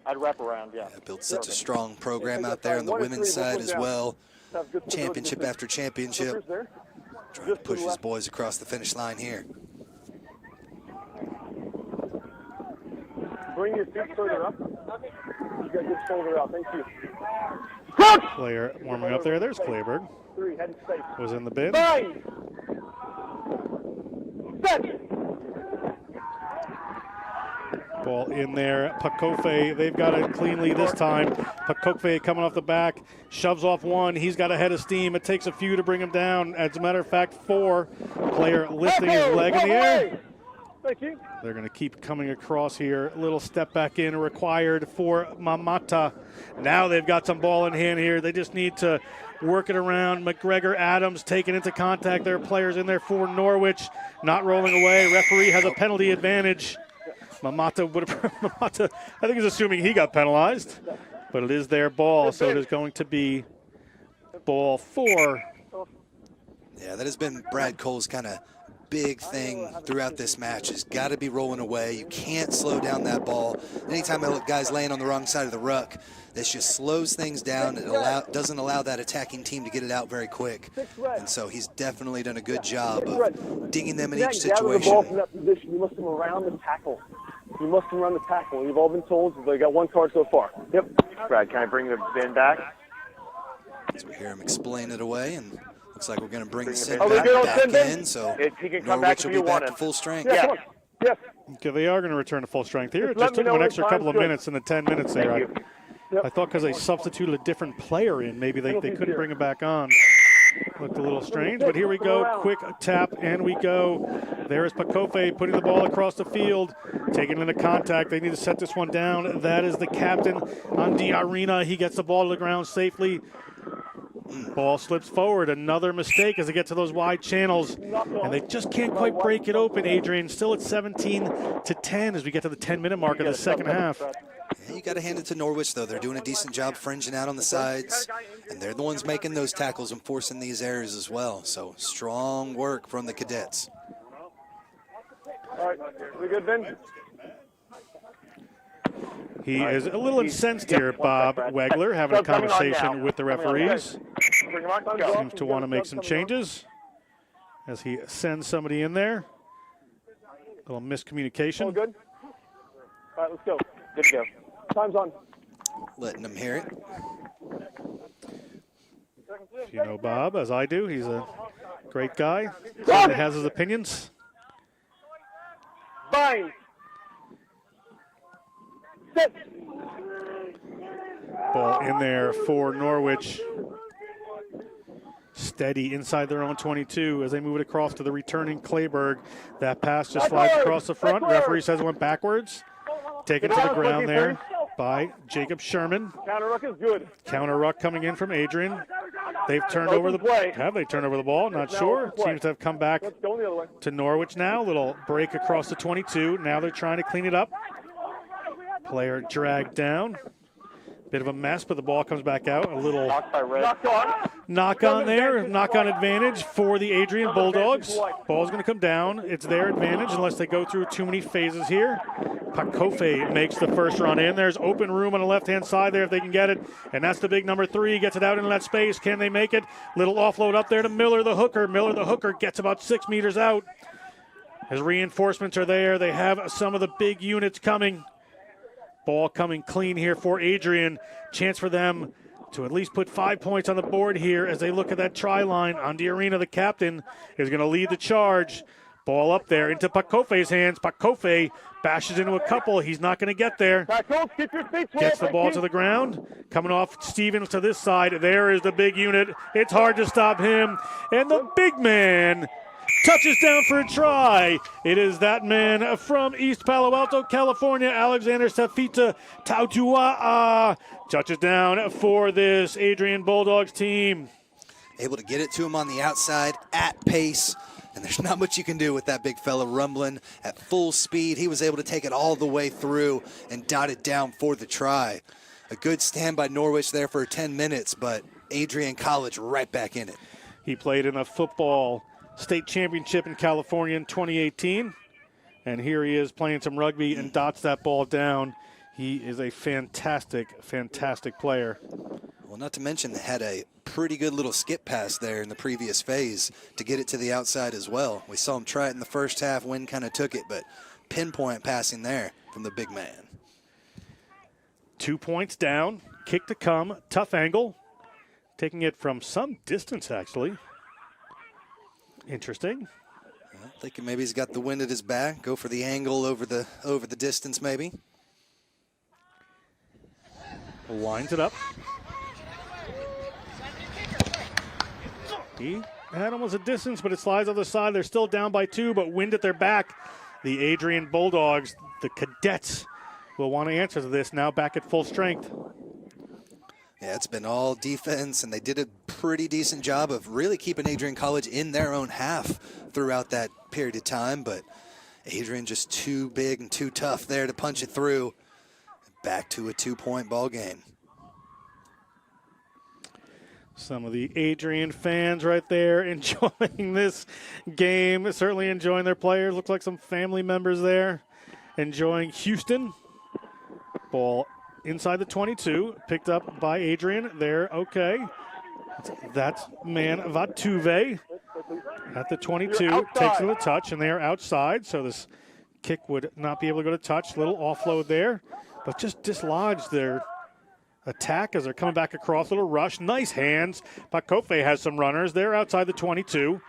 I'd wrap around, yeah. Built such a strong program out there on the women's side as well. Championship after championship. Trying to push his boys across the finish line here. Bring your feet further up. You got good shoulder out. Thank you. Player warming up there. There's Kleberg. 3, head space. Was in the bin. Ball in there. Pakofe, they've got it cleanly this time. Pakofe coming off the back, shoves off one. He's got a head of steam. It takes a few to bring him down. As a matter of fact, 4. Player lifting his leg in the air. Thank you. They're going to keep coming across here. A little step back in required for Mamata. Now they've got some ball in hand here. They just need to work it around. McGregor Adams taking into contact. There are players in there for Norwich. Not rolling away. Referee has a penalty advantage. Mamata would have, Mamata, I think he's assuming he got penalized. But it is their ball, so it is going to be ball 4. Yeah, that has been Brad Cole's kind of big thing throughout this match. Has got to be rolling away. You can't slow down that ball. Anytime a guy's laying on the wrong side of the ruck, this just slows things down. It doesn't allow that attacking team to get it out very quick. And so he's definitely done a good job of dinging them in each situation. You must come around the tackle. You must come around the tackle. You've all been told they got 1 card so far. Yep. Brad, can I bring the bin back? So we hear him explain it away, and looks like we're going to bring Sid back in, so Norwich will be back to full strength. Yes. Okay, they are going to return to full strength here. It just took them an extra couple of minutes in the 10 minutes there. I thought because they substituted a different player in, maybe they couldn't bring him back on. Looked a little strange, but here we go. Quick tap, and we go. There is Pakofe putting the ball across the field, taking into contact. They need to set this one down. That is the captain, Andy Arena. He gets the ball to the ground safely. Ball slips forward. Another mistake as they get to those wide channels, and they just can't quite break it open, Adrian. Still at 17-10 as we get to the 10-minute mark of the second half. Yeah, you got to hand it to Norwich, though. They're doing a decent job fringing out on the sides, and they're the ones making those tackles and forcing these errors as well. So strong work from the cadets. All right, we good, Ben? He is a little incensed here, Bob Wegler, having a conversation with the referees. Seems to want to make some changes as he sends somebody in there. A little miscommunication. All good? All right, let's go. Good to go. Time's on. Letting them hear it. If you know Bob, as I do, he's a great guy. He has his opinions. Fine. Sit. Ball in there for Norwich. Steady inside their own 22 as they move it across to the returning Kleberg. That pass just flies across the front. Referee says it went backwards. Taken to the ground there by Jacob Sherman. Counter ruck is good. Counter ruck coming in from Adrian. They've turned over the Have they turned over the ball? Not sure. Seems to have come back to Norwich now. Little break across the 22. Now they're trying to clean it up. Player dragged down. Bit of a mess, but the ball comes back out. A little knock on there. Knock on advantage for the Adrian Bulldogs. Ball's going to come down. It's their advantage unless they go through too many phases here. Pakofe makes the first run in. There's open room on the left-hand side there if they can get it. And that's the big number 3. Gets it out into that space. Can they make it? Little offload up there to Miller the hooker. Miller the hooker gets about 6 meters out. His reinforcements are there. They have some of the big units coming. Ball coming clean here for Adrian. Chance for them to at least put 5 points on the board here as they look at that try line. Andy Arena, the captain, is going to lead the charge. Ball up there into Pakofe's hands. Pakofe bashes into a couple. He's not going to get there. Gets the ball to the ground. Coming off Stevens to this side. There is the big unit. It's hard to stop him. And the big man touches down for a try. It is that man from East Palo Alto, California, Alexander Safita Tautua'a. Touches down for this Adrian Bulldogs team. Able to get it to him on the outside at pace. And there's not much you can do with that big fella rumbling at full speed. He was able to take it all the way through and dot it down for the try. A good stand by Norwich there for 10 minutes, but Adrian College right back in it. He played in a football state championship in California in 2018. And here he is playing some rugby and dots that ball down. He is a fantastic, fantastic player. Well, not to mention they had a pretty good little skip pass there in the previous phase to get it to the outside as well. We saw him try it in the first half. Wynn kind of took it, but pinpoint passing there from the big man. 2 points down, kick to come, tough angle. Taking it from some distance, actually. Interesting. Thinking maybe he's got the wind at his back. Go for the angle over the distance, maybe. Lines it up. He had almost a distance, but it slides on the side. They're still down by 2, but wind at their back. The Adrian Bulldogs, the cadets, will want to answer to this now back at full strength. Yeah, it's been all defense, and they did a pretty decent job of really keeping Adrian College in their own half throughout that period of time, but Adrian just too big and too tough there to punch it through. Back to a 2-point ball game. Some of the Adrian fans right there enjoying this game, certainly enjoying their players. Looks like some family members there enjoying Houston. Ball inside the 22, picked up by Adrian there, okay. That's man Vatuve at the 22, takes it to the touch, and they are outside, so this kick would not be able to go to touch. Little offload there, but just dislodged their attack as they're coming back across. Little rush, nice hands. Pakofe has some runners. They're outside the 22.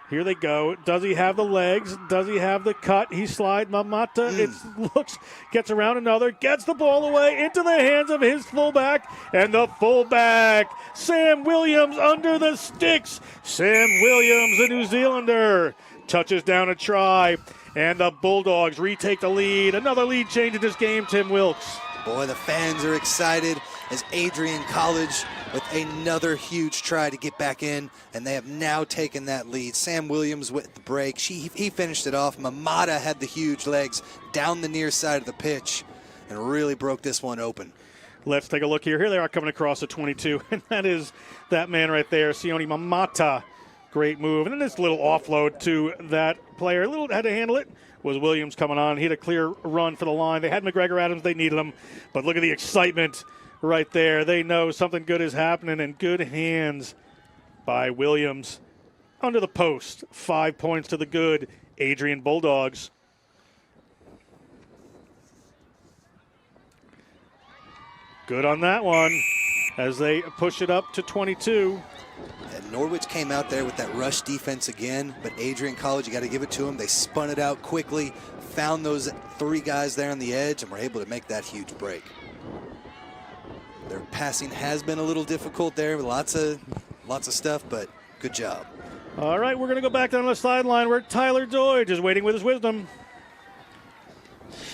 Here they go. Does he have the legs? Does he have the cut? He slide Mamata. It looks, gets around another, gets the ball away into the hands of his fullback, and the fullback, Sam Williams, under the sticks. Sam Williams, the New Zealander, touches down a try, and the Bulldogs retake the lead. Another lead change in this game, Tim Wilkes. Boy, the fans are excited as Adrian College with another huge try to get back in, and they have now taken that lead. Sam Williams with the break. He finished it off. Mamata had the huge legs down the near side of the pitch and really broke this one open. Let's take a look here. Here they are coming across the 22, and that is that man right there, Sione Mamata. Great move. And then this little offload to that player. A little had to handle it. Was Williams coming on. He had a clear run for the line. They had McGregor Adams. They needed him. But look at the excitement right there. They know something good is happening, and good hands by Williams. Under the post. 5 points to the good Adrian Bulldogs. Good on that one as they push it up to 22. And Norwich came out there with that rush defense again, but Adrian College, you got to give it to them. They spun it out quickly, found those 3 guys there on the edge, and were able to make that huge break. Their passing has been a little difficult there with lots of stuff, but good job. All right, we're going to go back down the sideline where Tyler Doige is waiting with his wisdom.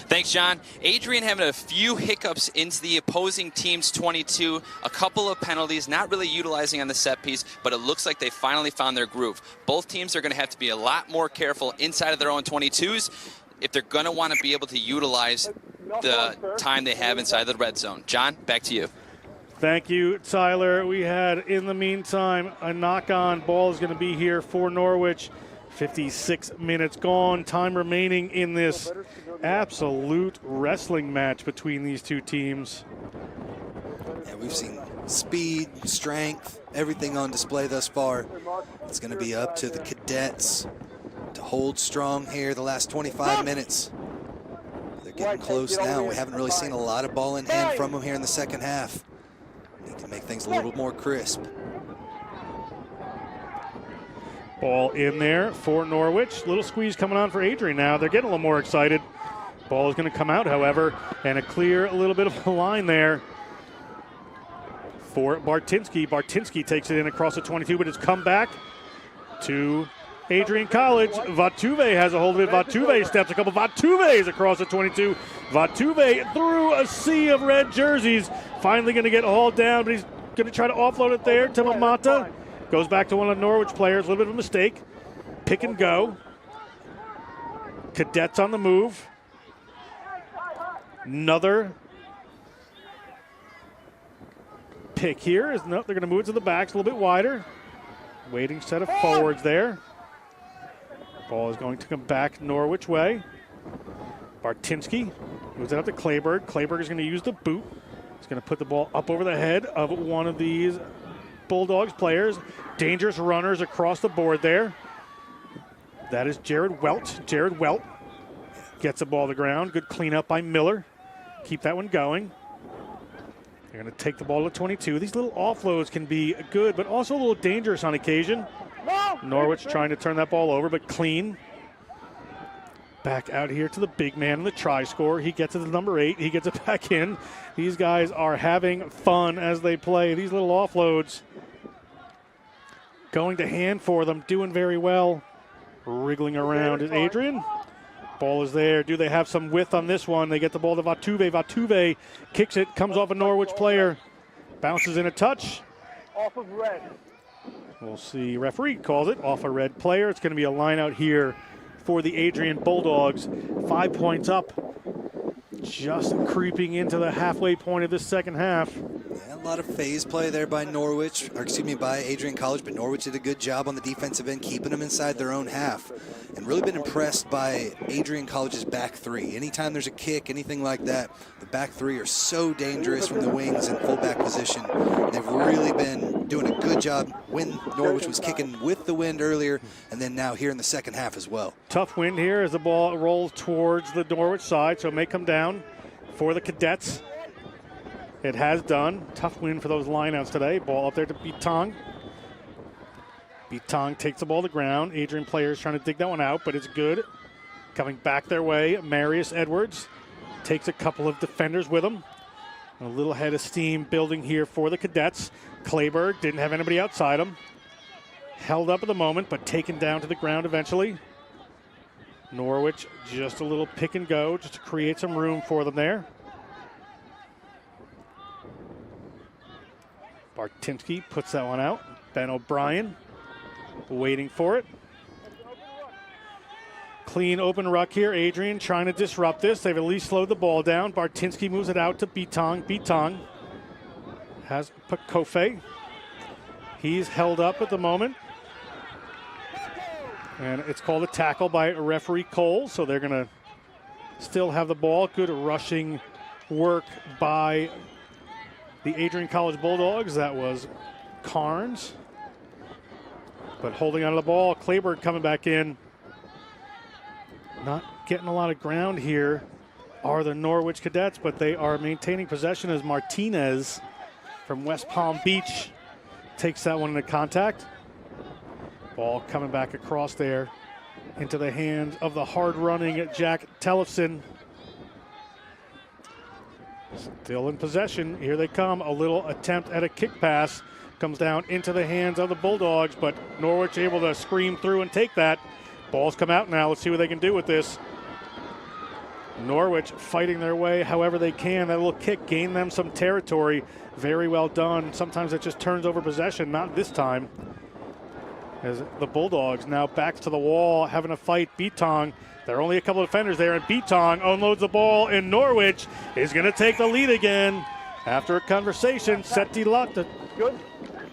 Thanks, John. Adrian having a few hiccups into the opposing team's 22, a couple of penalties, not really utilizing on the set piece, but it looks like they finally found their groove. Both teams are going to have to be a lot more careful inside of their own 22s if they're going to want to be able to utilize the time they have inside the red zone. John, back to you. Thank you, Tyler. We had, in the meantime, a knock-on. Ball is going to be here for Norwich. 56 minutes gone. Time remaining in this absolute wrestling match between these two teams. Yeah, we've seen speed, strength, everything on display thus far. It's going to be up to the cadets to hold strong here the last 25 minutes. They're getting close now. We haven't really seen a lot of ball in hand from them here in the second half. Need to make things a little more crisp. Ball in there for Norwich. Little squeeze coming on for Adrian now. They're getting a little more excited. Ball is going to come out, however, and a clear little bit of a line there for Bartinski. Bartinski takes it in across the 22, but it's come back to Adrian College. Vatuve has a hold of it. Vatuve steps a couple. Vatuve's across the 22. Vatuve through a sea of red jerseys. Finally going to get hauled down, but he's going to try to offload it there to Mamata. Goes back to one of the Norwich players. A little bit of a mistake. Pick and go. Cadets on the move. Another pick here. No, they're going to move it to the backs a little bit wider. Waiting set of forwards there. Ball is going to come back Norwich way. Bartinski moves it up to Kleberg. Kleberg is going to use the boot. He's going to put the ball up over the head of one of these Bulldogs players. Dangerous runners across the board there. That is Jared Welt. Jared Welt gets the ball to the ground. Good cleanup by Miller. Keep that one going. They're going to take the ball to 22. These little offloads can be good, but also a little dangerous on occasion. Norwich trying to turn that ball over, but clean. Back out here to the big man in the try score. He gets it to number 8. He gets it back in. These guys are having fun as they play. These little offloads going to hand for them, doing very well. Wriggling around is Adrian. Ball is there. Do they have some width on this one? They get the ball to Vatuve. Vatuve kicks it, comes off a Norwich player. Bounces in a touch. Off of red. We'll see. Referee calls it off a red player. It's going to be a line out here for the Adrian Bulldogs. 5 points up. Just creeping into the halfway point of this second half. Yeah, a lot of phase play there by Norwich, or excuse me, by Adrian College, but Norwich did a good job on the defensive end, keeping them inside their own half. And really been impressed by Adrian College's back three. Anytime there's a kick, anything like that, the back three are so dangerous from the wings and fullback position. They've really been doing a good job when Norwich was kicking with the wind earlier, and then now here in the second half as well. Tough wind here as the ball rolls towards the Norwich side, so it may come down for the Cadets. It has done. Tough win for those lineouts today. Ball up there to Bitong. Bitong takes the ball to the ground. Adrian players trying to dig that one out, but it's good. Coming back their way, Marius Edwards takes a couple of defenders with him. A little head of steam building here for the Cadets. Kleberg didn't have anybody outside him. Held up at the moment, but taken down to the ground eventually. Norwich just a little pick and go just to create some room for them there. Bartinski puts that one out. Ben O'Brien waiting for it. Clean open ruck here. Adrian trying to disrupt this. They've at least slowed the ball down. Bartinski moves it out to Bitong. Bitong has Pakofe. He's held up at the moment. And it's called a tackle by referee Cole, so they're going to still have the ball. Good rushing work by the Adrian College Bulldogs. That was Carnes. But holding on to the ball, Kleberg coming back in. Not getting a lot of ground here are the Norwich Cadets, but they are maintaining possession as Martinez from West Palm Beach takes that one into contact. Ball coming back across there into the hands of the hard-running Jack Tellefson. Still in possession. Here they come. A little attempt at a kick pass. Comes down into the hands of the Bulldogs, but Norwich able to scream through and take that. Ball's come out now. Let's see what they can do with this. Norwich fighting their way however they can. That little kick gained them some territory. Very well done. Sometimes it just turns over possession. Not this time. As the Bulldogs now backs to the wall, having a fight. Bitong, there are only a couple of defenders there, and Bitong unloads the ball, and Norwich is going to take the lead again after a conversation. Seti Lotta. Good.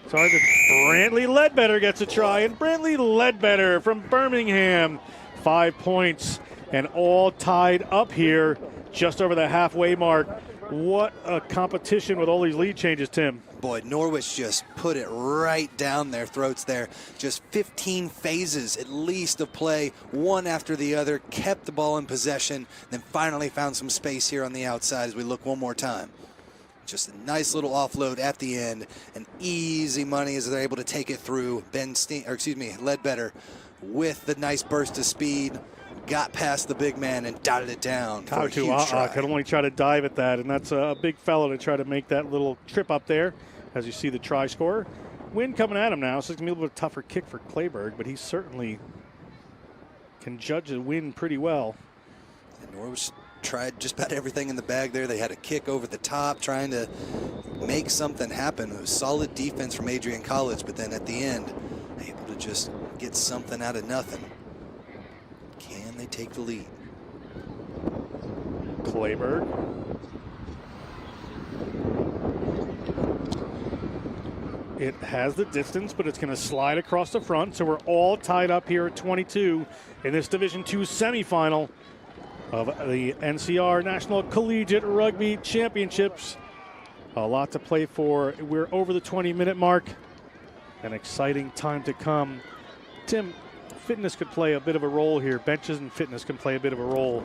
Sorry, Brantley Ledbetter gets a try, and Brantley Ledbetter from Birmingham. 5 points, and all tied up here just over the halfway mark. What a competition with all these lead changes, Tim. Boy, Norwich just put it right down their throats there. Just 15 phases at least of play, one after the other, kept the ball in possession, then finally found some space here on the outside as we look one more time. just a nice little offload at the end, and easy money as they're able to take it through. Ledbetter with the nice burst of speed, got past the big man and dotted it down for a huge try. Could only try to dive at that, and that's a big fellow to try to make that little trip up there, as you see the try scorer. Wind coming at him now, so it's going to be a little bit tougher kick for Clayberg, but he certainly can judge the wind pretty well. And Norwich tried just about everything in the bag there. They had a kick over the top, trying to make something happen. It was solid defense from Adrian College, but then at the end, able to just get something out of nothing. Can they take the lead? Clayberg. It has the distance, but it's going to slide across the front, so we're all tied up here at 22 in this Division II semifinal of the NCR National Collegiate Rugby Championships. A lot to play for. We're over the 20-minute mark. An exciting time to come. Tim, fitness could play a bit of a role here. Benches and fitness can play a bit of a role.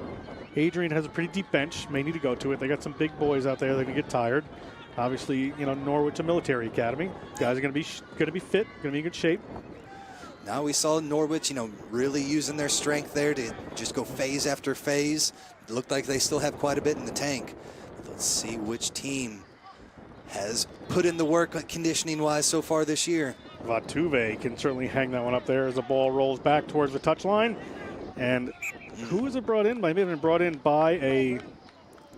Adrian has a pretty deep bench. May need to go to it. They got some big boys out there that can get tired. Obviously, you know, Norwich, a military academy. Guys are going to be fit, going to be in good shape. Now we saw Norwich, really using their strength there to just go phase after phase. It looked like they still have quite a bit in the tank. Let's see which team has put in the work conditioning-wise so far this year. Vatuve can certainly hang that one up there as the ball rolls back towards the touchline. And who is it brought in by? Maybe been brought in by a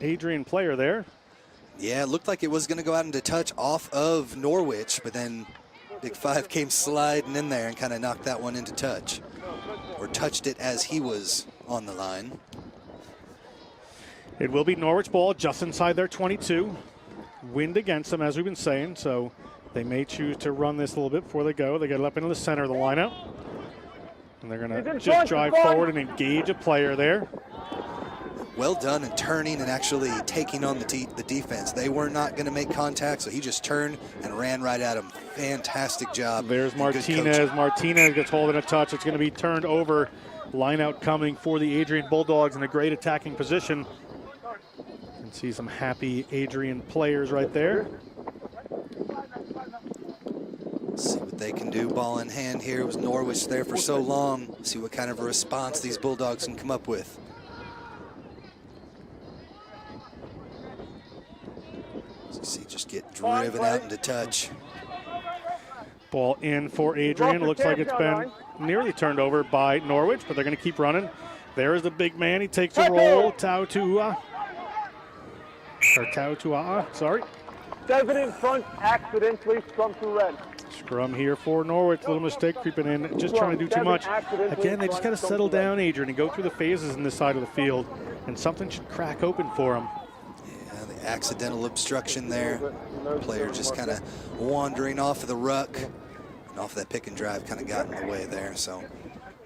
Adrian player there. Yeah, it looked like it was going to go out into touch off of Norwich, but then Big Five came sliding in there and kind of knocked that one into touch, or touched it as he was on the line. It will be Norwich ball just inside their 22. Wind against them, as we've been saying, so they may choose to run this a little bit before they go. They get it up into the center of the lineup, and they're going to just drive forward and engage a player there. Well done in turning and actually taking on the defense. They were not going to make contact, so he just turned and ran right at him. Fantastic job. There's Martinez. Martinez gets hold of a touch. It's going to be turned over. Line out coming for the Adrian Bulldogs in a great attacking position. You can see some happy Adrian players right there. Let's see what they can do. Ball in hand here. It was Norwich there for so long. See what kind of a response these Bulldogs can come up with. See, just get driven out into touch. Ball in for Adrian. Looks like it's been nearly turned over by Norwich, but they're going to keep running. There is the big man. He takes a roll. Tautua. Sorry. 7 in front, accidentally scrum through red. Scrum here for Norwich. Little mistake creeping in. Just trying to do too much. Again, they just got to settle down, Adrian, and go through the phases in this side of the field, and something should crack open for them. Accidental obstruction there. Player just kind of wandering off of the ruck and off that pick and drive, kind of got in the way there. So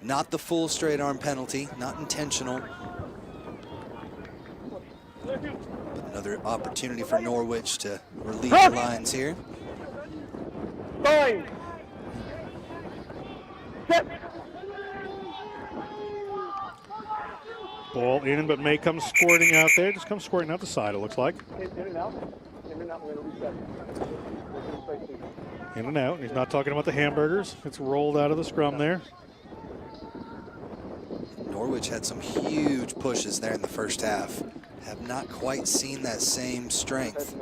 not the full straight arm penalty, not intentional. But another opportunity for Norwich to relieve the lines here. Fine. Ball in, but may come squirting out there. Just come squirting out the side, it looks like. In and out. In and out. We're going to reset. In and out. He's not talking about the hamburgers. It's rolled out of the scrum there. Norwich had some huge pushes there in the first half. Have not quite seen that same strength.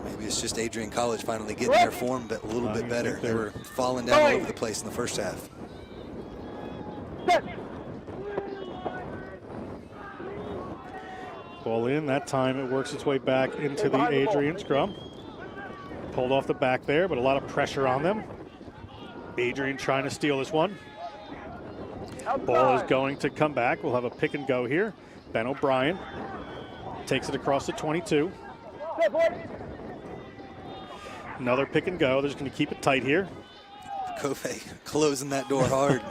Maybe it's just Adrian College finally getting their form a little bit better. They were falling down all over the place in the first half. Ball in. That time it works its way back into the Adrian scrum. Pulled off the back there, but a lot of pressure on them. Adrian trying to steal this one. Ball is going to come back. We'll have a pick and go here. Ben O'Brien takes it across the 22. Another pick and go. They're just going to keep it tight here. Kofe closing that door hard.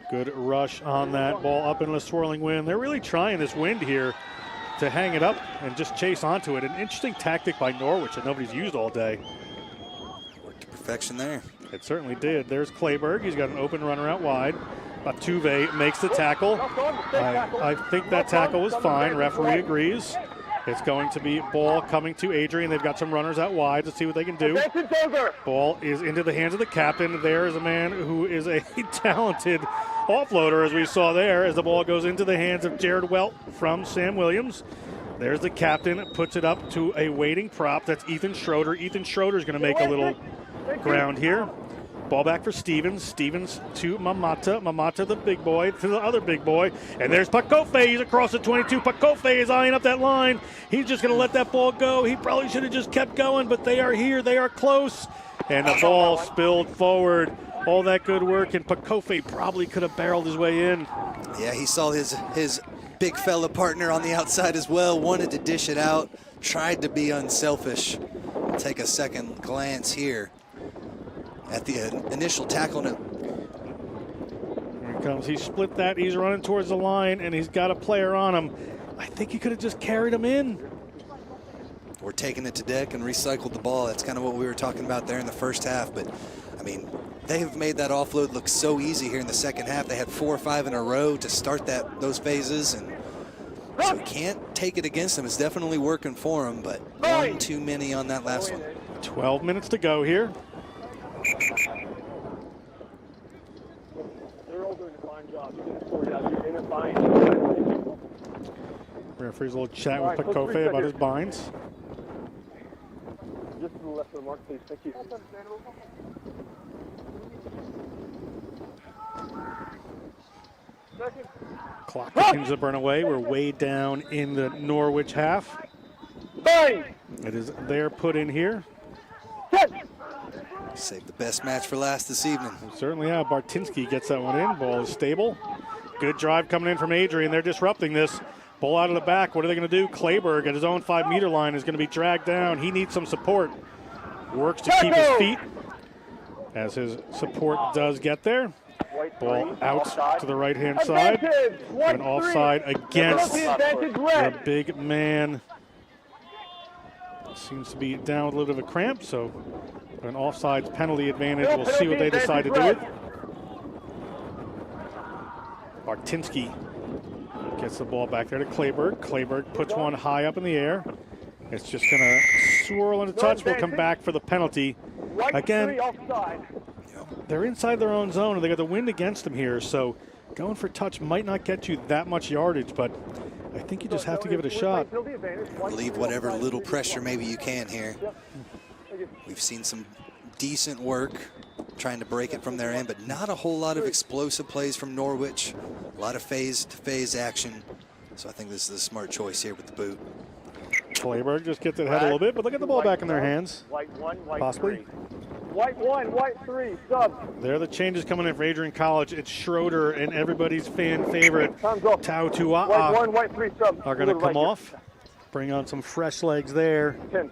Good rush on that ball up into the swirling wind. They're really trying this wind here to hang it up and just chase onto it. An interesting tactic by Norwich that nobody's used all day. Worked to perfection there. It certainly did. There's Clayberg. He's got an open runner out wide. Atuve makes the tackle. I think that tackle was fine. Referee agrees. It's going to be ball coming to Adrian. They've got some runners out wide to see what they can do. Ball is into the hands of the captain. There is a man who is a talented offloader, as we saw there, as the ball goes into the hands of Jared Welt from Sam Williams. There's the captain, puts it up to a waiting prop. That's Ethan Schroeder. Ethan Schroeder is going to make a little ground here. Ball back for Stevens. Stevens to Mamata. Mamata, the big boy, to the other big boy. And there's Pakofe. He's across the 22. Pakofe is eyeing up that line. He's just going to let that ball go. He probably should have just kept going, but they are here. They are close. And the ball spilled forward. All that good work, and Pakofe probably could have barreled his way in. Yeah, he saw his big fella partner on the outside as well. Wanted to dish it out. Tried to be unselfish. Take a second glance here at the initial tackle. Here he comes. He split that. He's running towards the line, and he's got a player on him. I think he could have just carried him in. We're taking it to deck and recycled the ball. That's kind of what we were talking about there in the first half. But, I mean, they have made that offload look so easy here in the second half. They had 4 or 5 in a row to start those phases. And so we can't take it against them. It's definitely working for them, but one too many on that last one. 12 minutes to go here. They're all doing a fine job. You get scored out. You're in a fine. Referee's a little chat with Pakofe about his binds. Just to the left of the mark, please. Thank you. Clock continues to burn away. We're way down in the Norwich half. Bang! It is their put in here. Save the best match for last this evening. We certainly have. Bartinski gets that one in. Ball is stable. Good drive coming in from Adrian. They're disrupting this. Ball out of the back. What are they going to do? Clayberg at his own 5-meter line is going to be dragged down. He needs some support. Works to keep his feet as his support does get there. Ball out to the right-hand side. An offside against the big man. Seems to be down with a little bit of a cramp, so an offsides penalty advantage. We'll see what they decide to do with. Bartinski gets the ball back there to Clayberg. Clayberg puts one high up in the air. It's just going to swirl into touch. We'll come back for the penalty. Again, they're inside their own zone, and they got the wind against them here, so going for touch might not get you that much yardage, but I think you just have to give it a shot. Relieve whatever little pressure maybe you can here. We've seen some decent work trying to break it from their end, but not a whole lot of explosive plays from Norwich. A lot of phase-to-phase action. So I think this is a smart choice here with the boot. Clayberg just gets it ahead a little bit, but look at the ball back in their hands. White 1, white Possibly. 3. White 1, white 3, sub. There are the changes coming in for Adrian College. It's Schroeder and everybody's fan favorite, Tau Tua'a, White 1, white 3, sub. are going to come off. Bring on some fresh legs there. 10.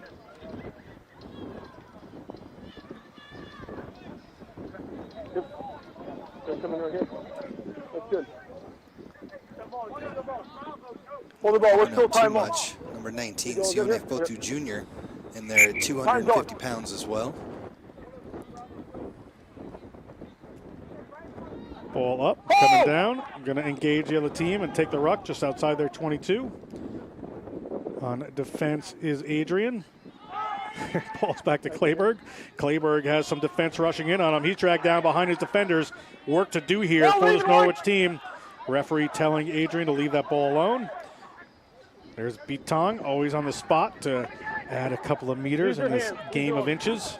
They're coming right here. That's good. Hold the ball. Let's go time off. Number 19, Sione Fotu Jr. in there at 250 pounds as well. Ball up, coming down. Going to engage the other team and take the ruck just outside their 22. On defense is Adrian. Ball's back to Clayberg. Clayberg has some defense rushing in on him. He's dragged down behind his defenders. Work to do here for this Norwich team. Referee telling Adrian to leave that ball alone. There's Bitong, always on the spot to add a couple of meters in this game of inches.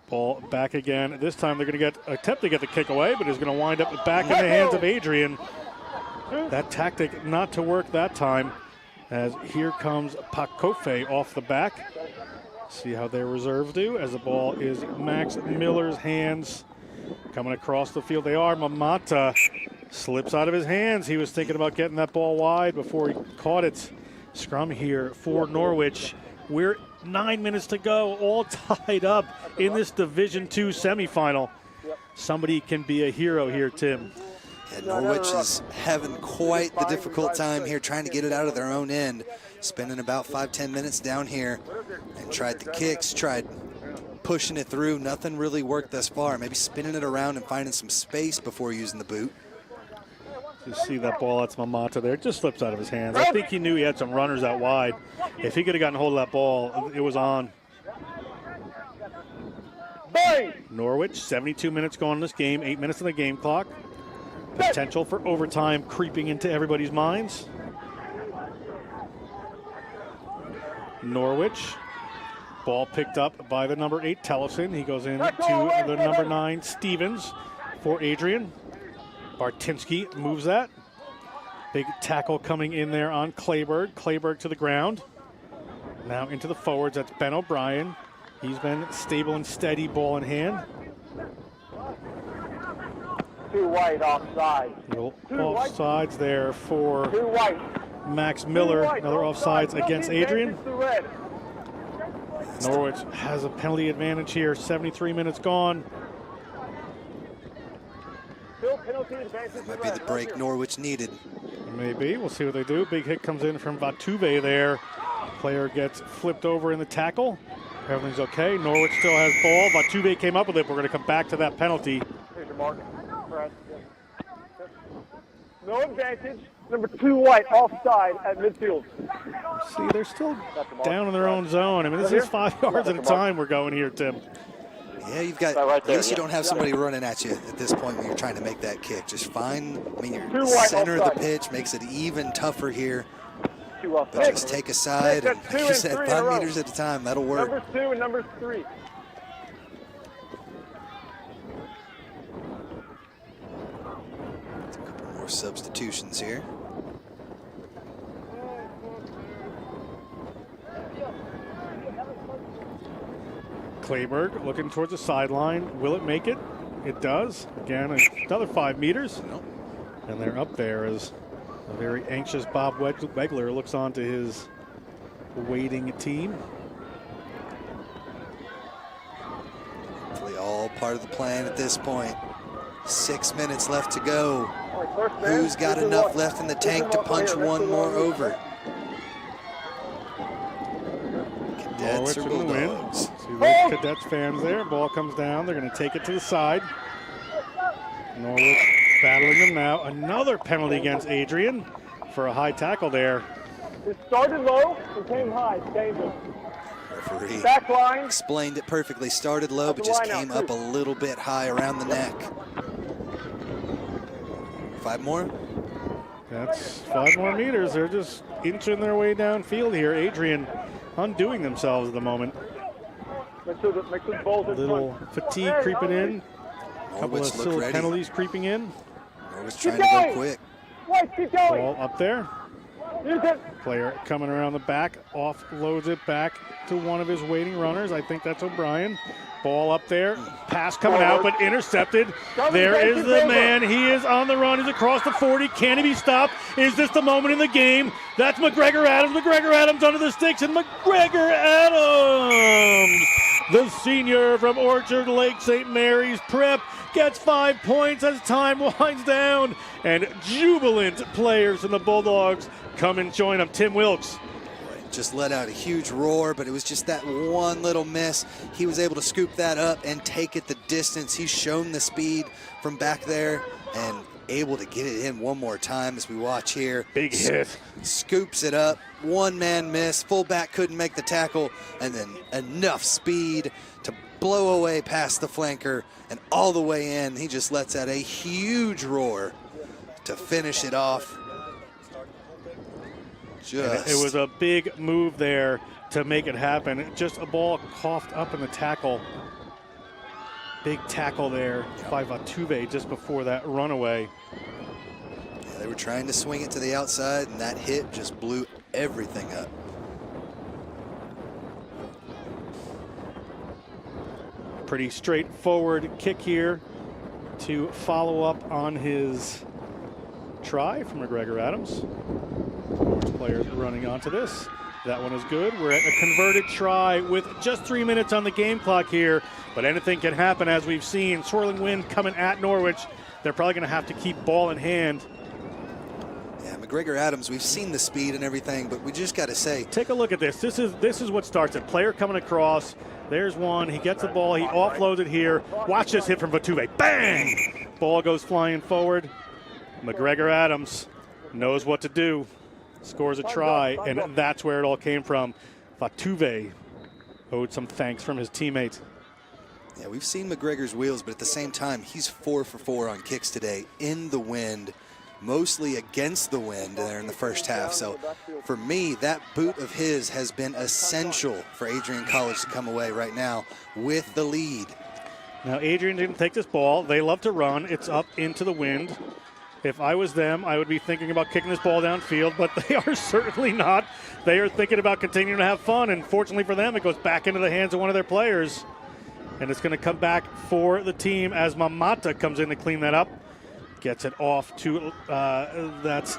Ball back again. This time they're going to attempt to get the kick away, but it's going to wind up back in the hands of Adrian. That tactic not to work that time, as here comes Pakofe off the back. See how their reserves do as the ball is Max Miller's hands. Coming across the field they are. Mamata slips out of his hands. He was thinking about getting that ball wide before he caught it. Scrum here for Norwich. We're 9 minutes to go, all tied up in this Division II semifinal. Somebody can be a hero here, Tim. Yeah, Norwich is having quite the difficult time here trying to get it out of their own end. Spending about 5-10 minutes down here and tried the kicks, tried pushing it through. Nothing really worked thus far. Maybe spinning it around and finding some space before using the boot. You see that ball, that's Mamata there. It just slips out of his hands. I think he knew he had some runners out wide. If he could have gotten hold of that ball, it was on. Norwich, 72 minutes gone in this game, 8 minutes on the game clock. Potential for overtime creeping into everybody's minds. Norwich, ball picked up by the number 8, Tellison. He goes in to the number 9, Stevens, for Adrian. Bartinsky moves that. Big tackle coming in there on Clayberg. Clayberg to the ground. Now into the forwards, that's Ben O'Brien. He's been stable and steady, ball in hand. 2 white offside. Little offsides there for Max Miller. Another offsides against Adrian. Norwich has a penalty advantage here. 73 minutes gone. Might be the break Norwich needed. Maybe. We'll see what they do. Big hit comes in from Vatuve there. Player gets flipped over in the tackle. Everything's okay. Norwich still has ball. Vatuve came up with it. We're going to come back to that penalty. Here's your mark. No advantage. Number 2 white offside at midfield. See, they're still down in their own zone. I mean, this is 5 yards at a time we're going here, Tim. Yeah, you've got, at least you don't have somebody running at you at this point when you're trying to make that kick. Just find, I mean, your center of the pitch makes it even tougher here. But just take a side, and like you said, 5 meters at a time, that'll work. Number 2 and number 3. A couple more substitutions here. Clayberg looking towards the sideline. Will it make it? It does. Again, another 5 meters. And they're up there as a very anxious Bob Wegler looks on to his waiting team. Hopefully all part of the plan at this point. 6 minutes left to go. Who's got enough left in the tank to punch one more over? Cadets or Bulldogs? See those Cadets fans there. Ball comes down. They're going to take it to the side. Norwich battling them now. Another penalty against Adrian for a high tackle there. It started low and came high. Danger. Referee back line explained it perfectly. Started low, but just came up a little bit high around the neck. 5 more? That's 5 more meters. They're just inching their way downfield here. Adrian undoing themselves at the moment. Little fatigue creeping in. A couple of silly penalties creeping in. Norwich trying to go quick. Ball up there. Player coming around the back, offloads it back to one of his waiting runners. I think that's O'Brien. Ball up there, pass coming out, but intercepted. There is the man. He is on the run. He's across the 40. Can he be stopped? Is this the moment in the game? That's McGregor Adams. McGregor Adams under the sticks, and McGregor Adams, the senior from Orchard Lake St. Mary's Prep, gets 5 points as time winds down, and jubilant players from the Bulldogs come and join him. Tim Wilkes. Just let out a huge roar, but it was just that one little miss. He was able to scoop that up and take it the distance. He's shown the speed from back there and able to get it in one more time as we watch here. Big hit. Scoops it up. One man miss. Fullback couldn't make the tackle, and then enough speed to blow away past the flanker and all the way in. He just lets out a huge roar to finish it off. It was a big move there to make it happen. Just a ball coughed up in the tackle. Big tackle there by Vatuve just before that runaway. Yeah, they were trying to swing it to the outside, and that hit just blew everything up. Pretty straightforward kick here to follow up on his try from McGregor Adams. Players running onto this. That one is good. We're at a converted try with just 3 minutes on the game clock here, but anything can happen as we've seen. Swirling wind coming at Norwich. They're probably going to have to keep ball in hand. Yeah, McGregor Adams, we've seen the speed and everything, but we just got to say. Take a look at this. This is what starts it. Player coming across, There's one. He gets the ball. He offloads it here. Watch this hit from Vatuve. Bang! Ball goes flying forward. McGregor Adams knows what to do. Scores a try, and that's where it all came from. Vatuve owed some thanks from his teammate. Yeah, we've seen McGregor's wheels, but at the same time, he's 4 for 4 on kicks today in the wind, mostly against the wind there in the first half. So for me, that boot of his has been essential for Adrian College to come away right now with the lead. Now, Adrian didn't take this ball. They love to run. It's up into the wind. If I was them, I would be thinking about kicking this ball downfield, but they are certainly not. They are thinking about continuing to have fun, and fortunately for them, it goes back into the hands of one of their players. And it's going to come back for the team as Mamata comes in to clean that up. Gets it off to, that's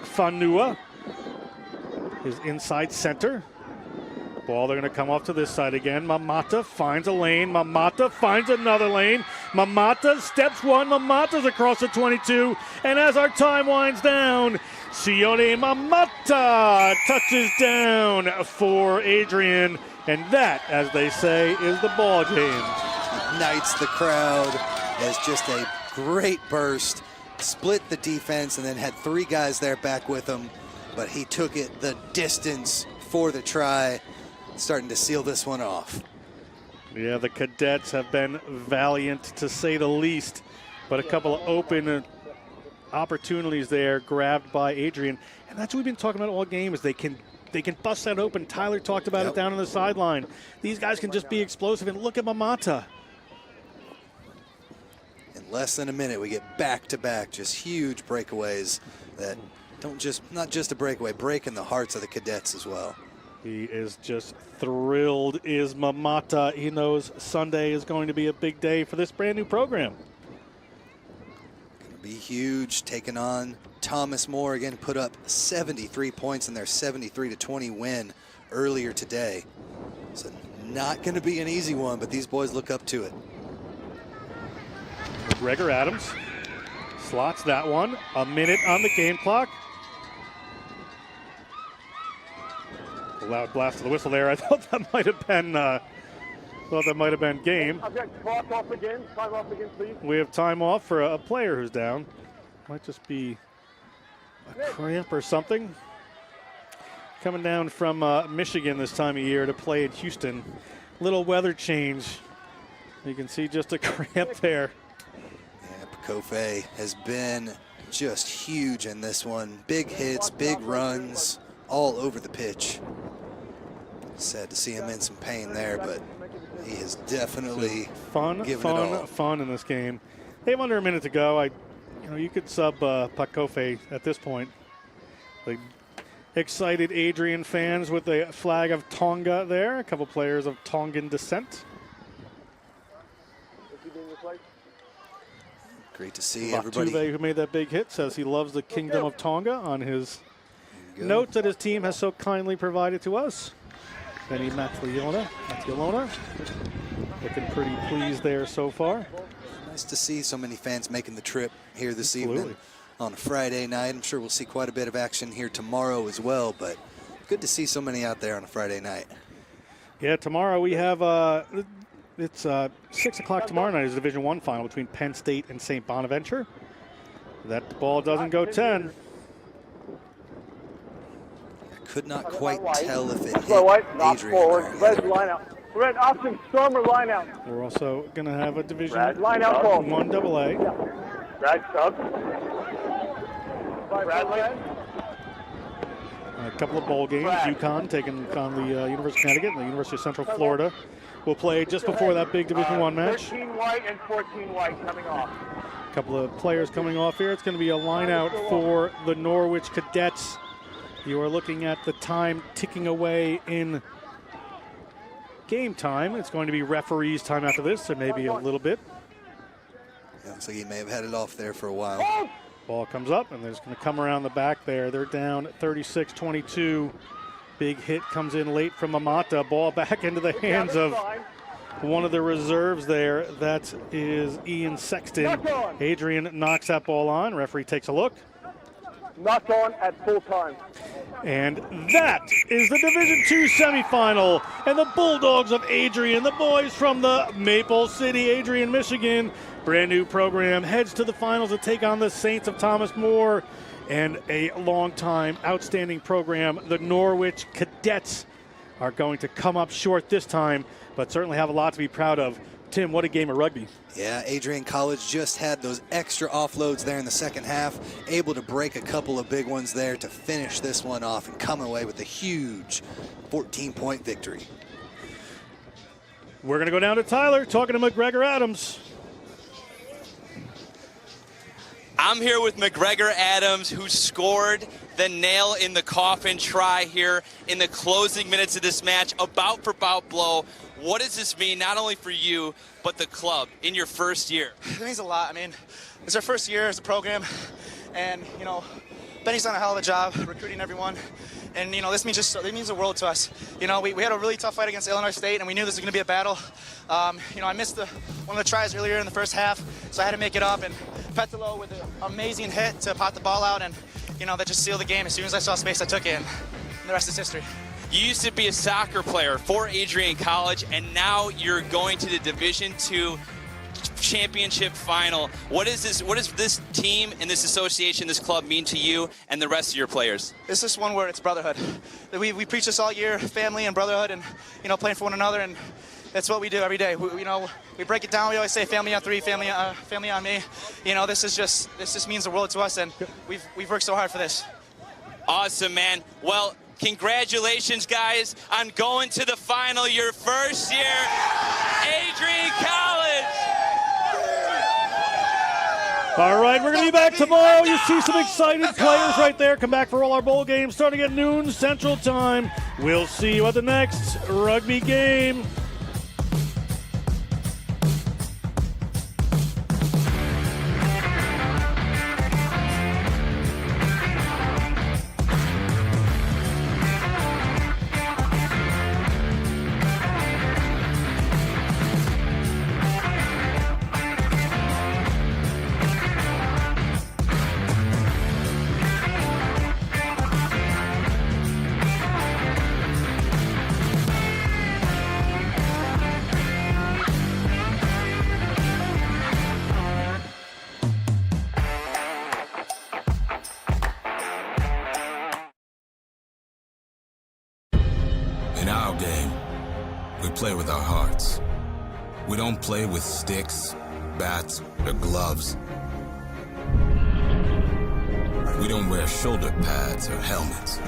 Fanua, his inside center. Ball, they're going to come off to this side again. Mamata finds a lane. Mamata finds another lane. Mamata steps one. Mamata's across the 22. And as our time winds down, Sione Mamata touches down for Adrian. And that, as they say, is the ball game. Ignites the crowd as just a great burst. Split the defense and then had 3 guys there back with him. But he took it the distance for the try. Starting to seal this one off. Yeah, the Cadets have been valiant to say the least, but a couple of open opportunities there grabbed by Adrian, and that's what we've been talking about all game, is they can bust that open. Tyler talked about it down on the sideline. These guys can just be explosive, and look at Mamata. In less than a minute, we get back-to-back, just huge breakaways that not just a breakaway, break in the hearts of the Cadets as well. He is just thrilled, is Mamata. He knows Sunday is going to be a big day for this brand new program. Going to be huge, taking on Thomas More. Again, put up 73 points in their 73-20 win earlier today. So not going to be an easy one, but these boys look up to it. McGregor Adams slots that one. A minute on the game clock. A loud blast of the whistle there. I thought that might have been game. I've got clock off again. Time off again, please. We have time off for a player who's down. Might just be a cramp or something. Coming down from Michigan this time of year to play in Houston. Little weather change. You can see just a cramp there. Yeah, Pakofe has been just huge in this one. Big hits, big runs, all over the pitch. Sad to see him in some pain there, but he has definitely fun in this game. They have under a minute to go. You could sub Pakofe at this point. The excited Adrian fans with the flag of Tonga there. A couple players of Tongan descent. Great to see everybody. Vatuve, who made that big hit, says he loves the Kingdom of Tonga on his notes that his team has so kindly provided to us. Benny Mattiolona looking pretty pleased there so far. Nice to see so many fans making the trip here this evening on a Friday night. I'm sure we'll see quite a bit of action here tomorrow as well, but good to see so many out there on a Friday night. Yeah, tomorrow we have it's 6 o'clock tomorrow night is the Division I final between Penn State and St. Bonaventure. That ball doesn't go 10. Could not quite tell if it hit Knock Adrian. forward. Red line out. Red option, stormer line out. We're also going to have a Division line out ball. 1 AA. Brad sub. Bradley. A couple of bowl games. UConn taking on the University of Connecticut and the University of Central Florida. Will play just before that big Division I match. 13 white and 14 white coming off. A couple of players coming off here. It's going to be a line out for the Norwich Cadets. You are looking at the time ticking away in game time. It's going to be referees time after this, so maybe a little bit. Yeah, looks like he may have had it off there for a while. Ball comes up, and they're just going to come around the back there. They're down 36-22. Big hit comes in late from Mamata. Ball back into the hands of one of the reserves there. That is Ian Sexton. Adrian knocks that ball on. Referee takes a look. not on at full time. And that is the Division II semifinal. And the Bulldogs of Adrian, the boys from the Maple City, Adrian, Michigan, brand new program, heads to the finals to take on the Saints of Thomas More and a long-time outstanding program. The Norwich Cadets are going to come up short this time, but certainly have a lot to be proud of. Tim, what a game of rugby. Yeah, Adrian College just had those extra offloads there in the second half, able to break a couple of big ones there to finish this one off and come away with a huge 14-point victory. We're going to go down to Tyler, talking to McGregor Adams. I'm here with McGregor Adams, who scored the nail in the coffin try here in the closing minutes of this match, a bout-for-bout blow. What does this mean, not only for you, but the club in your first year? It means a lot. I mean, it's our first year as a program, and, you know, Benny's done a hell of a job recruiting everyone. And, you know, it means the world to us. You know, we had a really tough fight against Illinois State, and we knew this was going to be a battle. You know, I missed one of the tries earlier in the first half, so I had to make it up. And Petolo with an amazing hit to pot the ball out, and, you know, that just sealed the game. As soon as I saw space, I took it, and the rest is history. You used to be a soccer player for Adrian College, and now you're going to the Division II championship final. What does this team and this association, this club mean to you and the rest of your players? It's just one word, it's brotherhood. We preach this all year, family and brotherhood, and, you know, playing for one another, and that's what we do every day. We break it down. We always say family on three, family on me. You know, this just means the world to us, and we've worked so hard for this. Awesome, man. Well, congratulations, guys, on going to the final your first year, Adrian College. All right, we're going to be back tomorrow. You see some excited players right there. Come back for all our bowl games starting at noon Central Time. We'll see you at the next rugby game. In our game, we play with our hearts. We don't play with sticks, bats, or gloves. We don't wear shoulder pads or helmets.